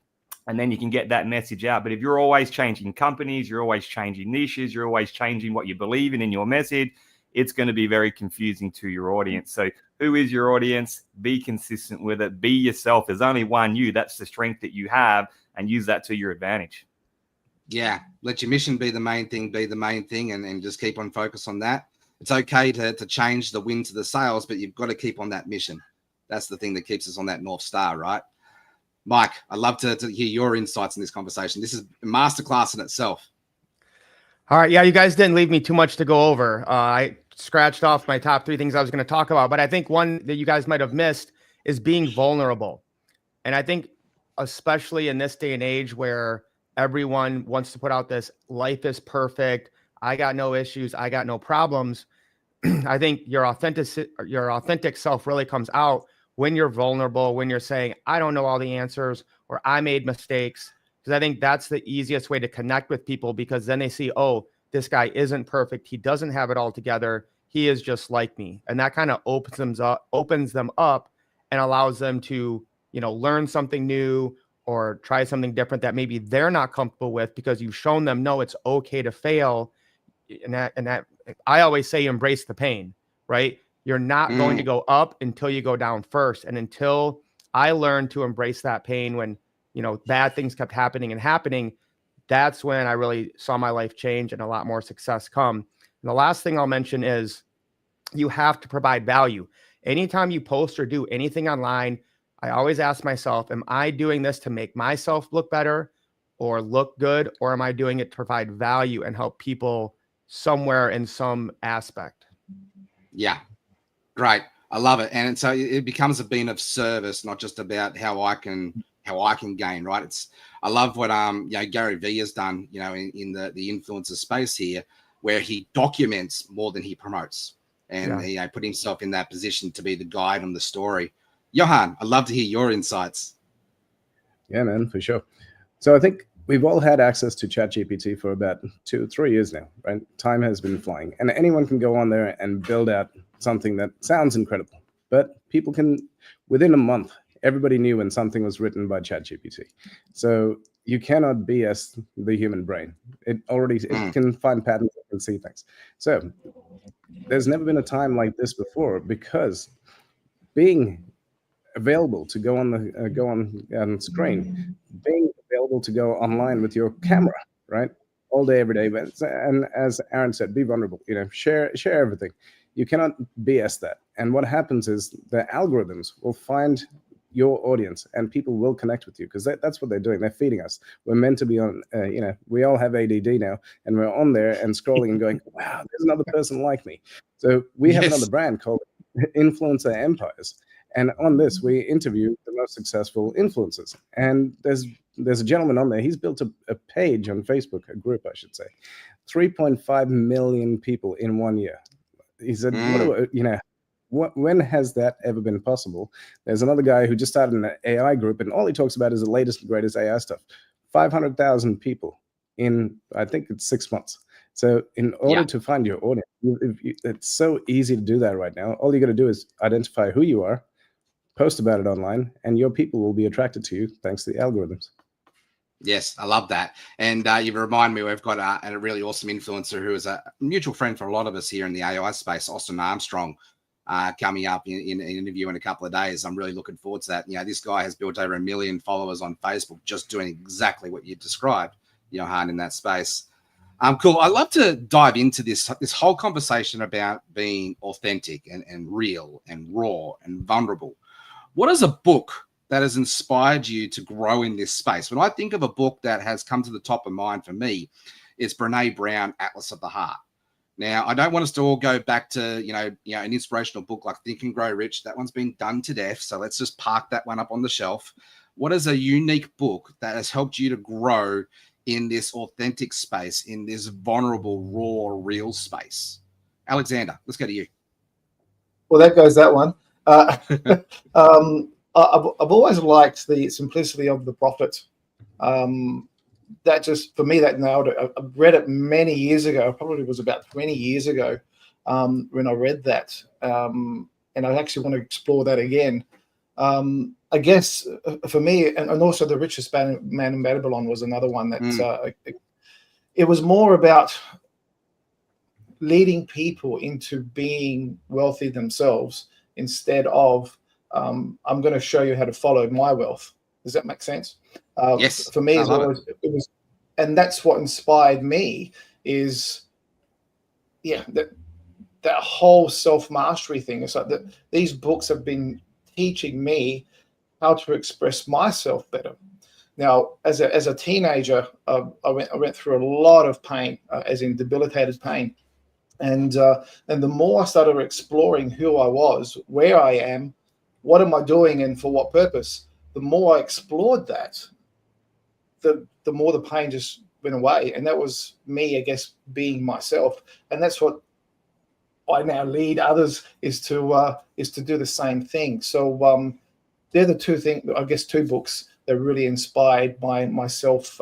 Speaker 22: and then you can get that message out. But if you're always changing companies, you're always changing niches, you're always changing what you believe in your message, it's going to be very confusing to your audience. So who is your audience? Be consistent with it. Be yourself. There's only one you. That's the strength that you have, and use that to your advantage.
Speaker 14: Yeah. Let your mission be the main thing, and just keep on focus on that. It's okay to change the win to the sales, but you've got to keep on that mission. That's the thing that keeps us on that North Star, right? Mike, I'd love to hear your insights in this conversation. This is a masterclass in itself.
Speaker 8: All right. Yeah, you guys didn't leave me too much to go over. I scratched off my top 3 things I was going to talk about, but I think one that you guys might have missed is being vulnerable. And I think especially in this day and age where everyone wants to put out this life is perfect, I got no issues, I got no problems, I think your authentic self really comes out when you're vulnerable, when you're saying, I don't know all the answers, or I made mistakes. Because I think that's the easiest way to connect with people, because then they see, oh, this guy isn't perfect. He doesn't have it all together. He is just like me. And that kind of opens them up and allows them to, learn something new or try something different that maybe they're not comfortable with, because you've shown them, no, it's okay to fail. And that I always say, embrace the pain, right? You're not going to go up until you go down first. And until I learned to embrace that pain when, bad things kept happening, that's when I really saw my life change and a lot more success come. And the last thing I'll mention is you have to provide value. Anytime you post or do anything online, I always ask myself, am I doing this to make myself look better or look good? Or am I doing it to provide value and help people somewhere in some aspect?
Speaker 14: Yeah, great. I love it. And so it becomes a being of service, not just about how I can gain, right? I love what Gary Vee has done, in the influencer space here, where he documents more than he promotes, and he put himself in that position to be the guide on the story. Johan, I'd love to hear your insights.
Speaker 6: Yeah, man, for sure. So I think we've all had access to ChatGPT for about 2-3 years now, right? Time has been flying, and anyone can go on there and build out something that sounds incredible, but people can, within a month, everybody knew when something was written by ChatGPT. So you cannot BS the human brain. It can find patterns, it can see things. So there's never been a time like this before, because being available to go on screen, being available to go online with your camera, right, all day, every day. And as Aaron said, be vulnerable. Share everything. You cannot BS that. And what happens is the algorithms will find your audience, and people will connect with you, because that's what they're doing. They're feeding us. We're meant to be on, we all have ADD now, and we're on there and scrolling and going, wow, there's another person like me. So we have another brand called Influencer Empires. And on this, we interview the most successful influencers. And there's a gentleman on there. He's built a page on Facebook, a group, I should say. 3.5 million people in 1 year. He said, when has that ever been possible? There's another guy who just started an AI group, and all he talks about is the latest and greatest AI stuff. 500,000 people in, I think it's 6 months. So in order to find your audience, it's so easy to do that right now. All you got to do is identify who you are, post about it online, and your people will be attracted to you thanks to the algorithms.
Speaker 14: Yes, I love that. And you remind me, we've got a really awesome influencer who is a mutual friend for a lot of us here in the AI space, Austin Armstrong, coming up in an interview in a couple of days. I'm really looking forward to that. This guy has built over 1 million followers on Facebook, just doing exactly what you described, Johan, in that space. Cool. I'd love to dive into this whole conversation about being authentic and real and raw and vulnerable. What is a book that has inspired you to grow in this space? When I think of a book that has come to the top of mind for me, it's Brené Brown, Atlas of the Heart. Now, I don't want us to all go back to, an inspirational book like Think and Grow Rich. That one's been done to death. So let's just park that one up on the shelf. What is a unique book that has helped you to grow in this authentic space, in this vulnerable, raw, real space? Alexander, let's go to you.
Speaker 10: Well, that goes that one. I've always liked the simplicity of the prophet. That just, for me, that nailed it. I read it many years ago. Probably was about 20 years ago when I read that. And I actually want to explore that again. I guess for me, and also The Richest Man in Babylon was another one that it was more about leading people into being wealthy themselves instead of I'm going to show you how to follow my wealth. Does that make sense?
Speaker 14: Yes.
Speaker 10: For me, it was, and that's what inspired me is, that whole self-mastery thing. It's like that these books have been teaching me how to express myself better. Now, as a teenager, I went through a lot of pain, as in debilitated pain. And the more I started exploring who I was, where I am, what am I doing, and for what purpose, the more I explored that, the more the pain just went away. And that was me, I guess, being myself. And that's what I now lead others is to do the same thing. So they're the two things, I guess, two books that really inspired my self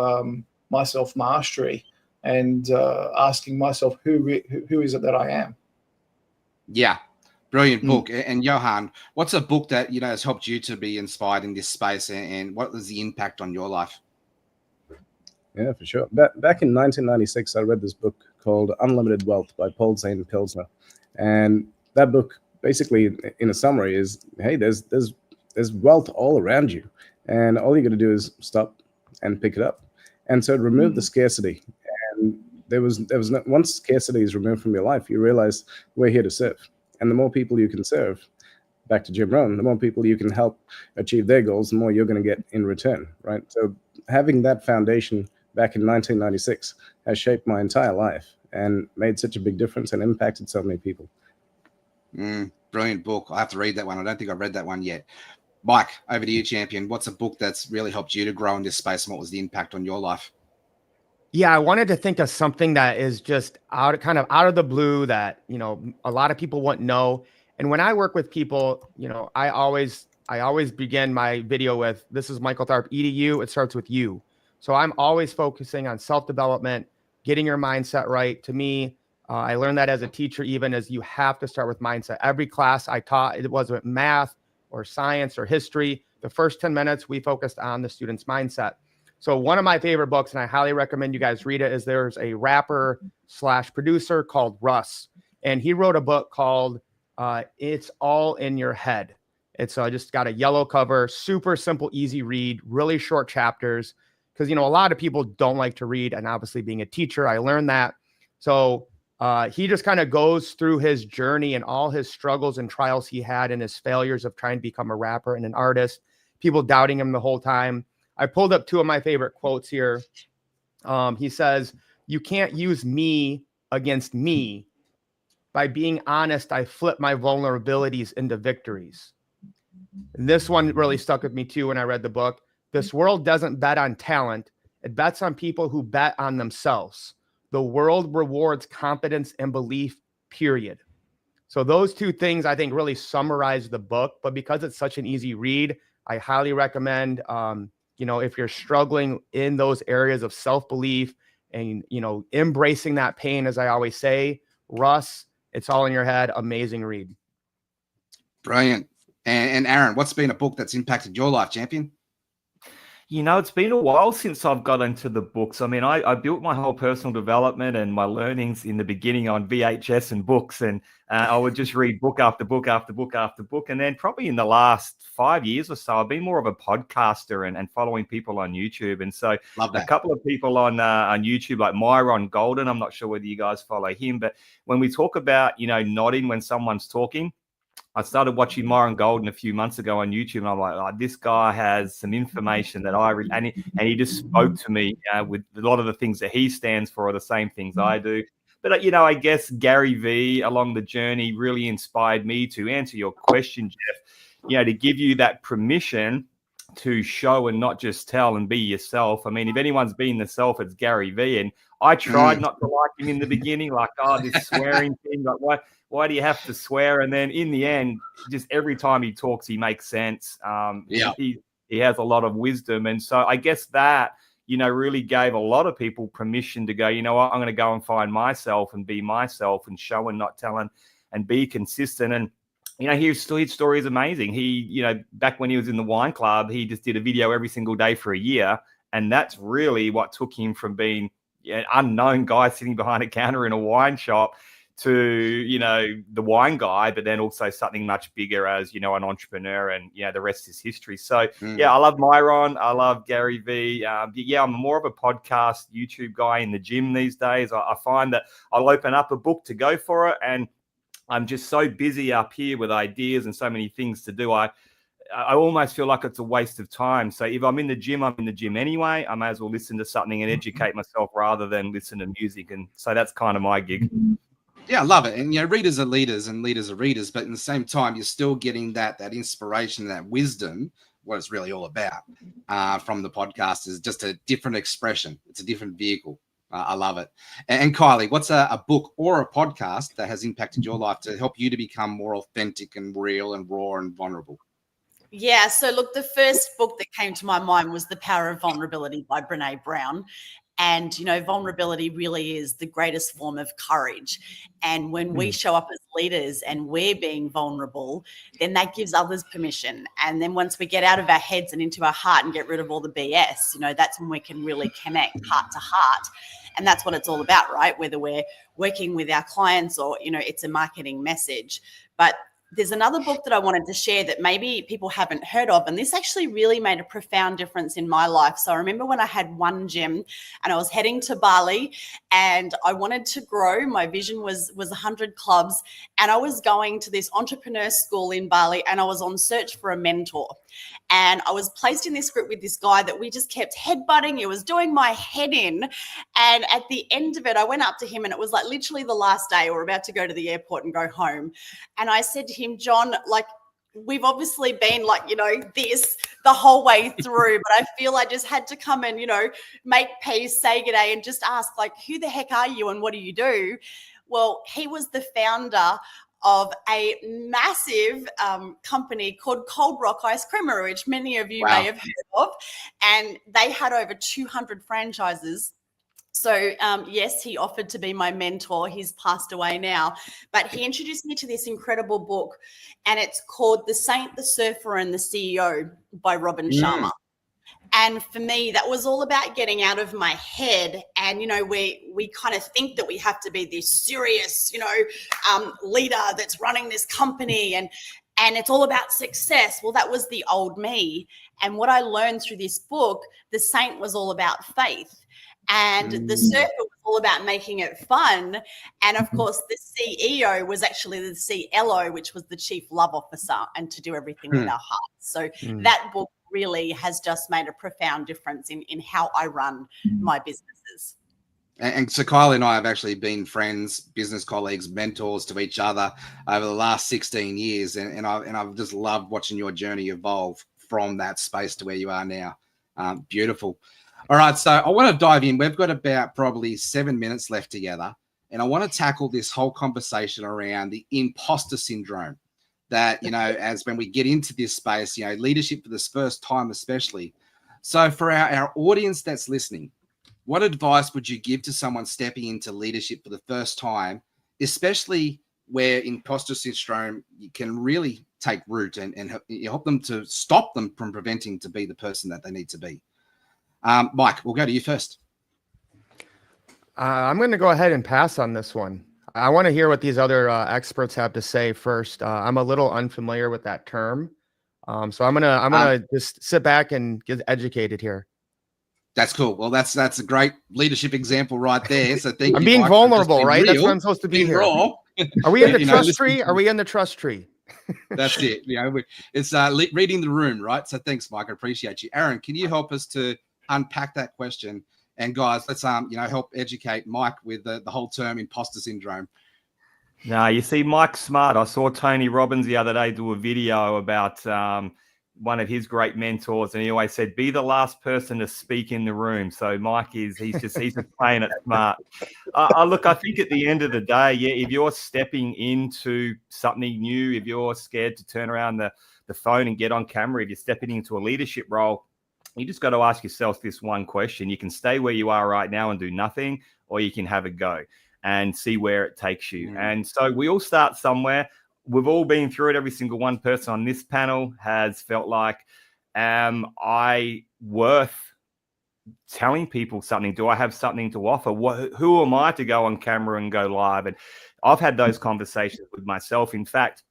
Speaker 10: mastery and asking myself who is it that I am.
Speaker 14: Yeah, brilliant book. And Johan, what's a book that has helped you to be inspired in this space, and what was the impact on your life?
Speaker 6: Yeah, for sure. Back in 1996, I read this book called Unlimited Wealth by Paul Zane Pilsner, and that book basically, in a summary, is hey, there's wealth all around you, and all you got to do is stop and pick it up. And so it removed the scarcity. And there was no, once scarcity is removed from your life, you realize we're here to serve. And the more people you can serve, back to Jim Rohn, the more people you can help achieve their goals, the more you're going to get in return, right? So having that foundation back in 1996 has shaped my entire life and made such a big difference and impacted so many people.
Speaker 14: Brilliant book. I have to read that one. I don't think I've read that one yet. Mike, over to you, champion. What's a book that's really helped you to grow in this space, and what was the impact on your life?
Speaker 8: Yeah, I wanted to think of something that is just out of the blue that, a lot of people wouldn't know. And when I work with people, I always begin my video with, this is Michael Tharp, EDU, it starts with you. So I'm always focusing on self-development, getting your mindset right. To me, I learned that as a teacher, even as you have to start with mindset. Every class I taught, it wasn't math or science or history. The first 10 minutes, we focused on the student's mindset. So one of my favorite books, and I highly recommend you guys read it, is there's a rapper / producer called Russ. And he wrote a book called It's All in Your Head. It's just got a yellow cover, super simple, easy read, really short chapters. Because, a lot of people don't like to read. And obviously being a teacher, I learned that. So he just kind of goes through his journey and all his struggles and trials he had and his failures of trying to become a rapper and an artist, people doubting him the whole time. I pulled up two of my favorite quotes here. He says, "You can't use me against me. By being honest, I flip my vulnerabilities into victories." And this one really stuck with me too when I read the book. "This world doesn't bet on talent. It bets on people who bet on themselves. The world rewards confidence and belief, period." So those two things, I think, really summarize the book. But because it's such an easy read, I highly recommend, if you're struggling in those areas of self-belief and, embracing that pain, as I always say, Russ, It's All in Your Head. Amazing read.
Speaker 14: Brilliant. And Aaron, what's been a book that's impacted your life, champion?
Speaker 22: It's been a while since I've got into the books. I mean, I built my whole personal development and my learnings in the beginning on VHS and books, and I would just read book after book after book after book. And then probably in the last 5 years or so, I've been more of a podcaster and following people on YouTube. And so a couple of people on YouTube, like Myron Golden, I'm not sure whether you guys follow him, but when we talk about, nodding when someone's talking, I started watching Myron Golden a few months ago on YouTube, and I'm like, oh, this guy has some information that and he just spoke to me with a lot of the things that he stands for are the same things I do. But, I guess Gary V along the journey really inspired me to answer your question, Jeff, to give you that permission to show and not just tell and be yourself. I mean, if anyone's been the self, it's Gary V. And I tried not to like him in the beginning, like, oh, this swearing thing, like, why do you have to swear? And then in the end, just every time he talks, he makes sense. He has a lot of wisdom. And so I guess that, really gave a lot of people permission to go, you know what, I'm going to go and find myself and be myself and show and not tell and be consistent. And, his story is amazing. He, back when he was in the wine club, he just did a video every single day for a year. And that's really what took him from being an unknown guy sitting behind a counter in a wine shop to, the wine guy, but then also something much bigger as, an entrepreneur, and, the rest is history. So, I love Myron. I love Gary V. I'm more of a podcast YouTube guy in the gym these days. I find that I'll open up a book to go for it, and I'm just so busy up here with ideas and so many things to do. I almost feel like it's a waste of time. So if I'm in the gym, I'm in the gym anyway. I may as well listen to something and educate myself rather than listen to music. And so that's kind of my gig.
Speaker 14: Yeah, I love it. And, readers are leaders and leaders are readers. But at the same time, you're still getting that inspiration, that wisdom, what it's really all about from the podcast is just a different expression. It's a different vehicle. I love it. And Kylie, what's a book or a podcast that has impacted your life to help you to become more authentic and real and raw and vulnerable?
Speaker 23: Yeah, so look, the first book that came to my mind was The Power of Vulnerability by Brené Brown. And, vulnerability really is the greatest form of courage. And when we show up as leaders and we're being vulnerable, then that gives others permission. And then once we get out of our heads and into our heart and get rid of all the BS, that's when we can really connect heart to heart. And that's what it's all about, right? Whether we're working with our clients or, it's a marketing message. But there's another book that I wanted to share that maybe people haven't heard of. And this actually really made a profound difference in my life. So I remember when I had one gym and I was heading to Bali and I wanted to grow. My vision was 100 clubs. And I was going to this entrepreneur school in Bali and I was on search for a mentor. And I was placed in this group with this guy that we just kept headbutting. It was doing my head in. And at the end of it, I went up to him and it was like literally the last day. We're about to go to the airport and go home. And I said to him, John, like, we've obviously been like, this the whole way through, but I feel I just had to come and, make peace, say good day, and just ask, like, who the heck are you and what do you do? Well, he was the founder of a massive company called Cold Rock Ice Creamery, which many of you may have heard of. And they had over 200 franchises. So, yes, he offered to be my mentor. He's passed away now. But he introduced me to this incredible book, and it's called The Saint, the Surfer, and the CEO by Robin Sharma. And for me, that was all about getting out of my head. And, we kind of think that we have to be this serious, leader that's running this company and it's all about success. Well, that was the old me. And what I learned through this book, The Saint was all about faith. And the surfer was all about making it fun. And of course, the CEO was actually the CLO, which was the Chief Love Officer, and to do everything with our hearts. So that book really has just made a profound difference in how I run my businesses.
Speaker 14: And so Kylie and I have actually been friends, business colleagues, mentors to each other over the last 16 years. And I've just loved watching your journey evolve from that space to where you are now. Beautiful. All right, so I want to dive in. We've got about probably 7 minutes left together, and I want to tackle this whole conversation around the imposter syndrome that, as when we get into this space, leadership for this first time especially. So for our audience that's listening, what advice would you give to someone stepping into leadership for the first time, especially where imposter syndrome can really take root and help them to stop them from preventing to be the person that they need to be? Mike, we'll go to you first.
Speaker 8: I'm going to go ahead and pass on this one. I want to hear what these other experts have to say first. I'm a little unfamiliar with that term, so I'm gonna just sit back and get educated here.
Speaker 14: That's cool. Well, that's a great leadership example right there. So thank you.
Speaker 8: I'm being
Speaker 14: Mike,
Speaker 8: vulnerable, right? That's what I'm supposed to be here.
Speaker 14: Raw.
Speaker 8: Are we in the trust
Speaker 14: listen,
Speaker 8: tree? Are we in the trust tree?
Speaker 14: That's it. It's reading the room, right? So thanks, Mike. I appreciate you. Aaron, can you help us to unpack that question? And guys, let's help educate Mike with the whole term imposter syndrome.
Speaker 22: No, you see, Mike's smart. I saw Tony Robbins the other day do a video about one of his great mentors, and he always said, "Be the last person to speak in the room." So Mike he's just playing it smart. Look, I think at the end of the day, yeah, if you're stepping into something new, if you're scared to turn around the phone and get on camera, if you're stepping into a leadership role, you just got to ask yourself this one question. You can stay where you are right now and do nothing, or you can have a go and see where it takes you. And so we all start somewhere. We've all been through it. Every single one person on this panel has felt like, am I worth telling people something? Do I have something to offer? Who am I to go on camera and go live? And I've had those conversations with myself. In fact,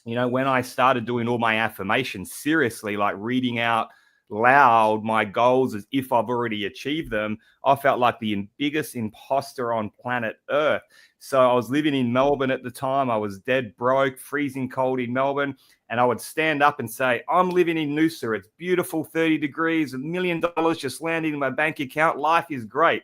Speaker 22: when I started doing all my affirmations seriously, like reading out loud my goals as if I've already achieved them, I felt like the biggest imposter on planet Earth. So I was living in Melbourne at the time. I was dead broke, freezing cold in Melbourne. And I would stand up and say, I'm living in Noosa. It's beautiful, 30 degrees, $1 million just landing in my bank account. Life is great.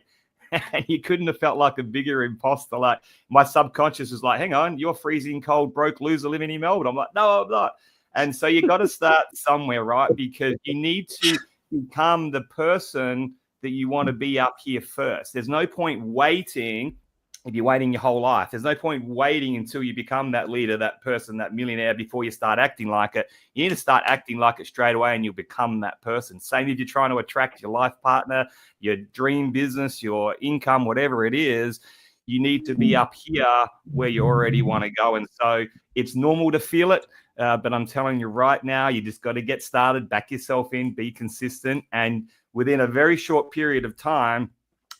Speaker 22: And you couldn't have felt like a bigger imposter. Like my subconscious was like, hang on, you're freezing cold, broke loser living in Melbourne. I'm like, no, I'm not. And so you got to start somewhere, right? Because you need to become the person that you want to be up here first. There's no point waiting if you're waiting your whole life. There's no point waiting until you become that leader, that person, that millionaire before you start acting like it. You need to start acting like it straight away and you'll become that person. Same if you're trying to attract your life partner, your dream business, your income, whatever it is. You need to be up here where you already want to go. And so it's normal to feel it. But I'm telling you right now, you just got to get started, back yourself in, be consistent. And within a very short period of time,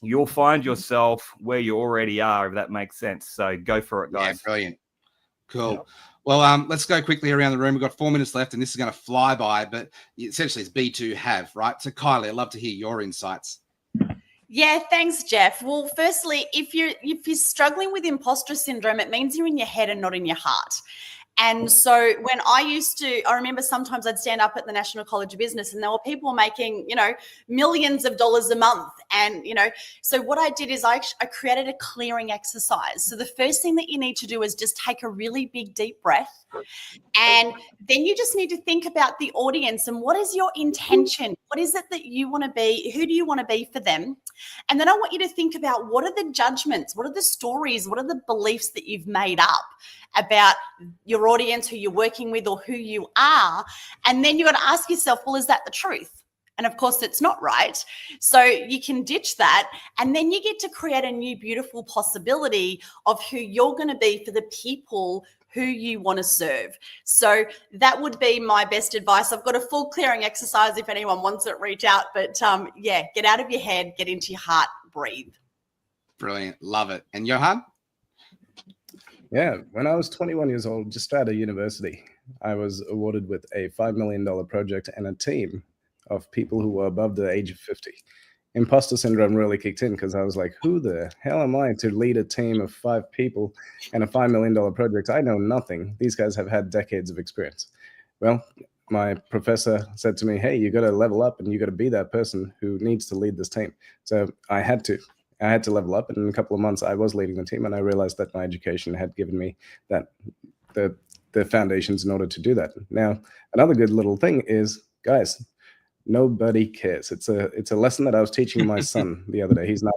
Speaker 22: you'll find yourself where you already are, if that makes sense. So go for it, guys.
Speaker 14: Yeah, brilliant. Cool. Yeah. Well, let's go quickly around the room. We've got 4 minutes left, and this is going to fly by. But essentially, it's B2 have, right? So Kylie, I'd love to hear your insights.
Speaker 23: Yeah, thanks, Jeff. Well, firstly, if you're struggling with imposter syndrome, it means you're in your head and not in your heart. And so when I remember sometimes I'd stand up at the National College of Business and there were people making, millions of dollars a month. And, so what I did is I created a clearing exercise. So the first thing that you need to do is just take a really big, deep breath. And then you just need to think about the audience and what is your intention? What is it that you want to be? Who do you want to be for them? And then I want you to think about what are the judgments? What are the stories? What are the beliefs that you've made up about your audience, who you're working with, or who you are? And then you've got to ask yourself, well, is that the truth? And of course, it's not, right? So you can ditch that. And then you get to create a new, beautiful possibility of who you're going to be for the people who you want to serve. So that would be my best advice. I've got a full clearing exercise. If anyone wants it, reach out. But get out of your head, get into your heart, breathe.
Speaker 14: Brilliant. Love it. And Johan?
Speaker 6: Yeah, when I was 21 years old, just out of university, I was awarded with a $5 million project and a team of people who were above the age of 50. Imposter syndrome really kicked in because I was like, who the hell am I to lead a team of 5 people and a $5 million project? I know nothing. These guys have had decades of experience. Well, my professor said to me, hey, you got to level up and you got to be that person who needs to lead this team. So I had to level up. And in a couple of months, I was leading the team. And I realized that my education had given me that the foundations in order to do that. Now, another good little thing is, guys, nobody cares. It's a lesson that I was teaching my son the other day. He's not.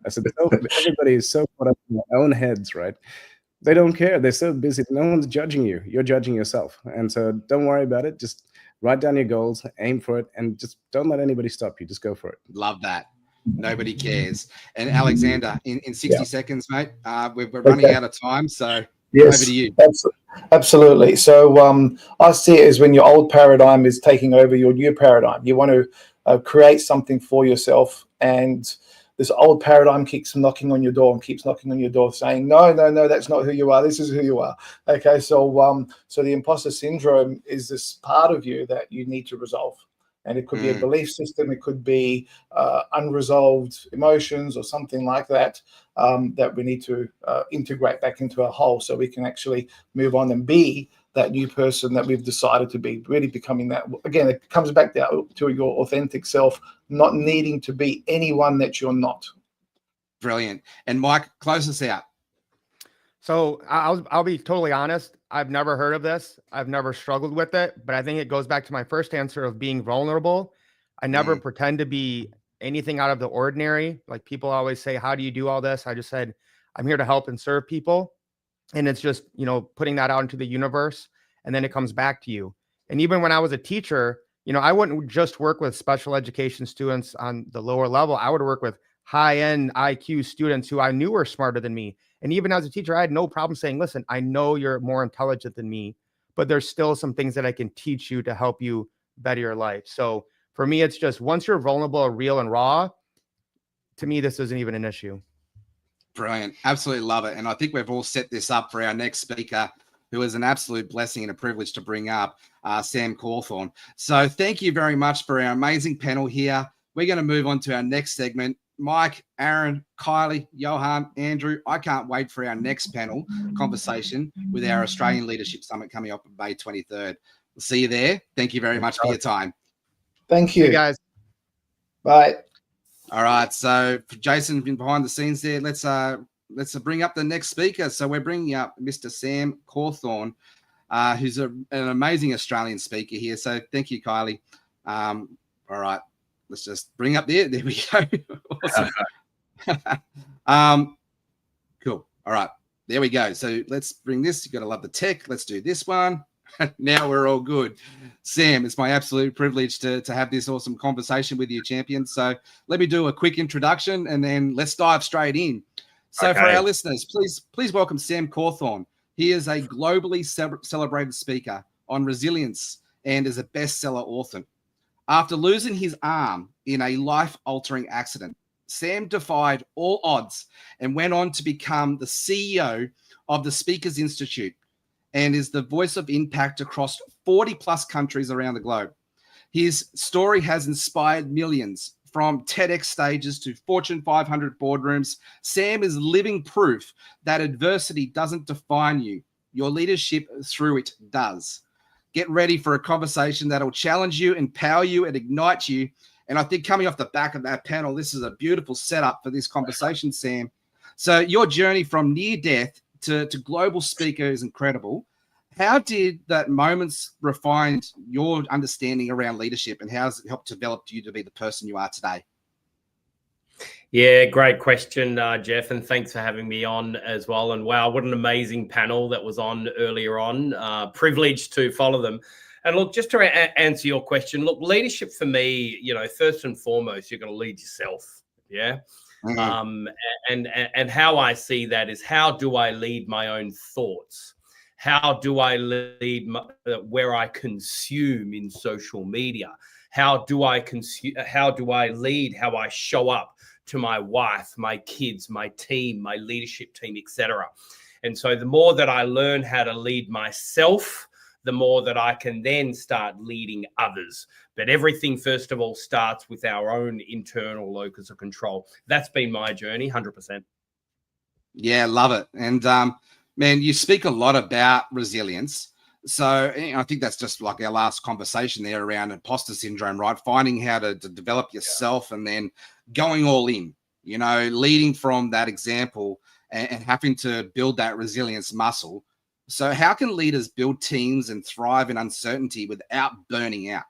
Speaker 6: I said, everybody is so caught up in their own heads, right? They don't care. They're so busy. No one's judging you. You're judging yourself. And so don't worry about it. Just write down your goals, aim for it, and just don't let anybody stop you. Just go for it.
Speaker 14: Love that. Nobody cares. And Alexander, in 60 seconds, mate, we're running out of time. So over to you.
Speaker 10: Absolutely. So I see it as when your old paradigm is taking over your new paradigm. You want to create something for yourself. And this old paradigm keeps knocking on your door and keeps knocking on your door saying, no, that's not who you are. This is who you are. Okay, so so the imposter syndrome is this part of you that you need to resolve. And it could be a belief system, it could be unresolved emotions or something like that, that we need to integrate back into our whole so we can actually move on and be that new person that we've decided to be, really becoming that. Again, it comes back down to your authentic self, not needing to be anyone that you're not.
Speaker 14: Brilliant. And Mike, close us out.
Speaker 8: So I'll be totally honest. I've never heard of this. I've never struggled with it, but I think it goes back to my first answer of being vulnerable. I never pretend to be anything out of the ordinary. Like people always say, how do you do all this? I just said, I'm here to help and serve people. And it's just, you know, putting that out into the universe, and then it comes back to you. And even when I was a teacher, you know, I wouldn't just work with special education students on the lower level. I would work with high-end IQ students who I knew were smarter than me. And even as a teacher, I had no problem saying, listen, I know you're more intelligent than me, but there's still some things that I can teach you to help you better your life. So for me, it's just once you're vulnerable, real, and raw, to me, this isn't even an issue.
Speaker 14: Brilliant. Absolutely love it. And I think we've all set this up for our next speaker, who is an absolute blessing and a privilege to bring up, Sam Cawthorn. So thank you very much for our amazing panel here. We're going to move on to our next segment. Mike, Aaron, Kylie, Johan, Andrew, I can't wait for our next panel conversation with our Australian Leadership Summit coming up on May 23rd. We'll see you there. Thank you very much for your time.
Speaker 10: Thank you.
Speaker 8: Hey guys.
Speaker 10: Bye.
Speaker 14: All right. So for Jason behind the scenes there, let's bring up the next speaker. So we're bringing up Mr. Sam Cawthorn, who's an amazing Australian speaker here. So thank you, Kylie. All right. Let's just bring up there. There we go. Awesome. Cool. All right. There we go. So let's bring this. You got to love the tech. Let's do this one. Now we're all good. Sam, it's my absolute privilege to have this awesome conversation with you, champion. So let me do a quick introduction and then let's dive straight in. So for our listeners, please welcome Sam Cawthorn. He is a globally celebrated speaker on resilience and is a bestseller author. After losing his arm in a life-altering accident, Sam defied all odds and went on to become the CEO of the Speakers Institute and is the voice of impact across 40-plus countries around the globe. His story has inspired millions, from TEDx stages to Fortune 500 boardrooms. Sam is living proof that adversity doesn't define you. Your leadership through it does. Get ready for a conversation that'll challenge you, empower you, and ignite you. And I think coming off the back of that panel, this is a beautiful setup for this conversation, Sam. So your journey from near death to global speaker is incredible. How did that moments refine your understanding around leadership, and how has it helped develop you to be the person you are today?
Speaker 7: Yeah, great question, Jeff, and thanks for having me on as well. And wow, what an amazing panel that was on earlier on. Privileged to follow them. And look, just to answer your question, look, leadership for me, you know, first and foremost, you're going to lead yourself. Yeah. Mm-hmm. And how I see that is, how do I lead my own thoughts? How do I lead where I consume in social media? How do I lead how I show up to my wife, my kids, my team, my leadership team, etc. And so the more that I learn how to lead myself, the more that I can then start leading others. But everything, first of all, starts with our own internal locus of control. That's been my journey, 100%.
Speaker 14: Yeah, love it. And man, you speak a lot about resilience. So I think that's just like our last conversation there around imposter syndrome, right? Finding how to develop yourself and then going all in, you know, leading from that example and having to build that resilience muscle. So how can leaders build teams and thrive in uncertainty without burning out?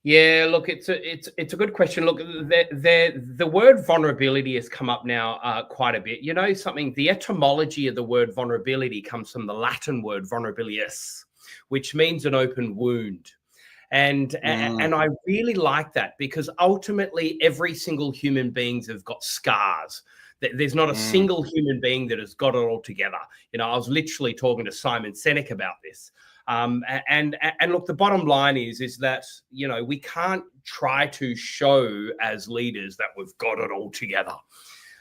Speaker 7: Yeah, look, it's a good question. Look, the word vulnerability has come up now quite a bit. You know something, the etymology of the word vulnerability comes from the Latin word vulnerabilis, which means an open wound. And I really like that, because ultimately every single human beings have got scars. There's not a single human being that has got it all together. You know, I was literally talking to Simon Sinek about this. And look, the bottom line is that, you know, we can't try to show as leaders that we've got it all together.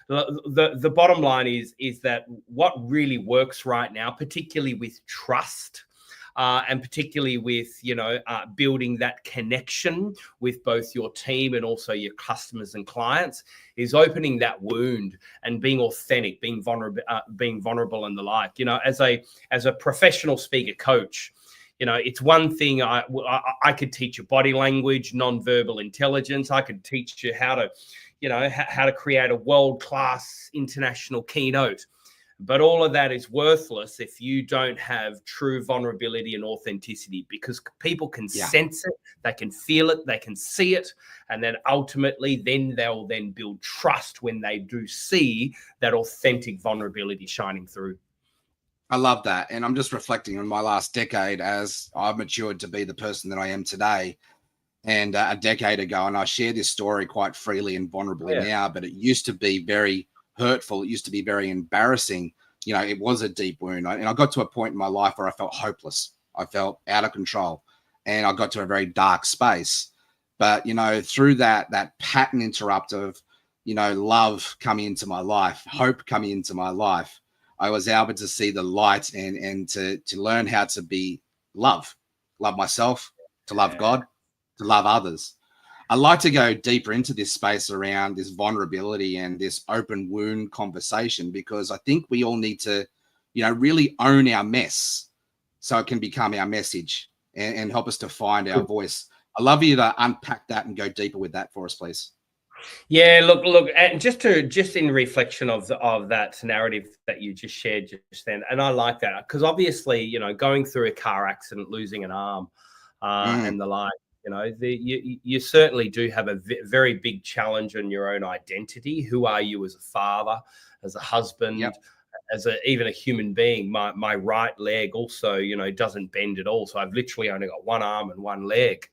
Speaker 7: The bottom line is that what really works right now, particularly with trust, and particularly with, you know, building that connection with both your team and also your customers and clients, is opening that wound and being authentic, being vulnerable and the like. You know, as a professional speaker coach, you know, it's one thing I could teach you body language, nonverbal intelligence. I could teach you how to, you know, how to create a world-class international keynote. But all of that is worthless if you don't have true vulnerability and authenticity, because people can sense it, they can feel it, they can see it. And then ultimately, they'll build trust when they do see that authentic vulnerability shining through.
Speaker 14: I love that. And I'm just reflecting on my last decade as I've matured to be the person that I am today. And a decade ago, and I share this story quite freely and vulnerably now, but it used to be very hurtful. It used to be very embarrassing. You know, it was a deep wound. And I got to a point in my life where I felt hopeless. I felt out of control, and I got to a very dark space. But, you know, through that pattern interrupt of, you know, love coming into my life, hope coming into my life, I was able to see the light and to learn how to be love myself, to love God, to love others. I'd like to go deeper into this space around this vulnerability and this open wound conversation, because I think we all need to, you know, really own our mess so it can become our message and help us to find our voice. I'd love you to unpack that and go deeper with that for us, please.
Speaker 7: Yeah, look, and just in reflection of that narrative that you just shared just then, and I like that, because obviously, you know, going through a car accident, losing an arm, and the like, you know, you certainly do have a very big challenge on your own identity. Who are you as a father, as a husband, as even a human being? My right leg also, you know, doesn't bend at all, so I've literally only got one arm and one leg.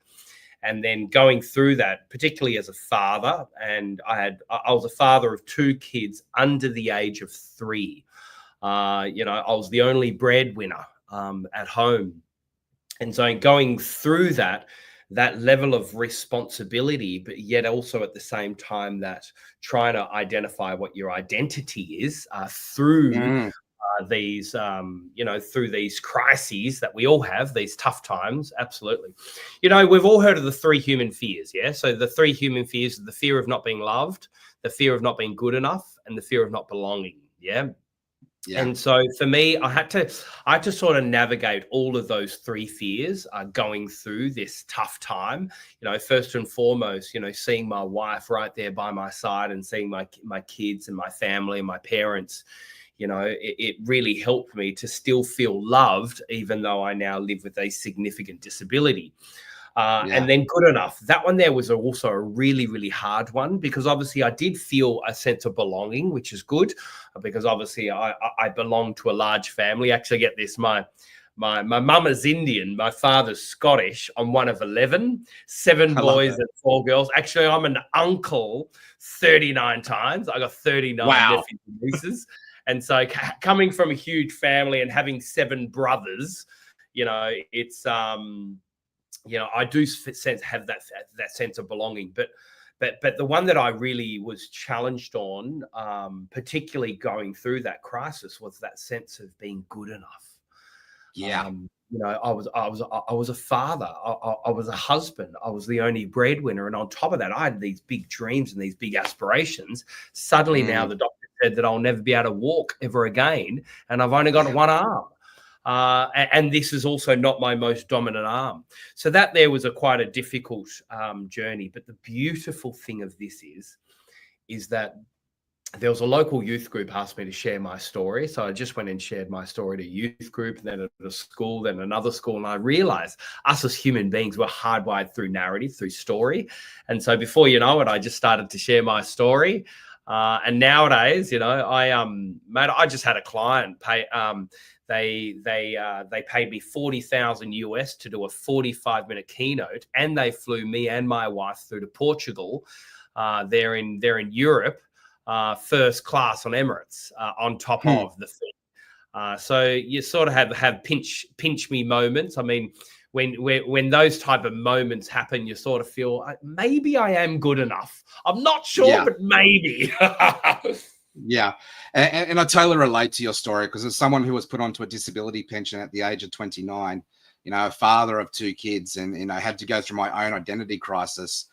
Speaker 7: And then going through that, particularly as a father, and I was a father of 2 kids under the age of 3. You know, I was the only breadwinner at home. And so going through that level of responsibility, but yet also at the same time that trying to identify what your identity is through these, you know, through these crises that we all have, these tough times. Absolutely. You know, we've all heard of the 3 human fears. Yeah. So the 3 human fears are the fear of not being loved, the fear of not being good enough, and the fear of not belonging. Yeah. And so for me, I had to sort of navigate all of those 3 fears going through this tough time. You know, first and foremost, you know, seeing my wife right there by my side and seeing my kids and my family and my parents. You know, it really helped me to still feel loved, even though I now live with a significant disability. And then good enough. That one there was also a really, really hard one, because obviously I did feel a sense of belonging, which is good, because obviously I belong to a large family. Actually, get this, my mum is Indian, my father's Scottish. I'm one of 11, 7 boys and 4 girls. Actually, I'm an uncle 39 times. I got 39 nephews and nieces. And so coming from a huge family and having 7 brothers, you know, it's, you know, I do have that sense of belonging. But the one that I really was challenged on, particularly going through that crisis, was that sense of being good enough. You know, I was a father, I was a husband, I was the only breadwinner, and on top of that, I had these big dreams and these big aspirations. Suddenly now the doctor said that I'll never be able to walk ever again, and I've only got one arm. And this is also not my most dominant arm. So that there was quite a difficult journey. But the beautiful thing of this is that there was a local youth group asked me to share my story. So I just went and shared my story to a youth group, then at a school, then another school. And I realized us as human beings were hardwired through narrative, through story. And so before you know it, I just started to share my story. And nowadays, you know, I just had a client pay. They paid me $40,000 US to do a 45-minute keynote, and they flew me and my wife through to Portugal. They're in Europe, first class on Emirates, on top of the fee. So you sort of have pinch me moments. I mean, when those type of moments happen, you sort of feel maybe I am good enough. I'm not sure, but maybe.
Speaker 14: Yeah. And I totally relate to your story, because as someone who was put onto a disability pension at the age of 29, a father of 2 kids, and I had to go through my own identity crisis.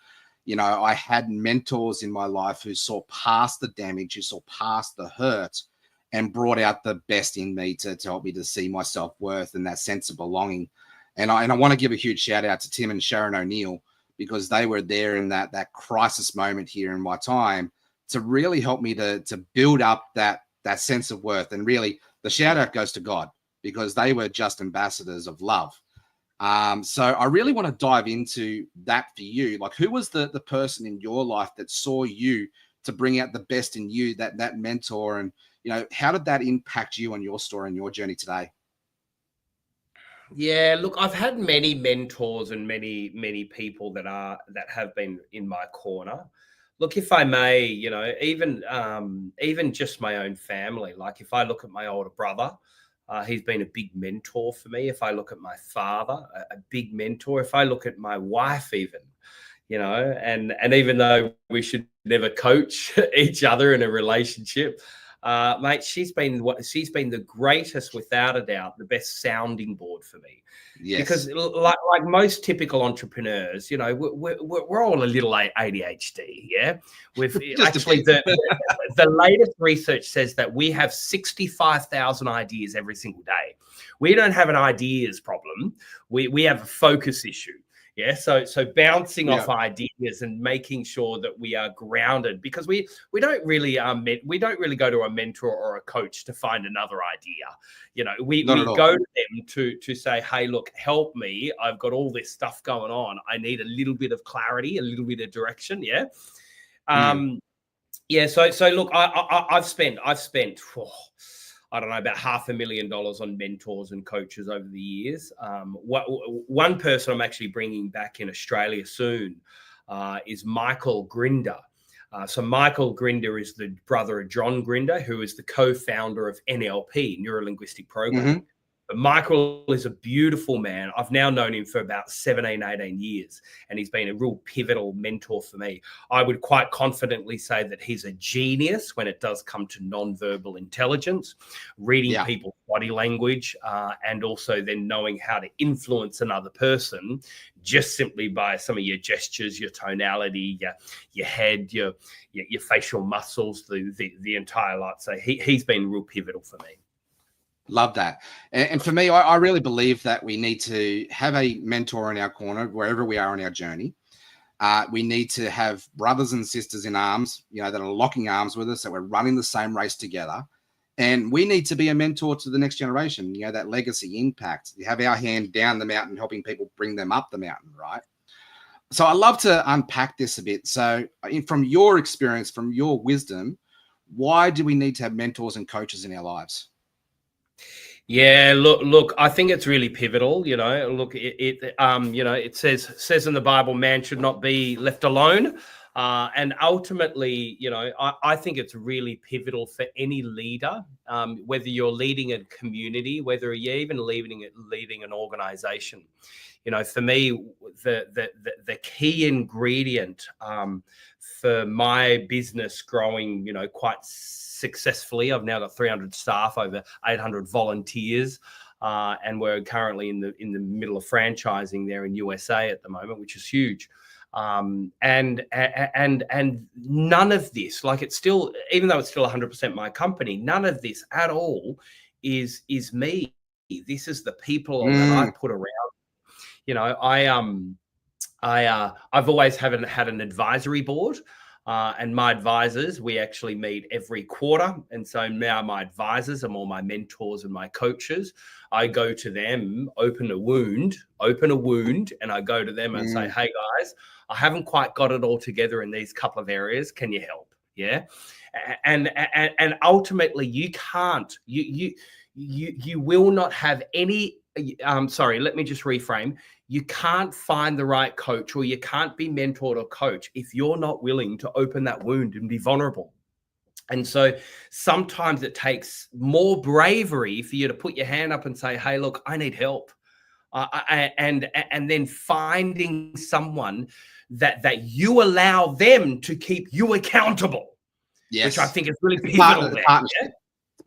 Speaker 14: I had mentors in my life who saw past the damage, who saw past the hurt, and brought out the best in me to help me to see my self-worth and that sense of belonging. And I want to give a huge shout out to Tim and Sharon O'Neill, because they were there in that crisis moment here in my time to really help me to build up that sense of worth. And really the shout out goes to God, because they were just ambassadors of love. So I really want to dive into that for you. Like, who was the person in your life that saw you to bring out the best in you, that mentor, and how did that impact you on your story and your journey today?
Speaker 7: Yeah, look, I've had many mentors and many people that have been in my corner. Look, if I may, even just my own family. Like, if I look at my older brother, he's been a big mentor for me. If I look at my father, a big mentor. If I look at my wife, even, and even though we should never coach each other in a relationship, mate, she's been the greatest, without a doubt, the best sounding board for me.
Speaker 14: Yes.
Speaker 7: Because like most typical entrepreneurs, we're all a little ADHD. Yeah. We've actually the latest research says that we have 65,000 ideas every single day. We don't have an ideas problem. We have a focus issue. Yeah, so bouncing off ideas and making sure that we are grounded, because we don't really go to a mentor or a coach to find another idea. We go to them to say, hey, look, help me. I've got all this stuff going on. I need a little bit of clarity, a little bit of direction. Yeah. Yeah. So look, I've spent I don't know, about $500,000 on mentors and coaches over the years. One person I'm actually bringing back in Australia soon is Mikael Grinder. So Mikael Grinder is the brother of John Grinder, who is the co-founder of NLP, Neuro-Linguistic Programming. Mm-hmm. But Mikael is a beautiful man. I've now known him for about 17, 18 years, and he's been a real pivotal mentor for me. I would quite confidently say that he's a genius when it does come to nonverbal intelligence, reading people's body language, and also then knowing how to influence another person just simply by some of your gestures, your tonality, your head, your facial muscles, the entire lot. So he's been real pivotal for me.
Speaker 14: Love that. And for me, I really believe that we need to have a mentor in our corner wherever we are on our journey. We need to have brothers and sisters in arms, that are locking arms with us, that we're running the same race together. And we need to be a mentor to the next generation, that legacy impact. You have our hand down the mountain, helping people bring them up the mountain, right? So I love to unpack this a bit. So from your experience, from your wisdom, why do we need to have mentors and coaches in our lives?
Speaker 7: Yeah, look, I think it's really pivotal. Look, it says in the Bible, man should not be left alone. And ultimately, I think it's really pivotal for any leader, whether you're leading a community, whether you're even leading an organization. For me, the key ingredient for my business growing, quite successfully. I've now got 300 staff, over 800 volunteers, and we're currently in the middle of franchising there in USA at the moment, which is huge. And none of this, like, it's still, even though it's still 100% my company, none of this at all is me. This is the people that I put around. I've always had an advisory board. And my advisors, we actually meet every quarter. And so now my advisors are more my mentors and my coaches. I go to them, open a wound, and I go to them and say, hey guys, I haven't quite got it all together in these couple of areas. Can you help? Yeah. And ultimately you can't, you will not have any, sorry, let me just reframe. You can't find the right coach, or you can't be mentored or coached if you're not willing to open that wound and be vulnerable. And so sometimes it takes more bravery for you to put your hand up and say, hey, look, I need help. And then finding someone that you allow them to keep you accountable, which I think is really pivotal there.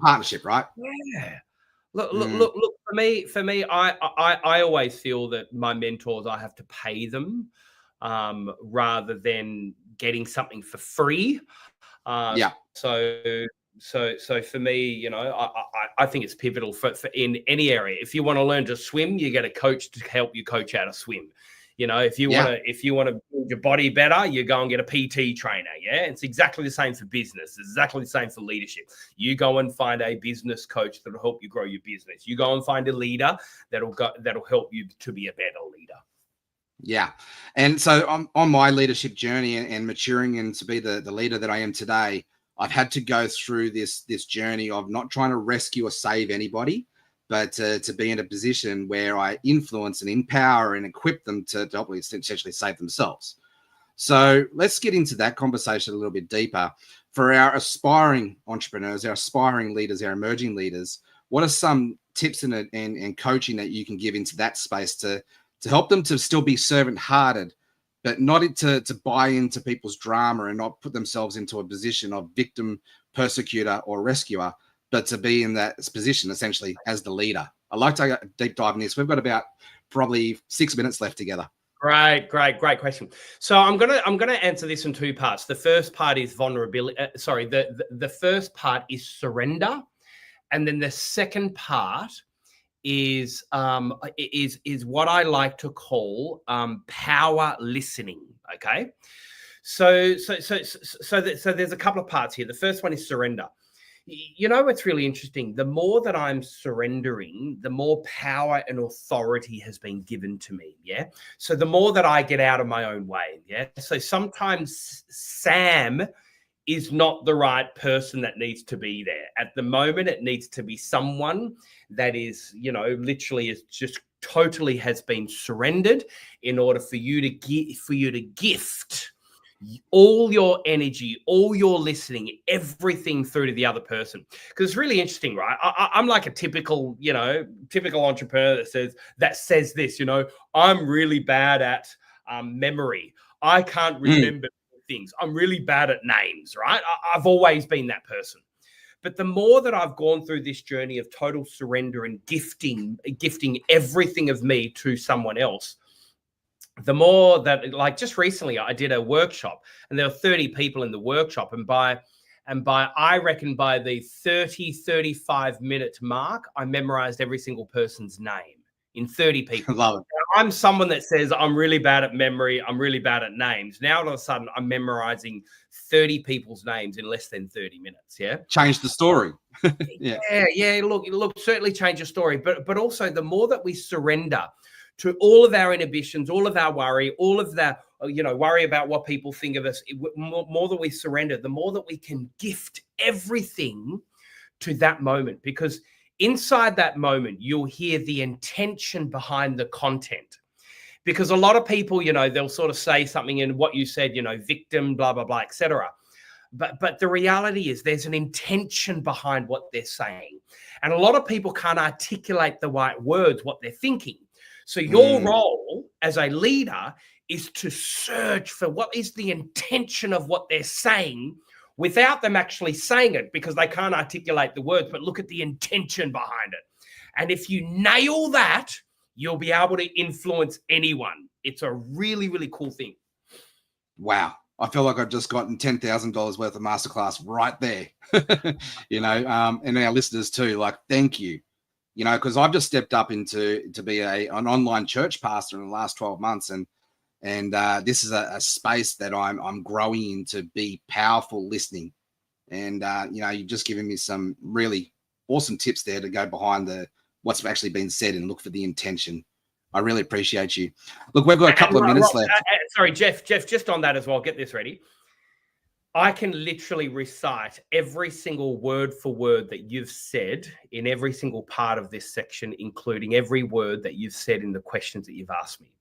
Speaker 14: Partnership, right?
Speaker 7: Yeah. Look. For me, I always feel that my mentors, I have to pay them rather than getting something for free. So for me, you know, I think it's pivotal for in any area. If you want to learn to swim, you get a coach to help you coach how to swim. You know, if you want to build your body better, you go and get a PT trainer. Yeah, it's exactly the same for business. It's exactly the same for leadership. You go and find a business coach that'll help you grow your business. You go and find a leader that'll help you to be a better leader.
Speaker 14: Yeah. And so on my leadership journey and maturing and to be the leader that I am today, I've had to go through this journey of not trying to rescue or save anybody, but to be in a position where I influence and empower and equip them to hopefully essentially save themselves. So let's get into that conversation a little bit deeper. For our aspiring entrepreneurs, our aspiring leaders, our emerging leaders, what are some tips and coaching that you can give into that space to help them to still be servant-hearted, but not to buy into people's drama and not put themselves into a position of victim, persecutor, or rescuer, but to be in that position essentially as the leader? I'd like to deep dive in this. We've got about probably 6 minutes left together.
Speaker 7: Great question. So I'm gonna answer this in two parts. The first part is vulnerability. The first part is surrender, and then the second part is what I like to call power listening. Okay, so there's a couple of parts here. The first one is surrender. You know what's really interesting? The more that I'm surrendering, the more power and authority has been given to me. Yeah. So the more that I get out of my own way. Yeah. So sometimes Sam is not the right person that needs to be there. At the moment, it needs to be someone that is, you know, literally is just totally has been surrendered in order for you to gift all your energy, all your listening, everything through to the other person. Because it's really interesting, right? I'm like a typical entrepreneur that says this, you know, I'm really bad at memory. I can't remember things. I'm really bad at names, right? I've always been that person. But the more that I've gone through this journey of total surrender and gifting everything of me to someone else, the more that, like, just recently I did a workshop and there were 30 people in the workshop, and by I reckon by the 35 minute mark, I memorized every single person's name in 30 people.
Speaker 14: Love it.
Speaker 7: I'm someone that says I'm really bad at memory, I'm really bad at names. Now all of a sudden I'm memorizing 30 people's names in less than 30 minutes. Yeah.
Speaker 14: Change the story. Yeah.
Speaker 7: Look, certainly change your story. But also the more that we surrender to all of our inhibitions, all of our worry, all of that, you know, worry about what people think of us, more that we surrender, the more that we can gift everything to that moment. Because inside that moment, you'll hear the intention behind the content. Because a lot of people, you know, they'll sort of say something in what you said, you know, victim, blah, blah, blah, etc. But the reality is there's an intention behind what they're saying. And a lot of people can't articulate the right words, what they're thinking. So your role as a leader is to search for what is the intention of what they're saying without them actually saying it, because they can't articulate the words, but look at the intention behind it. And if you nail that, you'll be able to influence anyone. It's a really, really cool thing.
Speaker 14: Wow. I feel like I've just gotten $10,000 worth of masterclass right there. You know, and our listeners too, like, thank you. You know, because I've just stepped up to be an online church pastor in the last 12 months. And this is a space that I'm growing in to be powerful listening. And, you know, you've just given me some really awesome tips there to go behind what's actually been said and look for the intention. I really appreciate you. Look, we've got a couple of minutes left.
Speaker 7: Sorry, Jeff, just on that as well. Get this ready. I can literally recite every single word for word that you've said in every single part of this section, including every word that you've said in the questions that you've asked me.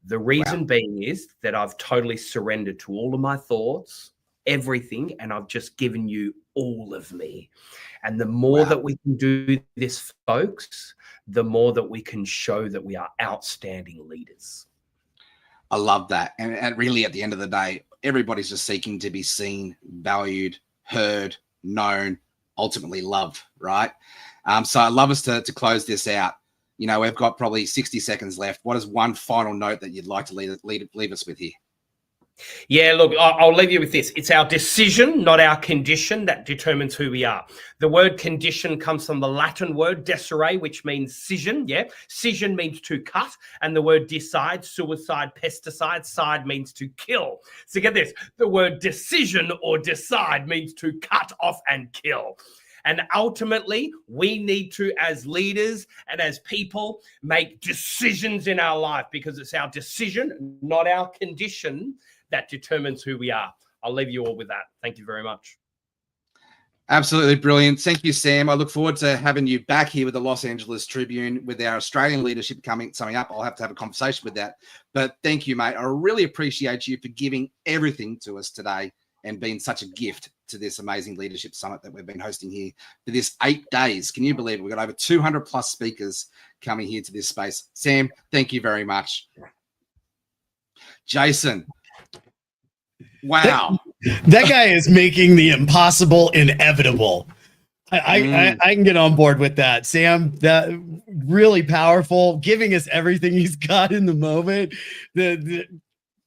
Speaker 7: The reason being is that I've totally surrendered to all of my thoughts, everything, and I've just given you all of me. And the more that we can do this, folks, the more that we can show that we are outstanding leaders.
Speaker 14: I love that. And really, at the end of the day, everybody's just seeking to be seen, valued, heard, known, ultimately loved, right? So I'd love us to close this out. You know, we've got probably 60 seconds left. What is one final note that you'd like to leave us with here?
Speaker 7: Yeah, look, I'll leave you with this. It's our decision, not our condition, that determines who we are. The word condition comes from the Latin word decerre, which means scission. Yeah, scission means to cut, and the word decide, suicide, pesticide, side means to kill. So get this, the word decision or decide means to cut off and kill. And ultimately, we need to, as leaders and as people, make decisions in our life, because it's our decision, not our condition, that determines who we are. I'll leave you all with that. Thank you very much.
Speaker 14: Absolutely brilliant. Thank you, Sam. I look forward to having you back here with the Los Angeles Tribune with our Australian leadership coming up. I'll have to have a conversation with that. But thank you, mate. I really appreciate you for giving everything to us today and being such a gift to this amazing leadership summit that we've been hosting here for this 8 days. Can you believe it? We've got over 200 plus speakers coming here to this space. Sam, thank you very much. Jason. Wow.
Speaker 5: That guy is making the impossible inevitable. I can get on board with that. Sam, that really powerful, giving us everything he's got in the moment. The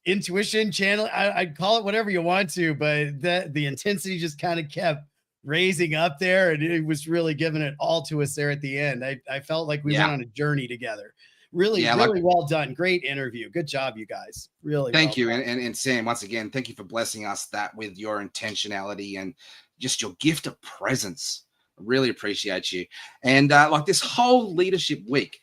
Speaker 5: intuition channel, I'd call it whatever you want to, but the intensity just kind of kept raising up there, and it was really giving it all to us there at the end. I felt like we went on a journey together. Really well done. Great interview. Good job, you guys. Really.
Speaker 14: Thank you. And Sam, once again, thank you for blessing us that with your intentionality and just your gift of presence. I really appreciate you. And like this whole leadership week,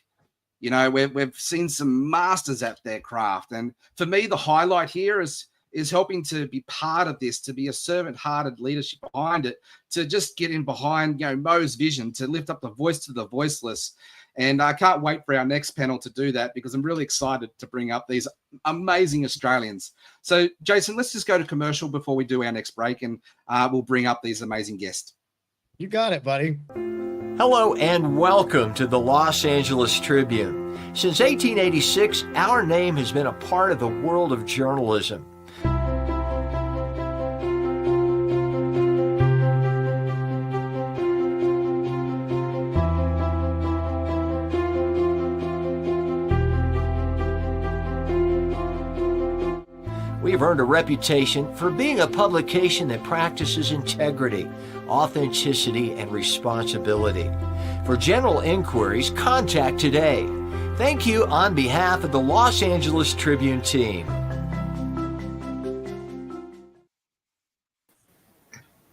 Speaker 14: you know, we've seen some masters at their craft. And for me, the highlight here is helping to be part of this, to be a servant-hearted leadership behind it, to just get in behind, you know, Moe's vision, to lift up the voice to the voiceless. And I can't wait for our next panel to do that, because I'm really excited to bring up these amazing Australians. So, Jason, let's just go to commercial before we do our next break, and we'll bring up these amazing guests.
Speaker 5: You got it, buddy.
Speaker 2: Hello and welcome to the Los Angeles Tribune. Since 1886, our name has been a part of the world of journalism. We've earned a reputation for being a publication that practices integrity, authenticity, and responsibility. For general inquiries, contact today. Thank you on behalf of the Los Angeles Tribune team.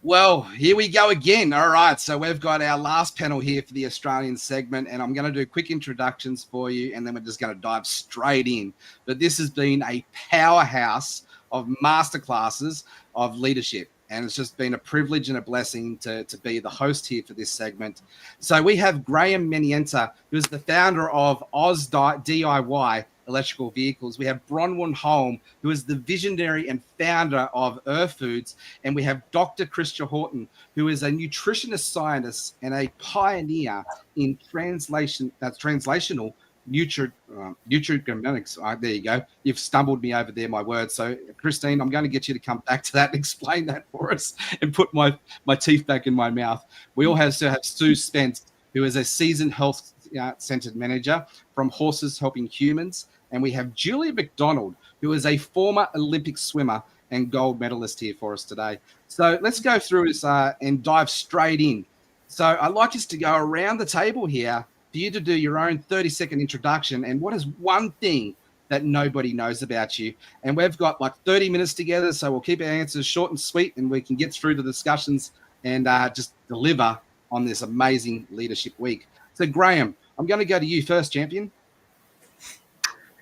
Speaker 14: Well, here we go again. All right, so we've got our last panel here for the Australian segment, and I'm going to do quick introductions for you, and then we're just going to dive straight in. But this has been a powerhouse of masterclasses of leadership, and it's just been a privilege and a blessing to be the host here for this segment. So we have Graham Menienta, who is the founder of Oz DIY electrical vehicles. We have Bronwyn Holm, who is the visionary and founder of Earth Foods. And we have Dr. Christian Horton, who is a nutritionist scientist and a pioneer in translational nutrigenomics. There you go. You've stumbled me over there, my word. So, Christine, I'm going to get you to come back to that and explain that for us and put my teeth back in my mouth. We also have Sue Spence, who is a seasoned health-centered manager from Horses Helping Humans. And we have Julia McDonald, who is a former Olympic swimmer and gold medalist here for us today. So let's go through this and dive straight in. So I'd like us to go around the table here for you to do your own 30-second introduction. And what is one thing that nobody knows about you? And we've got like 30 minutes together, so we'll keep our answers short and sweet, and we can get through the discussions and just deliver on this amazing leadership week. So Graham, I'm going to go to you first, champion.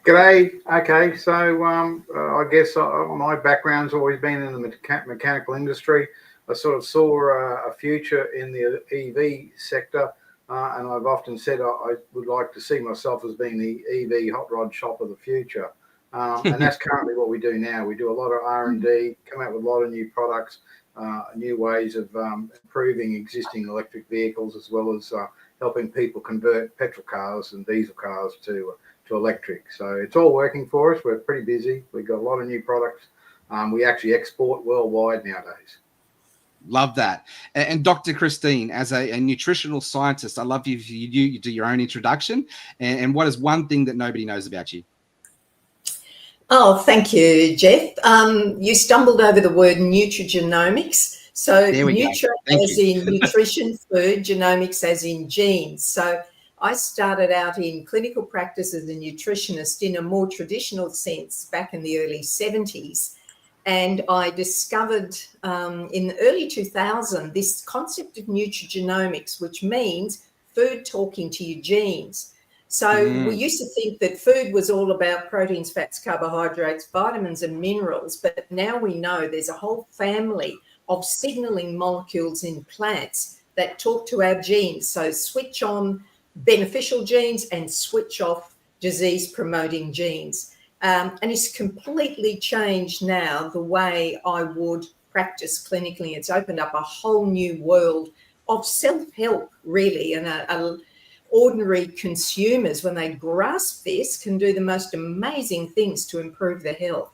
Speaker 9: G'day. Okay, so I guess my background's always been in the mechanical industry. I sort of saw a future in the EV sector, and I've often said I would like to see myself as being the EV hot rod shop of the future. And that's currently what we do now. We do a lot of R&D, come out with a lot of new products, new ways of improving existing electric vehicles, as well as helping people convert petrol cars and diesel cars to electric. So it's all working for us. We're pretty busy. We've got a lot of new products. We actually export worldwide nowadays.
Speaker 14: Love that. And Dr. Christine, as a nutritional scientist, I love you do your own introduction. And what is one thing that nobody knows about you?
Speaker 4: Oh, thank you, Jeff. You stumbled over the word nutrigenomics. So nutra as in nutrition, food, genomics as in genes. So I started out in clinical practice as a nutritionist in a more traditional sense back in the early 70s. And I discovered in the early 2000s this concept of nutrigenomics, which means food talking to your genes. So we used to think that food was all about proteins, fats, carbohydrates, vitamins and minerals, but now we know there's a whole family of signaling molecules in plants that talk to our genes. So switch on beneficial genes and switch off disease-promoting genes. And it's completely changed now the way I would practice clinically. It's opened up a whole new world of self-help, really, and ordinary consumers, when they grasp this, can do the most amazing things to improve their health.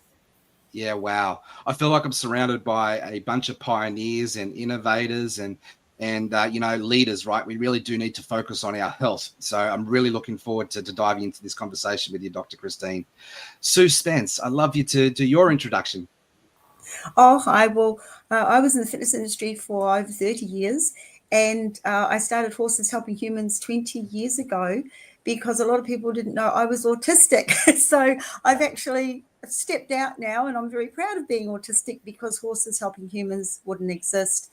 Speaker 14: Yeah, wow. I feel like I'm surrounded by a bunch of pioneers and innovators and leaders, right? We really do need to focus on our health. So I'm really looking forward to diving into this conversation with you, Dr. Christine. Sue Spence, I'd love you to do your introduction.
Speaker 11: Oh, I was in the fitness industry for over 30 years, and I started Horses Helping Humans 20 years ago because a lot of people didn't know I was autistic. So I've actually stepped out now, and I'm very proud of being autistic because Horses Helping Humans wouldn't exist.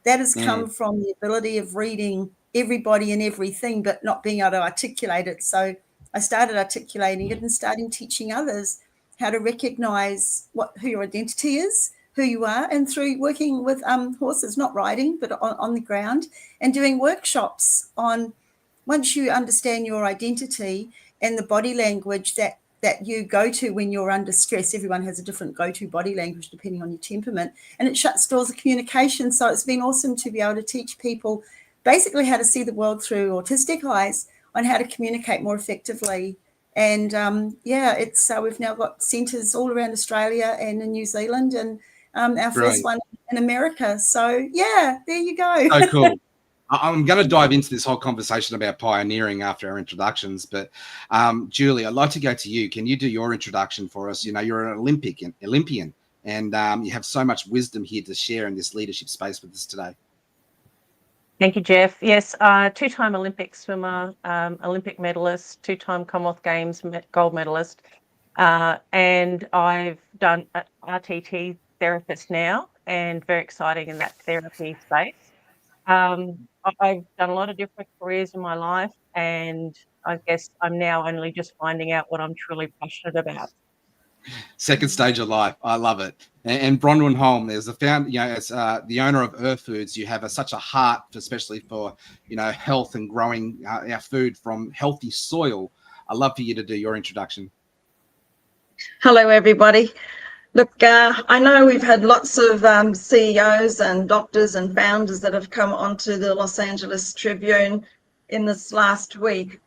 Speaker 11: That has come from the ability of reading everybody and everything, but not being able to articulate it. So I started articulating it and starting teaching others how to recognize who your identity is, who you are, and through working with horses, not riding, but on the ground, and doing workshops on, once you understand your identity and the body language that you go to when you're under stress. Everyone has a different go-to body language depending on your temperament, and it shuts doors of communication. So it's been awesome to be able to teach people basically how to see the world through autistic eyes, on how to communicate more effectively. And it's we've now got centres all around Australia and in New Zealand, and our first one in America. So yeah, there you go.
Speaker 14: So cool. I'm going to dive into this whole conversation about pioneering after our introductions, but Julie, I'd like to go to you. Can you do your introduction for us? You know, you're an Olympian, and you have so much wisdom here to share in this leadership space with us today.
Speaker 13: Thank you, Jeff. Yes, two-time Olympic swimmer, Olympic medalist, two-time Commonwealth Games gold medalist, and I've done RTT therapist now, and very exciting in that therapy space. I've done a lot of different careers in my life, and I guess I'm now only just finding out what I'm truly passionate about.
Speaker 14: Second stage of life. I love it. And Bronwyn Holm, there's a as the owner of Earth Foods, you have such a heart, especially for, health and growing our food from healthy soil. I'd love for you to do your introduction.
Speaker 24: Hello, everybody. Look, I know we've had lots of CEOs and doctors and founders that have come onto the Los Angeles Tribune in this last week,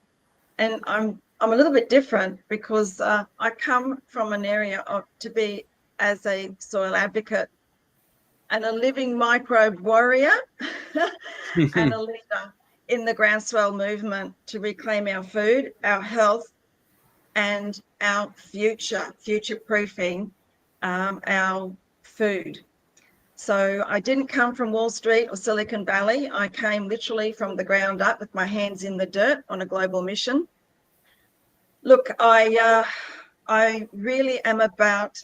Speaker 24: and I'm a little bit different because I come from an area to be as a soil advocate and a living microbe warrior and a leader in the groundswell movement to reclaim our food, our health, and our future-proofing our food. So I didn't come from Wall Street or Silicon Valley. I came literally from the ground up with my hands in the dirt on a global mission. Look, I really am about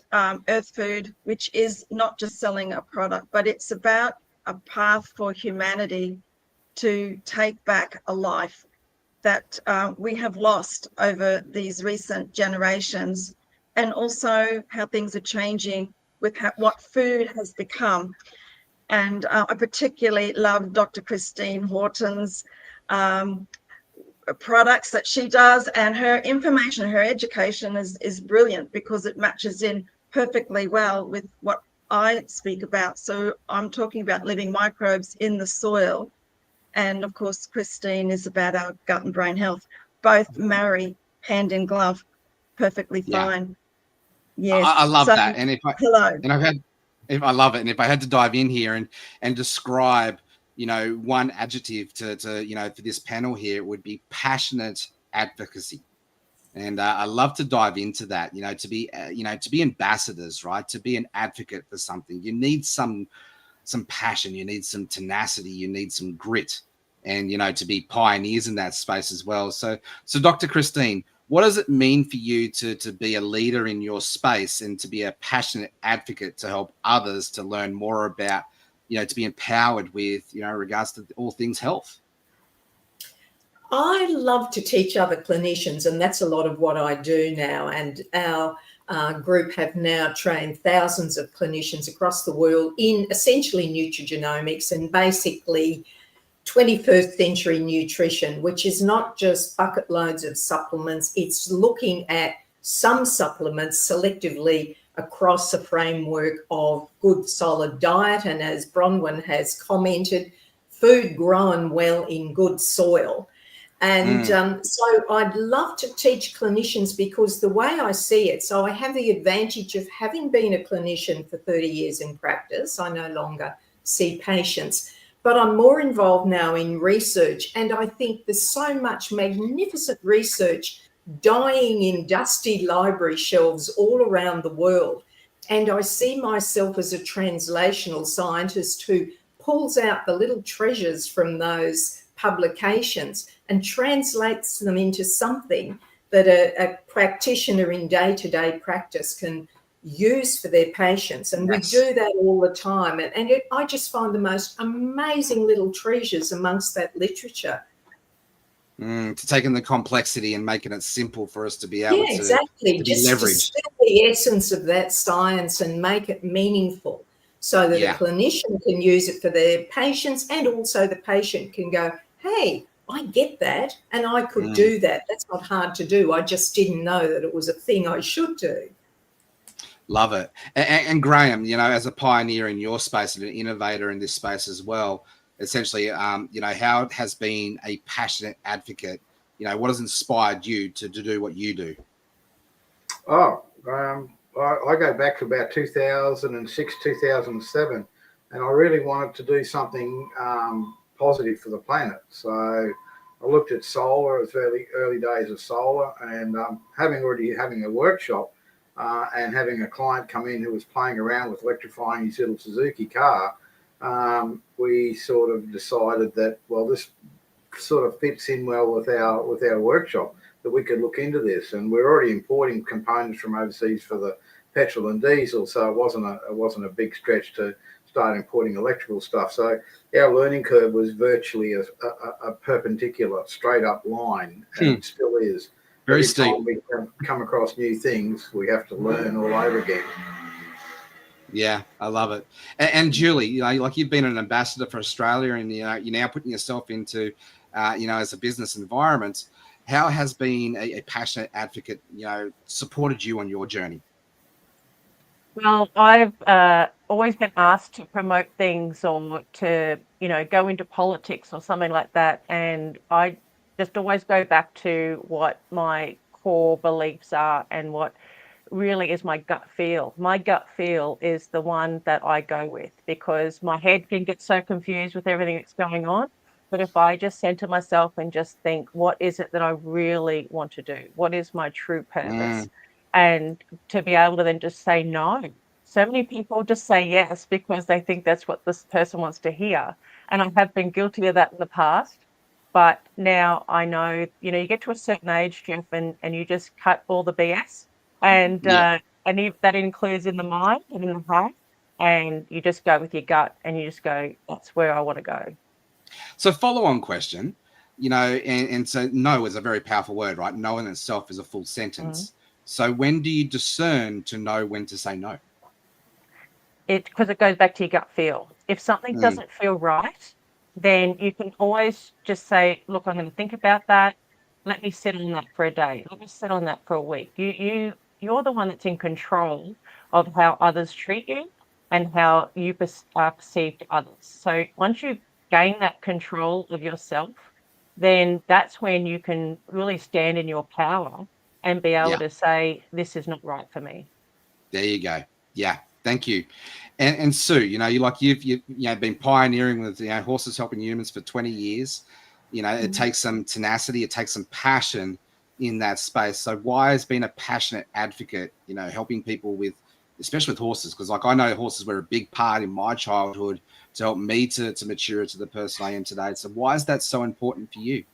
Speaker 24: Earth Food, which is not just selling a product, but it's about a path for humanity to take back a life that we have lost over these recent generations, and also how things are changing with what food has become. And I particularly love Dr. Christine Horton's products that she does, and her information, her education is brilliant because it matches in perfectly well with what I speak about. So I'm talking about living microbes in the soil. And of course, Christine is about our gut and brain health. Both marry hand in glove perfectly fine. Yes.
Speaker 14: I love
Speaker 24: so,
Speaker 14: that. And
Speaker 24: hello.
Speaker 14: I love it. And if I had to dive in here and describe, one adjective to for this panel here, it would be passionate advocacy. And I love to dive into that, to be ambassadors, right? To be an advocate for something, you need some passion, you need some tenacity, you need some grit, and, to be pioneers in that space as well. So Dr. Christine, what does it mean for you to be a leader in your space and to be a passionate advocate to help others to learn more about, to be empowered with, regards to all things health?
Speaker 4: I love to teach other clinicians, and that's a lot of what I do now. And our group have now trained thousands of clinicians across the world in essentially nutrigenomics and basically 21st century nutrition, which is not just bucket loads of supplements. It's looking at some supplements selectively across a framework of good solid diet. And as Bronwyn has commented, food grown well in good soil. And so I'd love to teach clinicians because the way I see it, so I have the advantage of having been a clinician for 30 years in practice. I no longer see patients, but I'm more involved now in research. And I think there's so much magnificent research dying in dusty library shelves all around the world. And I see myself as a translational scientist who pulls out the little treasures from those publications and translates them into something that a practitioner in day-to-day practice can use for their patients. And we do that all the time. And I just find the most amazing little treasures amongst that literature.
Speaker 14: To taking the complexity and making it simple for us to be able to,
Speaker 4: exactly.
Speaker 14: to
Speaker 4: Just
Speaker 14: be
Speaker 4: to
Speaker 14: leveraged.
Speaker 4: distill the essence of that science and make it meaningful so that a clinician can use it for their patients, and also the patient can go, hey, I get that and I could do that. That's not hard to do. I just didn't know that it was a thing I should do.
Speaker 14: Love it. And Graham, as a pioneer in your space and an innovator in this space as well, essentially, how it has been a passionate advocate, what has inspired you to do what you do?
Speaker 9: I go back to about 2006, 2007, and I really wanted to do something positive for the planet. So I looked at solar, it was early days of solar, and having a workshop and having a client come in who was playing around with electrifying his little Suzuki car, we sort of decided that, well, this sort of fits in well with our workshop, that we could look into this. And we're already importing components from overseas for the petrol and diesel, so it wasn't a big stretch to start importing electrical stuff. So our learning curve was virtually a perpendicular, straight up line, and it still is.
Speaker 14: Very
Speaker 9: Every
Speaker 14: steep.
Speaker 9: time we come across new things, we have to learn all over again.
Speaker 14: Yeah, I love it. And Julie, you've been an ambassador for Australia, and you're now putting yourself into, as a business environment. How has being a passionate advocate, supported you on your journey?
Speaker 13: Well, I've always been asked to promote things or to, go into politics or something like that. And I just always go back to what my core beliefs are and what really is my gut feel. My gut feel is the one that I go with, because my head can get so confused with everything that's going on. But if I just center myself and just think, what is it that I really want to do? What is my true purpose? And to be able to then just say no. So many people just say yes because they think that's what this person wants to hear. And I have been guilty of that in the past. But now I know, you get to a certain age, Jeff, and you just cut all the BS. And if that includes in the mind and in the heart. And you just go with your gut and you just go, that's where I want to go.
Speaker 14: So follow-on question, and so no is a very powerful word, right? No in itself is a full sentence. So when do you discern to know when to say no?
Speaker 13: Because it goes back to your gut feel. If something doesn't feel right, then you can always just say, look, I'm going to think about that. let me sit on that for a day. Let me sit on that for a week. You're the one that's in control of how others treat you and how you are perceived to others. So once you gain that control of yourself, then that's when you can really stand in your power and be able
Speaker 14: Yeah.
Speaker 13: to say, this is not right for me.
Speaker 14: There you go. Yeah. Thank you. And Sue, you've been pioneering with horses helping humans for 20 years. It takes some tenacity, it takes some passion in that space. So why has been a passionate advocate, helping people with, especially with horses? Because I know horses were a big part in my childhood to help me to mature to the person I am today. So why is that so important for you?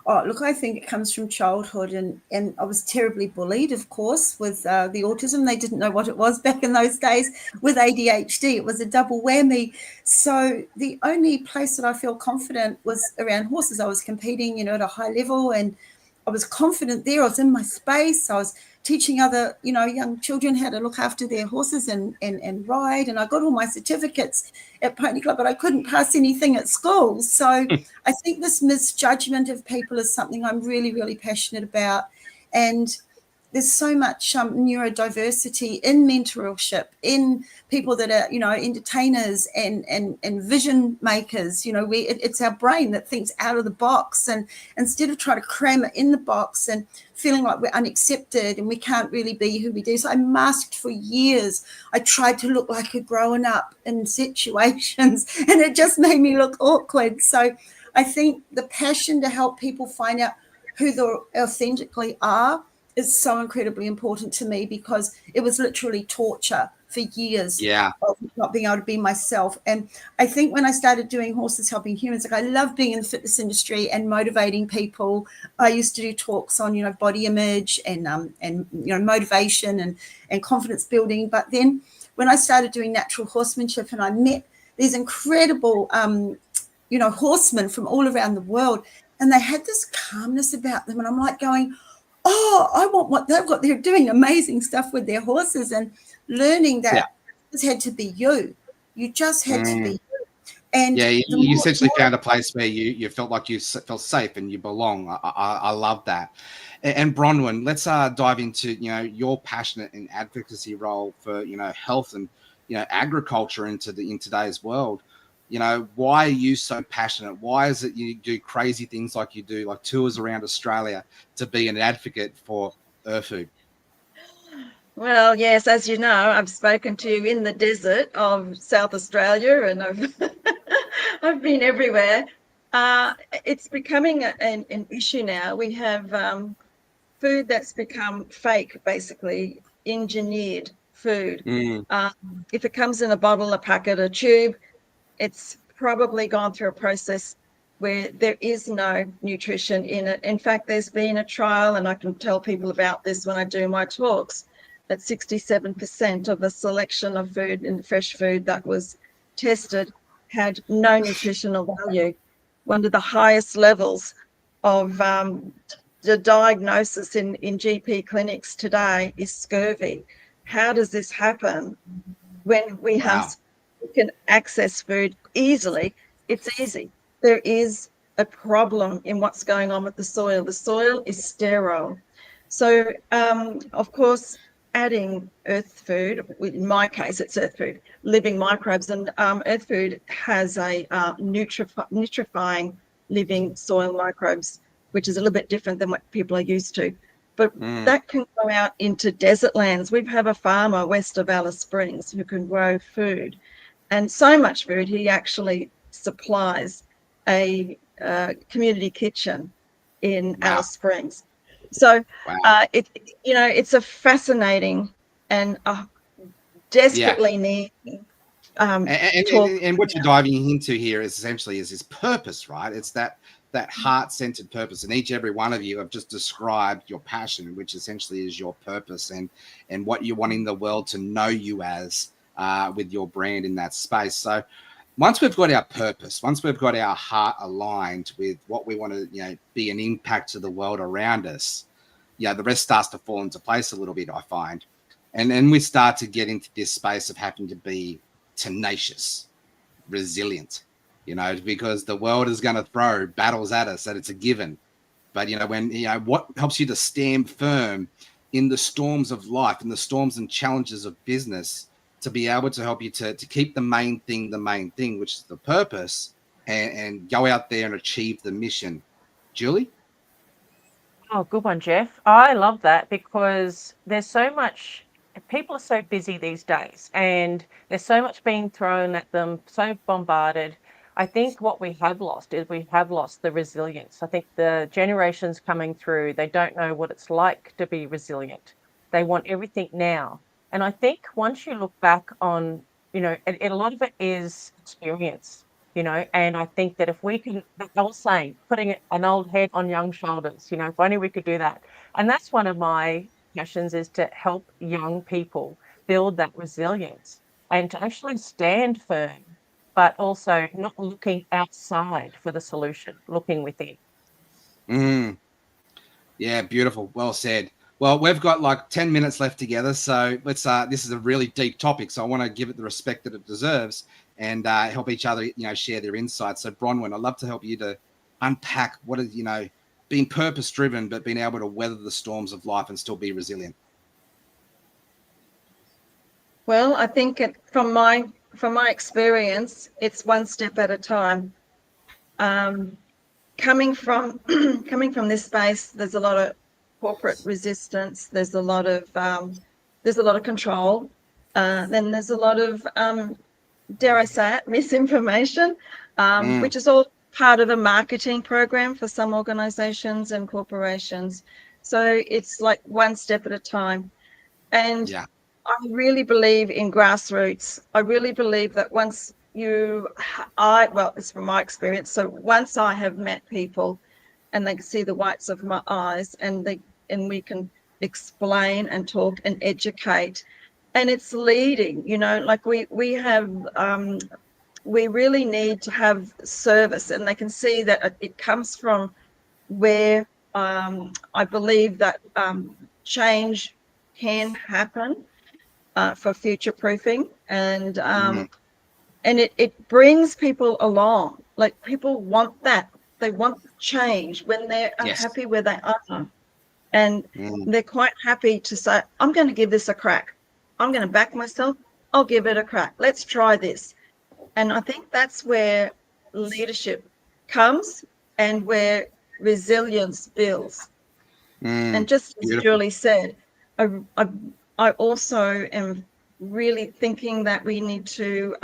Speaker 11: Oh, look, I think it comes from childhood, and I was terribly bullied, of course, with the autism. They didn't know what it was back in those days. With ADHD, it was a double whammy. So the only place that I feel confident was around horses. I was competing, at a high level, and I was confident there. I was in my space. I was teaching other, young children how to look after their horses and ride. And I got all my certificates at Pony Club, but I couldn't pass anything at school. So I think this misjudgment of people is something I'm really, really passionate about. And there's so much neurodiversity in mentorship, in people that are, entertainers and vision makers. It's our brain that thinks out of the box, and instead of trying to cram it in the box and feeling like we're unaccepted and we can't really be who we do. So I masked for years. I tried to look like a grown up in situations, and it just made me look awkward. So I think the passion to help people find out who they authentically are is so incredibly important to me, because it was literally torture for years of not being able to be myself. And I think when I started doing Horses Helping Humans, I love being in the fitness industry and motivating people. I used to do talks on, body image and motivation and confidence building. But then when I started doing natural horsemanship and I met these incredible, horsemen from all around the world, and they had this calmness about them. And I'm like going, oh, I want what they've got. They're doing amazing stuff with their horses, and learning that this had to be you. You just had to be you. And
Speaker 14: you essentially found a place where you felt like you felt safe and you belong. I love that. And Bronwyn, let's dive into your passionate and advocacy role for health and agriculture in today's world. Why are you so passionate? Why is it you do crazy things like you do, like tours around Australia, to be an advocate for food?
Speaker 24: Well, yes, as you know, I've spoken to you in the desert of South Australia, and I've been everywhere. It's becoming an issue now. We have food that's become fake, basically engineered food. If it comes in a bottle, a packet, a tube, it's probably gone through a process where there is no nutrition in it. In fact, there's been a trial, and I can tell people about this when I do my talks, that 67% of the selection of food and fresh food that was tested had no nutritional value. One of the highest levels of the diagnosis in GP clinics today is scurvy. How does this happen when we can access food easily? It's easy. There is a problem in what's going on with the soil. The soil is sterile. So, of course, adding earth food, in my case, it's earth food, living microbes, and earth food has a nutrifying living soil microbes, which is a little bit different than what people are used to. But that can go out into desert lands. We have a farmer west of Alice Springs who can grow food, and so much food, he actually supplies a community kitchen in Alice Springs. So it's a fascinating and desperately needing
Speaker 14: and what you're diving into here is essentially is his purpose, right? It's that heart-centered purpose, and every one of you have just described your passion, which essentially is your purpose and what you're wanting the world to know you as with your brand in that space. So once we've got our purpose, once we've got our heart aligned with what we want to be an impact to the world around us, the rest starts to fall into place a little bit, I find. And then we start to get into this space of having to be tenacious, resilient, because the world is going to throw battles at us, that it's a given. but when what helps you to stand firm in the storms of life, in the storms and challenges of business, to be able to help you to keep the main thing, which is the purpose, and go out there and achieve the mission. Julie?
Speaker 13: Oh, good one, Jeff. I love that because there's so much, people are so busy these days and there's so much being thrown at them, so bombarded. I think what we have lost is we have lost the resilience. I think the generations coming through, they don't know what it's like to be resilient. They want everything now. And I think once you look back on, a lot of it is experience. And I think that if we can, the old saying, putting an old head on young shoulders, if only we could do that. And that's one of my passions, is to help young people build that resilience and to actually stand firm, but also not looking outside for the solution, looking within.
Speaker 14: Yeah, beautiful. Well said. Well, we've got like 10 minutes left together, so let's. This is a really deep topic, so I want to give it the respect that it deserves and help each other, share their insights. So, Bronwyn, I'd love to help you to unpack what is, being purpose-driven, but being able to weather the storms of life and still be resilient.
Speaker 24: Well, I think from my experience, it's one step at a time. Coming from this space, there's a lot of corporate resistance. There's a lot of control. Then there's a lot of dare I say it, misinformation, which is all part of a marketing program for some organizations and corporations. So it's like one step at a time. And I really believe in grassroots. I really believe that once it's from my experience. So once I have met people and they can see the whites of my eyes and we can explain and talk and educate, and it's leading, like we have, we really need to have service, and they can see that it comes from where I believe that change can happen for future proofing, and it brings people along. Like, people want that. They want change when they're happy where they are. And they're quite happy to say, I'm going to give this a crack. I'm going to back myself. I'll give it a crack. Let's try this. And I think that's where leadership comes and where resilience builds. And just as Julie said, I also am really thinking that we need to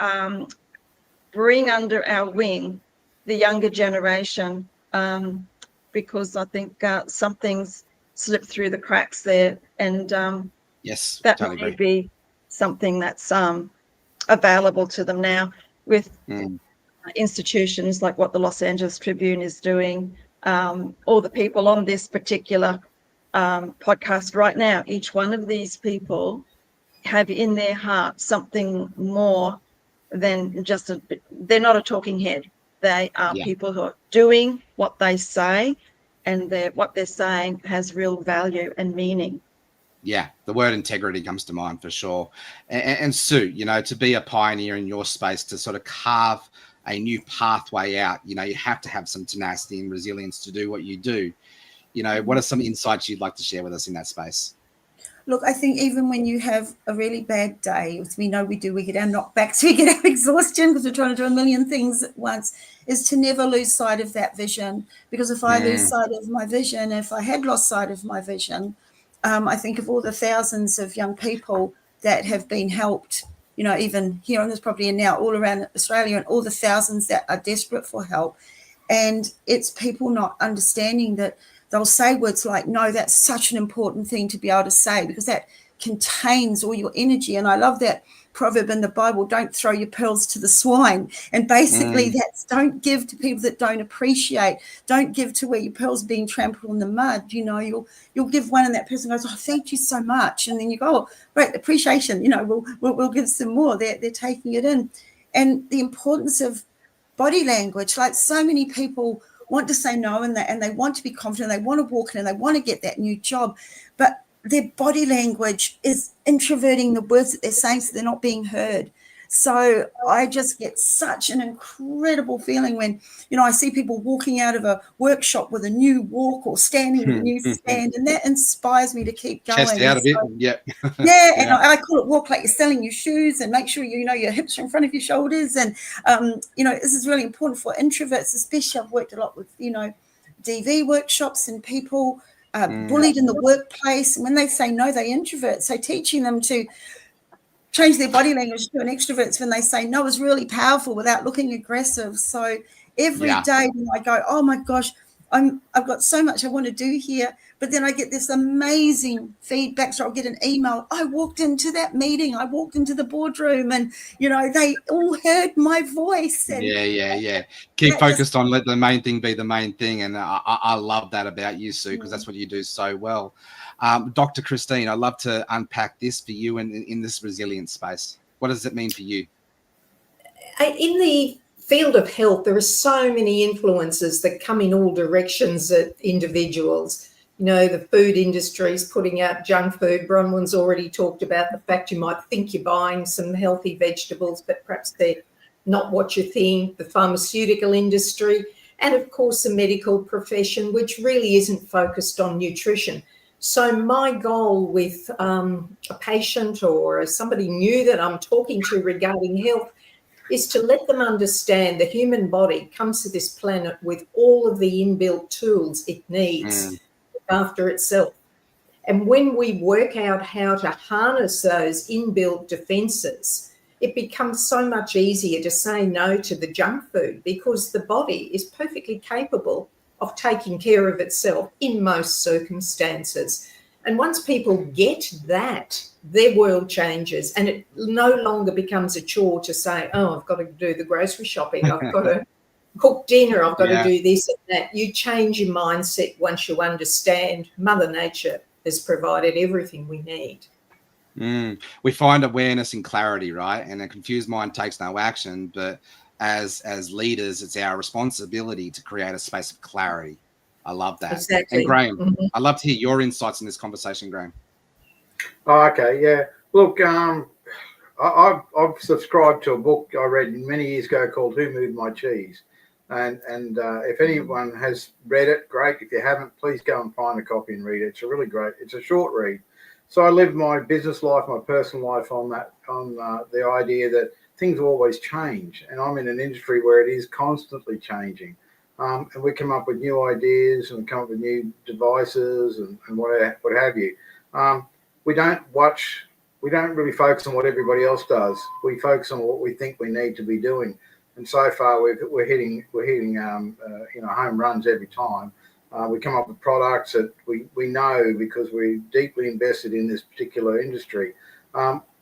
Speaker 24: bring under our wing the younger generation, because I think something's slipped through the cracks there, and that totally may be something that's available to them now with institutions like what the Los Angeles Tribune is doing, all the people on this particular podcast right now. Each one of these people have in their heart something more than just they're not a talking head. They are people who are doing what they say, and what they're saying has real value and meaning.
Speaker 14: Yeah, the word integrity comes to mind for sure. And Sue, to be a pioneer in your space, to sort of carve a new pathway out, you have to have some tenacity and resilience to do what you do. What are some insights you'd like to share with us in that space?
Speaker 11: Look, I think even when you have a really bad day, which we know we do, we get our knockbacks, we get our exhaustion because we're trying to do a million things at once, is to never lose sight of that vision. Because if I lose sight of my vision, if I had lost sight of my vision, I think of all the thousands of young people that have been helped, even here on this property and now all around Australia, and all the thousands that are desperate for help. And it's people not understanding that. They'll say words like, no, that's such an important thing to be able to say, because that contains all your energy. And I love that proverb in the Bible, don't throw your pearls to the swine. And basically that's, don't give to people that don't appreciate. Don't give to where your pearls are being trampled in the mud. You'll give one and that person goes, oh, thank you so much. And then you go, oh, great, appreciation, we'll give some more. They're taking it in. And the importance of body language, like so many people want to say no, and they want to be confident, they want to walk in and they want to get that new job, but their body language is introverting the words that they're saying, so they're not being heard. So I just get such an incredible feeling when, I see people walking out of a workshop with a new walk or standing with a new stand, and that inspires me to keep going.
Speaker 14: Chest out a bit,
Speaker 11: yeah.
Speaker 14: Yeah,
Speaker 11: And I call it walk like you're selling your shoes, and make sure your hips are in front of your shoulders. And, this is really important for introverts, especially. I've worked a lot with, DV workshops and people bullied in the workplace. And when they say no, they're introverts. So teaching them to change their body language to an extrovert when they say no is really powerful without looking aggressive. So every day when I go, oh my gosh, I've got so much I want to do here, but then I get this amazing feedback. So I'll get an email. I walked into that meeting. I walked into the boardroom, and they all heard my voice. And
Speaker 14: yeah. Keep focused on let the main thing be the main thing, and I love that about you, Sue, because that's what you do so well. Dr. Christine, I'd love to unpack this for you in this resilience space. What does it mean for you?
Speaker 4: In the field of health, there are so many influences that come in all directions at individuals. The food industry is putting out junk food. Bronwyn's already talked about the fact you might think you're buying some healthy vegetables, but perhaps they're not what you think. The pharmaceutical industry, and of course the medical profession, which really isn't focused on nutrition. So my goal with a patient or somebody new that I'm talking to regarding health is to let them understand the human body comes to this planet with all of the inbuilt tools it needs to look after itself. And when we work out how to harness those inbuilt defenses, it becomes so much easier to say no to the junk food, because the body is perfectly capable of taking care of itself in most circumstances. And once people get that, their world changes, and it no longer becomes a chore to say, oh, I've got to do the grocery shopping, I've got to cook dinner, I've got to do this and that. You change your mindset once you understand Mother Nature has provided everything we need.
Speaker 14: We find awareness and clarity, right? And a confused mind takes no action, but as leaders, it's our responsibility to create a space of clarity. I love that.
Speaker 4: Exactly.
Speaker 14: And Graham, I'd love to hear your insights in this conversation, Graham.
Speaker 9: Oh, okay, yeah. Look, I've subscribed to a book I read many years ago called Who Moved My Cheese? And if anyone has read it, great. If you haven't, please go and find a copy and read it. It's a really great, it's a short read. So I live my business life, my personal life on the idea that things always change. And I'm in an industry where it is constantly changing. And we come up with new ideas and come up with new devices and what have you. We don't really focus on what everybody else does. We focus on what we think we need to be doing. And so far we're hitting home runs every time. We come up with products that we know because we're deeply invested in this particular industry.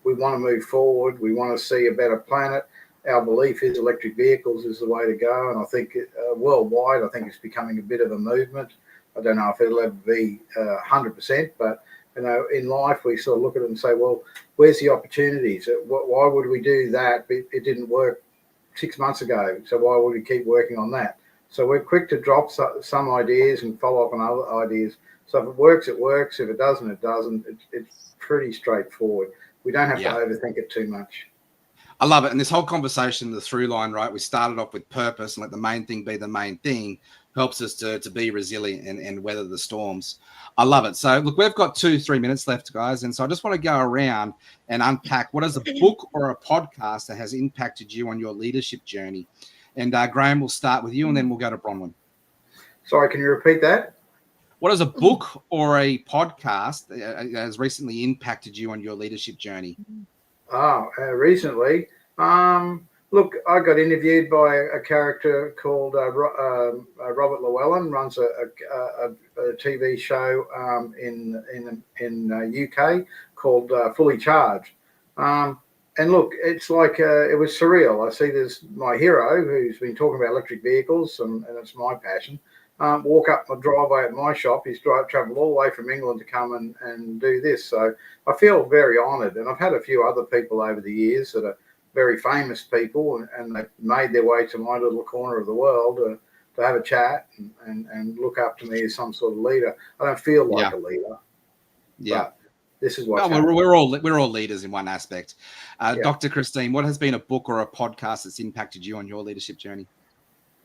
Speaker 9: We want to move forward. We want to see a better planet. Our belief is electric vehicles is the way to go. And I think worldwide, I think it's becoming a bit of a movement. I don't know if it'll ever be 100%, but in life, we sort of look at it and say, well, where's the opportunities? Why would we do that? It didn't work 6 months ago. So why would we keep working on that? So we're quick to drop some ideas and follow up on other ideas. So if it works, it works. If it doesn't, it doesn't. It's pretty straightforward. We don't have to overthink it too much.
Speaker 14: I love it. And this whole conversation, the through line, right? We started off with purpose and let the main thing be the main thing, helps us to be resilient and weather the storms. I love it. So look, we've got 2-3 minutes left, guys. And so I just want to go around and unpack what is a book or a podcast that has impacted you on your leadership journey. And Graham, we'll start with you and then we'll go to Bronwyn.
Speaker 9: Sorry, can you repeat that?
Speaker 14: What is a book or a podcast that has recently impacted you on your leadership journey?
Speaker 9: Recently, look, I got interviewed by a character called Robert Llewellyn, runs a TV show in UK called Fully Charged. And look, it's like it was surreal. I see this my hero who's been talking about electric vehicles, and it's my passion. Walk up my driveway at my shop. He's travelled all the way from England to come and do this. So I feel very honoured. And I've had a few other people over the years that are very famous people, and they've made their way to my little corner of the world to have a chat and look up to me as some sort of leader. I don't feel like a leader.
Speaker 14: Yeah.
Speaker 9: this is what's
Speaker 14: well,
Speaker 9: happening.
Speaker 14: we're all leaders in one aspect. Dr. Christine, what has been a book or a podcast that's impacted you on your leadership journey?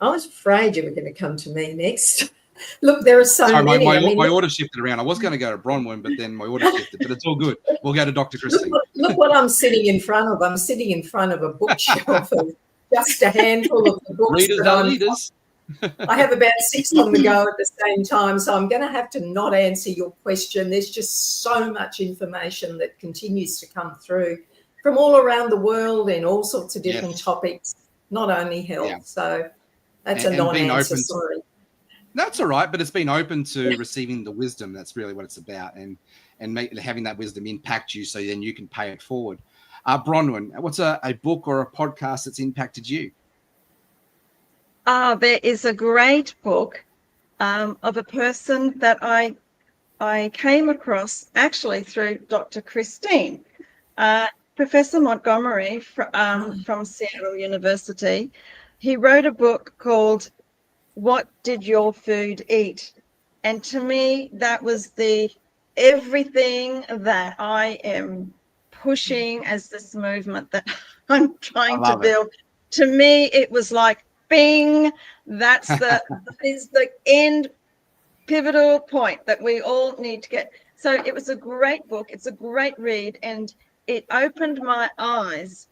Speaker 4: I was afraid you were going to come to me next. Look, there are so many.
Speaker 14: My order shifted around. I was going to go to Bronwyn, but then my order shifted. But it's all good. We'll go to Dr. Christine.
Speaker 4: Look what I'm sitting in front of. I'm sitting in front of a bookshelf of just a handful of the books.
Speaker 14: Readers are leaders.
Speaker 4: I have about 6 on the go at the same time, so I'm going to have to not answer your question. There's just so much information that continues to come through from all around the world in all sorts of different topics, not only health.
Speaker 14: Yeah.
Speaker 4: So that's a non-answer, sorry.
Speaker 14: That's all right, but it's been open to receiving the wisdom. That's really what it's about, and having that wisdom impact you so then you can pay it forward. Bronwyn, what's a book or a podcast that's impacted you?
Speaker 24: There is a great book of a person that I came across actually through Dr. Christine. Professor Montgomery from Seattle University. He wrote a book called What Did Your Food Eat? And to me, that was everything that I am pushing as this movement that I'm trying to build. To me, it was like, bing, that's is the end pivotal point that we all need to get. So it was a great book. It's a great read, and it opened my eyes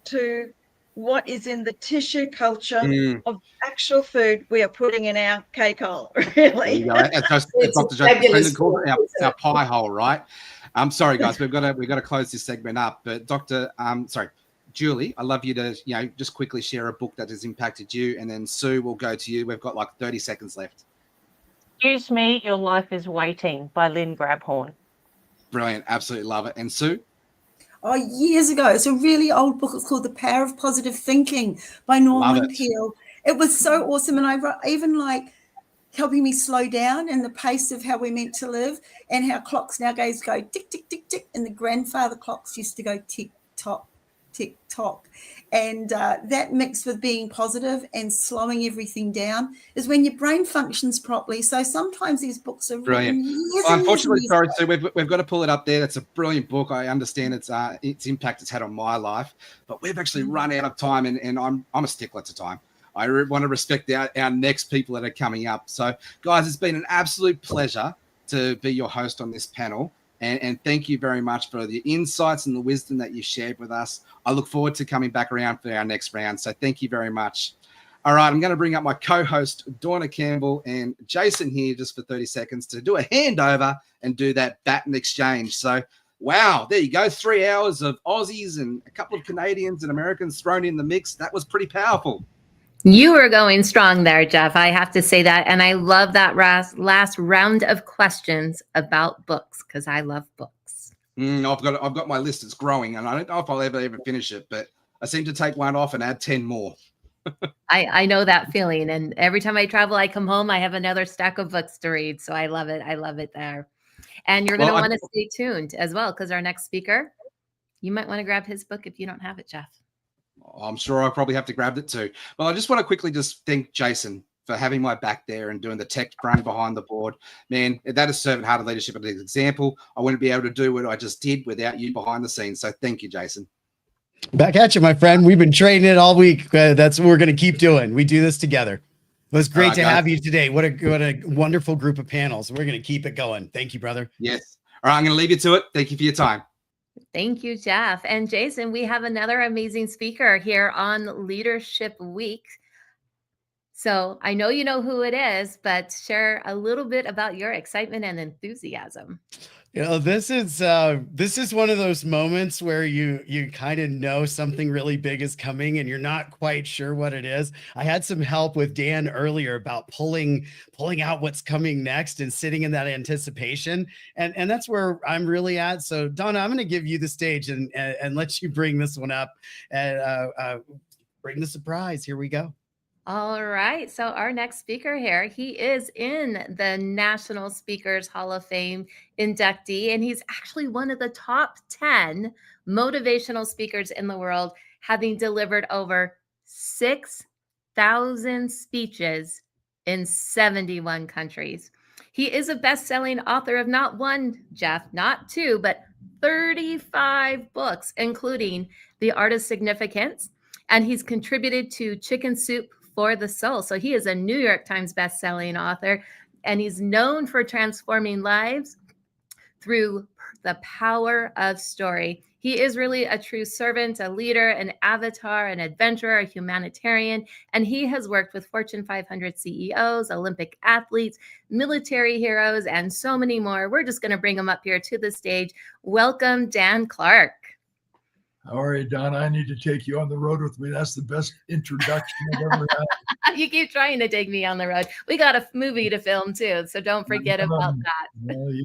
Speaker 24: to what is in the tissue culture of actual food we are putting in our cake hole, really.
Speaker 14: It's Dr. Joseph calls our pie hole, right? I'm sorry, guys, we've got to close this segment up. But Julie, I'd love you to just quickly share a book that has impacted you, and then Sue will go to you. We've got like 30 seconds left.
Speaker 13: Excuse Me, Your Life is Waiting by Lynn Grabhorn.
Speaker 14: Brilliant, absolutely love it. And Sue?
Speaker 11: Oh, years ago. It's a really old book. It's called The Power of Positive Thinking by Norman Peale. It was so awesome. And I even like helping me slow down in the pace of how we're meant to live, and how clocks nowadays go tick, tick, tick, tick. And the grandfather clocks used to go tick, tock, tick, tock. And that mixed with being positive and slowing everything down is when your brain functions properly. So sometimes these books are
Speaker 14: brilliant. Unfortunately, sorry, Sue, we've got to pull it up there. That's a brilliant book. I understand its impact it's had on my life, but we've actually run out of time, and I'm a stickler to time. I want to respect our next people that are coming up. So, guys, it's been an absolute pleasure to be your host on this panel. And thank you very much for the insights and the wisdom that you shared with us. I look forward to coming back around for our next round. So thank you very much. All right, I'm going to bring up my co-host, Donna Campbell, and Jason here just for 30 seconds to do a handover and do that baton exchange. So, wow, there you go. 3 hours of Aussies and a couple of Canadians and Americans thrown in the mix. That was pretty powerful.
Speaker 3: You were going strong there, Jeff. I have to say that. And I love that last round of questions about books, because I love books.
Speaker 14: I've got my list. It's growing, and I don't know if I'll ever finish it, but I seem to take one off and add 10 more.
Speaker 3: I know that feeling. And every time I travel, I come home, I have another stack of books to read. So I love it. I love it there. And you're going to want to stay tuned as well, because our next speaker, you might want to grab his book if you don't have it, Jeff.
Speaker 14: I'm sure I'll probably have to grab it too. But I just want to quickly just thank Jason for having my back there and doing the tech run behind the board. Man, that is servant-hearted leadership as an example. I wouldn't be able to do what I just did without you behind the scenes. So thank you, Jason.
Speaker 5: Back at you, my friend. We've been training it all week. That's what we're going to keep doing. We do this together. It was great to have you today. What a wonderful group of panels. We're going to keep it going. Thank you, brother.
Speaker 14: Yes. All right, I'm going to leave you to it. Thank you for your time.
Speaker 3: Thank you, Jeff. And Jason, we have another amazing speaker here on Leadership Week. So I know you know who it is, but share a little bit about your excitement and enthusiasm.
Speaker 5: You know, this is one of those moments where you kind of know something really big is coming and you're not quite sure what it is. I had some help with Dan earlier about pulling out what's coming next and sitting in that anticipation. And that's where I'm really at. So Donna, I'm going to give you the stage and let you bring this one up and bring the surprise. Here we go.
Speaker 3: All right. So our next speaker here, he is in the National Speakers Hall of Fame inductee, and he's actually one of the top 10 motivational speakers in the world, having delivered over 6,000 speeches in 71 countries. He is a best-selling author of not one, Jeff, not two, but 35 books, including The Art of Significance, and he's contributed to Chicken Soup for the Soul. So he is a New York Times best-selling author, and he's known for transforming lives through the power of story. He is really a true servant, a leader, an avatar, an adventurer, a humanitarian, and he has worked with Fortune 500 CEOs, Olympic athletes, military heroes, and so many more. We're just going to bring him up here to the stage. Welcome, Dan Clark.
Speaker 15: All right, Donna, I need to take you on the road with me. That's the best introduction I've ever had.
Speaker 3: You keep trying to take me on the road. We got a movie to film too, so don't forget about that.
Speaker 15: Well, you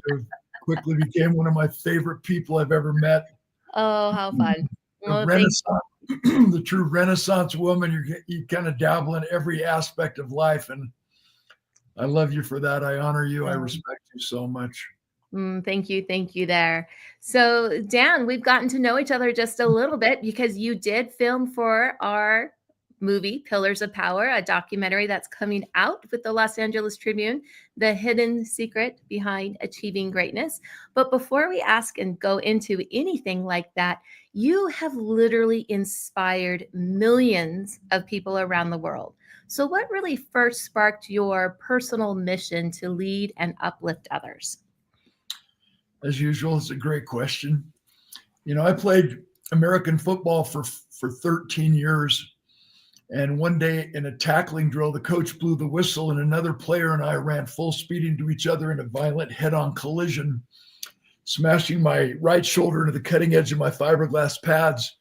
Speaker 15: quickly became one of my favorite people I've ever met.
Speaker 3: Oh, how fun. Well,
Speaker 15: the true Renaissance woman. You kind of dabble in every aspect of life, and I love you for that. I honor you. I respect you so much.
Speaker 3: Thank you there. So Dan, we've gotten to know each other just a little bit because you did film for our movie, Pillars of Power, a documentary that's coming out with the Los Angeles Tribune, the hidden secret behind achieving greatness. But before we ask and go into anything like that, you have literally inspired millions of people around the world. So what really first sparked your personal mission to lead and uplift others?
Speaker 15: As usual, it's a great question. You know, I played American football for 13 years. And one day in a tackling drill, the coach blew the whistle and another player and I ran full speed into each other in a violent head-on collision, smashing my right shoulder into the cutting edge of my fiberglass pads,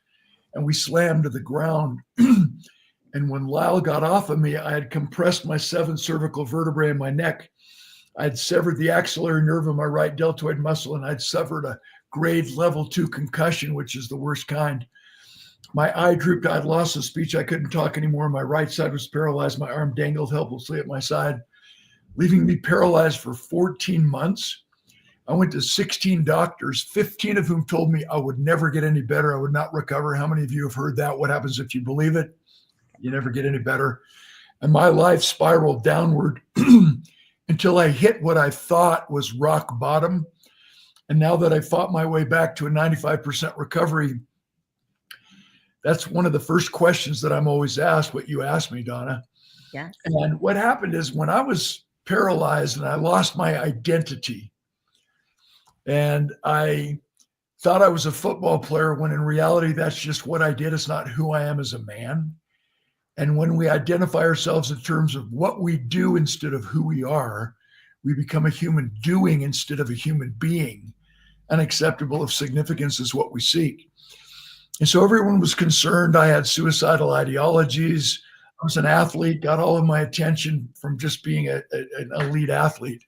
Speaker 15: and we slammed to the ground. And when Lyle got off of me, I had compressed my 7th cervical vertebrae in my neck. I'd severed the axillary nerve of my right deltoid muscle, and I'd suffered a grade level 2 concussion, which is the worst kind. My eye drooped. I'd lost the speech. I couldn't talk anymore. My right side was paralyzed. My arm dangled helplessly at my side, leaving me paralyzed for 14 months. I went to 16 doctors, 15 of whom told me I would never get any better. I would not recover. How many of you have heard that? What happens if you believe it? You never get any better. And my life spiraled downward until I hit what I thought was rock bottom. And now that I fought my way back to a 95% recovery, that's one of the first questions that I'm always asked, what you asked me, Donna.
Speaker 3: Yeah.
Speaker 15: And what happened is when I was paralyzed and I lost my identity, and I thought I was a football player when in reality, that's just what I did. It's not who I am as a man. And when we identify ourselves in terms of what we do instead of who we are, we become a human doing instead of a human being. Unacceptable of significance is what we seek. And so everyone was concerned. I had suicidal ideologies. I was an athlete, got all of my attention from just being an elite athlete.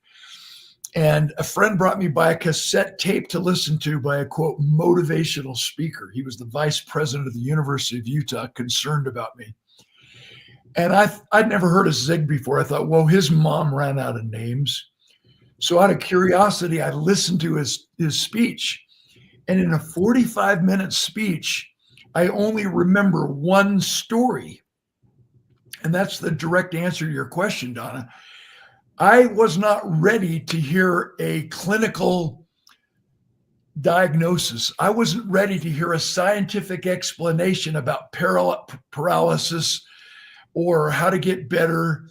Speaker 15: And a friend brought me by a cassette tape to listen to by a, quote, motivational speaker. He was the vice president of the University of Utah, concerned about me. And I'd never heard of Zig before. I thought, well, his mom ran out of names. So out of curiosity, I listened to his speech. And in a 45-minute speech, I only remember one story. And that's the direct answer to your question, Donna. I was not ready to hear a clinical diagnosis. I wasn't ready to hear a scientific explanation about paralysis or how to get better.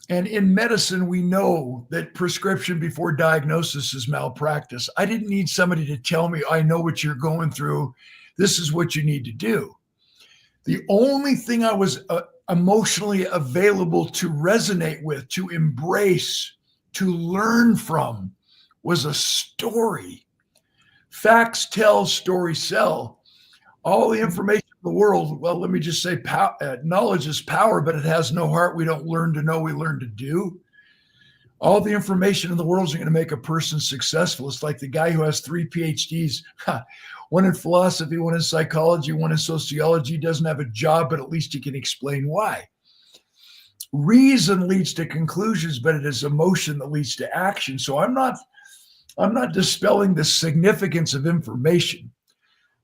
Speaker 15: And in medicine, we know that prescription before diagnosis is malpractice. I didn't need somebody to tell me, I know what you're going through. This is what you need to do. The only thing I was emotionally available to resonate with, to embrace, to learn from was a story. Facts tell, stories sell. All the information in the world, well, let me just say, knowledge is power, but it has no heart. We don't learn to know, we learn to do. All the information in the world is going to make a person successful. It's like the guy who has 3 PhDs, one in philosophy, one in psychology, one in sociology, doesn't have a job, but at least he can explain why. Reason leads to conclusions, but it is emotion that leads to action. So I'm not dispelling the significance of information.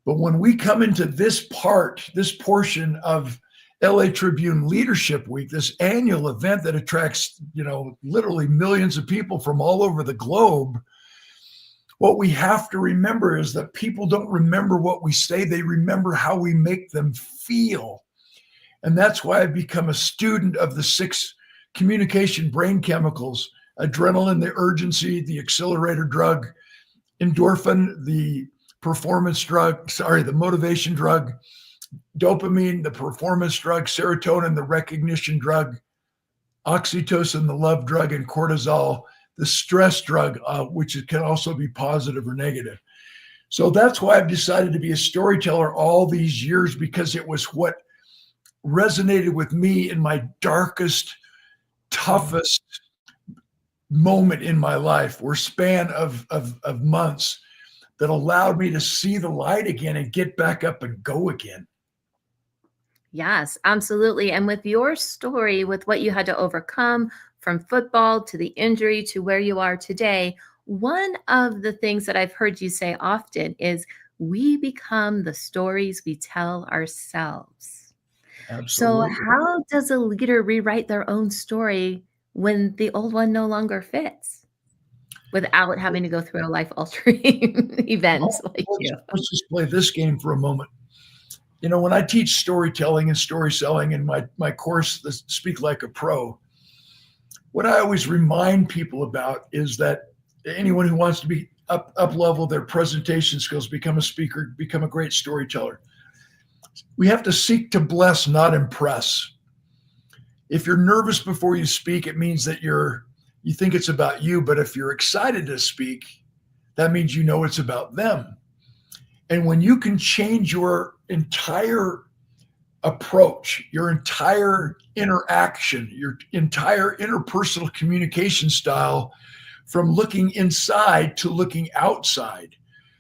Speaker 15: But when we come into this portion of LA Tribune Leadership Week, this annual event that attracts, literally millions of people from all over the globe, what we have to remember is that people don't remember what we say, they remember how we make them feel. And that's why I've become a student of the 6 communication brain chemicals: adrenaline, the urgency, the accelerator drug; endorphin, the performance drug, the motivation drug; dopamine, the performance drug; serotonin, the recognition drug; oxytocin, the love drug; and cortisol, the stress drug, which can also be positive or negative. So that's why I've decided to be a storyteller all these years, because it was what resonated with me in my darkest, toughest moment in my life, or span of months, that allowed me to see the light again and get back up and go again.
Speaker 3: Yes, absolutely. And with your story, with what you had to overcome from football to the injury to where you are today, one of the things that I've heard you say often is we become the stories we tell ourselves.
Speaker 15: Absolutely.
Speaker 3: So how does a leader rewrite their own story when the old one no longer fits, without having to go through a life-altering event like you?
Speaker 15: Let's just play this game for a moment. When I teach storytelling and story selling in my course, the Speak Like a Pro, what I always remind people about is that anyone who wants to be up-level their presentation skills, become a speaker, become a great storyteller, we have to seek to bless, not impress. If you're nervous before you speak, it means that you think it's about you. But if you're excited to speak, that means it's about them. And when you can change your entire approach, your entire interaction, your entire interpersonal communication style, from looking inside to looking outside,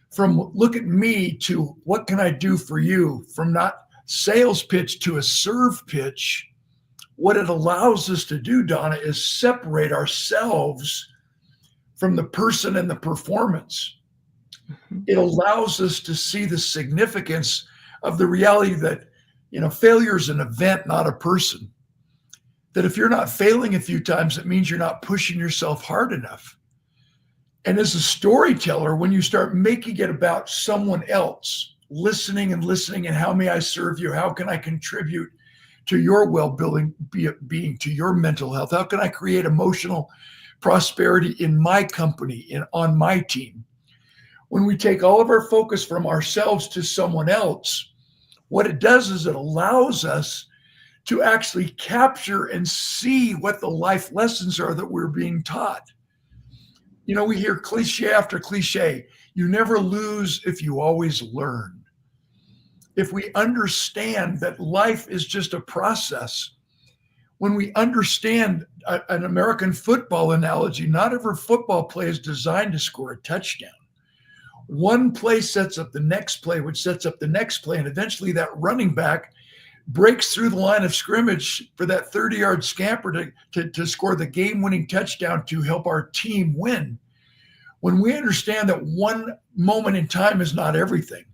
Speaker 15: from look at me to what can I do for you, from not sales pitch to a serve pitch, what it allows us to do, Donna, is separate ourselves from the person and the performance. It allows us to see the significance of the reality that, failure is an event, not a person. That if you're not failing a few times, it means you're not pushing yourself hard enough. And as a storyteller, when you start making it about someone else, listening and how may I serve you? How can I contribute to your well-being, to your mental health? How can I create emotional prosperity in my company, on my team? When we take all of our focus from ourselves to someone else, what it does is it allows us to actually capture and see what the life lessons are that we're being taught. We hear cliche after cliche, you never lose if you always learn. If we understand that life is just a process, when we understand an American football analogy, not every football play is designed to score a touchdown. One play sets up the next play, which sets up the next play, and eventually that running back breaks through the line of scrimmage for that 30-yard scamper to score the game-winning touchdown to help our team win. When we understand that one moment in time is not everything,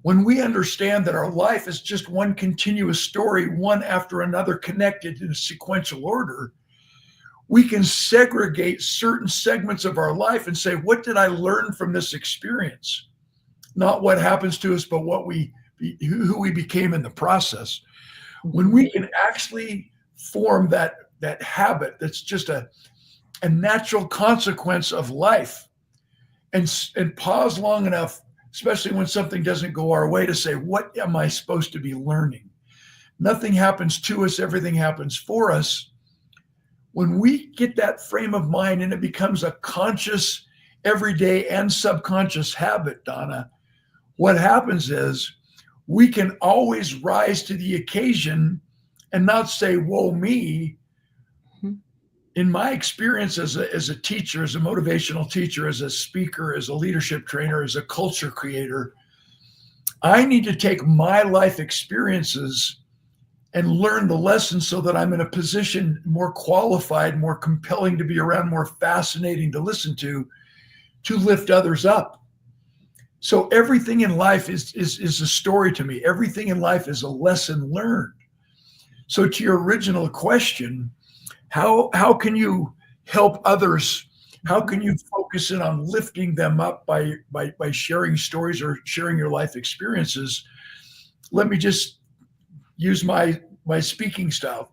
Speaker 15: when we understand that our life is just one continuous story, one after another, connected in a sequential order, we can segregate certain segments of our life and say, what did I learn from this experience? Not what happens to us, but who we became in the process. When we can actually form that habit that's just a natural consequence of life, and pause long enough, especially when something doesn't go our way, to say, what am I supposed to be learning? Nothing happens to us, everything happens for us. When we get that frame of mind and it becomes a conscious, everyday and subconscious habit, Donna, what happens is we can always rise to the occasion and not say, woe me. In my experience as a teacher, as a motivational teacher, as a speaker, as a leadership trainer, as a culture creator, I need to take my life experiences and learn the lessons so that I'm in a position more qualified, more compelling to be around, more fascinating to listen to lift others up. So everything in life is a story to me. Everything in life is a lesson learned. So to your original question, how can you help others? How can you focus in on lifting them up by sharing stories or sharing your life experiences? Let me just use my speaking style.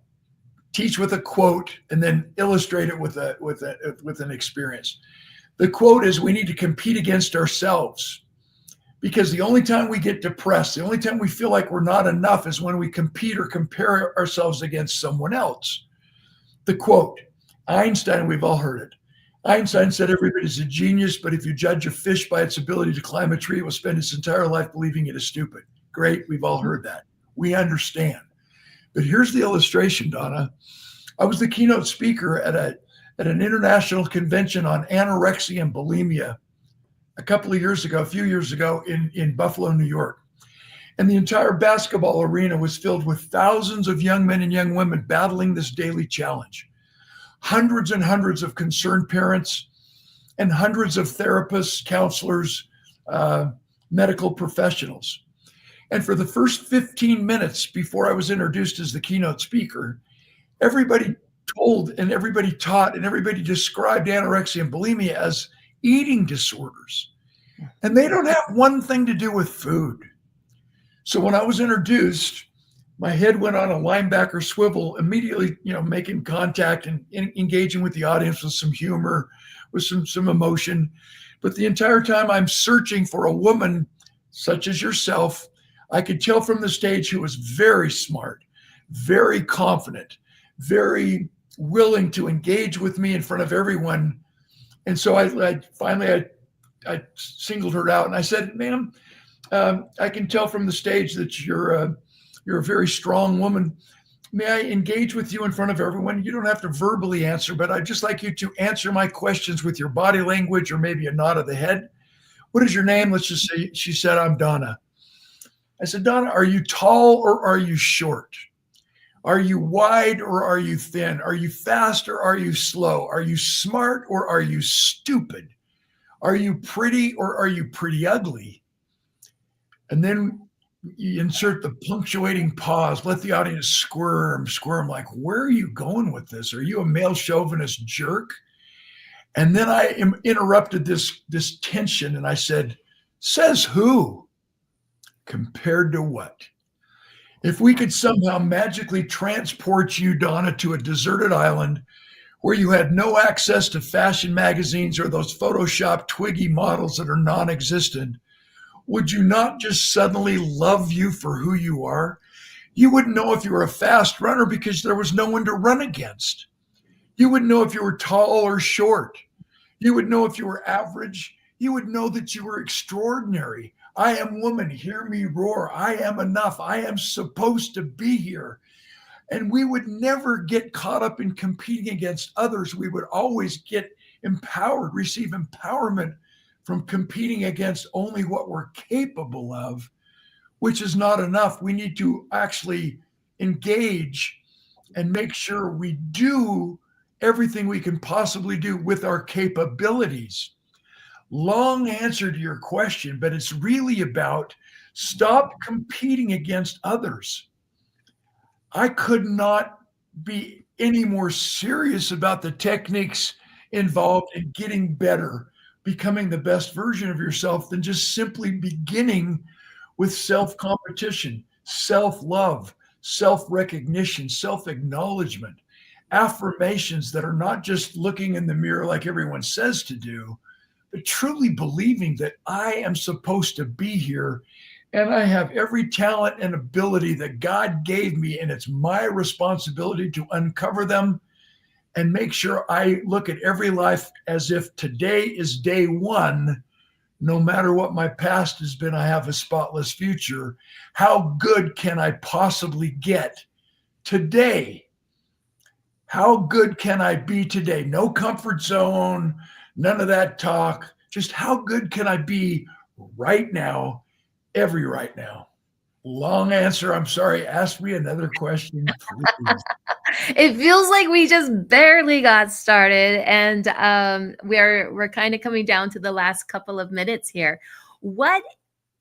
Speaker 15: Teach with a quote and then illustrate it with an experience. The quote is, we need to compete against ourselves, because the only time we get depressed, the only time we feel like we're not enough is when we compete or compare ourselves against someone else. The quote, Einstein, we've all heard it. Einstein said everybody's a genius, but if you judge a fish by its ability to climb a tree, it will spend its entire life believing it is stupid. Great, we've all heard that. We understand. But here's the illustration, Donna. I was the keynote speaker at an international convention on anorexia and bulimia a few years ago in Buffalo, New York. And the entire basketball arena was filled with thousands of young men and young women battling this daily challenge. Hundreds and hundreds of concerned parents and hundreds of therapists, counselors, medical professionals. And for the first 15 minutes before I was introduced as the keynote speaker, everybody told and everybody taught and everybody described anorexia and bulimia as eating disorders. And they don't have one thing to do with food. So when I was introduced, my head went on a linebacker swivel, immediately, making contact and engaging with the audience with some humor, with some emotion. But the entire time I'm searching for a woman such as yourself, I could tell from the stage, who was very smart, very confident, very willing to engage with me in front of everyone. And so I finally singled her out and I said, ma'am, I can tell from the stage that you're a very strong woman. May I engage with you in front of everyone? You don't have to verbally answer, but I'd just like you to answer my questions with your body language or maybe a nod of the head. What is your name? Let's just say, she said, I'm Donna. I said, Donna, are you tall or are you short? Are you wide or are you thin? Are you fast or are you slow? Are you smart or are you stupid? Are you pretty or are you pretty ugly? And then you insert the punctuating pause, let the audience squirm, like, where are you going with this? Are you a male chauvinist jerk? And then I interrupted this tension and I said, says who? Compared to what? If we could somehow magically transport you, Donna, to a deserted island where you had no access to fashion magazines or those Photoshop Twiggy models that are non-existent, would you not just suddenly love you for who you are? You wouldn't know if you were a fast runner because there was no one to run against. You wouldn't know if you were tall or short. You would know if you were average. You would know that you were extraordinary. I am woman, hear me roar. I am enough. I am supposed to be here. And we would never get caught up in competing against others. We would always get empowered, receive empowerment from competing against only what we're capable of, which is not enough. We need to actually engage and make sure we do everything we can possibly do with our capabilities. Long answer to your question, but it's really about stop competing against others. I could not be any more serious about the techniques involved in getting better, becoming the best version of yourself, than just simply beginning with self-competition, self-love, self-recognition, self-acknowledgement, affirmations that are not just looking in the mirror like everyone says to do, but truly believing that I am supposed to be here and I have every talent and ability that God gave me, and it's my responsibility to uncover them and make sure I look at every life as if today is day one. No matter what my past has been, I have a spotless future. How good can I possibly get today? How good can I be today? No comfort zone, none of that talk. Just how good can I be right now, every right now? Long answer. I'm sorry. Ask me another question, please.
Speaker 3: It feels like we just barely got started, and we're kind of coming down to the last couple of minutes here. What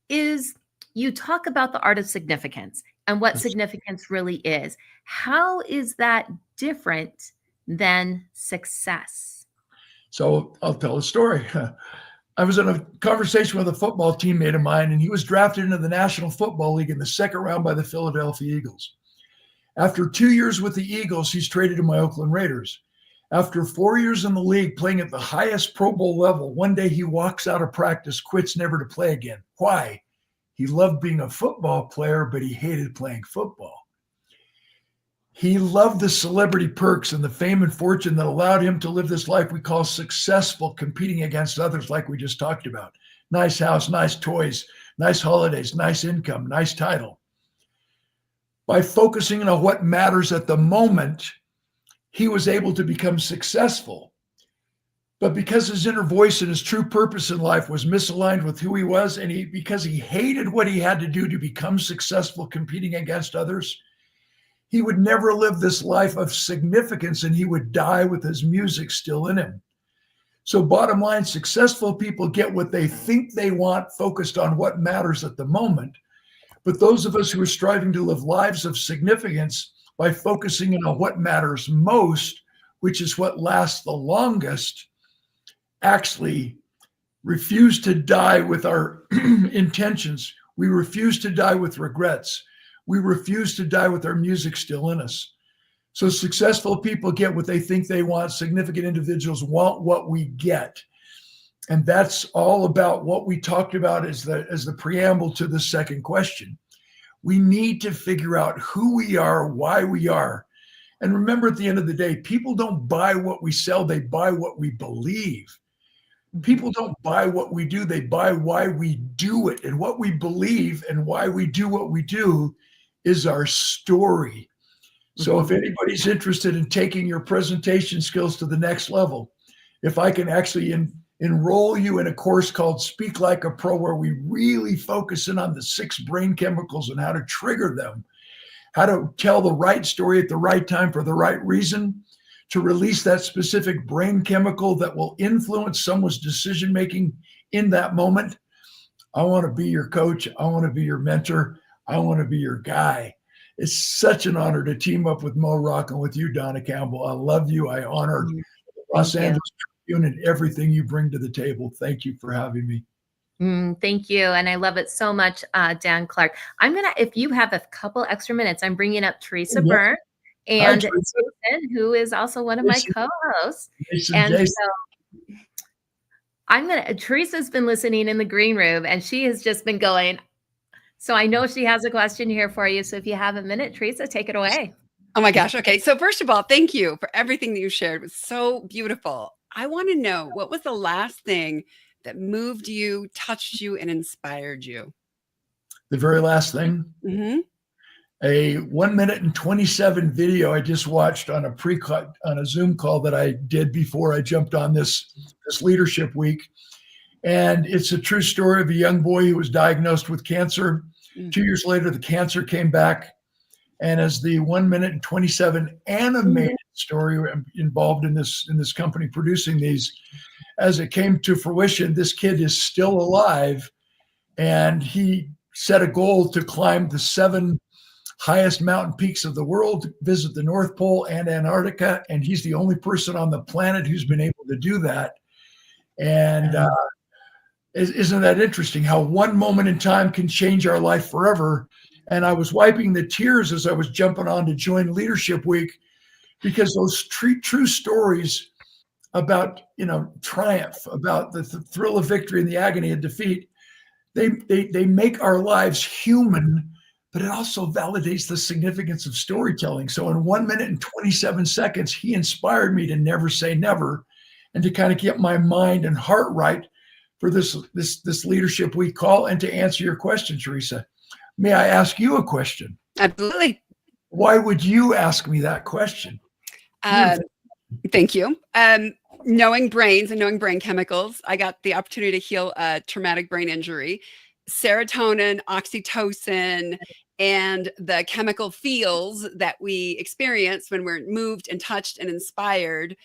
Speaker 3: is, you talk about the art of significance. and what significance really is. How is that different than success?
Speaker 15: So I'll tell a story. I was in a conversation with a football teammate of mine, and he was drafted into the National Football League in the second round by the Philadelphia Eagles. After 2 years with the Eagles, he's traded to my Oakland Raiders. After 4 years in the league, playing at the highest Pro Bowl level, one day he walks out of practice, quits, never to play again. Why? He loved being a football player, but he hated playing football. He loved the celebrity perks and the fame and fortune that allowed him to live this life we call successful, competing against others like we just talked about. Nice house, nice toys, nice holidays, nice income, nice title. By focusing on what matters at the moment, he was able to become successful. But because his inner voice and his true purpose in life was misaligned with who he was, and because he hated what he had to do to become successful competing against others, he would never live this life of significance, and he would die with his music still in him. So bottom line, successful people get what they think they want, focused on what matters at the moment. But those of us who are striving to live lives of significance by focusing on what matters most, which is what lasts the longest, actually refuse to die with our intentions. We refuse to die with regrets. We refuse to die with our music still in us. So successful people get what they think they want. Significant individuals want what we get. And that's all about what we talked about as the preamble to the second question. We need to figure out who we are, why we are. And remember, at the end of the day, people don't buy what we sell, they buy what we believe. People don't buy what we do, they buy why we do it. And what we believe and why we do what we do is our story. So if anybody's interested in taking your presentation skills to the next level, if I can actually enroll you in a course called Speak Like a Pro, where we really focus in on the 6 brain chemicals and how to trigger them, how to tell the right story at the right time for the right reason, to release that specific brain chemical that will influence someone's decision-making in that moment. I want to be your coach. I want to be your mentor. I want to be your guy. It's such an honor to team up with Moe Rock and with you, Donna Campbell. I love you. I honor Los Angeles Tribune and everything you bring to the table. Thank you for having me.
Speaker 3: Thank you. And I love it so much, Dan Clark. If you have a couple extra minutes, I'm bringing up Teresa Byrne and Jason, who is also one of my co-hosts. And so Teresa's been listening in the green room, and she has just been going. So I know she has a question here for you. So if you have a minute, Teresa, take it away.
Speaker 16: Oh my gosh. Okay. So first of all, thank you for everything that you shared. It was so beautiful. I want to know, what was the last thing that moved you, touched you, and inspired you?
Speaker 15: The very last thing? A 1 minute and 27 video I just watched on a Zoom call that I did before I jumped on this leadership week. And it's a true story of a young boy who was diagnosed with cancer. 2 years later, the cancer came back. And as the 1 minute and 27 animated story involved in this company producing these, as it came to fruition, this kid is still alive. And he set a goal to climb the 7 highest mountain peaks of the world, visit the North Pole and Antarctica. And he's the only person on the planet who's been able to do that. And isn't that interesting how one moment in time can change our life forever? And I was wiping the tears as I was jumping on to join Leadership Week, because those true stories about, triumph, about the thrill of victory and the agony of defeat, they make our lives human, but it also validates the significance of storytelling. So in 1 minute and 27 seconds, he inspired me to never say never, and to kind of get my mind and heart right for this Leadership Week call. And to answer your question, Teresa, may I ask you a question?
Speaker 16: Absolutely.
Speaker 15: Why would you ask me that question?
Speaker 16: Thank you. Knowing brains and knowing brain chemicals, I got the opportunity to heal a traumatic brain injury. Serotonin, oxytocin, and the chemical feels that we experience when we're moved and touched and inspired,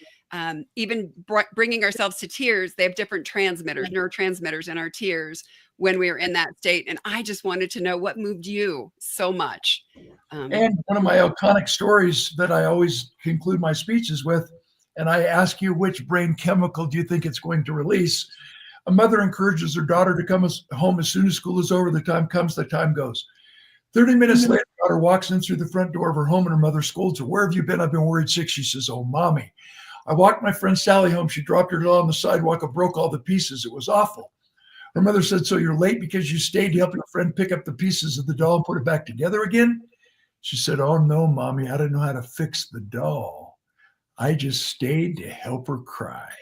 Speaker 16: even bringing ourselves to tears, they have different transmitters, neurotransmitters in our tears. when we were in that state. And I just wanted to know what moved you so much.
Speaker 15: And one of my iconic stories that I always conclude my speeches with, and I ask you, which brain chemical do you think it's going to release? A mother encourages her daughter to come home as soon as school is over. The time comes, the time goes. 30 minutes later, her daughter walks in through the front door of her home and her mother scolds her. "Where have you been? I've been worried sick." She says, "Oh, mommy, I walked my friend Sally home. She dropped her doll on the sidewalk and broke all the pieces. It was awful." Her mother said, "So you're late because you stayed to help your friend pick up the pieces of the doll and put it back together again?" She said, "Oh, no, mommy, I didn't know how to fix the doll. I just stayed to help her cry."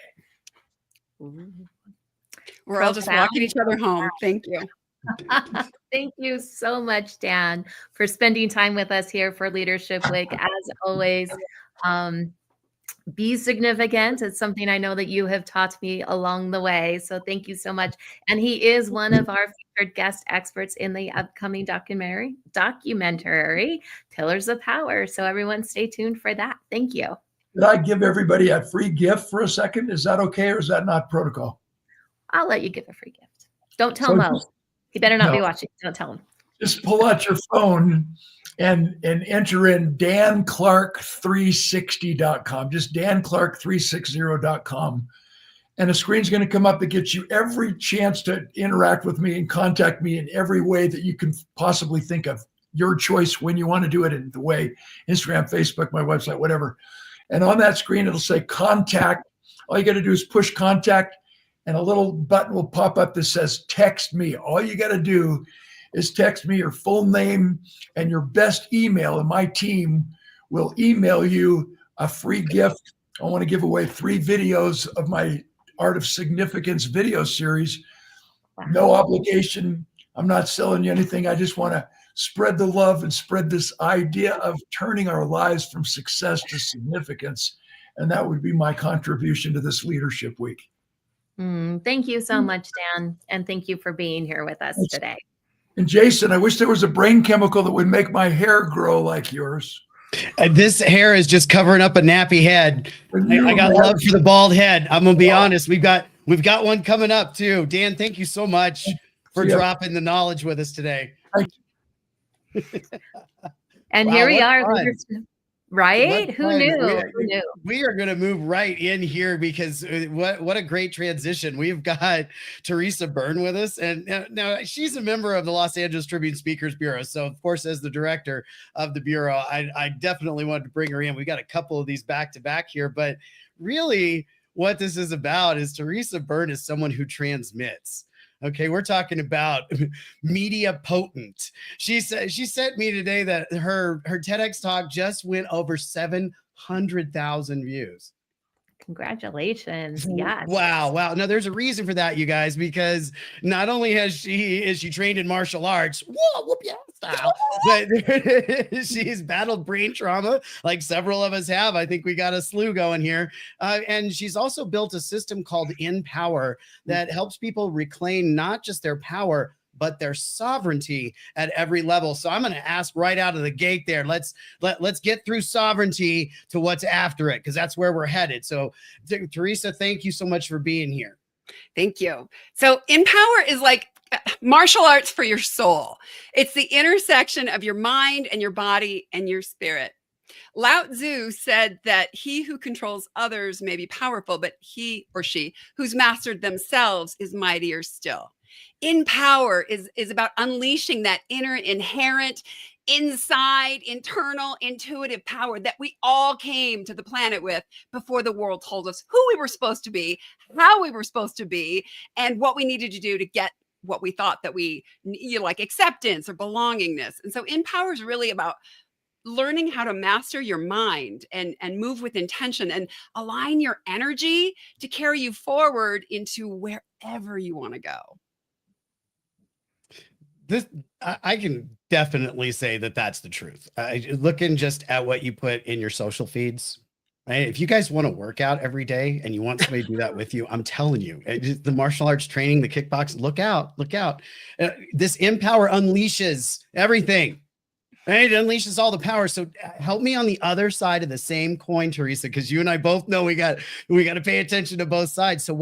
Speaker 16: We're all just walking each other home. Thank you.
Speaker 3: Thank you so much, Dan, for spending time with us here for Leadership Week. As always, be significant. It's something I know that you have taught me along the way. So thank you so much. And he is one of our featured guest experts in the upcoming documentary, Pillars of Power. So everyone stay tuned for that. Thank you.
Speaker 15: Did I give everybody a free gift for a second? Is that okay, or is that not protocol?
Speaker 3: I'll let you give a free gift. Don't tell Mo. He better not be watching. Don't tell him.
Speaker 15: Just pull out your phone and enter in danclark360.com, just danclark360.com. And a screen's going to come up that gets you every chance to interact with me and contact me in every way that you can possibly think of. Your choice when you want to do it, in the way, Instagram, Facebook, my website, whatever. And on that screen, it'll say contact. All you got to do is push contact, and a little button will pop up that says text me. All you got to do is text me your full name and your best email, and my team will email you a free gift. I want to give away 3 videos of my Art of Significance video series. No obligation. I'm not selling you anything. I just want to spread the love and spread this idea of turning our lives from success to significance. And that would be my contribution to this Leadership Week.
Speaker 3: Thank you so much, Dan. And thank you for being here with us today.
Speaker 15: And Jason, I wish there was a brain chemical that would make my hair grow like yours.
Speaker 5: This hair is just covering up a nappy head. I got love for the bald head. I'm gonna be honest. We've got one coming up too. Dan, thank you so much for dropping the knowledge with us today.
Speaker 3: And
Speaker 5: wow,
Speaker 3: here we are.
Speaker 5: Right?
Speaker 3: Who knew? Who knew?
Speaker 5: We are going to move right in here because what a great transition. We've got Teresa Byrne with us. And now she's a member of the Los Angeles Tribune Speakers Bureau. So, of course, as the director of the Bureau, I definitely wanted to bring her in. We got a couple of these back to back here. But really, what this is about is Teresa Byrne is someone who transmits. Okay, we're talking about media potent. She sent me today that her TEDx talk just went over 700,000 views.
Speaker 3: Congratulations. Yes.
Speaker 5: Wow. Now there's a reason for that, you guys, because not only is she trained in martial arts, whoop yeah style, but she's battled brain trauma like several of us have. I think we got a slew going here. And she's also built a system called Empower that helps people reclaim not just their power, but their sovereignty at every level. So I'm going to ask right out of the gate there. Let's get through sovereignty to what's after it, because that's where we're headed. So Teresa, thank you so much for being here.
Speaker 16: Thank you. So Empower is like martial arts for your soul. It's the intersection of your mind and your body and your spirit. Lao Tzu said that he who controls others may be powerful, but he or she who's mastered themselves is mightier still. Empower is about unleashing that inner, inherent, inside, internal, intuitive power that we all came to the planet with before the world told us who we were supposed to be, how we were supposed to be, and what we needed to do to get what we thought that we, like acceptance or belongingness. And so Empower is really about learning how to master your mind and move with intention and align your energy to carry you forward into wherever you want to go.
Speaker 5: I can definitely say that that's the truth. Looking just at what you put in your social feeds, right? If you guys want to work out every day and you want somebody to do that with you, I'm telling you, the martial arts training, the kickbox, look out. This Empower unleashes everything. Right? It unleashes all the power. So help me on the other side of the same coin, Teresa, because you and I both know we got to pay attention to both sides. So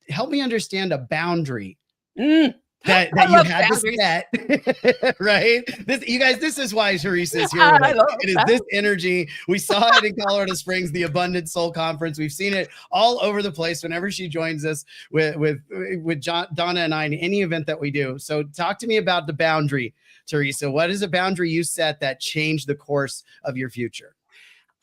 Speaker 5: help me understand a boundary that you had to set, right? This is why Teresa is here with us. It is this energy. We saw it in Colorado Springs, the Abundant Soul Conference. We've seen it all over the place whenever she joins us with Donna and I in any event that we do. So talk to me about the boundary, Teresa. What is a boundary you set that changed the course of your future?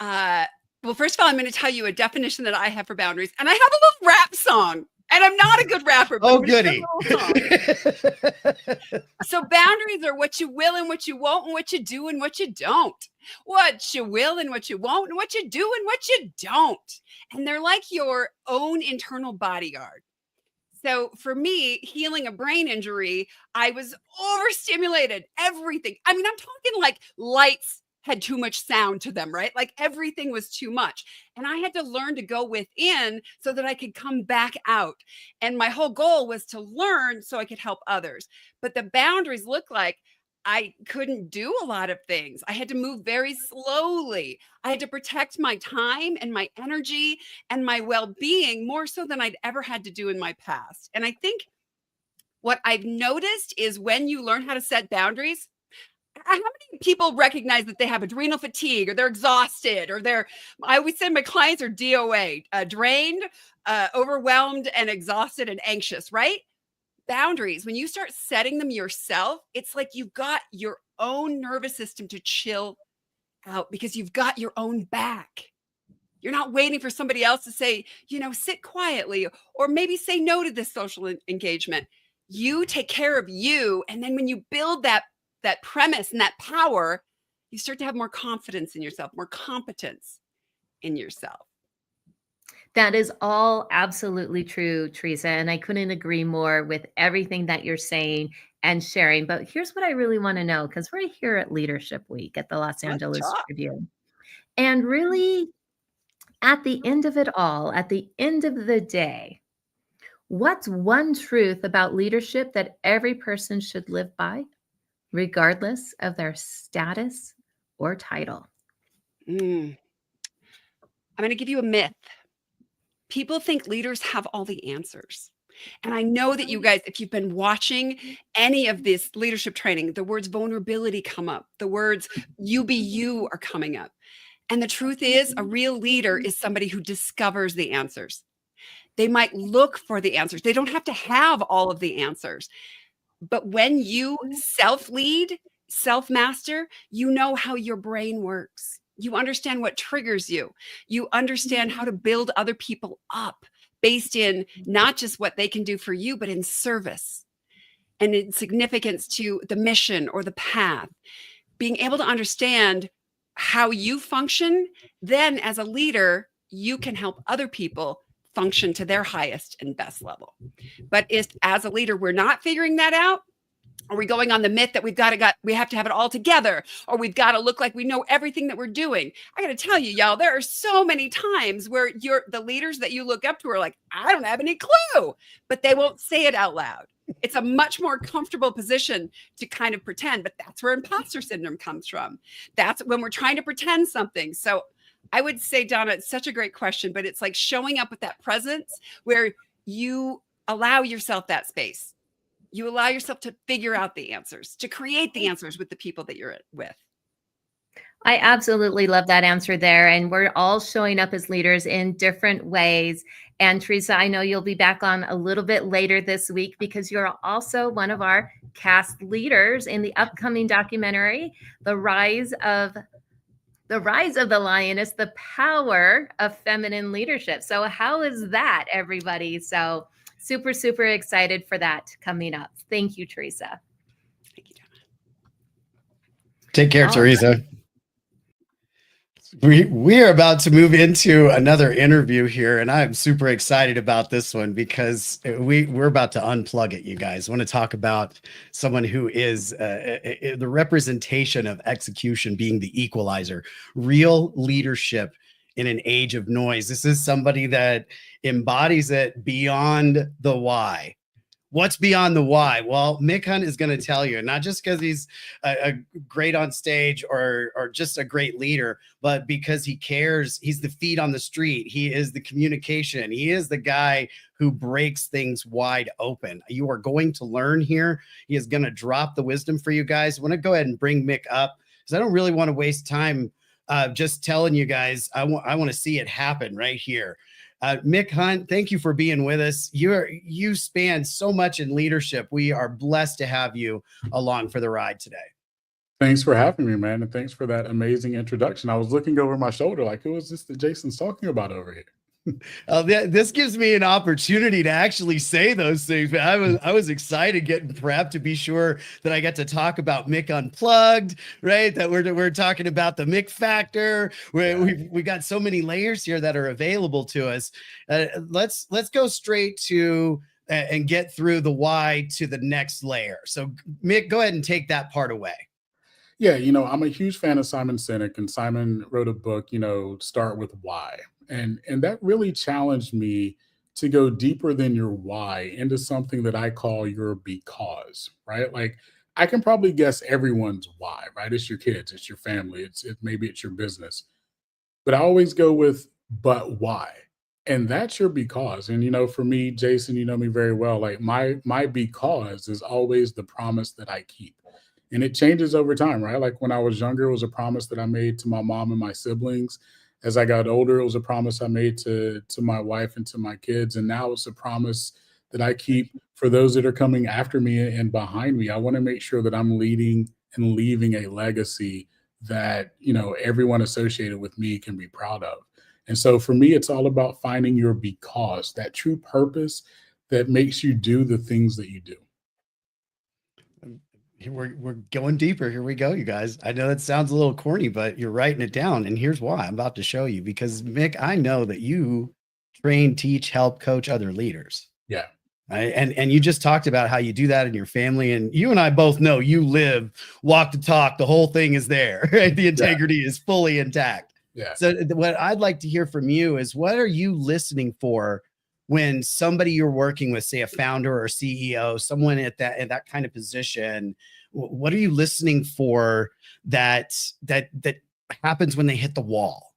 Speaker 16: Well, first of all, I'm going to tell you a definition that I have for boundaries, and I have a little rap song. And I'm not a good rapper. But
Speaker 5: goody.
Speaker 16: So boundaries are what you will and what you won't, and what you do and what you don't. What you will and what you won't, and what you do and what you don't. And they're like your own internal bodyguard. So for me, healing a brain injury, I was overstimulated. Everything. I mean, I'm talking like lights had too much sound to them, right? Like everything was too much. And I had to learn to go within so that I could come back out. And my whole goal was to learn so I could help others. But the boundaries look like I couldn't do a lot of things. I had to move very slowly. I had to protect my time and my energy and my well-being more so than I'd ever had to do in my past. And I think what I've noticed is when you learn how to set boundaries, how many people recognize that they have adrenal fatigue or they're exhausted or I always say my clients are DOA, drained, overwhelmed and exhausted and anxious, right? Boundaries, when you start setting them yourself, it's like you've got your own nervous system to chill out because you've got your own back. You're not waiting for somebody else to say, sit quietly or maybe say no to this social engagement. You take care of you. And then when you build that premise and that power, you start to have more confidence in yourself, more competence in yourself.
Speaker 3: That is all absolutely true, Teresa. And I couldn't agree more with everything that you're saying and sharing. But here's what I really want to know, because we're here at Leadership Week at the Los Angeles Tribune. And really, at the end of it all, at the end of the day, what's one truth about leadership that every person should live by, regardless of their status or title?
Speaker 16: I'm going to give you a myth. People think leaders have all the answers. And I know that you guys, if you've been watching any of this leadership training, the words vulnerability come up. The words you be you are coming up. And the truth is, a real leader is somebody who discovers the answers. They might look for the answers. They don't have to have all of the answers. But when you self-lead, self-master, you know how your brain works. You understand what triggers you. You understand how to build other people up based in not just what they can do for you, but in service and in significance to the mission or the path. Being able to understand how you function, then as a leader, you can help other people function to their highest and best level. But if as a leader, we're not figuring that out, are we going on the myth that we have to have it all together, or we've got to look like we know everything that we're doing? I got to tell you, y'all, there are so many times where the leaders that you look up to are like, I don't have any clue, but they won't say it out loud. It's a much more comfortable position to kind of pretend, but that's where imposter syndrome comes from. That's when we're trying to pretend something. So I would say, Donna, it's such a great question, but it's like showing up with that presence where you allow yourself that space. You allow yourself to figure out the answers, to create the answers with the people that you're with.
Speaker 3: I absolutely love that answer there. And we're all showing up as leaders in different ways. And Teresa, I know you'll be back on a little bit later this week because you're also one of our cast leaders in the upcoming documentary, The Rise of the Lioness, the Power of Feminine Leadership. So how is that, everybody? So super, super excited for that coming up. Thank you, Teresa.
Speaker 16: Thank you, Donna.
Speaker 5: Take care, Teresa. We are about to move into another interview here, and I'm super excited about this one because we're about to unplug it, you guys. I want to talk about someone who is the representation of execution being the equalizer, real leadership in an age of noise. This is somebody that embodies it beyond the why. What's beyond the why? Well, Mick Hunt is going to tell you, not just because he's a great on stage or just a great leader, but because he cares. He's the feet on the street. He is the communication. He is the guy who breaks things wide open. You are going to learn here. He is going to drop the wisdom for you guys. I want to go ahead and bring Mick up because I don't really want to waste time just telling you guys. I want to see it happen right here. Mick Hunt, thank you for being with us. You span so much in leadership. We are blessed to have you along for the ride today.
Speaker 17: Thanks for having me, man. And thanks for that amazing introduction. I was looking over my shoulder like, who is this that Jason's talking about over here?
Speaker 5: This gives me an opportunity to actually say those things. I was excited getting prepped to be sure that I get to talk about Mick Unplugged, right? That we're talking about the Mick factor. We got so many layers here that are available to us. Let's go straight to and get through the why to the next layer. So Mick, go ahead and take that part away.
Speaker 17: Yeah, I'm a huge fan of Simon Sinek, and Simon wrote a book, Start with Why. And that really challenged me to go deeper than your why into something that I call your because, right? Like I can probably guess everyone's why, right? It's your kids, it's your family, maybe it's your business. But I always go with, but why? And that's your because. And for me, Jason, you know me very well. Like my because is always the promise that I keep. And it changes over time, right? Like when I was younger, it was a promise that I made to my mom and my siblings. As I got older, it was a promise I made to my wife and to my kids. And now it's a promise that I keep for those that are coming after me and behind me. I want to make sure that I'm leading and leaving a legacy that, everyone associated with me can be proud of. And so for me, it's all about finding your because, that true purpose that makes you do the things that you do.
Speaker 5: We're going deeper. Here we go, you guys. I know that sounds a little corny, but you're writing it down. And here's why. I'm about to show you, because Mick, I know that you train, teach, help, coach other leaders.
Speaker 17: Yeah.
Speaker 5: Right? And you just talked about how you do that in your family. And you and I both know you live, walk the talk. The whole thing is there, right? The integrity is fully intact.
Speaker 17: Yeah.
Speaker 5: So what I'd like to hear from you is, what are you listening for when somebody you're working with, say a founder or CEO, someone at that kind of position? What are you listening for that happens when they hit the wall?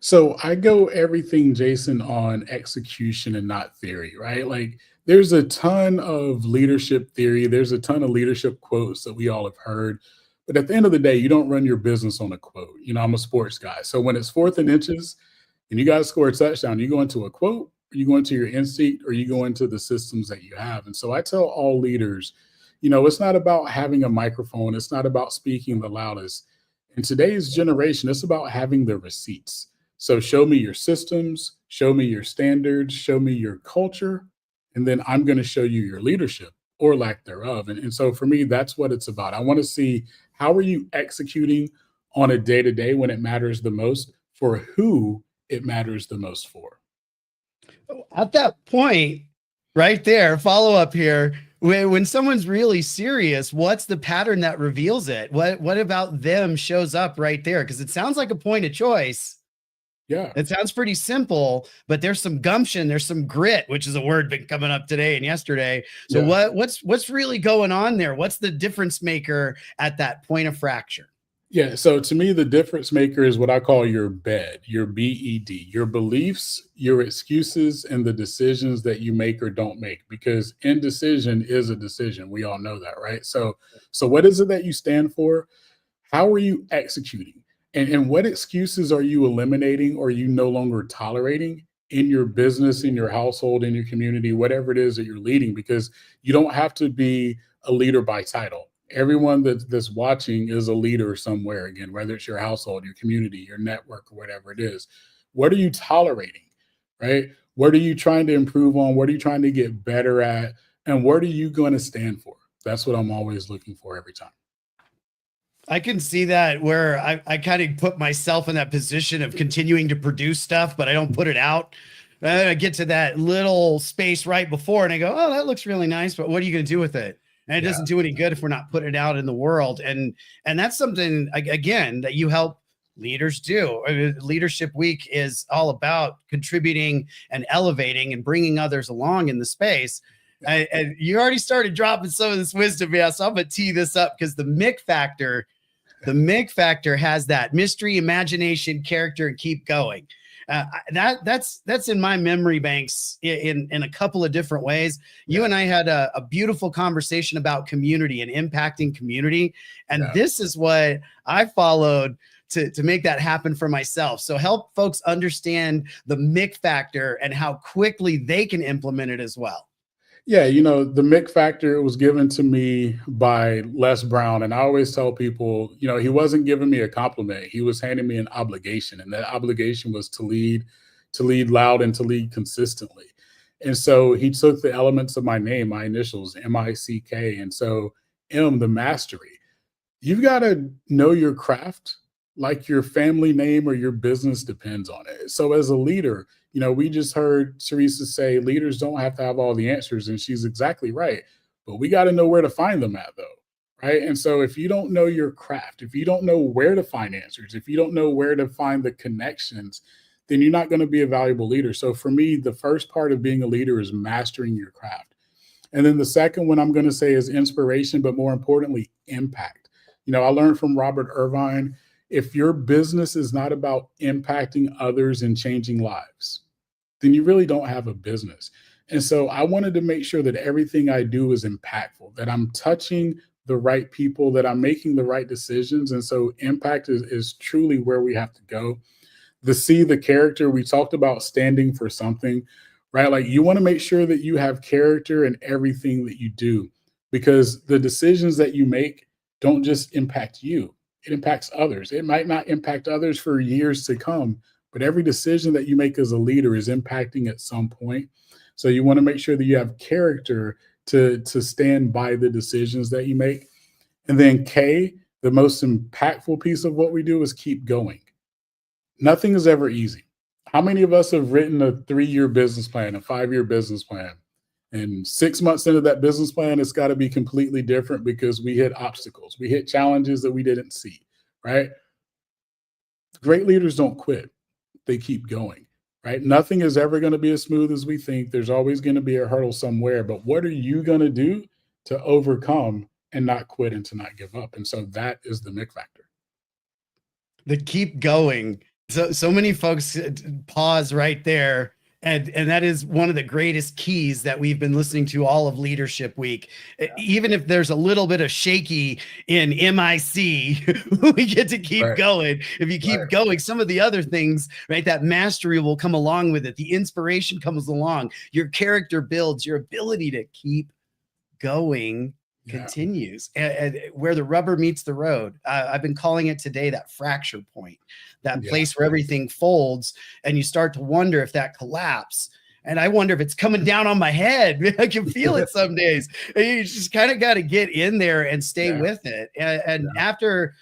Speaker 17: So I go everything, Jason, on execution and not theory, right? Like there's a ton of leadership theory. There's a ton of leadership quotes that we all have heard. But at the end of the day, you don't run your business on a quote. I'm a sports guy. So when it's 4th and inches and you got to score a touchdown, you go into a quote, or you go into your instinct, or you go into the systems that you have. And so I tell all leaders, it's not about having a microphone. It's not about speaking the loudest. In today's generation, it's about having the receipts. So show me your systems, show me your standards, show me your culture, and then I'm going to show you your leadership or lack thereof. And so for me, that's what it's about. I want to see, how are you executing on a day-to-day when it matters the most, for who it matters the most for.
Speaker 5: At that point right there, follow up here, when someone's really serious, what's the pattern that reveals it? What about them shows up right there? Because it sounds like a point of choice.
Speaker 17: Yeah.
Speaker 5: It sounds pretty simple, but there's some gumption, there's some grit, which is a word been coming up today and yesterday. So what's really going on there? What's the difference maker at that point of fracture?
Speaker 17: Yeah. So to me, the difference maker is what I call your BED, your BED, your beliefs, your excuses, and the decisions that you make or don't make, because indecision is a decision. We all know that, right? So what is it that you stand for? How are you executing? And what excuses are you eliminating, or are you no longer tolerating in your business, in your household, in your community, whatever it is that you're leading? Because you don't have to be a leader by title. Everyone that's watching is a leader somewhere, again, whether it's your household, your community, your network, or whatever it is. What are you tolerating, right? What are you trying to improve on? What are you trying to get better at? And what are you going to stand for? That's what I'm always looking for every time.
Speaker 5: I can see that, where I kind of put myself in that position of continuing to produce stuff, but I don't put it out. I get to that little space right before and I go, oh, that looks really nice, but what are you going to do with it? And it doesn't do any good if we're not putting it out in the world. And that's something, again, that you help leaders do. Leadership Week is all about contributing and elevating and bringing others along in the space. And you already started dropping some of this wisdom, yeah. So I'm gonna tee this up because the Mick factor has that mystery, imagination, character, and keep going. That's in my memory banks in a couple of different ways. You and I had a beautiful conversation about community and impacting community. And this is what I followed to make that happen for myself. So help folks understand the Mick factor and how quickly they can implement it as well.
Speaker 17: Yeah, the Mick factor was given to me by Les Brown. And I always tell people, he wasn't giving me a compliment. He was handing me an obligation. And that obligation was to lead loud and to lead consistently. And so he took the elements of my name, my initials, M-I-C-K. And so M, the mastery. You've got to know your craft like your family name or your business depends on it. So as a leader, we just heard Teresa say leaders don't have to have all the answers, and she's exactly right. But we got to know where to find them at, though, right? And so if you don't know your craft, if you don't know where to find answers, if you don't know where to find the connections, then you're not going to be a valuable leader. So for me, the first part of being a leader is mastering your craft. And then the second one I'm going to say is inspiration, but more importantly, impact. I learned from Robert Irvine, if your business is not about impacting others and changing lives, then you really don't have a business. And so I wanted to make sure that everything I do is impactful, that I'm touching the right people, that I'm making the right decisions. And so impact is truly where we have to go. The C, the character, we talked about standing for something, right? Like you want to make sure that you have character in everything that you do, because the decisions that you make don't just impact you. It impacts others. It might not impact others for years to come, but every decision that you make as a leader is impacting at some point. So you want to make sure that you have character to stand by the decisions that you make. And then K, the most impactful piece of what we do is keep going. Nothing is ever easy. How many of us have written a 3-year business plan, a 5-year business plan? And 6 months into that business plan, it's got to be completely different because we hit obstacles. We hit challenges that we didn't see, right? Great leaders don't quit. They keep going, right? Nothing is ever going to be as smooth as we think. There's always going to be a hurdle somewhere. But what are you going to do to overcome and not quit and to not give up? And so that is the Mick factor.
Speaker 5: The keep going. So many folks pause right there. And that is one of the greatest keys that we've been listening to all of Leadership Week. Even if there's a little bit of shaky in MIC, we get to keep going. If you keep going, some of the other things, right, that mastery will come along with it. The inspiration comes along. Your character builds. Your ability to keep going continues. And where the rubber meets the road. I've been calling it today that fracture point, that place where everything folds and you start to wonder if that collapse. And I wonder if it's coming down on my head. I can feel it some days. You just kind of got to get in there and stay with it. And after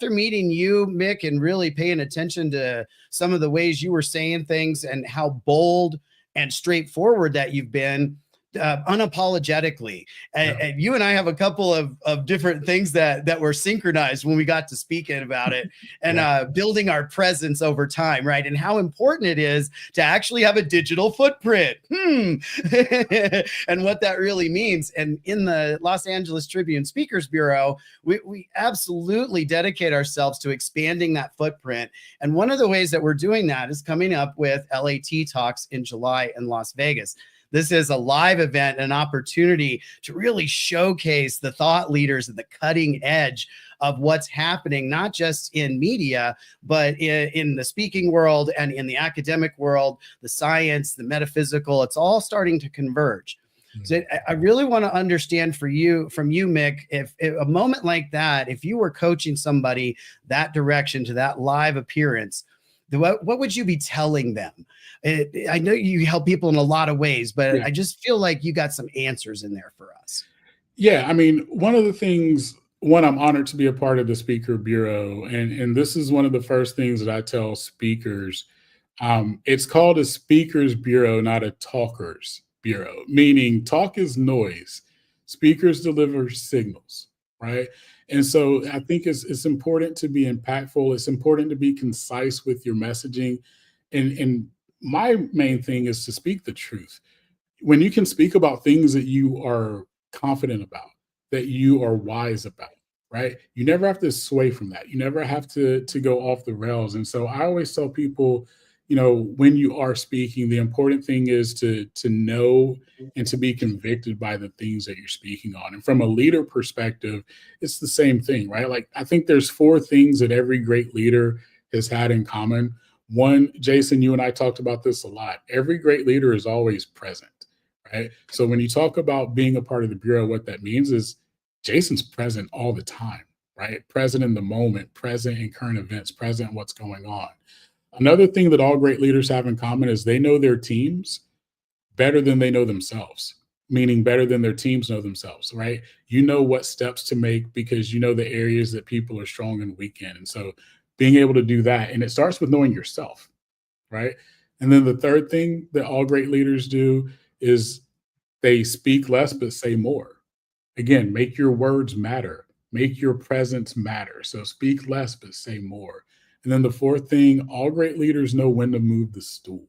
Speaker 5: meeting you, Mick, and really paying attention to some of the ways you were saying things and how bold and straightforward that you've been, unapologetically. And you and I have a couple of different things that were synchronized when we got to speaking about it and building our presence over time, right? And how important it is to actually have a digital footprint. And what that really means. And in the Los Angeles Tribune Speakers Bureau, we absolutely dedicate ourselves to expanding that footprint. And one of the ways that we're doing that is coming up with LAT Talks in July in Las Vegas. This is a live event, an opportunity to really showcase the thought leaders at the cutting edge of what's happening, not just in media, but in the speaking world and in the academic world, the science, the metaphysical. It's all starting to converge. So I really want to understand from you, Mick, if a moment like that, if you were coaching somebody that direction to that live appearance, what would you be telling them? I know you help people in a lot of ways, but I just feel like you got some answers in there for us.
Speaker 17: Yeah, I mean, one of the things, I'm honored to be a part of the Speaker Bureau. And this is one of the first things that I tell speakers. It's called a Speakers Bureau, not a Talkers Bureau, meaning talk is noise. Speakers deliver signals, right? And so I think it's important to be impactful. It's important to be concise with your messaging. And my main thing is to speak the truth. when you can speak about things that you are confident about, that you are wise about, right? You never have to sway from that. You never have to go off the rails. And so I always tell people, you know, when you are speaking, the important thing is to know and to be convicted by the things that you're speaking on. And from a leader perspective, it's the same thing, right? Like, I think there's 4 things that every great leader has had in common. One, Jason, you and I talked about this a lot. Every great leader is always present, right? So when you talk about being a part of the Bureau, what that means is Jason's present all the time, right? Present in the moment, present in current events, present in what's going on. Another thing that all great leaders have in common is they know their teams better than they know themselves, meaning better than their teams know themselves, right? You know what steps to make because you know the areas that people are strong and weak in. And so being able to do that, and it starts with knowing yourself, right? And then the third thing that all great leaders do is they speak less but say more. Again, make your words matter. Make your presence matter. So speak less but say more. And then the fourth thing, all great leaders know when to move the stool,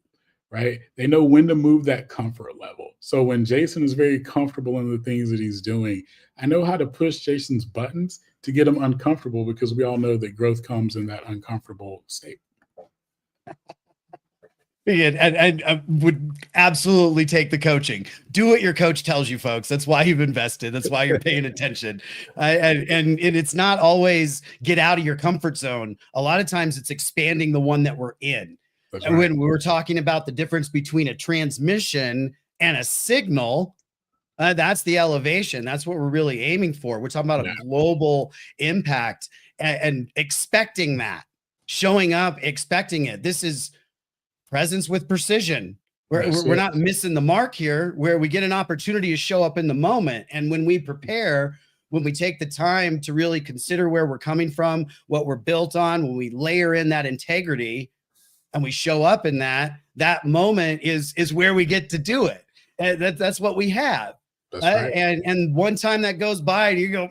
Speaker 17: right? They know when to move that comfort level. So when Jason is very comfortable in the things that he's doing, I know how to push Jason's buttons to get him uncomfortable, because we all know that growth comes in that uncomfortable state.
Speaker 5: And I would absolutely take the coaching. Do what your coach tells you, folks. That's why you've invested. That's why you're paying attention. And it's not always get out of your comfort zone. A lot of times it's expanding the one that we're in.
Speaker 17: That's
Speaker 5: and
Speaker 17: right.
Speaker 5: when we were talking about the difference between a transmission and a signal, that's the elevation. That's what we're really aiming for. We're talking about a global impact and expecting that, showing up, expecting it. This is presence with precision. We're not missing the mark here, where we get an opportunity to show up in the moment. And when we prepare, when we take the time to really consider where we're coming from, what we're built on, when we layer in that integrity and we show up in that moment is where we get to do it. And that's what we have.
Speaker 17: That's right.
Speaker 5: And one time that goes by and you go,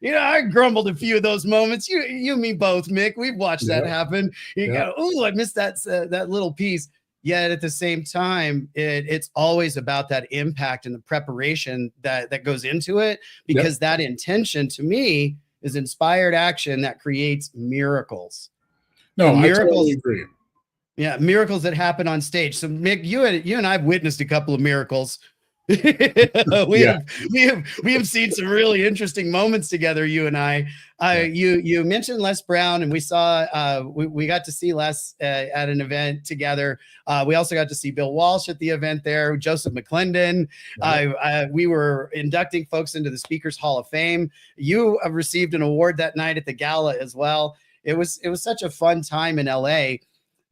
Speaker 5: you know, I grumbled a few of those moments. You and me both, Mick. We've watched that happen. You go, oh, I missed that little piece. Yet at the same time, it's always about that impact and the preparation that goes into it, because that intention, to me, is inspired action that creates miracles.
Speaker 17: No,
Speaker 5: miracles,
Speaker 17: I totally agree.
Speaker 5: Yeah, miracles that happen on stage. So Mick, you and I've witnessed a couple of miracles. we have seen some really interesting moments together, you and I. You mentioned Les Brown, and we saw we got to see Les at an event together. We also got to see Bill Walsh at the event there, Joseph McClendon. We were inducting folks into the Speakers Hall of Fame. You received an award that night at the gala as well. It was such a fun time in LA.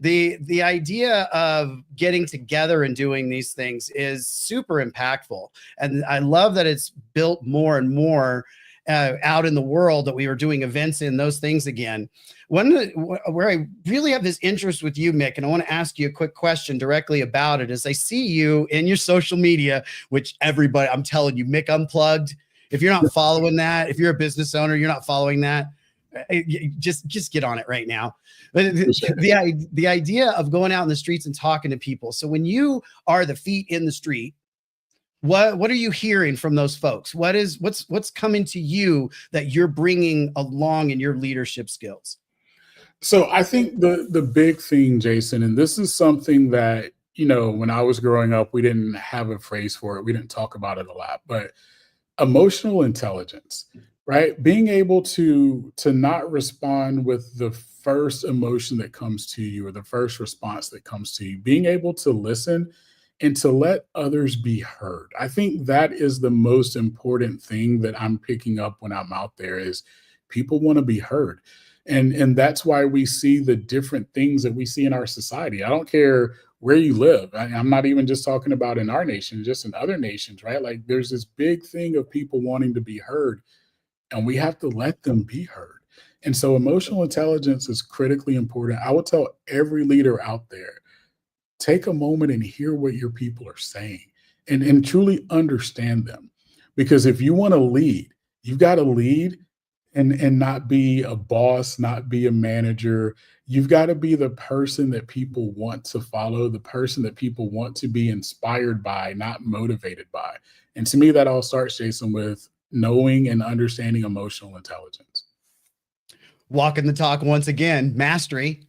Speaker 5: The idea of getting together and doing these things is super impactful. And I love that it's built more and more out in the world, that we are doing events in those things again. Where I really have this interest with you, Mick, and I want to ask you a quick question directly about it, is I see you in your social media, which everybody, I'm telling you, Mick Unplugged, if you're not following that, if you're a business owner, you're not following that, just get on it right now. The idea of going out in the streets and talking to people. So when you are the feet in the street, what are you hearing from those folks? What's coming to you that you're bringing along in your leadership skills?
Speaker 17: So I think the big thing, Jason, and this is something that, you know, when I was growing up, we didn't have a phrase for it. We didn't talk about it a lot, but emotional intelligence. Right? Being able to not respond with the first emotion that comes to you, or the first response that comes to you, being able to listen and to let others be heard. I think that is the most important thing that I'm picking up when I'm out there, is people want to be heard. And that's why we see the different things that we see in our society. I don't care where you live. I'm not even just talking about in our nation, just in other nations, right? Like, there's this big thing of people wanting to be heard, and we have to let them be heard. And so emotional intelligence is critically important. I would tell every leader out there, take a moment and hear what your people are saying, and truly understand them. Because if you want to lead, you've got to lead and not be a boss, not be a manager. You've got to be the person that people want to follow, the person that people want to be inspired by, not motivated by. And to me, that all starts, Jason, with knowing and understanding emotional intelligence.
Speaker 5: Walking the talk once again, mastery.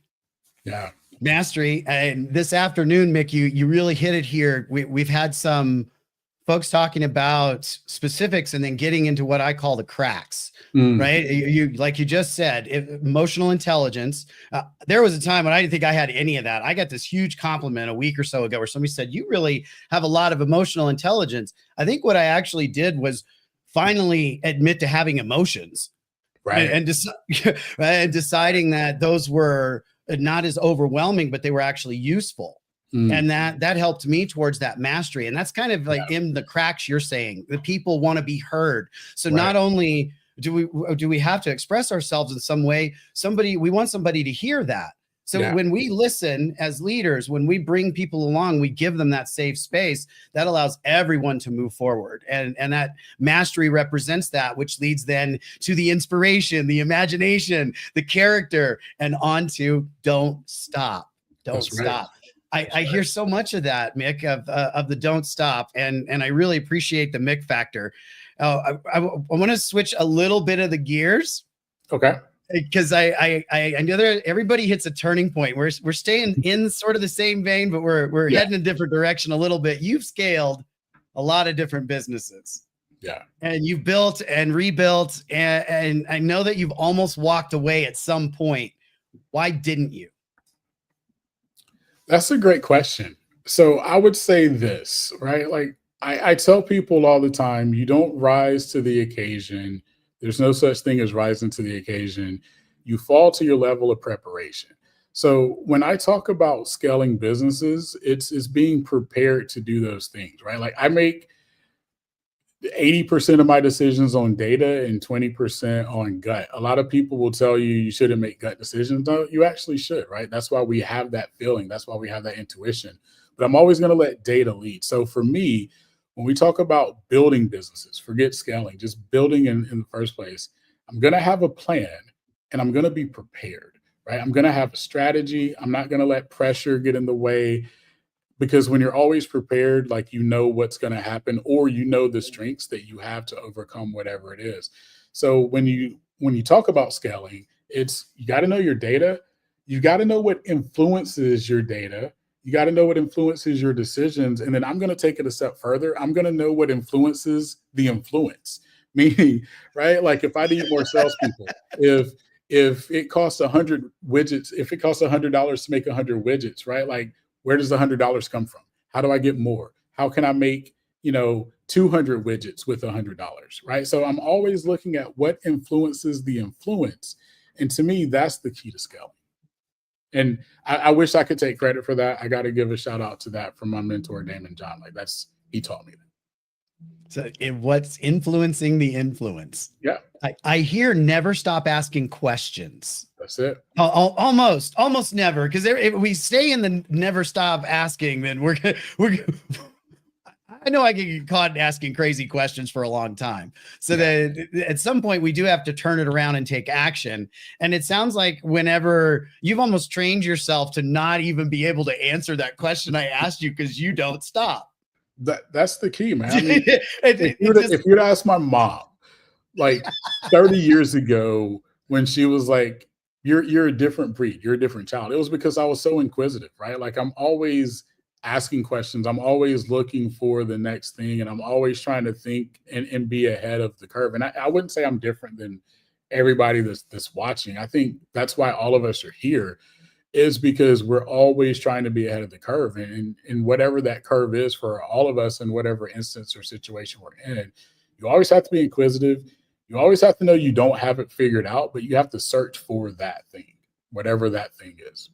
Speaker 17: Yeah.
Speaker 5: Mastery. And this afternoon, Mick, you really hit it here. We've had some folks talking about specifics and then getting into what I call the cracks, right? You like you just said, emotional intelligence. There was a time when I didn't think I had any of that. I got this huge compliment a week or so ago where somebody said, you really have a lot of emotional intelligence. I think what I actually did was finally admit to having emotions,
Speaker 17: right?
Speaker 5: And deciding that those were not as overwhelming, but they were actually useful. And that helped me towards that mastery. And that's kind of like in the cracks you're saying, the people want to be heard. So not only do we have to express ourselves in some way, we want somebody to hear that. So when we listen as leaders, when we bring people along, we give them that safe space that allows everyone to move forward. And that mastery represents that, which leads then to the inspiration, the imagination, the character, and on to don't stop. Don't stop. I hear so much of that, Mick, of the don't stop. And I really appreciate the Mick factor. I want to switch a little bit of the gears.
Speaker 17: Okay.
Speaker 5: Because I know that everybody hits a turning point. We're staying in sort of the same vein, but we're heading in a different direction a little bit. You've scaled a lot of different businesses.
Speaker 17: Yeah.
Speaker 5: And you've built and rebuilt. And I know that you've almost walked away at some point. Why didn't you?
Speaker 17: That's a great question. So I would say this, right? Like I tell people all the time, you don't rise to the occasion. There's no such thing as rising to the occasion. You fall to your level of preparation. So when I talk about scaling businesses, it's being prepared to do those things, right? Like I make 80% of my decisions on data and 20% on gut. A lot of people will tell you shouldn't make gut decisions. No, you actually should, right? That's why we have that feeling. That's why we have that intuition. But I'm always going to let data lead. So for me, when we talk about building businesses, forget scaling, just building in the first place, I'm going to have a plan and I'm going to be prepared, right? I'm going to have a strategy. I'm not going to let pressure get in the way. Because when you're always prepared, like you know what's going to happen, or you know the strengths that you have to overcome whatever it is. So when you talk about scaling, it's you got to know your data. You got to know what influences your data. You got to know what influences your decisions. And then I'm going to take it a step further. I'm going to know what influences the influence. Meaning, right? Like if I need more salespeople, if it costs 100 widgets, if it costs $100 to make 100 widgets, right? Like, where does the $100 come from? How do I get more? How can I make, 200 widgets with $100, right? So I'm always looking at what influences the influence. And to me, that's the key to scaling. And I wish I could take credit for that. I got to give a shout out to that from my mentor, Damon John. Like he taught me that.
Speaker 5: So what's influencing the influence?
Speaker 17: Yeah.
Speaker 5: I hear never stop asking questions.
Speaker 17: That's it.
Speaker 5: Almost never. Because if we stay in the never stop asking, then we're I know I can get caught asking crazy questions for a long time. So that at some point we do have to turn it around and take action. And it sounds like whenever you've almost trained yourself to not even be able to answer that question I asked you because you don't stop.
Speaker 17: That's the key, man. I mean, if you'd ask my mom, like 30 years ago, when she was like, you're a different breed, you're a different child. It was because I was so inquisitive, right? Like I'm always asking questions. I'm always looking for the next thing. And I'm always trying to think and be ahead of the curve. And I wouldn't say I'm different than everybody that's watching. I think that's why all of us are here, is because we're always trying to be ahead of the curve. And whatever that curve is for all of us in whatever instance or situation we're in, you always have to be inquisitive. You always have to know you don't have it figured out, but you have to search for that thing, whatever that thing is.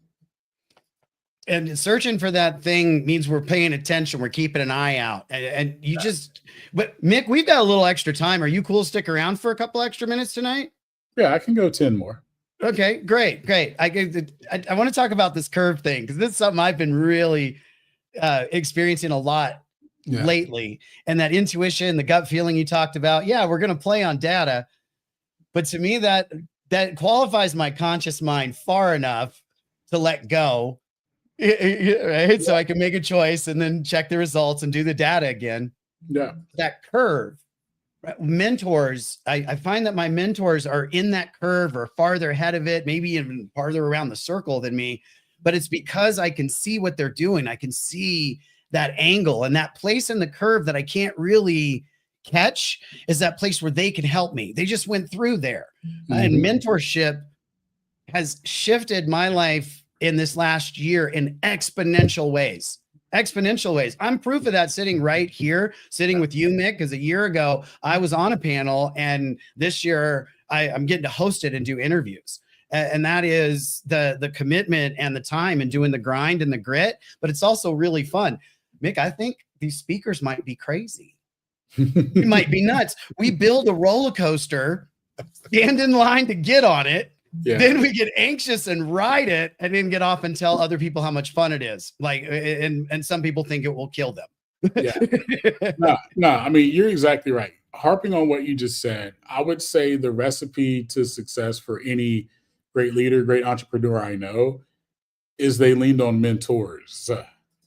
Speaker 5: And searching for that thing means we're paying attention. We're keeping an eye out. And you but Mick, we've got a little extra time. Are you cool to stick around for a couple extra minutes tonight?
Speaker 17: Yeah, I can go 10 more.
Speaker 5: Okay, great. I want to talk about this curve thing because this is something I've been really experiencing a lot lately. And that intuition, the gut feeling you talked about. Yeah, we're going to play on data, But to me, that qualifies my conscious mind far enough to let go, right? So I can make a choice and then check the results and do the data again.
Speaker 17: Yeah.
Speaker 5: That curve, right? Mentors, I find that my mentors are in that curve or farther ahead of it, maybe even farther around the circle than me. But it's because I can see what they're doing. I can see that angle, and that place in the curve that I can't really catch is that place where they can help me. They just went through there. And mentorship has shifted my life in this last year in exponential ways. I'm proof of that sitting right here, sitting with you, Mick, because a year ago I was on a panel, and this year I'm getting to host it and do interviews. And that is the commitment and the time and doing the grind and the grit, but it's also really fun. Mick, I think these speakers might be crazy. It might be nuts. We build a roller coaster, stand in line to get on it. Yeah. Then we get anxious and ride it, and then get off and tell other people how much fun it is. Like, and some people think it will kill them.
Speaker 17: Yeah. No, I mean, you're exactly right. Harping on what you just said, I would say the recipe to success for any great leader, great entrepreneur I know is they leaned on mentors,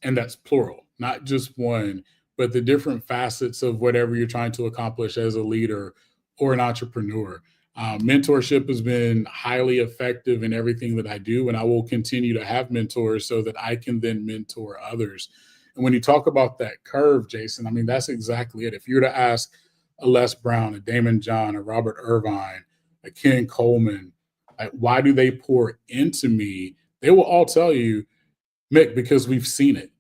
Speaker 17: and that's plural, not just one, but the different facets of whatever you're trying to accomplish as a leader or an entrepreneur. Mentorship has been highly effective in everything that I do, and I will continue to have mentors so that I can then mentor others. And when you talk about that curve, Jason, I mean, that's exactly it. If you were to ask a Les Brown, a Damon John, a Robert Irvine, a Ken Coleman, like, why do they pour into me? They will all tell you, Mick, because we've seen it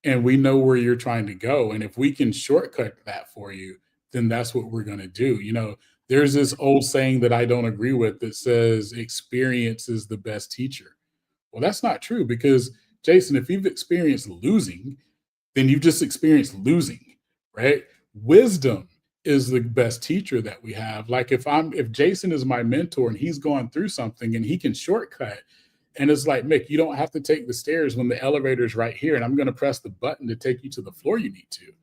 Speaker 17: and we know where you're trying to go. And if we can shortcut that for you, then that's what we're going to do. You know, there's this old saying that I don't agree with that says experience is the best teacher. Well, that's not true, because Jason, if you've experienced losing, then you've just experienced losing, right? Wisdom is the best teacher that we have. Like if Jason is my mentor and he's going through something and he can shortcut, and it's like, Mick, you don't have to take the stairs when the elevator's right here, and I'm going to press the button to take you to the floor you need to.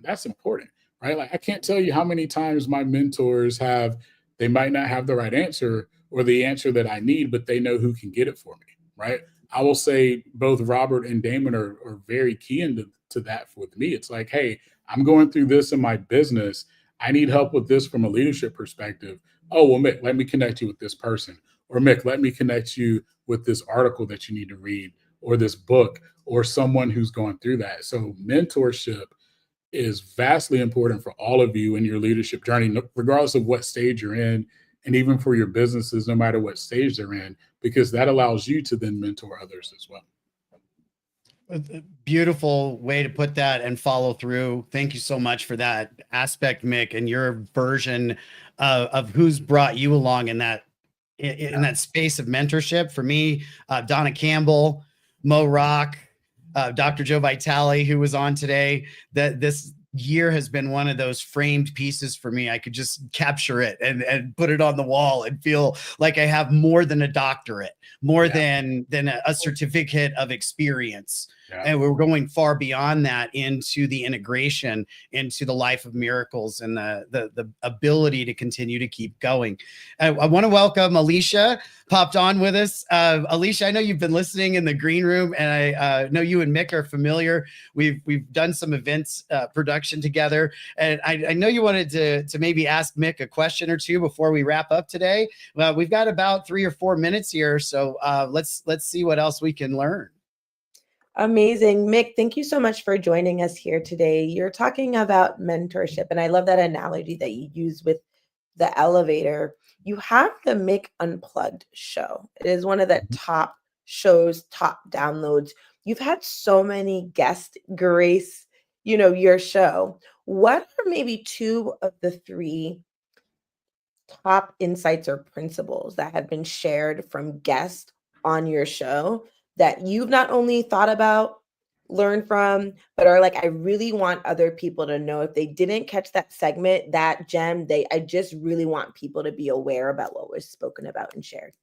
Speaker 17: That's important, right? Like, I can't tell you how many times my mentors they might not have the right answer or the answer that I need, but they know who can get it for me, right? I will say both Robert and Damon are very key into that with me. It's like, hey, I'm going through this in my business. I need help with this from a leadership perspective. Oh, well, Mick, let me connect you with this person. Or Mick, let me connect you with this article that you need to read, or this book, or someone who's going through that. So mentorship is vastly important for all of you in your leadership journey, regardless of what stage you're in, and even for your businesses, no matter what stage they're in, because that allows you to then mentor others as well.
Speaker 5: A beautiful way to put that and follow through. Thank you so much for that aspect, Mick, and your version of who's brought you along in that space of mentorship. For me, Donna Campbell, Moe Rock, Dr. Joe Vitale, who was on today. That this year has been one of those framed pieces for me. I could just capture it and put it on the wall and feel like I have more than a doctorate, more than a certificate of experience. Yeah. And we're going far beyond that into the integration into the life of miracles and the ability to continue to keep going. I want to welcome Alicia, popped on with us. Alicia, I know you've been listening in the green room, and I know you and Mick are familiar. We've done some events production together, and I know you wanted to maybe ask Mick a question or two before we wrap up today. Well, we've got about 3 or 4 minutes here, so let's see what else we can learn.
Speaker 12: Amazing. Mick, thank you so much for joining us here today. You're talking about mentorship, and I love that analogy that you use with the elevator. You have the Mick Unplugged show. It is one of the top shows, top downloads. You've had so many guests grace, your show. What are maybe 2 of the 3 top insights or principles that have been shared from guests on your show that you've not only thought about, learned from, but are like, I really want other people to know, if they didn't catch that segment, that gem, I just really want people to be aware about what was spoken about and shared?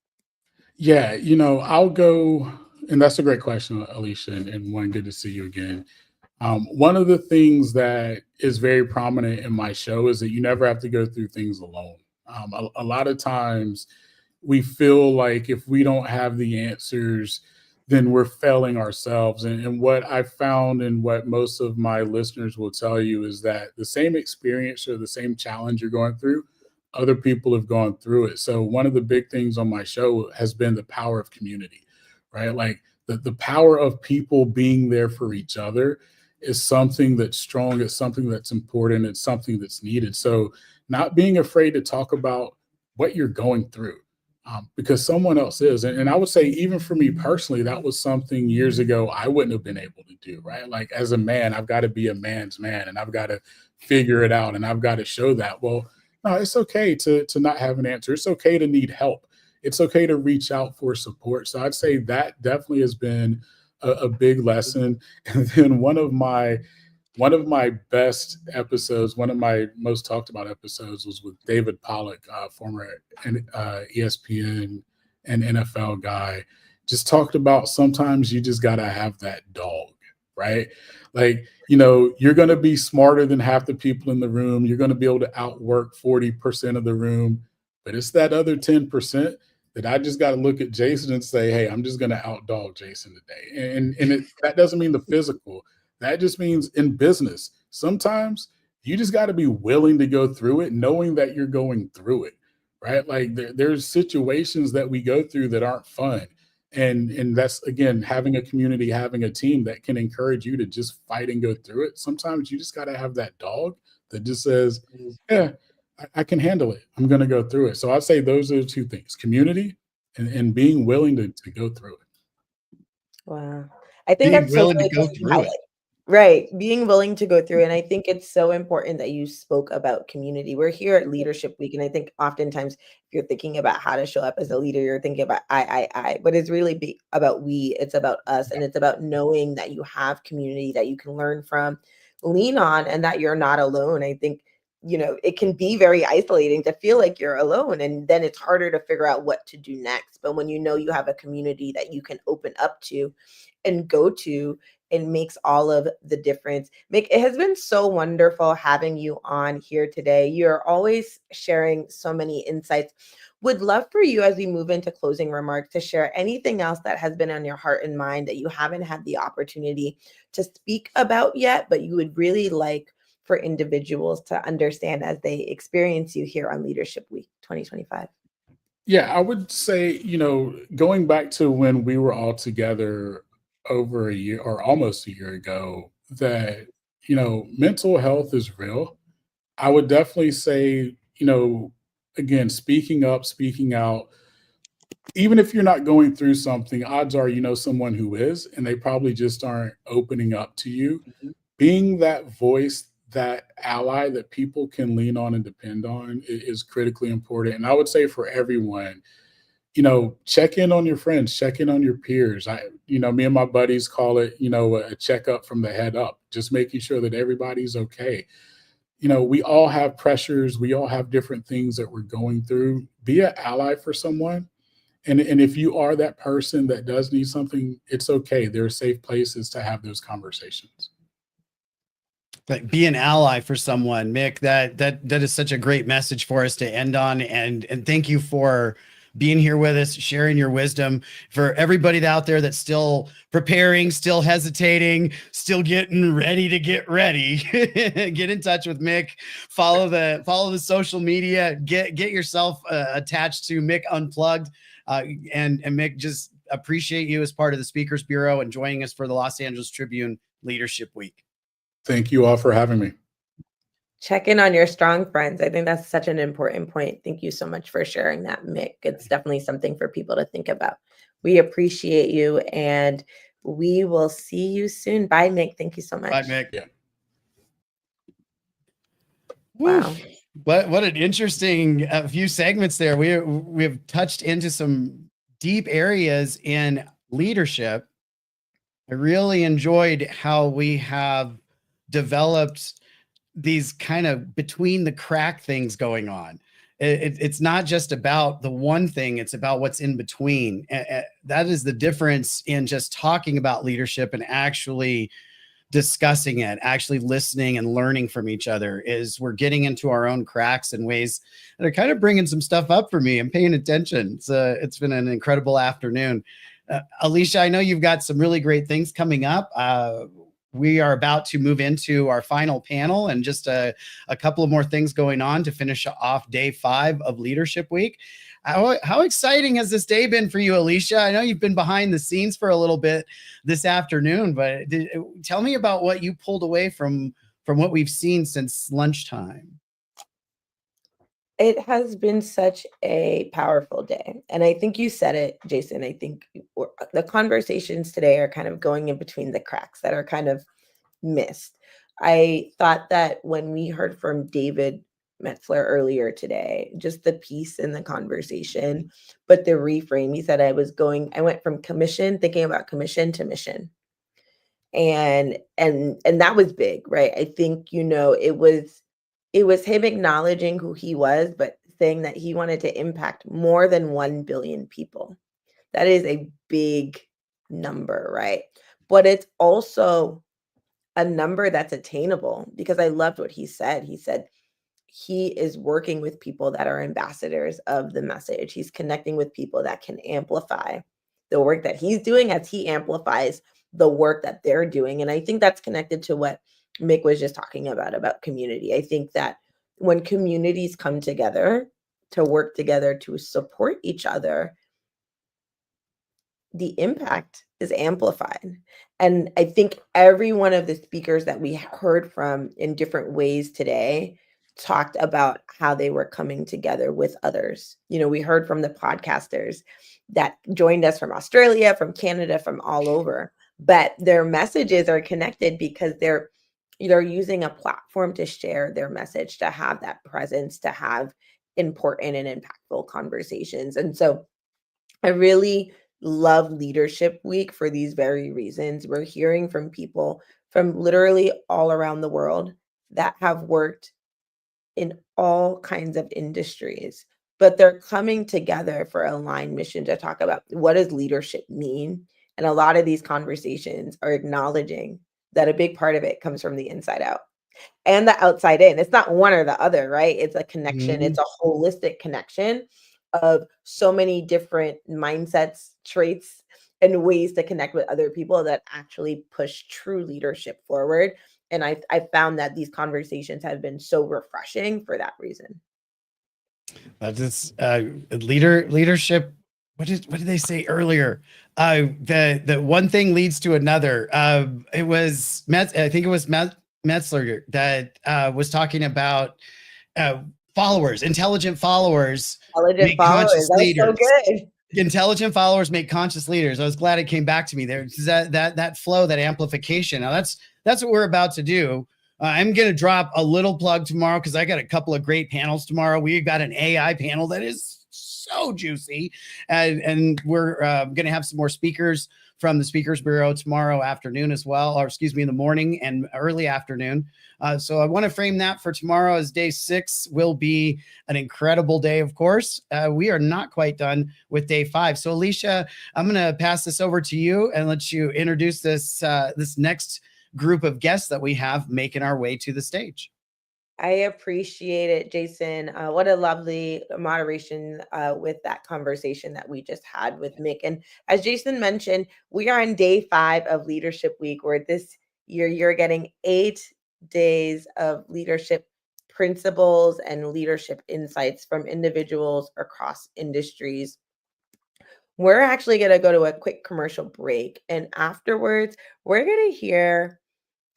Speaker 17: Yeah, I'll go, and that's a great question, Alicia, and one, good to see you again. One of the things that is very prominent in my show is that you never have to go through things alone. A lot of times we feel like if we don't have the answers, then we're failing ourselves. And what I found and what most of my listeners will tell you is that the same experience or the same challenge you're going through, other people have gone through it. So one of the big things on my show has been the power of community, right? Like the power of people being there for each other is something that's strong. It's something that's important. It's something that's needed. So not being afraid to talk about what you're going through. Because someone else is. And I would say, even for me personally, that was something years ago I wouldn't have been able to do, right? Like as a man, I've got to be a man's man and I've got to figure it out and I've got to show that. Well, no, it's okay to not have an answer. It's okay to need help. It's okay to reach out for support. So I'd say that definitely has been a big lesson. And then one of my best episodes, one of my most talked about episodes was with David Pollock, former ESPN and NFL guy. Just talked about sometimes you just got to have that dog, right? Like, you're going to be smarter than half the people in the room. You're going to be able to outwork 40% of the room, but it's that other 10% that I just got to look at Jason and say, hey, I'm just going to outdog Jason today. And that doesn't mean the physical. That just means in business, sometimes you just got to be willing to go through it, knowing that you're going through it, right? Like there's situations that we go through that aren't fun. And that's, again, having a community, having a team that can encourage you to just fight and go through it. Sometimes you just got to have that dog that just says, yeah, I can handle it. I'm going to go through it. So I'd say those are the two things, community and being willing to go through it.
Speaker 12: Wow. I think
Speaker 5: Being
Speaker 12: that's so
Speaker 5: willing to
Speaker 12: good
Speaker 5: go
Speaker 12: that you
Speaker 5: through
Speaker 12: highlight.
Speaker 5: it.
Speaker 12: Right. Being willing to go through. And I think it's so important that you spoke about community. We're here at Leadership Week. And I think oftentimes if you're thinking about how to show up as a leader, you're thinking about I, but it's really about we, it's about us. And it's about knowing that you have community that you can learn from, lean on, and that you're not alone. I think, it can be very isolating to feel like you're alone. And then it's harder to figure out what to do next. But when you know you have a community that you can open up to and go to, it makes all of the difference. Mick, it has been so wonderful having you on here today. You're always sharing so many insights. Would love for you, as we move into closing remarks, to share anything else that has been on your heart and mind that you haven't had the opportunity to speak about yet, but you would really like for individuals to understand as they experience you here on Leadership Week 2025.
Speaker 17: Yeah, I would say, going back to when we were all together over a year or almost a year ago, that, mental health is real. I would definitely say, again, speaking up, speaking out, even if you're not going through something, odds are, someone who is, and they probably just aren't opening up to you. Being that voice, that ally that people can lean on and depend on is critically important. And I would say for everyone, check in on your friends, check in on your peers. Me and my buddies call it, a checkup from the head up, just making sure that everybody's okay. We all have pressures. We all have different things that we're going through. Be an ally for someone. And if you are that person that does need something, it's okay. There are safe places to have those conversations.
Speaker 5: Like, be an ally for someone, Mick. That is such a great message for us to end on. And thank you for being here with us, sharing your wisdom. For everybody out there that's still preparing, still hesitating, still getting ready to get ready, get in touch with Mick. Follow the social media. Get yourself attached to Mick Unplugged. And Mick, just appreciate you as part of the Speakers Bureau and joining us for the Los Angeles Tribune Leadership Week.
Speaker 17: Thank you all for having me.
Speaker 12: Check in on your strong friends. I think that's such an important point. Thank you so much for sharing that, Mick. It's definitely something for people to think about. We appreciate you, and we will see you soon. Bye, Mick. Thank you so much.
Speaker 5: Bye, Mick.
Speaker 17: Yeah.
Speaker 12: Wow.
Speaker 5: What an interesting few segments there. We have touched into some deep areas in leadership. I really enjoyed how we have developed these kind of between the crack things going on. It's not just about the one thing, it's about what's in between. That is the difference in just talking about leadership and actually discussing it, actually listening and learning from each other, is we're getting into our own cracks in ways that are kind of bringing some stuff up for me. I'm paying attention. It's been an incredible afternoon. Alicia, I know you've got some really great things coming up. We are about to move into our final panel and just a couple of more things going on to finish off day 5 of Leadership Week. How exciting has this day been for you, Alicia? I know you've been behind the scenes for a little bit this afternoon, but tell me about what you pulled away from what we've seen since lunchtime.
Speaker 12: It has been such a powerful day. And I think you said it, Jason. I think the conversations today are kind of going in between the cracks that are kind of missed. I thought that when we heard from David Meltzer earlier today, just the piece in the conversation, but the reframe, he said I went from thinking about commission to mission. And that was big, right? I think, it was him acknowledging who he was, but saying that he wanted to impact more than 1 billion people. That is a big number, right? But it's also a number that's attainable, because I loved what he said. He said he is working with people that are ambassadors of the message. He's connecting with people that can amplify the work that he's doing as he amplifies the work that they're doing. And I think that's connected to what Mick was just talking about community. I think that when communities come together to work together to support each other, the impact is amplified. And I think every one of the speakers that we heard from in different ways today talked about how they were coming together with others. We heard from the podcasters that joined us from Australia, from Canada, from all over, but their messages are connected because they're using a platform to share their message, to have that presence, to have important and impactful conversations. And so I really love Leadership Week for these very reasons. We're hearing from people from literally all around the world that have worked in all kinds of industries, but they're coming together for a aligned mission to talk about what does leadership mean. And a lot of these conversations are acknowledging that a big part of it comes from the inside out and the outside in. It's not one or the other, right? It's a connection. It's a holistic connection of so many different mindsets, traits, and ways to connect with other people that actually push true leadership forward. And I found that these conversations have been so refreshing for that reason.
Speaker 5: That's leadership. What did they say earlier? The one thing leads to another. I think it was Meltzer that was talking about followers, intelligent followers.
Speaker 12: Intelligent followers. That was so good.
Speaker 5: Intelligent followers make conscious leaders. I was glad it came back to me there. That flow, that amplification. Now that's what we're about to do. I'm going to drop a little plug tomorrow because I got a couple of great panels tomorrow. We've got an AI panel that is so juicy, and we're going to have some more speakers from the Speakers Bureau tomorrow afternoon as well, or excuse me, in the morning and early afternoon. So I want to frame that for tomorrow as day 6 will be an incredible day, of course. We are not quite done with day 5. So Alicia, I'm going to pass this over to you and let you introduce this next group of guests that we have making our way to the stage.
Speaker 12: I appreciate it, Jason. What a lovely moderation with that conversation that we just had with Mick. And as Jason mentioned, we are on day 5 of Leadership Week, where this year you're getting 8 days of leadership principles and leadership insights from individuals across industries. We're actually going to go to a quick commercial break, and afterwards, we're going to hear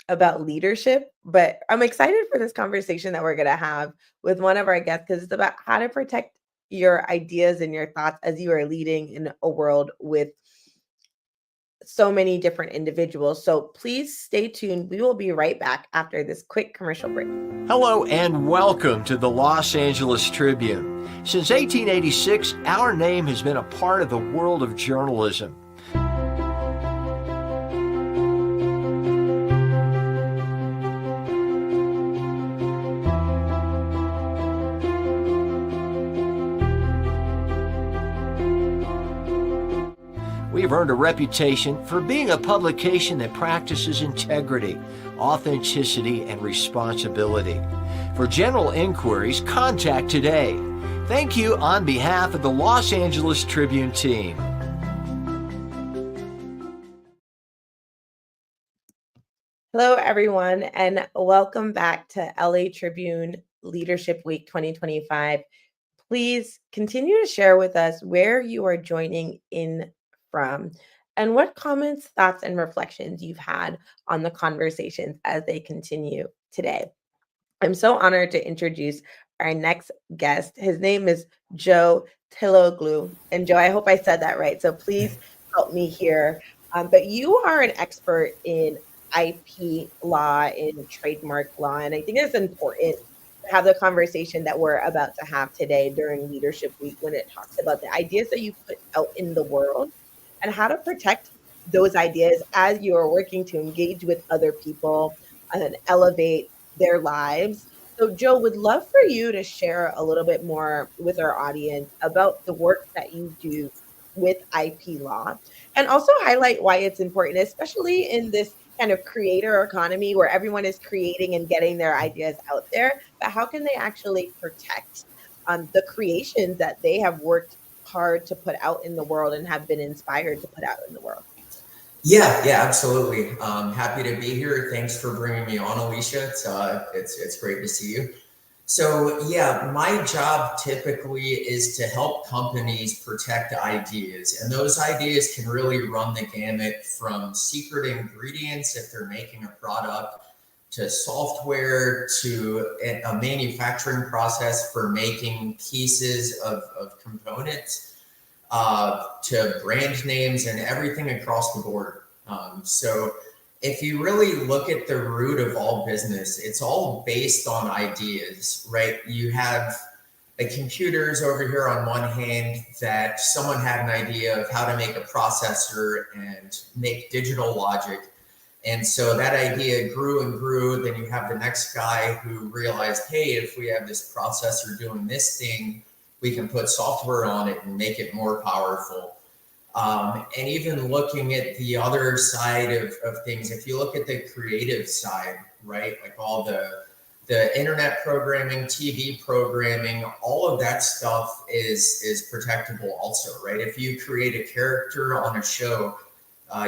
Speaker 12: about leadership, but I'm excited for this conversation that we're going to have with one of our guests, because it's about how to protect your ideas and your thoughts as you are leading in a world with so many different individuals. So please stay tuned. We will be right back after this quick commercial break.
Speaker 2: Hello and welcome to the Los Angeles Tribune. Since 1886, our name has been a part of the world of journalism. We have earned a reputation for being a publication that practices integrity, authenticity, and responsibility. For general inquiries, contact today. Thank you on behalf of the Los Angeles Tribune team.
Speaker 12: Hello, everyone, and welcome back to LA Tribune Leadership Week 2025. Please continue to share with us where you are joining in from and what comments, thoughts, and reflections you've had on the conversations as they continue today. I'm so honored to introduce our next guest. His name is Joe Tiloglu. And Joe, I hope I said that right, so please help me here. But you are an expert in IP law, in trademark law, and I think it's important to have the conversation that we're about to have today during Leadership Week when it talks about the ideas that you put out in the world and how to protect those ideas as you are working to engage with other people and elevate their lives. So Joe, would love for you to share a little bit more with our audience about the work that you do with IP law and also highlight why it's important, especially in this kind of creator economy where everyone is creating and getting their ideas out there, but how can they actually protect the creations that they have worked hard to put out in the world and have been inspired to put out in the world?
Speaker 18: Yeah, absolutely. Happy to be here. Thanks for bringing me on, Alicia. It's great to see you. So yeah, my job typically is to help companies protect ideas, and those ideas can really run the gamut from secret ingredients if they're making a product, to software, to a manufacturing process for making pieces of components, to brand names and everything across the board. So if you really look at the root of all business, it's all based on ideas, right? You have the computers over here on one hand that someone had an idea of how to make a processor and make digital logic. And so that idea grew and grew. Then you have the next guy who realized, hey, if we have this processor doing this thing, we can put software on it and make it more powerful. And even looking at the other side of things, if you look at the creative side, right, like all the internet programming, TV programming, all of that stuff is protectable also, right? If you create a character on a show,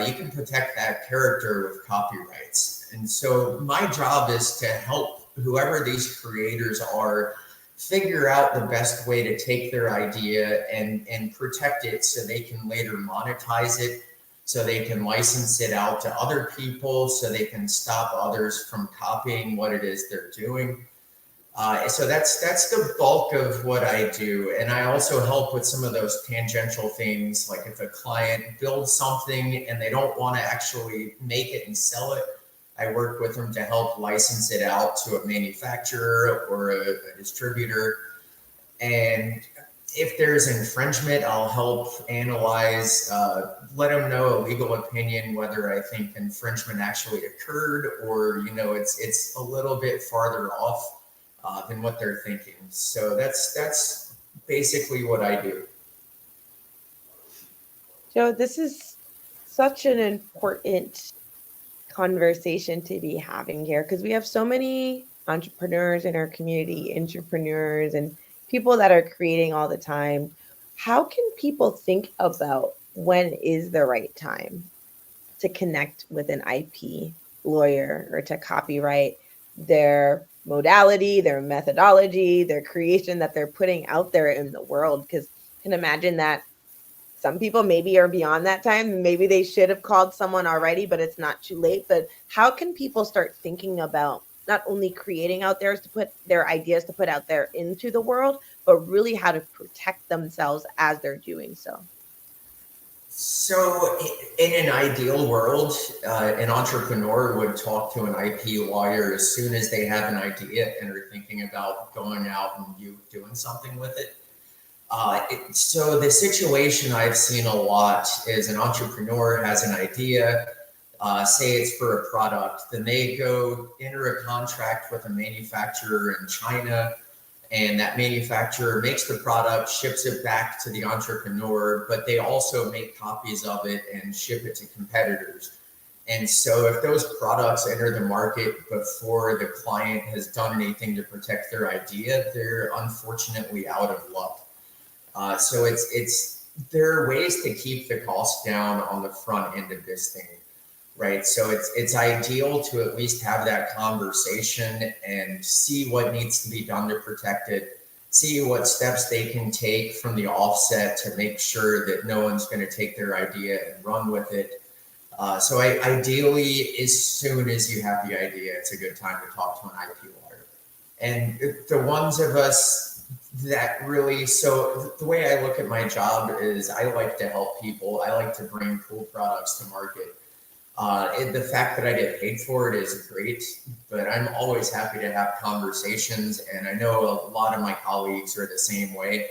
Speaker 18: you can protect that character with copyrights. And so my job is to help whoever these creators are figure out the best way to take their idea and protect it so they can later monetize it, so they can license it out to other people, so they can stop others from copying what it is they're doing. So that's the bulk of what I do. And I also help with some of those tangential things, like if a client builds something and they don't want to actually make it and sell it, I work with them to help license it out to a manufacturer or a distributor. And if there's infringement, I'll help analyze, let them know a legal opinion, whether I think infringement actually occurred or, it's a little bit farther off than what they're thinking. So that's basically what I do.
Speaker 12: Joe, this is such an important conversation to be having here because we have so many entrepreneurs in our community, entrepreneurs and people that are creating all the time. How can people think about when is the right time to connect with an IP lawyer or to copyright their modality, their methodology, their creation that they're putting out there in the world? Because I can imagine that some people maybe are beyond that time. Maybe they should have called someone already, but it's not too late. But how can people start thinking about not only creating out there to put their ideas to put out there into the world, but really how to protect themselves as they're doing so?
Speaker 18: So in an ideal world, an entrepreneur would talk to an IP lawyer as soon as they have an idea and are thinking about going out and doing something with it. So the situation I've seen a lot is an entrepreneur has an idea, say it's for a product, then they go enter a contract with a manufacturer in China, and that manufacturer makes the product, ships it back to the entrepreneur, but they also make copies of it and ship it to competitors. And so if those products enter the market before the client has done anything to protect their idea, they're unfortunately out of luck. So there are ways to keep the cost down on the front end of this thing, right? So it's ideal to at least have that conversation and see what needs to be done to protect it, see what steps they can take from the offset to make sure that no one's going to take their idea and run with it. So ideally, as soon as you have the idea, it's a good time to talk to an IP lawyer. And the ones of us that really, so the way I look at my job is I like to help people. I like to bring cool products to market. The fact that I get paid for it is great, but I'm always happy to have conversations. And I know a lot of my colleagues are the same way.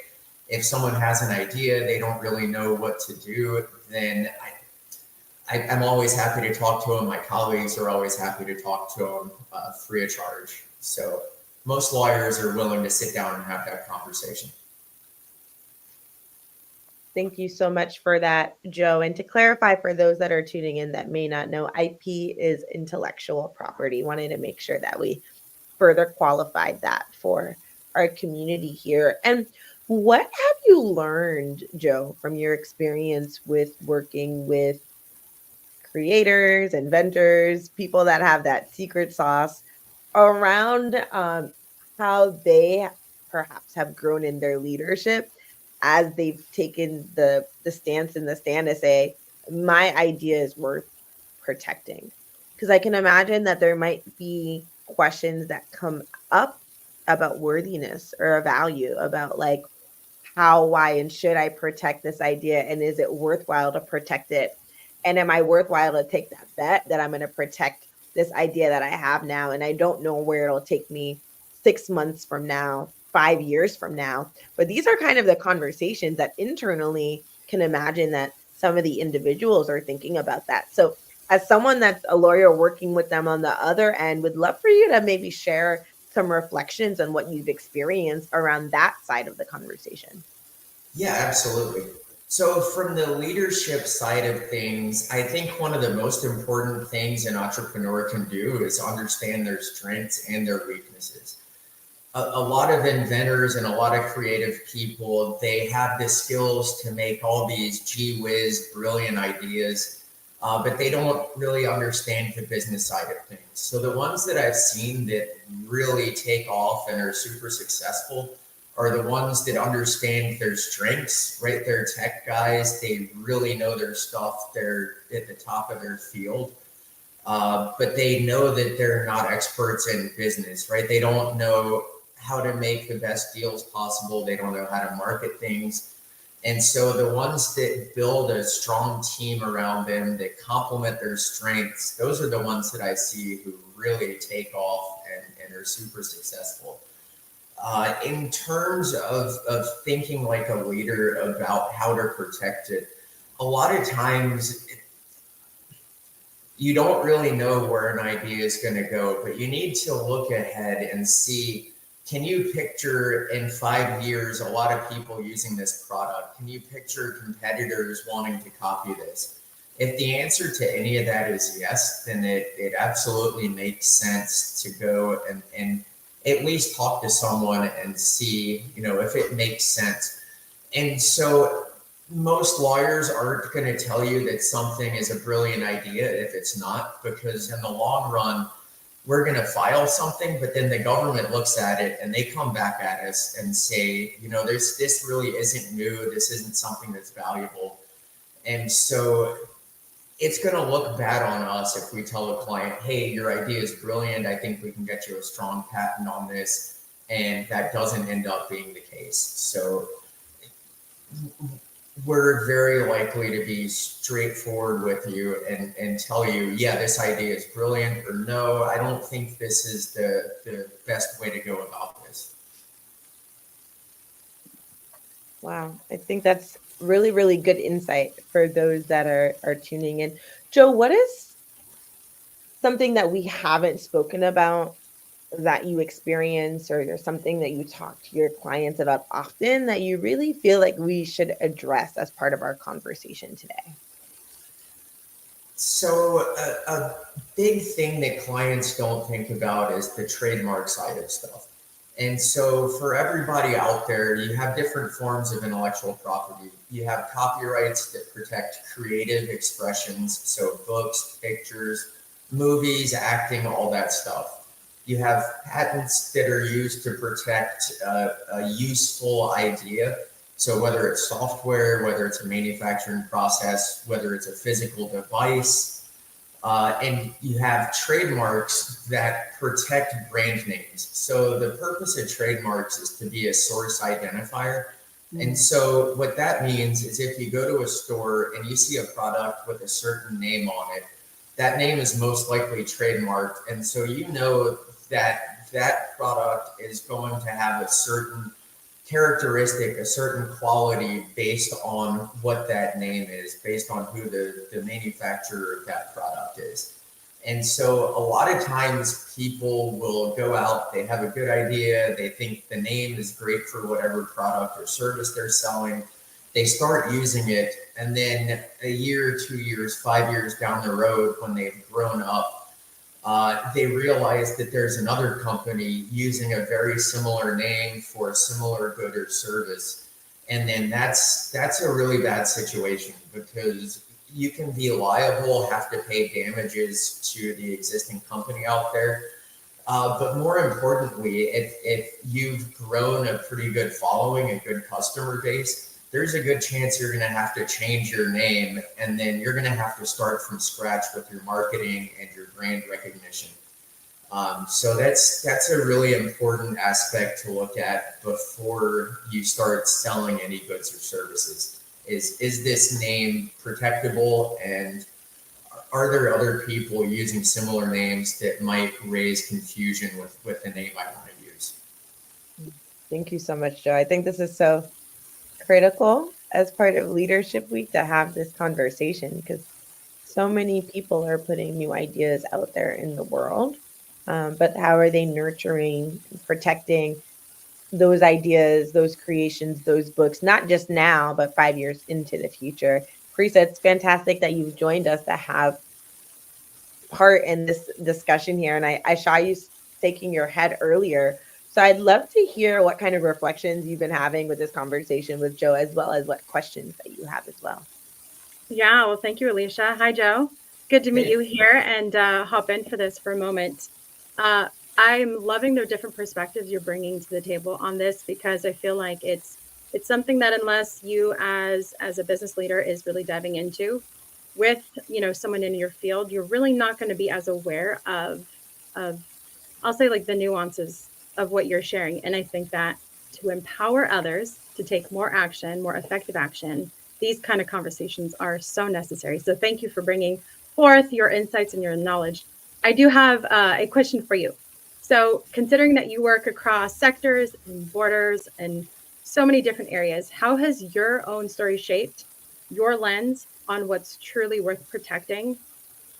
Speaker 18: If someone has an idea, they don't really know what to do, then I'm always happy to talk to them. My colleagues are always happy to talk to them free of charge. So most lawyers are willing to sit down and have that conversation.
Speaker 12: Thank you so much for that, Joe. And to clarify for those that are tuning in that may not know, IP is intellectual property. Wanted to make sure that we further qualified that for our community here. And what have you learned, Joe, from your experience with working with creators, inventors, people that have that secret sauce around how they perhaps have grown in their leadership as they've taken the stance and the stand to say, my idea is worth protecting? Because I can imagine that there might be questions that come up about worthiness or a value, about like how, why, and should I protect this idea? And is it worthwhile to protect it? And am I worthwhile to take that bet that I'm going to protect this idea that I have now? And I don't know where it'll take me 6 months from now, 5 years from now. But these are kind of the conversations that internally can imagine that some of the individuals are thinking about that. So as someone that's a lawyer working with them on the other end, would love for you to maybe share some reflections on what you've experienced around that side of the conversation.
Speaker 18: Yeah, absolutely. So from the leadership side of things, I think one of the most important things an entrepreneur can do is understand their strengths and their weaknesses. A lot of inventors and a lot of creative people, they have the skills to make all these gee whiz, brilliant ideas, but they don't really understand the business side of things. So the ones that I've seen that really take off and are super successful are the ones that understand their strengths, right? They're tech guys. They really know their stuff. They're at the top of their field, but they know that they're not experts in business, right? They don't know how to make the best deals possible. They don't know how to market things. And so the ones that build a strong team around them that complement their strengths, those are the ones that I see who really take off and are super successful. In terms of thinking like a leader about how to protect it, a lot of times you don't really know where an idea is going to go, but you need to look ahead and see, can you picture in 5 years a lot of people using this product? Can you picture competitors wanting to copy this? If the answer to any of that is yes, then it absolutely makes sense to go and at least talk to someone and see, if it makes sense. And so most lawyers aren't going to tell you that something is a brilliant idea if it's not, because in the long run, we're going to file something, but then the government looks at it and they come back at us and say, this really isn't new. This isn't something that's valuable. And so it's going to look bad on us if we tell a client, hey, your idea is brilliant. I think we can get you a strong patent on this. And that doesn't end up being the case. So we're very likely to be straightforward with you and tell you, yeah, this idea is brilliant, or no, I don't think this is the best way to go about this.
Speaker 12: Wow, I think that's really, really good insight for those that are tuning in. Joe, what is something that we haven't spoken about that you experience, or there's something that you talk to your clients about often that you really feel like we should address as part of our conversation today?
Speaker 18: So a big thing that clients don't think about is the trademark side of stuff. And so for everybody out there, you have different forms of intellectual property. You have copyrights that protect creative expressions, so books, pictures, movies, acting, all that stuff. You have patents that are used to protect a useful idea. So whether it's software, whether it's a manufacturing process, whether it's a physical device, and you have trademarks that protect brand names. So the purpose of trademarks is to be a source identifier. And so what that means is if you go to a store and you see a product with a certain name on it, that name is most likely trademarked. And so you know that that product is going to have a certain characteristic, a certain quality based on what that name is, based on who the manufacturer of that product is. And so a lot of times people will go out, they have a good idea, they think the name is great for whatever product or service they're selling, they start using it, and then a year, 2 years, 5 years down the road, when they've grown up, they realize that there's another company using a very similar name for a similar good or service. And then that's a really bad situation, because you can be liable, have to pay damages to the existing company out there. But more importantly, if you've grown a pretty good following, a good customer base, there's a good chance you're going to have to change your name, and then you're going to have to start from scratch with your marketing and your brand recognition. So that's a really important aspect to look at before you start selling any goods or services. Is this name protectable, and are there other people using similar names that might raise confusion with the name I want to use?
Speaker 12: Thank you so much, Joe. I think this is so critical as part of Leadership Week to have this conversation, because so many people are putting new ideas out there in the world. But how are they nurturing, protecting those ideas, those creations, those books, not just now, but 5 years into the future? Parisa, it's fantastic that you've joined us to have part in this discussion here. And I saw you shaking your head earlier. So I'd love to hear what kind of reflections you've been having with this conversation with Joe, as well as what questions that you have as well.
Speaker 1: Yeah, well, thank you, Alicia. Hi, Joe. Good to meet you here and hop in for this for a moment. I'm loving the different perspectives you're bringing to the table on this, because I feel like it's something that unless you as a business leader is really diving into with, someone in your field, you're really not going to be as aware of I'll say, like, the nuances of what you're sharing. And I think that to empower others to take more action, more effective action, these kind of conversations are so necessary. So thank you for bringing forth your insights and your knowledge. I do have a question for you. So considering that you work across sectors and borders and so many different areas, how has your own story shaped your lens on what's truly worth protecting,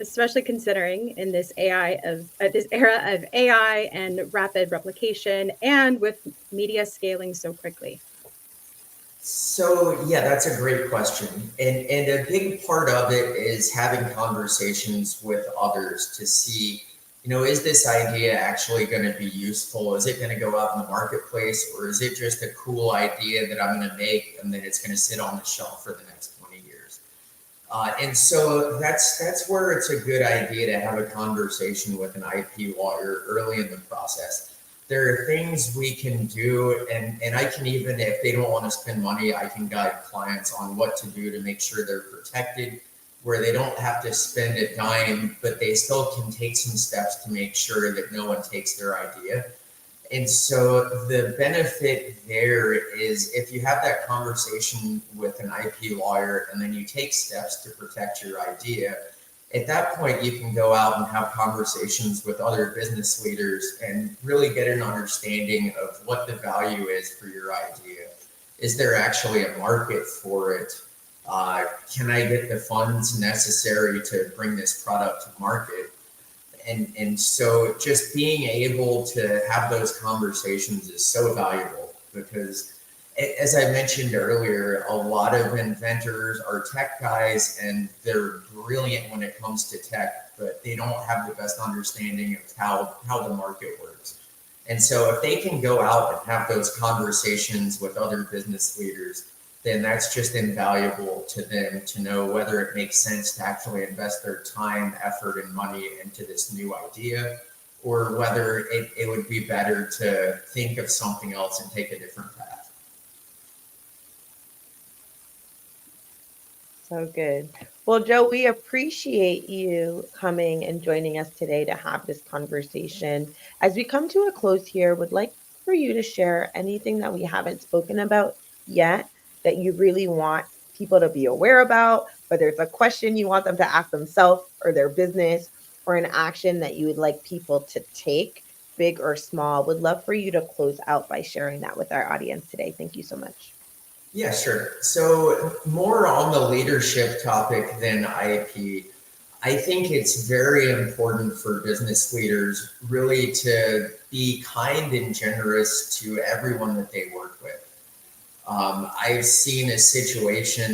Speaker 1: especially considering in this era of AI and rapid replication, and with media scaling so quickly?
Speaker 18: So yeah, that's a great question. And a big part of it is having conversations with others to see, is this idea actually going to be useful? Is it going to go out in the marketplace, or is it just a cool idea that I'm going to make and then it's going to sit on the shelf for the next 20 years? And so that's where it's a good idea to have a conversation with an IP lawyer early in the process. There are things we can do, and I can even, if they don't want to spend money, I can guide clients on what to do to make sure they're protected, where they don't have to spend a dime, but they still can take some steps to make sure that no one takes their idea. And so the benefit there is, if you have that conversation with an IP lawyer and then you take steps to protect your idea, at that point you can go out and have conversations with other business leaders and really get an understanding of what the value is for your idea. Is there actually a market for it? Can I get the funds necessary to bring this product to market? And so just being able to have those conversations is so valuable, because as I mentioned earlier, a lot of inventors are tech guys and they're brilliant when it comes to tech, but they don't have the best understanding of how the market works. And so if they can go out and have those conversations with other business leaders, then that's just invaluable to them to know whether it makes sense to actually invest their time, effort, and money into this new idea, or whether it would be better to think of something else and take a different path.
Speaker 12: So good. Well, Joe, we appreciate you coming and joining us today to have this conversation. As we come to a close here, would like for you to share anything that we haven't spoken about yet that you really want people to be aware about, whether it's a question you want them to ask themselves or their business, or an action that you would like people to take, big or small. Would love for you to close out by sharing that with our audience today. Thank you so much.
Speaker 18: Yeah, sure. So more on the leadership topic than IP, I think it's very important for business leaders really to be kind and generous to everyone that they work with. I've seen situations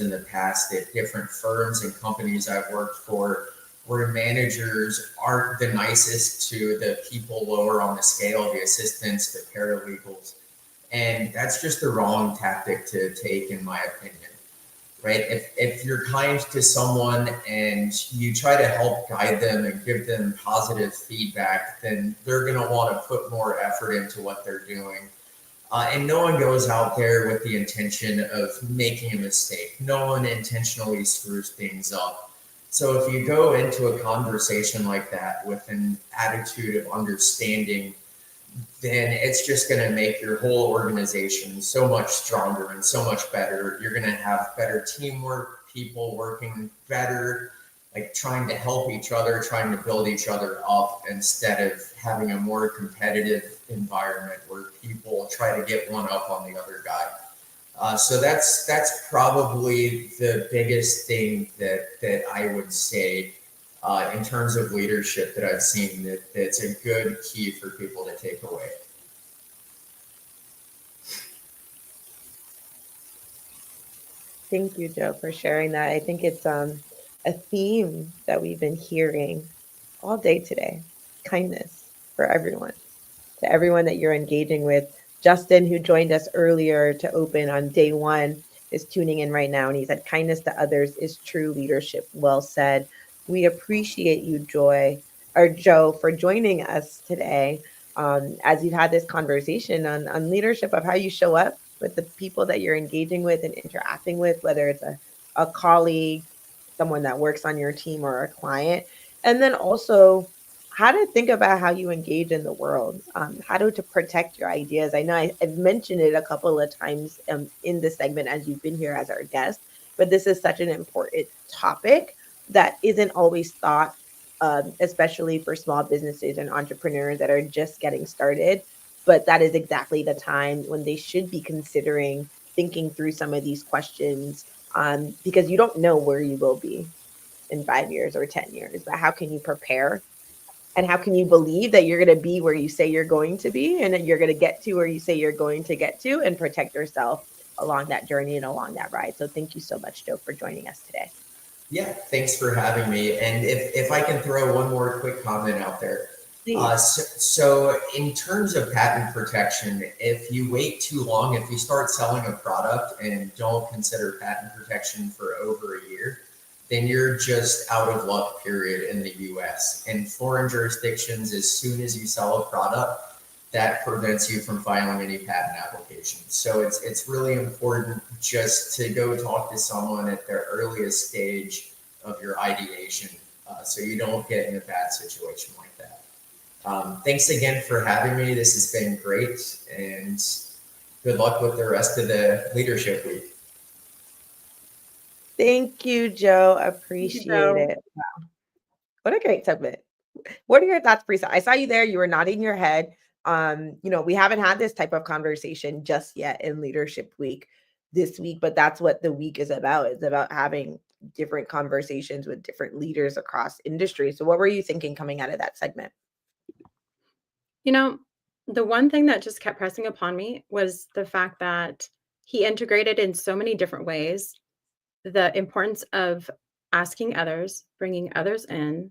Speaker 18: in the past at different firms and companies I've worked for where managers aren't the nicest to the people lower on the scale, the assistants, the paralegals. And that's just the wrong tactic to take, in my opinion, right? If you're kind to someone and you try to help guide them and give them positive feedback, then they're going to want to put more effort into what they're doing. And no one goes out there with the intention of making a mistake. No one intentionally screws things up. So if you go into a conversation like that with an attitude of understanding, then it's just going to make your whole organization so much stronger and so much better. You're going to have better teamwork, people working better, like trying to help each other, trying to build each other up, instead of having a more competitive environment where people try to get one up on the other guy. So that's probably the biggest thing that I would say in terms of leadership that I've seen that's a good key for people to take away.
Speaker 12: Thank you, Joe, for sharing that. I think it's a theme that we've been hearing all day today. Kindness for everyone, to everyone that you're engaging with. Justin, who joined us earlier to open on day one, is tuning in right now, and he said, kindness to others is true leadership. Well said. We appreciate you, Joe, for joining us today as you've had this conversation on leadership, of how you show up with the people that you're engaging with and interacting with, whether it's a colleague, someone that works on your team, or a client. And then also how to think about how you engage in the world, how to protect your ideas. I know I've mentioned it a couple of times in this segment as you've been here as our guest, but this is such an important topic that isn't always thought, especially for small businesses and entrepreneurs that are just getting started. But that is exactly the time when they should be considering thinking through some of these questions, because you don't know where you will be in 5 years or 10 years. But how can you prepare? And how can you believe that you're going to be where you say you're going to be, and that you're going to get to where you say you're going to get to, and protect yourself along that journey and along that ride? So thank you so much, Joe, for joining us today.
Speaker 18: Yeah, thanks for having me. And if I can throw one more quick comment out there. So in terms of patent protection, if you wait too long, if you start selling a product and don't consider patent protection for over a year, then you're just out of luck, period, in the US. In foreign jurisdictions, as soon as you sell a product, that prevents you from filing any patent applications. So it's really important just to go talk to someone at the earliest stage of your ideation, so you don't get in a bad situation like that. Thanks again for having me. This has been great, and good luck with the rest of the leadership week.
Speaker 12: Thank you, Joe. Appreciate it. Wow. What a great segment. What are your thoughts, Prisa? I saw you there. You were nodding your head. We haven't had this type of conversation just yet in Leadership Week this week, but that's what the week is about. It's about having different conversations with different leaders across industry. So what were you thinking coming out of that segment?
Speaker 1: You know, the one thing that just kept pressing upon me was the fact that he integrated in so many different ways the importance of asking others, bringing others in,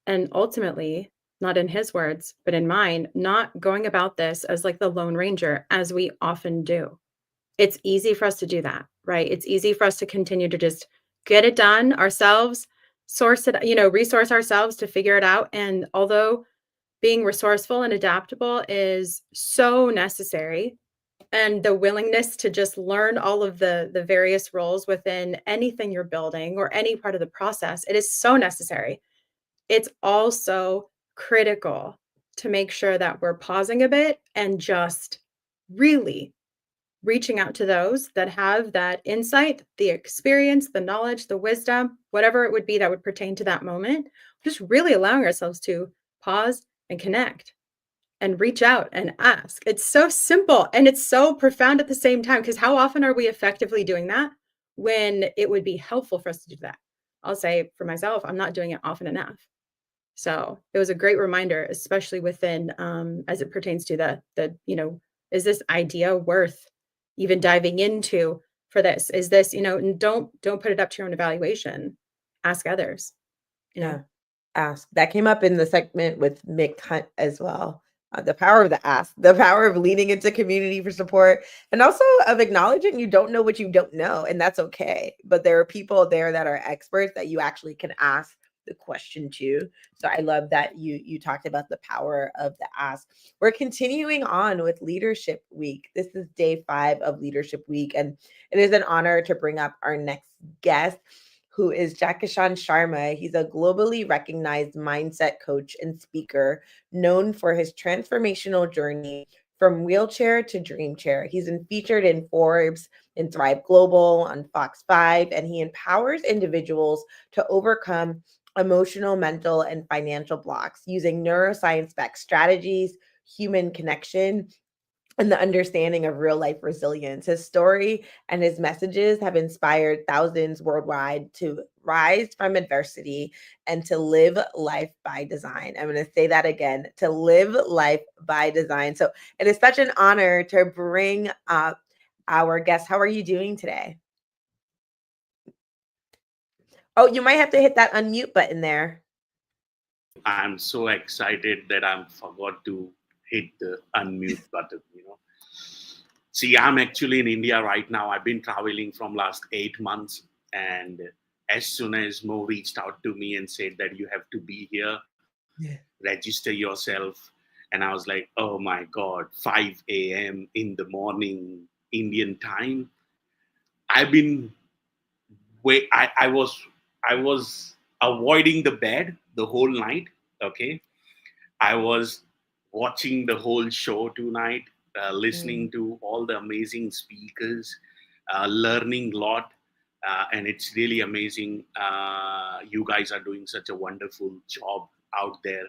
Speaker 1: and ultimately, not in his words, but in mine, not going about this as like the Lone Ranger, as we often do. It's easy for us to do that, right? It's easy for us to continue to just get it done ourselves, source it, resource ourselves to figure it out. And although being resourceful and adaptable is so necessary, and the willingness to just learn all of the various roles within anything you're building or any part of the process, it is so necessary. It's also critical to make sure that we're pausing a bit and just really reaching out to those that have that insight, the experience, the knowledge, the wisdom, whatever it would be that would pertain to that moment, just really allowing ourselves to pause and connect and reach out and ask. It's so simple and it's so profound at the same time, because how often are we effectively doing that when it would be helpful for us to do that? I'll say for myself, I'm not doing it often enough. So it was a great reminder, especially within, as it pertains to the is this idea worth even diving into for this? Is this, and don't put it up to your own evaluation. Ask others.
Speaker 12: Yeah. Ask. That came up in the segment with Mick Hunt as well. The power of the ask, the power of leaning into community for support, and also of acknowledging you don't know what you don't know, and that's okay. But there are people there that are experts that you actually can ask the question to. So I love that you talked about the power of the ask. We're continuing on with Leadership Week. This is day 5 of Leadership Week, and it is an honor to bring up our next guest, who is Jakishan Sharma. He's a globally recognized mindset coach and speaker known for his transformational journey from wheelchair to dream chair. He's been featured in Forbes, in Thrive Global, on Fox 5, and he empowers individuals to overcome emotional, mental, and financial blocks using neuroscience-backed strategies, human connection, and the understanding of real life resilience. His story and his messages have inspired thousands worldwide to rise from adversity and to live life by design. I'm going to say that again, to live life by design. So it is such an honor to bring up our guest. How are you doing today? Oh, you might have to hit that unmute button there.
Speaker 19: I'm so excited that I forgot to hit the unmute button, See, I'm actually in India right now. I've been traveling from last 8 months. And as soon as Moe reached out to me and said that you have to be here, register yourself. And I was like, oh my God, 5 a.m. in the morning, Indian time. I've been, I was avoiding the bed the whole night, okay? I was watching the whole show tonight, listening to all the amazing speakers, learning a lot, and it's really amazing. You guys are doing such a wonderful job out there,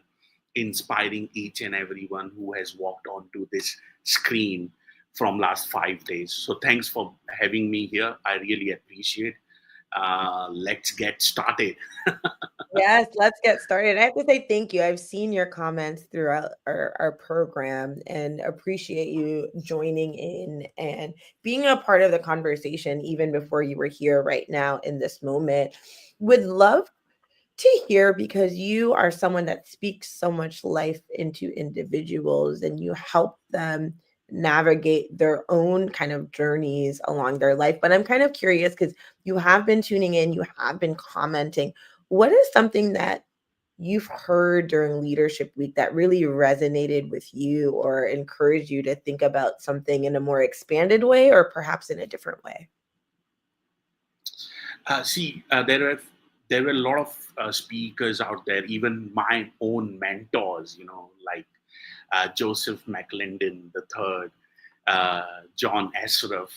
Speaker 19: inspiring each and everyone who has walked onto this screen from last 5 days. So thanks for having me here. I really appreciate. Let's get started.
Speaker 12: Yes, let's get started. I have to say thank you. I've seen your comments throughout our program and appreciate you joining in and being a part of the conversation even before you were here right now in this moment. Would love to hear, because you are someone that speaks so much life into individuals and you help them navigate their own kind of journeys along their life. But I'm kind of curious because you have been tuning in, you have been commenting. What is something that you've heard during Leadership Week that really resonated with you or encouraged you to think about something in a more expanded way or perhaps in a different way?
Speaker 19: There were a lot of speakers out there, even my own mentors, like Joseph McClendon III, John Asraf,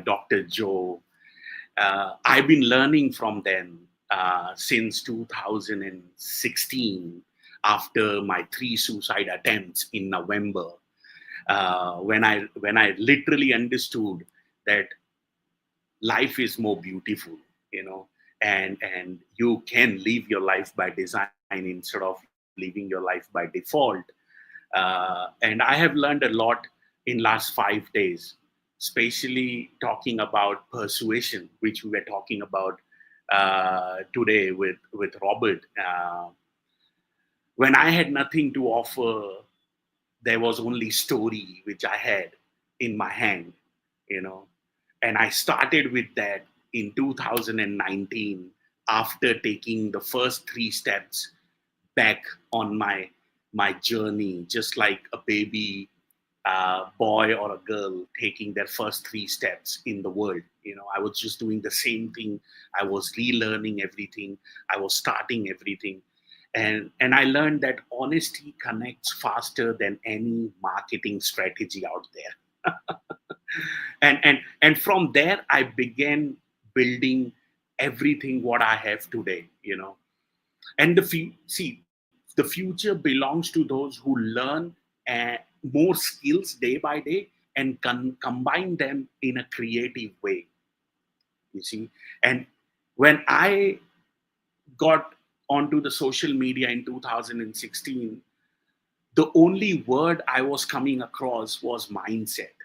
Speaker 19: Dr. Joe. I've been learning from them since 2016, after my 3 suicide attempts in November, when I literally understood that life is more beautiful and you can live your life by design instead of living your life by default. And I have learned a lot in last 5 days, especially talking about persuasion, which we were talking about today with Robert. When I had nothing to offer, there was only story which I had in my hand, and I started with that in 2019 after taking the first 3 steps back on my journey, just like a baby boy or a girl taking their first 3 steps in the world. I was just doing the same thing. I was relearning everything. I was starting everything. And I learned that honesty connects faster than any marketing strategy out there. and from there, I began building everything what I have today, And the future belongs to those who learn more skills day by day and combine them in a creative way, And when I got onto the social media in 2016, the only word I was coming across was mindset.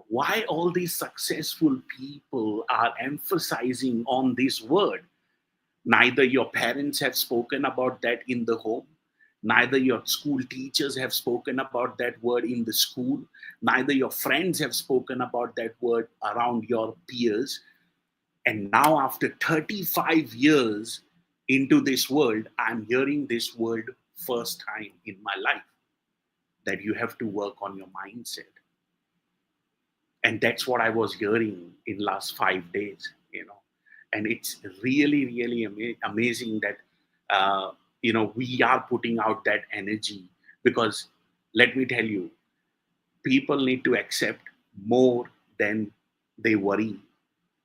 Speaker 19: Why all these successful people are emphasizing on this word? Neither your parents have spoken about that in the home. Neither your school teachers have spoken about that word in the school. Neither your friends have spoken about that word around your peers. And now, after 35 years into this world, I'm hearing this word first time in my life, that you have to work on your mindset. And that's what I was hearing in last 5 days, And it's really, really amazing that, we are putting out that energy, because let me tell you, people need to accept more than they worry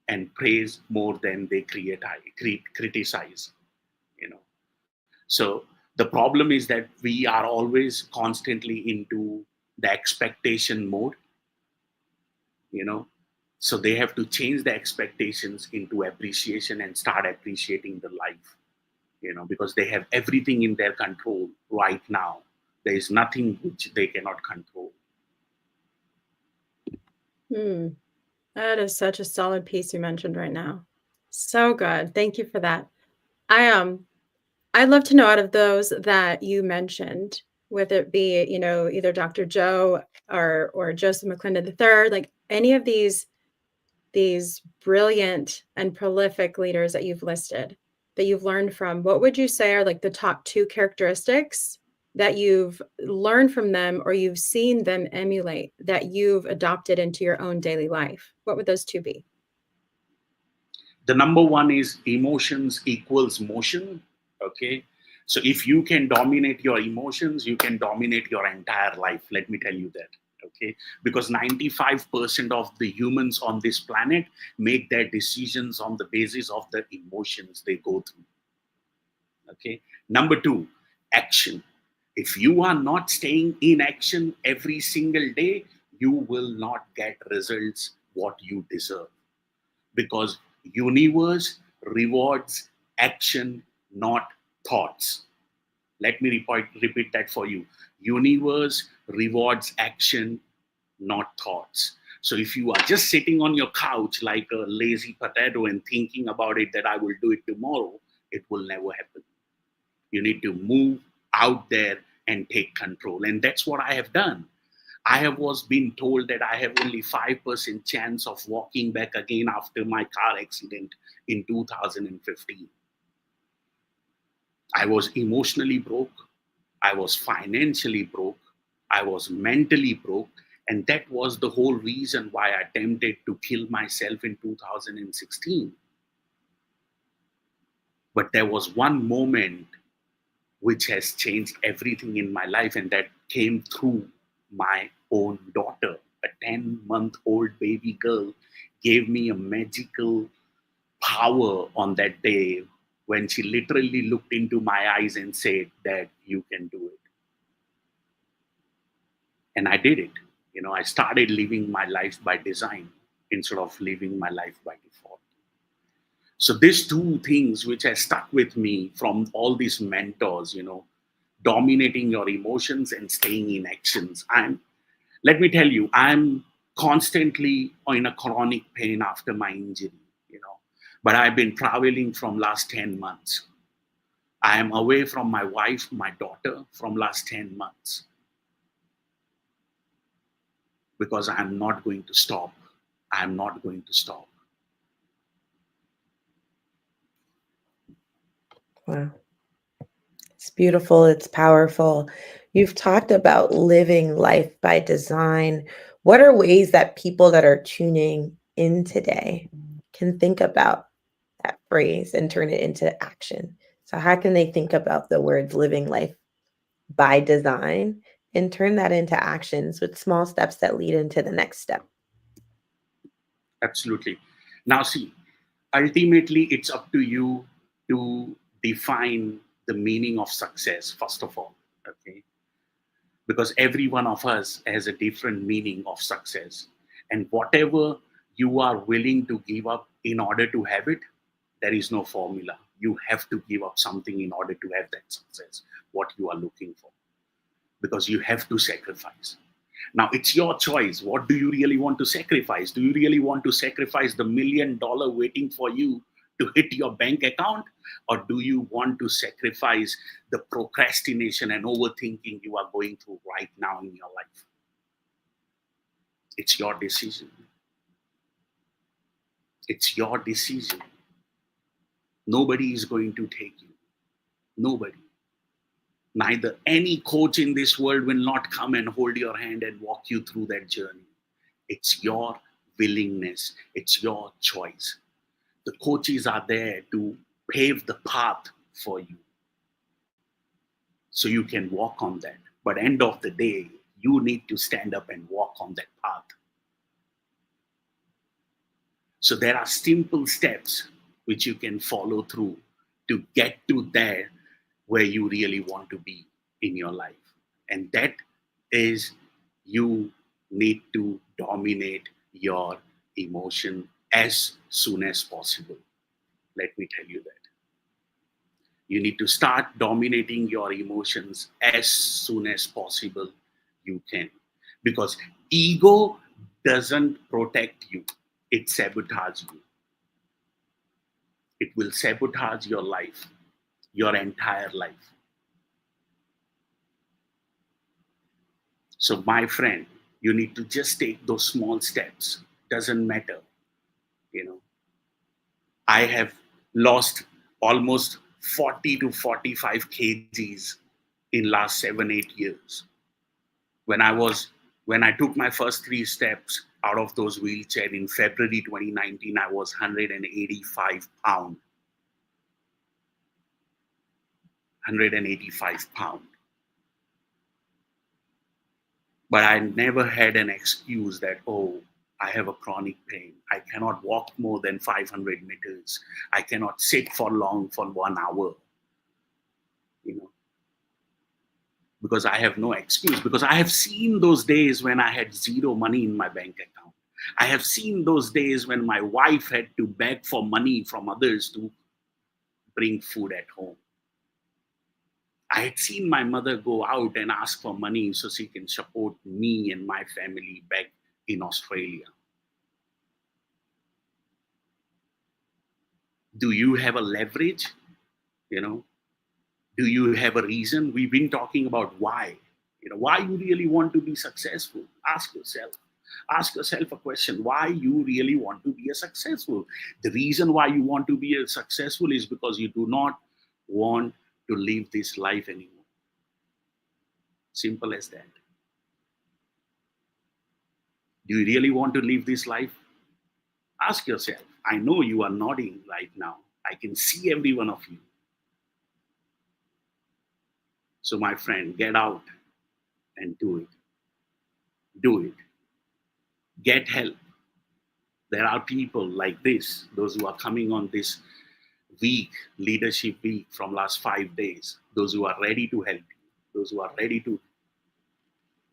Speaker 19: and praise more than they criticize, So the problem is that we are always constantly into the expectation mode, So they have to change the expectations into appreciation and start appreciating the life, because they have everything in their control right now. There is nothing which they cannot control.
Speaker 1: That is such a solid piece you mentioned right now. So good. Thank you for that. I'd love to know, out of those that you mentioned, whether it be, either Dr. Joe or Joseph McClendon III, like any of these brilliant and prolific leaders that you've listed, that you've learned from, what would you say are like the top 2 characteristics that you've learned from them or you've seen them emulate that you've adopted into your own daily life? What would those 2 be?
Speaker 19: The number 1 is emotions equals motion. Okay. So if you can dominate your emotions, you can dominate your entire life. Let me tell you that. Okay. Because 95% of the humans on this planet make their decisions on the basis of the emotions they go through. Okay. Number 2, action. If you are not staying in action every single day, you will not get results what you deserve. Because universe rewards action, not thoughts. Let me repeat that for you. Universe rewards action, not thoughts. So if you are just sitting on your couch like a lazy potato and thinking about it, that I will do it tomorrow, it will never happen. You need to move out there and take control. And that's what I have done. I was being told that I have only 5% chance of walking back again after my car accident in 2015. I was emotionally broke. I was financially broke. I was mentally broke. And that was the whole reason why I attempted to kill myself in 2016. But there was one moment which has changed everything in my life, and that came through my own daughter. A 10-month-old baby girl gave me a magical power on that day when she literally looked into my eyes and said that you can do it. And I did it. I started living my life by design instead of living my life by default. So these two things which have stuck with me from all these mentors, dominating your emotions and staying in actions. Let me tell you, I'm constantly in a chronic pain after my injury, but I've been traveling from last 10 months. I am away from my wife, my daughter from last 10 months because I'm not going to stop. I'm not going to stop.
Speaker 12: Wow. It's beautiful. It's powerful. You've talked about living life by design. What are ways that people that are tuning in today can think about that phrase and turn it into action? So how can they think about the words living life by design and turn that into actions with small steps that lead into the next step?
Speaker 19: Absolutely. Now, see, ultimately, it's up to you to define the meaning of success, first of all, okay? Because every one of us has a different meaning of success. And whatever you are willing to give up in order to have it, there is no formula. You have to give up something in order to have that success, what you are looking for, because you have to sacrifice. Now, it's your choice. What do you really want to sacrifice? Do you really want to sacrifice the $1 million waiting for you to hit your bank account? Or do you want to sacrifice the procrastination and overthinking you are going through right now in your life? It's your decision. It's your decision. Nobody is going to take you. Nobody. Neither any coach in this world will not come and hold your hand and walk you through that journey. It's your willingness. It's your choice. The coaches are there to pave the path for you so you can walk on that. But end of the day, you need to stand up and walk on that path. So there are simple steps which you can follow through to get to there where you really want to be in your life. And that is, you need to dominate your emotion as soon as possible. Let me tell you that. You need to start dominating your emotions as soon as possible you can. Because ego doesn't protect you, it sabotages you. It will sabotage your life, your entire life. So my friend, you need to just take those small steps. Doesn't matter. I have lost almost 40 to 45 kgs in last 7-8 years. When I took my first 3 steps out of those wheelchair in February 2019, I was 185 pounds. 185 pounds. But I never had an excuse that, oh, I have a chronic pain. I cannot walk more than 500 meters. I cannot sit for long for 1 hour. Because I have no excuse. Because I have seen those days when I had zero money in my bank account. I have seen those days when my wife had to beg for money from others to bring food at home. I had seen my mother go out and ask for money so she can support me and my family back in Australia. Do you have a leverage? Do you have a reason? We've been talking about why. Why you really want to be successful? Ask yourself. Ask yourself a question. Why you really want to be a successful? The reason why you want to be a successful is because you do not want to live this life anymore. Simple as that. Do you really want to live this life? Ask yourself. I know you are nodding right now. I can see every one of you. So my friend, get out and do it. Do it. Get help. There are people like this, those who are coming on this week, leadership week from last 5 days, those who are ready to help you, those who are ready to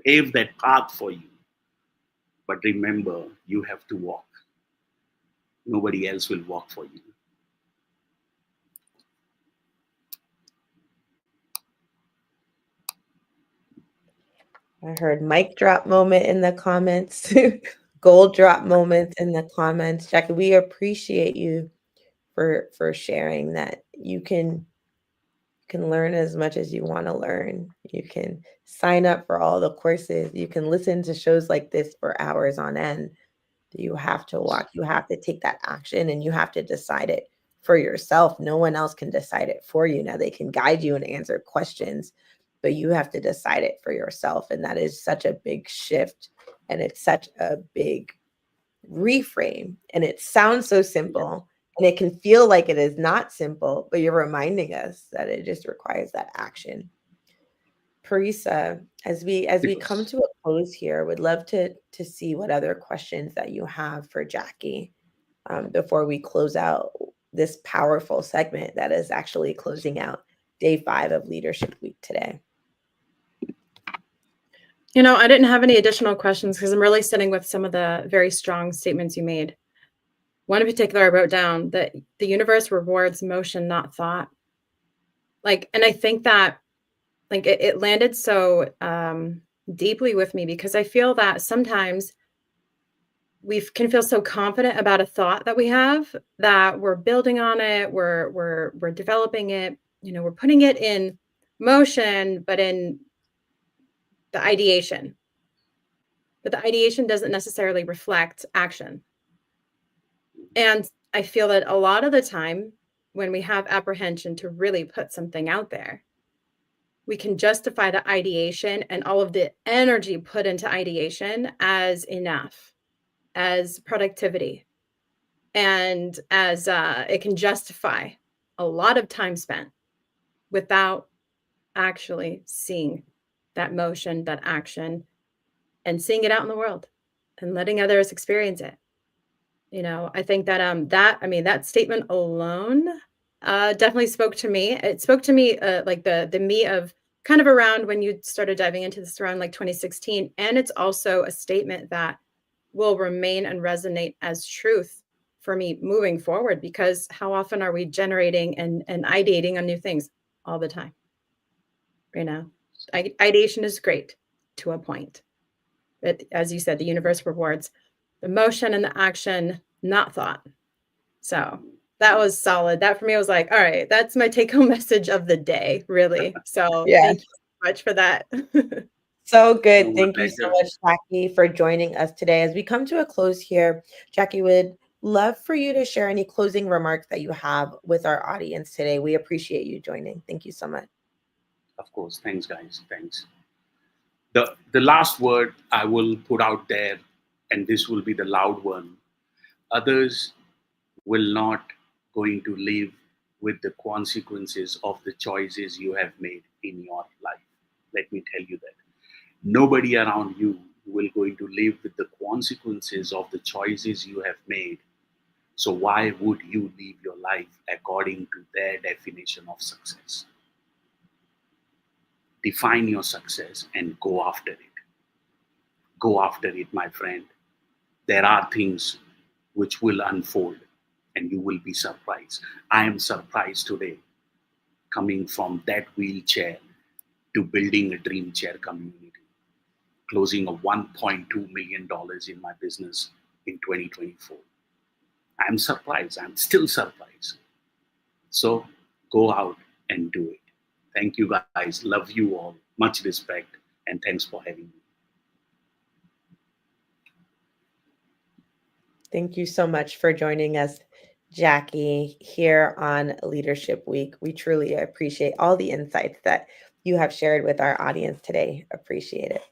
Speaker 19: pave that path for you. But remember, you have to walk. Nobody else will walk for you.
Speaker 12: I heard mic drop moment in the comments, gold drop moments in the comments. Jackie, we appreciate you for sharing that. You can learn as much as you want to learn. You can sign up for all the courses. You can listen to shows like this for hours on end. You have to walk. You have to take that action, and you have to decide it for yourself. No one else can decide it for you. Now they can guide you and answer questions, but you have to decide it for yourself. And that is such a big shift, and it's such a big reframe. And it sounds so simple, and it can feel like it is not simple, but you're reminding us that it just requires that action. Parisa, as we come to a close here, would love to see what other questions that you have for Jackie before we close out this powerful segment that is actually closing out day 5 of Leadership Week today.
Speaker 1: You know, I didn't have any additional questions because I'm really sitting with some of the very strong statements you made. One in particular I wrote down that the universe rewards motion, not thought. Like, and I think that like it landed so deeply with me, because I feel that sometimes we can feel so confident about a thought that we have that we're building on it, we're developing it, you know, we're putting it in motion, but in the ideation. But the ideation doesn't necessarily reflect action. And I feel that a lot of the time when we have apprehension to really put something out there, we can justify the ideation and all of the energy put into ideation as enough, as productivity, and as it can justify a lot of time spent without actually seeing that motion, that action, and seeing it out in the world and letting others experience it. You know, I think that that statement alone definitely spoke to me. It spoke to me like the me of kind of around when you started diving into this around like 2016. And it's also a statement that will remain and resonate as truth for me moving forward, because how often are we generating and ideating on new things all the time? You know, ideation is great to a point. But as you said, the universe rewards the motion and the action, not thought. So that was solid. That for me was like, all right, that's my take home message of the day, really. So thank you so much for that.
Speaker 12: So good. Thank you so much, Jackie, for joining us today. As we come to a close here, Jackie, would love for you to share any closing remarks that you have with our audience today. We appreciate you joining. Thank you so much.
Speaker 19: Of course. Thanks, guys. Thanks. The last word I will put out there, and this will be the loud one: others will not going to live with the consequences of the choices you have made in your life. Let me tell you that. Nobody around you will going to live with the consequences of the choices you have made. So why would you live your life according to their definition of success? Define your success and go after it. Go after it, my friend. There are things which will unfold and you will be surprised. I am surprised today, coming from that wheelchair to building a dream chair community, closing a $1.2 million in my business in 2024. I'm surprised. I'm still surprised. So go out and do it. Thank you, guys. Love you all. Much respect. And thanks for having me.
Speaker 12: Thank you so much for joining us, Jackie, here on Leadership Week. We truly appreciate all the insights that you have shared with our audience today. Appreciate it.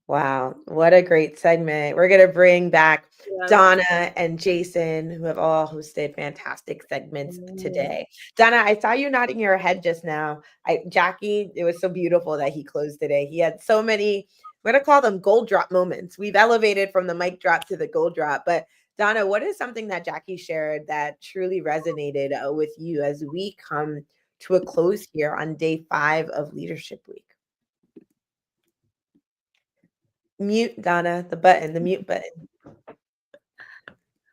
Speaker 12: Wow, what a great segment. We're going to bring back Donna and Jason, who have all hosted fantastic segments today. Donna, I saw you nodding your head just now. Jackie, it was so beautiful that he closed today. He had so many, we're going to call them gold drop moments. We've elevated from the mic drop to the gold drop. But Donna, what is something that Jackie shared that truly resonated with you as we come to a close here on day 5 of Leadership Week? Mute, Donna, the mute button.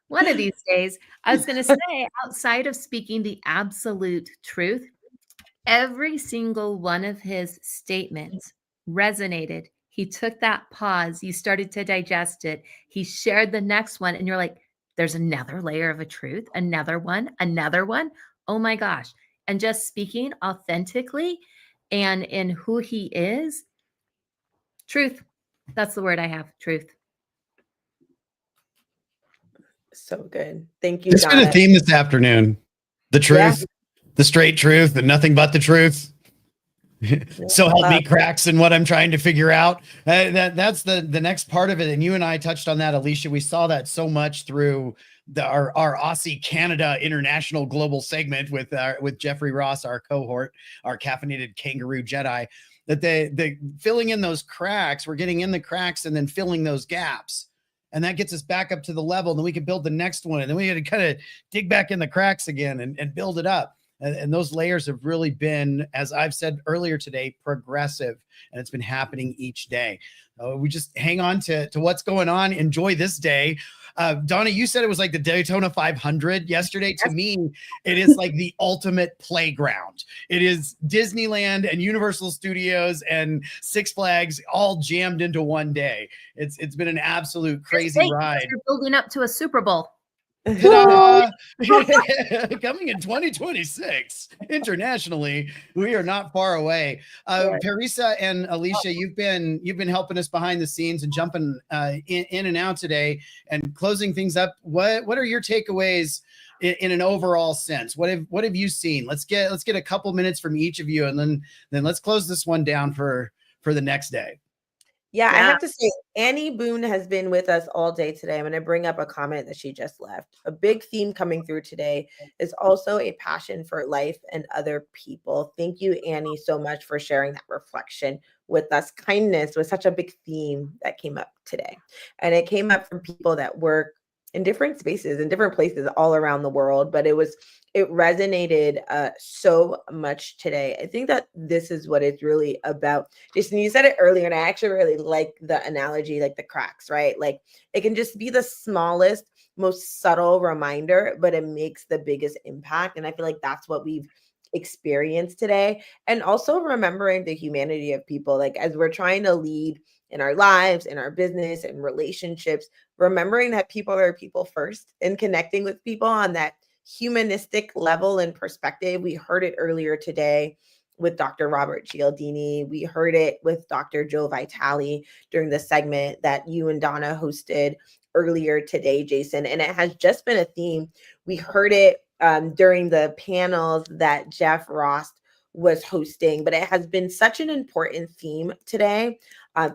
Speaker 3: One of these days, I was going to say, outside of speaking the absolute truth, every single one of his statements resonated. He took that pause. You started to digest it. He shared the next one, and you're like, there's another layer of a truth, another one, another one. Oh my gosh. And just speaking authentically and in who he is, truth. That's the word I have, truth.
Speaker 12: So good. Thank you,
Speaker 5: It's been a
Speaker 12: Donna.
Speaker 5: theme this afternoon. The truth, the straight truth, and nothing but the truth. So help me cracks in what I'm trying to figure out. That's the next part of it. And you and I touched on that, Alicia. We saw that so much through our Aussie Canada International Global segment with Jeffrey Ross, our cohort, our caffeinated kangaroo Jedi, that they filling in those cracks, we're getting in the cracks and then filling those gaps. And that gets us back up to the level. Then we can build the next one. And then we got to kind of dig back in the cracks again and build it up. And those layers have really been, as I've said earlier today, progressive, and it's been happening each day. We just hang on to what's going on. Enjoy this day. Donna, you said it was like the Daytona 500 yesterday. To me, it is like the ultimate playground. It is Disneyland and Universal Studios and Six Flags all jammed into one day. It's been an absolute crazy ride.
Speaker 3: You're building up to a Super Bowl.
Speaker 5: Ta-da! Coming in 2026 internationally, we are not far away. Parisa and Alicia, you've been helping us behind the scenes and jumping in and out today and closing things up. What are your takeaways in an overall sense? What have you seen? Let's get a couple minutes from each of you, and then let's close this one down for the next day.
Speaker 12: Yeah, I have to say, Annie Boone has been with us all day today. I'm going to bring up a comment that she just left. A big theme coming through today is also a passion for life and other people. Thank you, Annie, so much for sharing that reflection with us. Kindness was such a big theme that came up today. And it came up from people that work in different spaces, in different places all around the world, but it resonated so much today. I think that this is what it's really about. Jason, you said it earlier, and I actually really like the analogy, like the cracks, right? Like it can just be the smallest, most subtle reminder, but it makes the biggest impact. And I feel like that's what we've experienced today. And also remembering the humanity of people, like as we're trying to lead in our lives, in our business, and relationships, remembering that people are people first and connecting with people on that humanistic level and perspective. We heard it earlier today with Dr. Robert Cialdini. We heard it with Dr. Joe Vitale during the segment that you and Donna hosted earlier today, Jason. And it has just been a theme. We heard it during the panels that Jeff Ross was hosting, but it has been such an important theme today.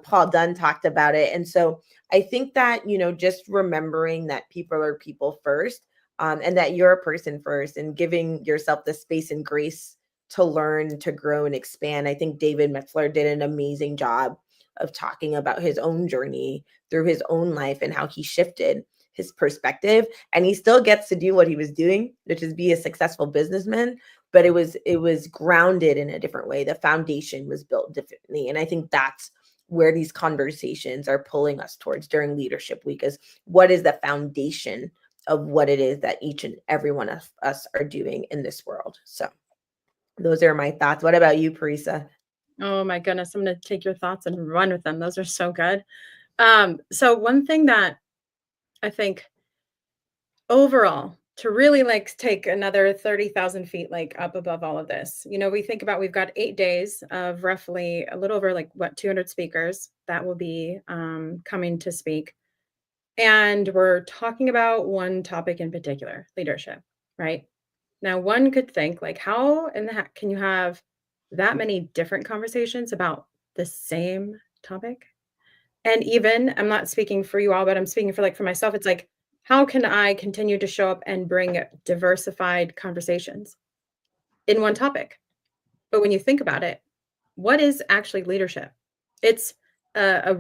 Speaker 12: Paul Dunn talked about it. And so I think that, just remembering that people are people first, and that you're a person first, and giving yourself the space and grace to learn, to grow, and expand. I think David Meltzer did an amazing job of talking about his own journey through his own life and how he shifted his perspective. And he still gets to do what he was doing, which is be a successful businessman, but it was grounded in a different way. The foundation was built differently. And I think that's where these conversations are pulling us towards during Leadership Week, is what is the foundation of what it is that each and every one of us are doing in this world. So those are my thoughts. What about you, Parisa?
Speaker 1: Oh my goodness, I'm going to take your thoughts and run with them. Those are so good. So one thing that I think overall, to really take another 30,000 feet up above all of this, we think about, we've got 8 days of roughly a little over 200 speakers that will be coming to speak. And we're talking about one topic in particular, leadership, right? Now, one could think how in the heck can you have that many different conversations about the same topic? And even, I'm not speaking for you all, but I'm speaking for myself. It's how can I continue to show up and bring diversified conversations in one topic? But when you think about it, what is actually leadership? It's a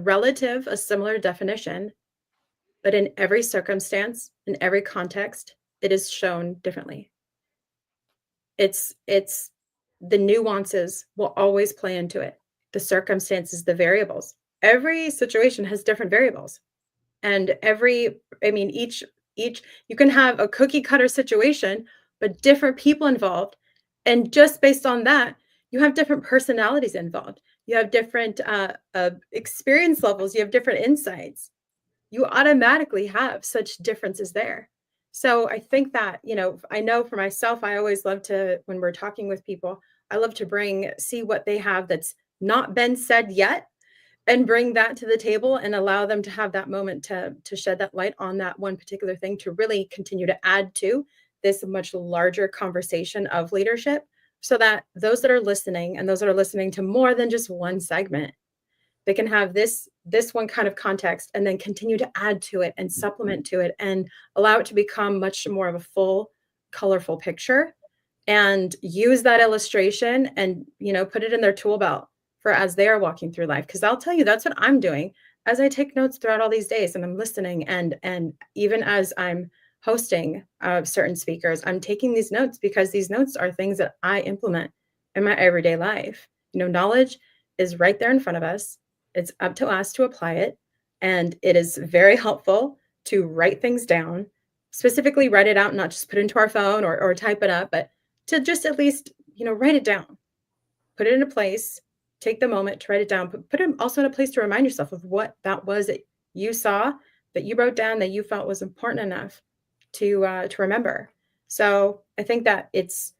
Speaker 1: similar definition, but in every circumstance, in every context, it is shown differently. It's the nuances will always play into it. The circumstances, the variables. Every situation has different variables. And each you can have a cookie cutter situation, but different people involved. And just based on that, you have different personalities involved. you have different experience levels, you have different insights. You automatically have such differences there. So I think that, I know for myself, I always love to, when we're talking with people, I love to see what they have that's not been said yet, and bring that to the table and allow them to have that moment to shed that light on that one particular thing, to really continue to add to this much larger conversation of leadership, so that those that are listening, and those that are listening to more than just one segment, they can have this one kind of context and then continue to add to it and supplement to it and allow it to become much more of a full, colorful picture, and use that illustration and, put it in their tool belt for as they are walking through life. Because I'll tell you, that's what I'm doing as I take notes throughout all these days, and I'm listening, and even as I'm hosting certain speakers, I'm taking these notes, because these notes are things that I implement in my everyday life. Knowledge is right there in front of us. It's up to us to apply it. And it is very helpful to write things down, specifically write it out, not just put it into our phone or type it up, but to just at least, write it down, put it in a place, take the moment to write it down, put it also in a place to remind yourself of what that was that you saw, that you wrote down, that you felt was important enough to remember. So I think that it's,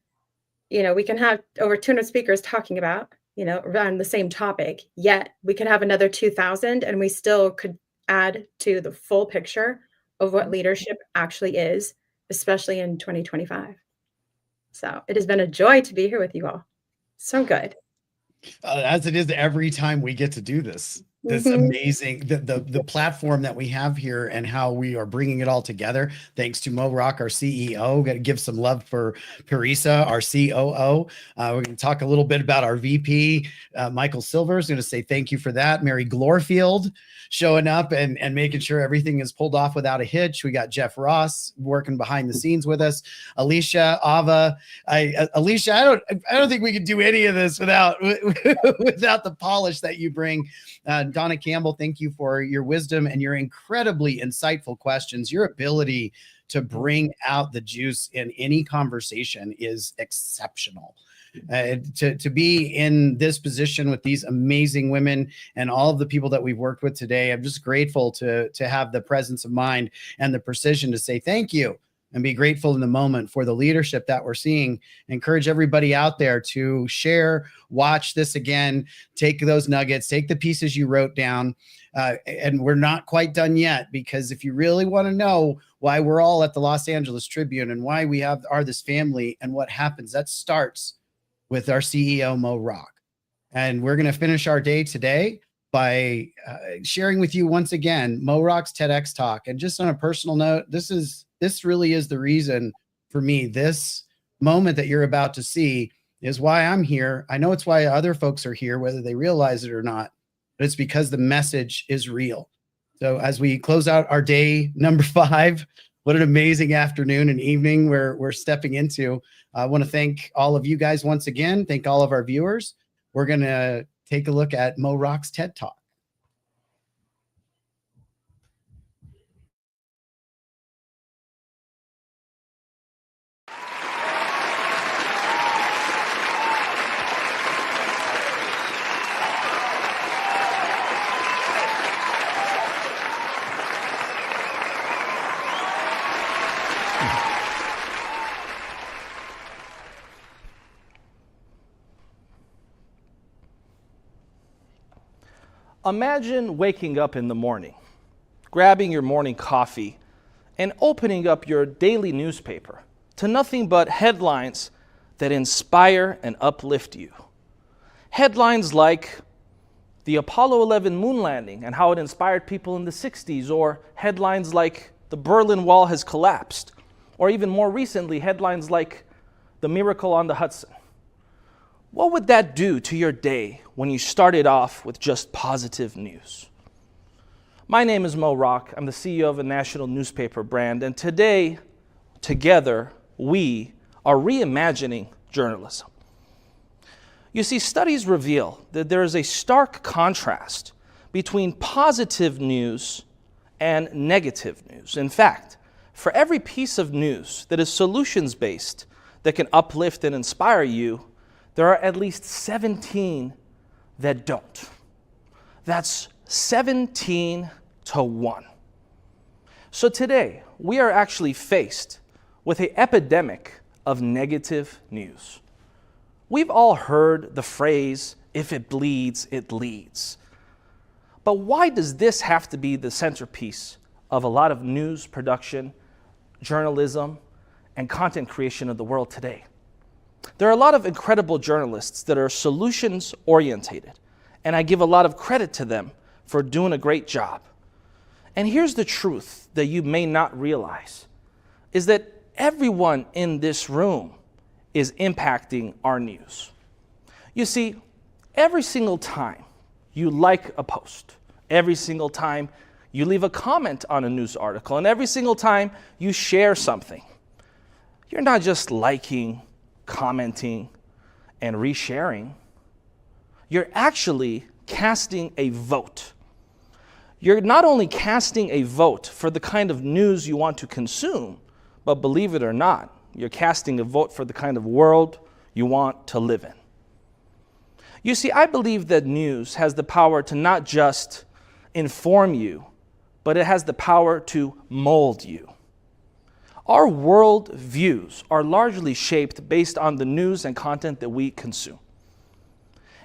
Speaker 1: we can have over 200 speakers talking about, around the same topic, yet we could have another 2,000 and we still could add to the full picture of what leadership actually is, especially in 2025. So it has been a joy to be here with you all. So good.
Speaker 5: As it is every time we get to do this. This amazing, the platform that we have here and how we are bringing it all together. Thanks to Moe Rock, our CEO. Got to give some love for Parisa, our COO. We're going to talk a little bit about our VP, Michael Silvers. Going to say thank you for that. Mary Glorfield showing up and making sure everything is pulled off without a hitch. We got Jeff Ross working behind the scenes with us. Alicia, Ava. Alicia, I don't think we could do any of this without the polish that you bring. Donna Campbell, thank you for your wisdom and your incredibly insightful questions. Your ability to bring out the juice in any conversation is exceptional. To be in this position with these amazing women and all of the people that we've worked with today, I'm just grateful to have the presence of mind and the precision to say thank you and be grateful in the moment for the leadership that we're seeing. Encourage everybody out there to share, watch this again, take those nuggets, take the pieces you wrote down. And we're not quite done yet, because if you really want to know why we're all at the Los Angeles Tribune and why we are this family and what happens, that starts with our CEO, Moe Rock. And we're going to finish our day today by sharing with you once again Moe Rock's TEDx talk. And just on a personal note, this really is the reason for me. This moment that you're about to see is why I'm here. I know it's why other folks are here, whether they realize it or not, but it's because the message is real. So as we close out our day number 5, what an amazing afternoon and evening we're stepping into. I want to thank all of you guys once again. Thank all of our viewers. We're going to take a look at Moe Rock's TED Talk.
Speaker 20: Imagine waking up in the morning, grabbing your morning coffee, and opening up your daily newspaper to nothing but headlines that inspire and uplift you. Headlines like the Apollo 11 moon landing and how it inspired people in the 60s, or headlines like the Berlin Wall has collapsed, or even more recently, headlines like the miracle on the Hudson. What would that do to your day when you started off with just positive news? My name is Moe Rock. I'm the CEO of a national newspaper brand, and today, together, we are reimagining journalism. You see, studies reveal that there is a stark contrast between positive news and negative news. In fact, for every piece of news that is solutions-based, that can uplift and inspire you, there are at least 17 that don't. That's 17 to 1. So today, we are actually faced with an epidemic of negative news. We've all heard the phrase, if it bleeds, it leads. But why does this have to be the centerpiece of a lot of news production, journalism, and content creation of the world today? There are a lot of incredible journalists that are solutions orientated, and I give a lot of credit to them for doing a great job. And here's the truth that you may not realize, is that everyone in this room is impacting our news. You see, every single time you like a post, every single time you leave a comment on a news article, and every single time you share something, you're not just liking, commenting, and resharing. You're actually casting a vote. You're not only casting a vote for the kind of news you want to consume, but believe it or not, you're casting a vote for the kind of world you want to live in. You see, I believe that news has the power to not just inform you, but it has the power to mold you. Our world views are largely shaped based on the news and content that we consume.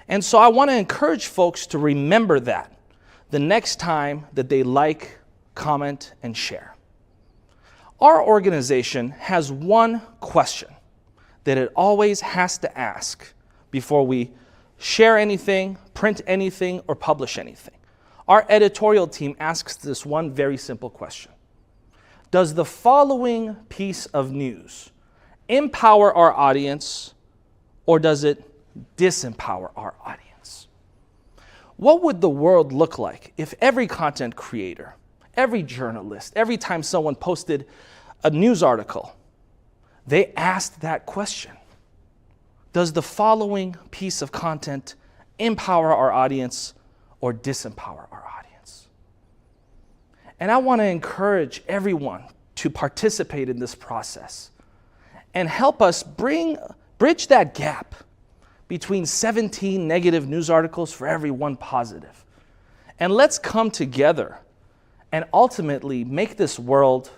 Speaker 20: And so I want to encourage folks to remember that the next time that they like, comment, and share. Our organization has one question that it always has to ask before we share anything, print anything, or publish anything. Our editorial team asks this one very simple question. Does the following piece of news empower our audience, or does it disempower our audience? What would the world look like if every content creator, every journalist, every time someone posted a news article, they asked that question? Does the following piece of content empower our audience or disempower our audience? And I want to encourage everyone to participate in this process and help us bridge that gap between 17 negative news articles for every one positive. And let's come together and ultimately make this world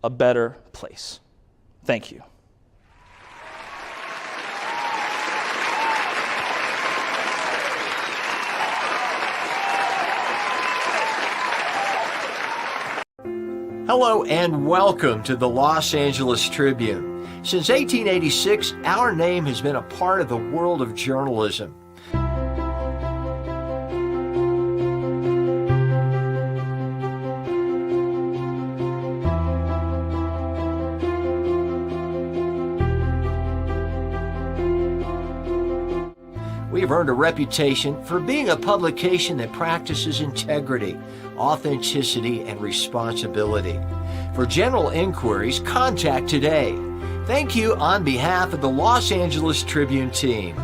Speaker 20: a better place. Thank you.
Speaker 2: Hello and welcome to the Los Angeles Tribune. Since 1886, our name has been a part of the world of journalism. We have earned a reputation for being a publication that practices integrity, authenticity, and responsibility. For general inquiries, contact today. Thank you on behalf of the Los Angeles Tribune team.